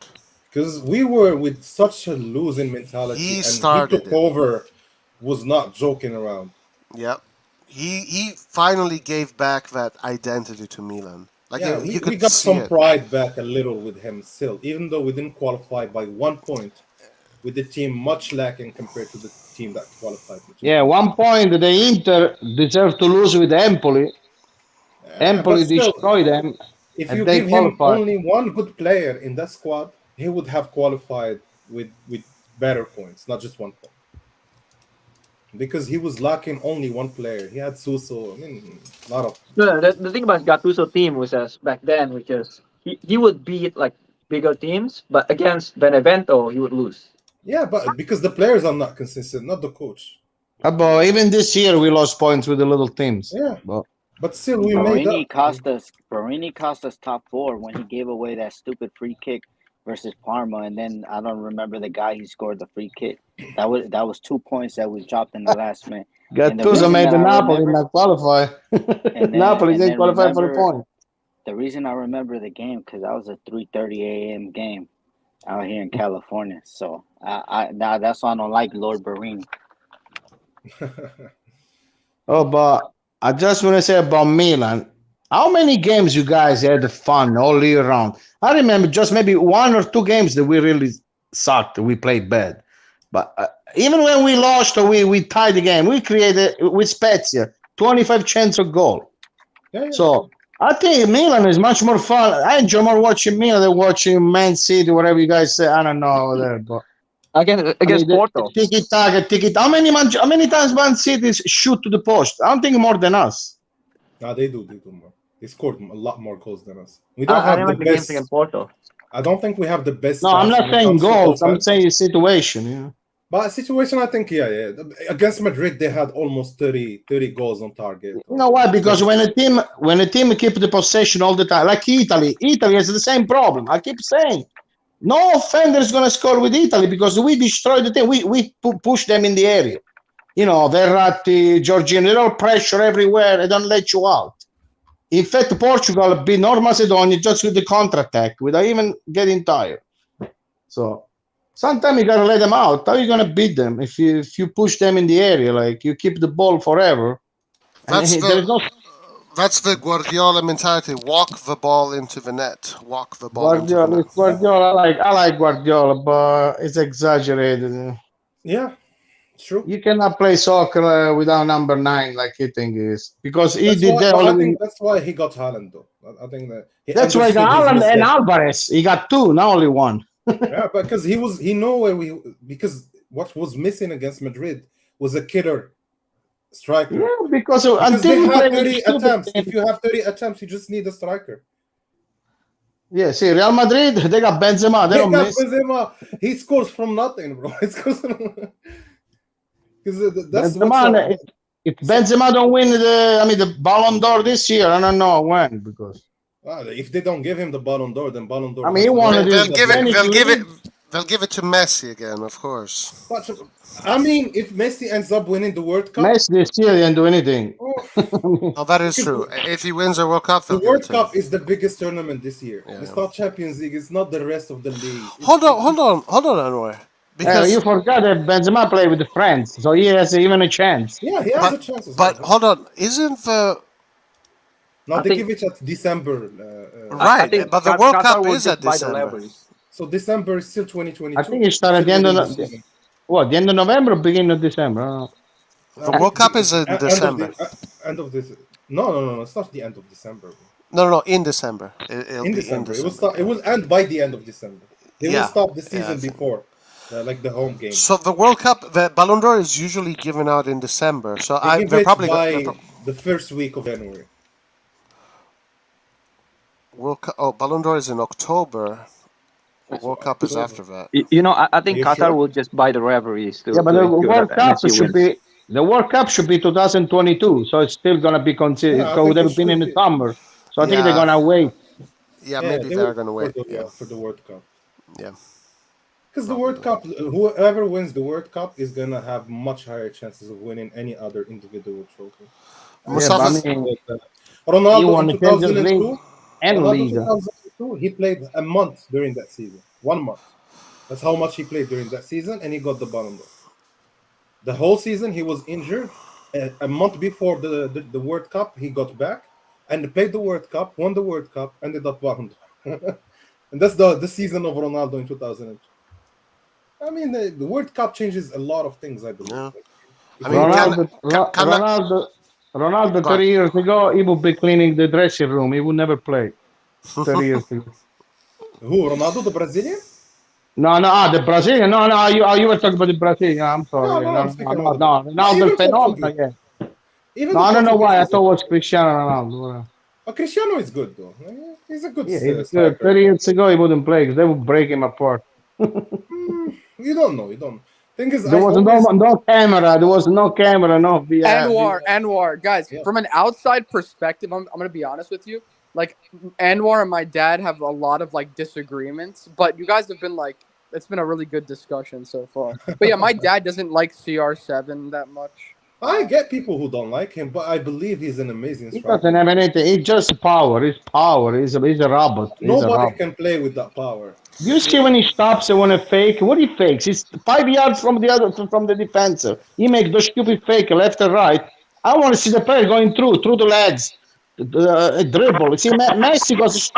Because we were with such a losing mentality, He and started he took it. over, was not joking around. Yep. He finally gave back that identity to Milan. Like Yeah, you we could got see some it. pride back a little with him still, even though we didn't qualify by 1 point, with the team much lacking compared to the team that qualified. Yeah, 1 point, the Inter deserved to lose with Empoli. Empoli but still, destroyed them, If and you they give him qualified. only one good player in that squad, he would have qualified with better points, not just 1 point. Because he was lacking only one player. He had Suso. I mean, a lot of. No, the thing about Gattuso team was back then, which is he would beat like bigger teams, but against Benevento he would lose. Yeah, but because the players are not consistent, not the coach. But even this year we lost points with the little teams. Yeah, but still we made up. Barini cost us top 4 when he gave away that stupid free kick versus Parma, and then I don't remember the guy who scored the free kick. That was 2 points that was dropped in the last minute. Gattuso made the Napoli not qualify. Napoli didn't qualify for the point. The reason I remember the game because that was a 3:30 a.m. game out here in California. So that's why I don't like Lord Barini. Oh, but I just want to say about Milan. How many games you guys had fun all year round? I remember just maybe 1 or 2 games that we really sucked. We played bad. But even when we lost or we tied the game, we created with Spezia 25 chance of goal. Yeah. So I think Milan is much more fun. I enjoy more watching Milan than watching Man City, whatever you guys say. I don't know there, but Against Porto. Tiki-taka. How many times Man City shoot to the post? I don't think more than us. No, they do more. They scored a lot more goals than us. We don't have the remember best. against Porto. I don't think we have the best. No, I'm stats not when it saying comes to goals. I'm offense. saying situation. Yeah. But situation, I think, yeah. Against Madrid, they had almost 30 goals on target. You know why? Because when a team keep the possession all the time, like Italy has the same problem. I keep saying, no offender is going to score with Italy because we destroy the team. We push them in the area. You know, Verratti, Giorgino, they're all pressure everywhere. They don't let you out. In fact, Portugal beat North Macedonia just with the counter-attack without even getting tired. So sometimes you gotta let them out. How are you gonna beat them if you push them in the area? Like you keep the ball forever. That's the Guardiola mentality. Walk the ball into the net. Walk the ball into the net. Guardiola. I like Guardiola, but it's exaggerated. Yeah, true. You cannot play soccer without number 9 like he think is because he That's did why, that. I think that's why he got Haaland though. I think that That's why he got Haaland and Alvarez. He got 2, not only 1. Yeah, because he know where because what was missing against Madrid was a killer striker. Yeah, because they had 30 attempts. If you have 30 attempts, you just need a striker. Yeah, see, Real Madrid, they got Benzema. They don't miss. Benzema. He scores from nothing, bro. That's Benzema, if Benzema don't win the Ballon d'Or this year, I don't know when because if they don't give him the Ballon d'Or, then Ballon d'Or. I mean, he wanted They'll give it to Messi again, of course. But, I mean, if Messi ends up winning the World Cup, Messi this year didn't do anything. Oh, that is true. If he wins a World Cup, the World Cup is the biggest tournament this year. Yeah. It's not Champions League. It's not the rest of the league. Hold on, Anwar. Because you forgot that Benzema played with France, so he has even a chance. Yeah, he has a chance. But hold on, isn't the no, they give it at December. Right, but the World Cup is at December. So December is still 2022. I think it started at the end of the end of November or beginning of December? The World Cup is in December. End of this. No. It's not the end of December. No, in December. In December. It will end by the end of December. They will stop the season before, like the home game. So the World Cup, the Ballon d'Or is usually given out in December. So they're probably by the first week of January. World Cup. Oh, Ballon d'Or is in October. World Cup is after that. You know, I think Qatar will just buy the referees too. Yeah, but the World Cup should be 2022, so it's still gonna be considered. It would have been in the summer, so I think they're gonna wait. Yeah, maybe they're gonna wait. For the World Cup. Yeah. Because the World Cup, whoever wins the World Cup is gonna have much higher chances of winning any other individual trophy. Ronaldo in 2002 and Liga. 2002, he played a month during that season. 1 month. That's how much he played during that season, and he got the Ballon d'Or. The whole season he was injured. A month before the World Cup, he got back and played the World Cup, won the World Cup, and they got Ballon d'Or. And that's the season of Ronaldo in 2002. I mean, the World Cup changes a lot of things, I believe. Yeah. I mean, Ronaldo 30 years ago, he would be cleaning the dressing room. He would never play. 30 years ago. Who? Ronaldo, the Brazilian? No, the Brazilian. No, you were talking about the Brazilian. I'm sorry. No, Ronaldo phenomenal again. I don't know why. I thought it was Cristiano Ronaldo. Cristiano is good though. He's a good. He's good. 30 years ago, he wouldn't play because they would break him apart. You don't know. You don't. Thing is, there was no camera. There was no camera. No VR. Anwar, guys. Yeah. From an outside perspective, I'm gonna be honest with you. Like Anwar and my dad have a lot of like disagreements, but you guys have been like, it's been a really good discussion so far. But yeah, my dad doesn't like CR7 that much. I get people who don't like him, but I believe he's an amazing striker. He doesn't have anything. He's just power. He's power. He's a robot. Nobody can play with that power. You see when he stops and when he fake, what he fakes? He's 5 yards from the defensive. He makes the stupid fake left and right. I want to see the player going through the legs. dribble. You see, Messi was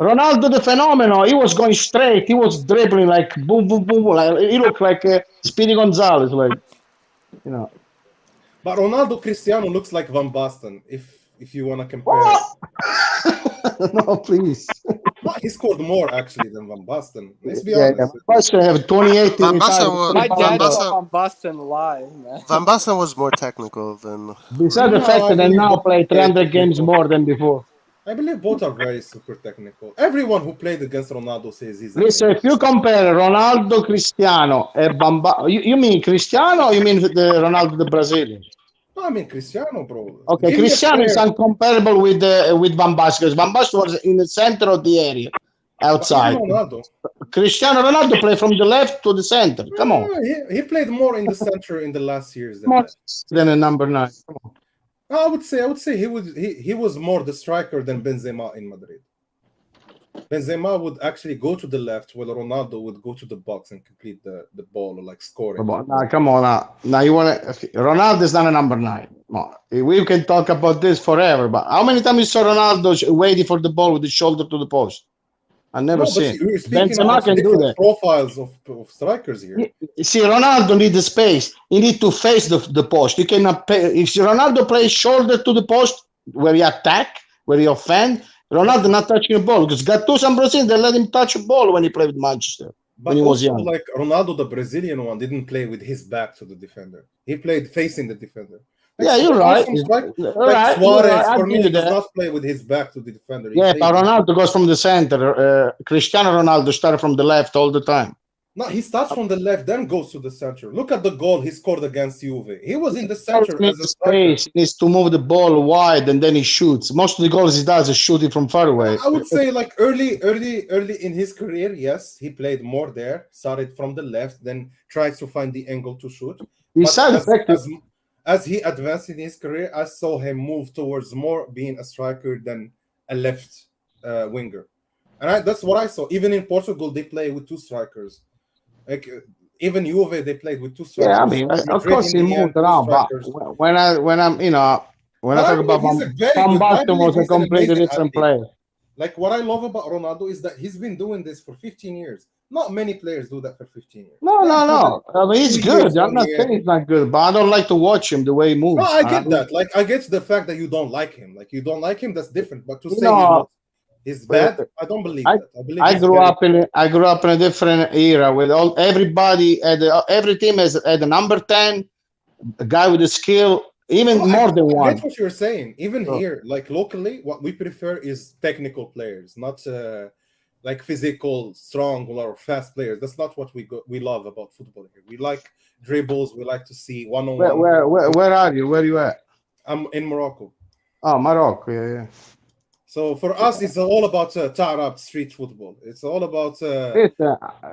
Ronaldo the phenomenon. He was going straight. He was dribbling like boom, boom, boom. Like, he looked like Speedy Gonzalez, like you know. But Ronaldo Cristiano looks like Van Basten. If you want to compare. No, please. No, he scored more actually than Van Basten. Let's be Yeah, honest. Van Basten have 28 Van in Basten, My dad Van saw Basten, Van Basten live, man. Van Basten was more technical than Besides the No, fact I that they believe now both play are very 300 games technical. more than before. I believe both are very super technical. Everyone who played against Ronaldo says he's Listen, amazing. if you compare Ronaldo Cristiano and Bamba, you mean Cristiano or you mean the Ronaldo the Brazilian? No, I mean Cristiano, bro. Okay, Give me a Cristiano is player. uncomparable with Van Basten because Van Basten was in the center of the area, But outside. even Ronaldo. Cristiano Ronaldo play from the left to the center. Come on, He played more in the center in the last years than more that. than a number 9. Come on. I would say he was more the striker than Benzema in Madrid. Benzema would actually go to the left, while Ronaldo would go to the box and complete the ball or like score it. Now, come on, now you want to? Ronaldo is not a number 9. We can talk about this forever, but how many times you saw Ronaldo waiting for the ball with his shoulder to the post? I never No, but seen. you're speaking Benzema about can do different that. profiles of strikers here. You see, Ronaldo needs the space. He needs to face the post. You cannot pay. If Ronaldo plays shoulder to the post, where he attack, where he offend, Ronaldo not touching the ball because Gattuso and Brazil they let him touch the ball when he played with Manchester But when he was also, young. like Ronaldo, the Brazilian one, didn't play with his back to the defender. He played facing the defender. Like, Yeah, you're there are right. some strike- You're like right. You're Suarez, right. I for me, give you does that. not play with his back to the defender. He Yeah, plays but with- Ronaldo goes from the center. Cristiano Ronaldo started from the left all the time. No, he starts from the left, then goes to the center. Look at the goal he scored against Juve. He was in the center He as needs a striker. space. He needs to move the ball wide, and then he shoots. Most of the goals he does is shooting from far away. I would say like early in his career, yes, he played more there. Started from the left, then tries to find the angle to shoot. Besides But as he advanced in his career, I saw him move towards more being a striker than a left winger, and that's what I saw. Even in Portugal, they play with 2 strikers. Like even Juve, they played with 2 strikers. Yeah, I mean, of Madrid, course he in the end, moved 2 around, but strikers. when I talk about he's a very Van good. I Basten believe was a he's an completely amazing different athlete. player. Like what I love about Ronaldo is that he's been doing this for 15 years. Not many players do that for 15 years. No. I mean, he's 2 years, good. I'm 1 not year. saying he's not good, but I don't like to watch him the way he moves. No, I get that. Like I get the fact that you don't like him. Like you don't like him, that's different. But to say he's bad, I don't believe that. I believe I he's grew very- I grew up in a different era with everybody every team had a number 10, a guy with a skill, even more than I one. get what you're saying. Even here, like locally, what we prefer is technical players, not like physical, strong or fast players. That's not what we love about football here. We like dribbles. We like to see one-on-one. Where are you? Where are you at? I'm in Morocco. Oh, Morocco, yeah. So for us, it's all about Arab street football. It's all about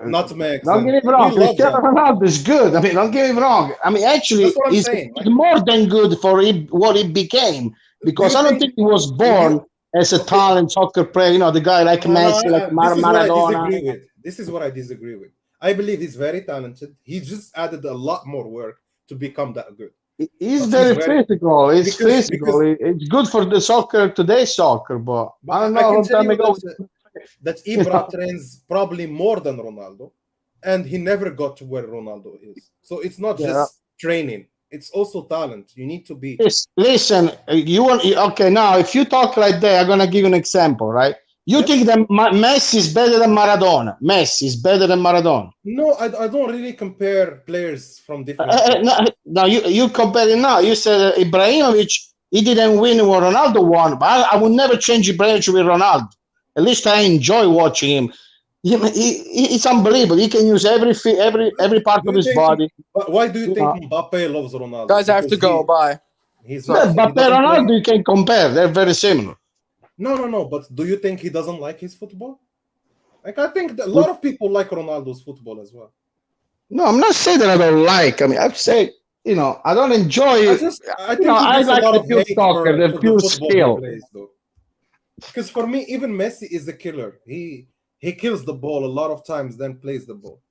nutmegs. Don't get me wrong, Cristiano Ronaldo is good. I mean, don't get me wrong. I mean, actually, That's what I'm he's saying. more than good for what he became. Because I don't think he was born as a talent soccer player. You know, the guy like Messi, like Maradona. This is what I disagree with. I believe he's very talented. He just added a lot more work to become that good. He's very physical. He's physical. It's good for the soccer, today's soccer, but I don't know. I can Long tell time you ago, that Ibra trains probably more than Ronaldo, and he never got to where Ronaldo is. So it's not just training; it's also talent. You need to be. Listen, okay? Now, if you talk like that, I'm gonna give you an example, right? You think that Messi is better than Maradona? Messi is better than Maradona? No, I don't really compare players from different. No, you compare it now. You said Ibrahimovic, he didn't win what Ronaldo won, but I would never change Ibrahimovic with Ronaldo. At least I enjoy watching him. It's unbelievable. He can use every part of his body. Why do you think Mbappe loves Ronaldo? Guys, I have to go. Bye. Mbappe and Ronaldo, you can compare. They're very similar. No. But do you think he doesn't like his football? Like I think that a lot of people like Ronaldo's football as well. No, I'm not saying that I don't like. I mean, I'd say, I don't enjoy it. I think I like the pure soccer, the pure skill. Because for me, even Messi is a killer. He kills the ball a lot of times, then plays the ball.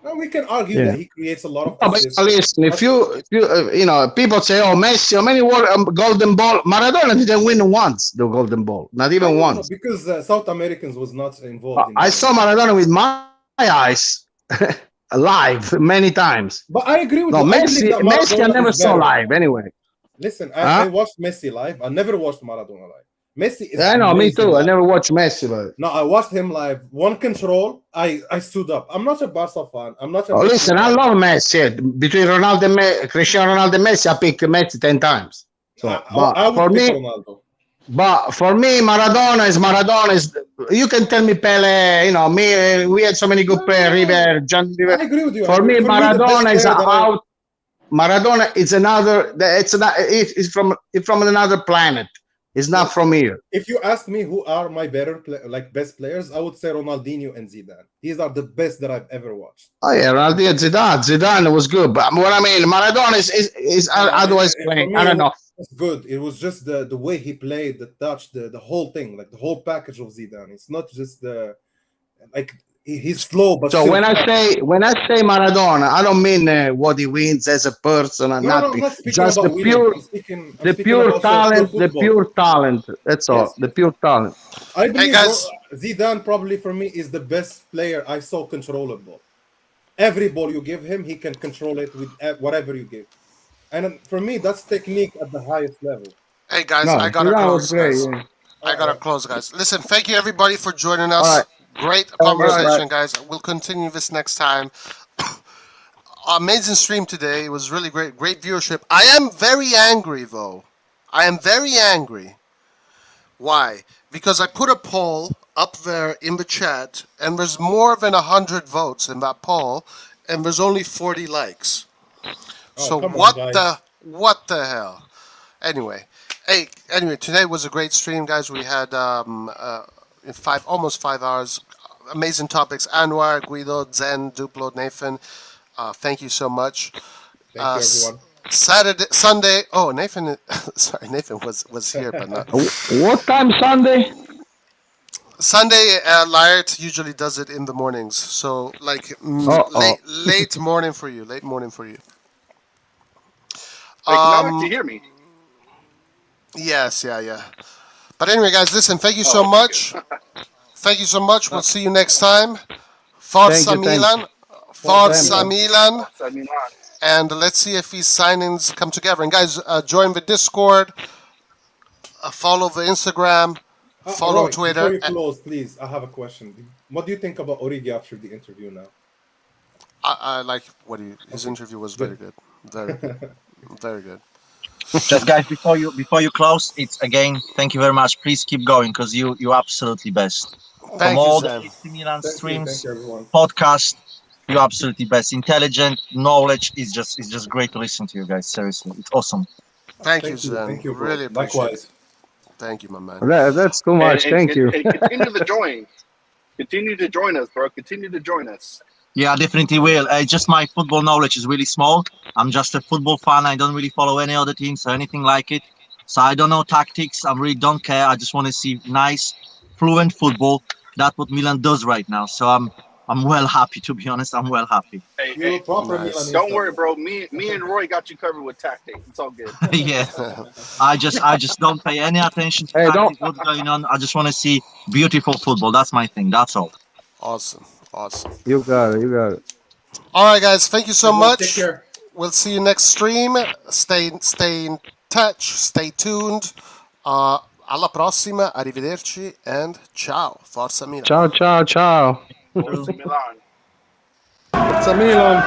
Well, we can argue that he creates a lot of But assists. listen, if you people say, "Oh, Messi, how many golden ball?" Maradona didn't win once the golden ball, not even once. Because South Americans was not involved. I saw Maradona with my eyes live many times. But I agree with you. I Messi, I never saw live anyway. Listen, I watched Messi live. I never watched Maradona live. Messi is me too. I never watched Messi, but no, I watched him live. One control, I stood up. I'm not a Barca fan. I'm not a listen, I love Messi. Between Ronaldo and Cristiano Ronaldo and Messi, I picked Messi 10 times. So I would pick Ronaldo. But for me, Maradona is you can tell me Pele, we had so many good players, River, John River. I agree with you. For me, Maradona is out. Maradona is it's from another planet. It's not from here. If you ask me who are my best players, I would say Ronaldinho and Zidane. These are the best that I've ever watched. Oh yeah, Ronaldinho, Zidane was good, but what I mean, Maradona is otherwise playing. I don't know. It's good. It was just the way he played, the touch, the whole thing, like the whole package of Zidane. It's not just he's slow, but so when I say Maradona, I don't mean what he wins as a person or nothing. Just the pure talent. That's all. The pure talent. I believe Zidane probably for me is the best player I saw control a ball. Every ball you give him, he can control it with whatever you give. And for me, that's technique at the highest level. Hey guys, I gotta close, guys. I gotta close, guys. Listen, thank you everybody for joining us. Great conversation, guys. We'll continue this next time. Amazing stream today. It was really great. Great viewership. I am very angry, though. I am very angry. Why? Because I put a poll up there in the chat, and there's more than 100 votes in that poll, and there's only 40 likes. So what the hell? Anyway, today was a great stream, guys. We had almost 5 hours. Amazing topics. Anwar, Guido, Zen, Duplo, Nathan. Thank you so much. Thank you, everyone. Sunday. Oh, Nathan. Sorry, Nathan was here, but not. What time Sunday? Sunday, Laird usually does it in the mornings. So late morning for you. Late morning for you. To hear me. Yes, yeah. But anyway, guys, listen, thank you so much. Thank you so much. We'll see you next time. Forza Milan. Forza Milan. And let's see if these signings come together. And guys, join the Discord. Follow the Instagram. Follow Twitter. Before you close, please, I have a question. What do you think about Origi after the interview now? I like his interview was very good. Very good. Very good. Just guys, before you close, it's again, thank you very much. Please keep going because you're absolutely best. From all the AC Milan streams, podcast, you're absolutely best. Intelligent, knowledge is just great to listen to you guys. Seriously, it's awesome. Thank you, Zen. Thank you, really appreciate it. Thank you, my man. That's too much. Thank you. And continue to join. Continue to join us, bro. Continue to join us. Yeah, I definitely will. Just my football knowledge is really small. I'm just a football fan. I don't really follow any other teams or anything like it. So I don't know tactics. I really don't care. I just want to see nice, fluent football. That's what Milan does right now. So I'm well happy, to be honest. I'm well happy. Hey, don't worry, bro. Me and Roy got you covered with tactics. It's all good. Yeah. I just don't pay any attention to tactics, what's going on. I just want to see beautiful football. That's my thing. That's all. Awesome. You got it. All right, guys. Thank you so much. Take care. We'll see you next stream. Stay in touch. Stay tuned. Alla prossima. Arrivederci and ciao. Forza Milan. Ciao. Forza Milan. Forza Milan.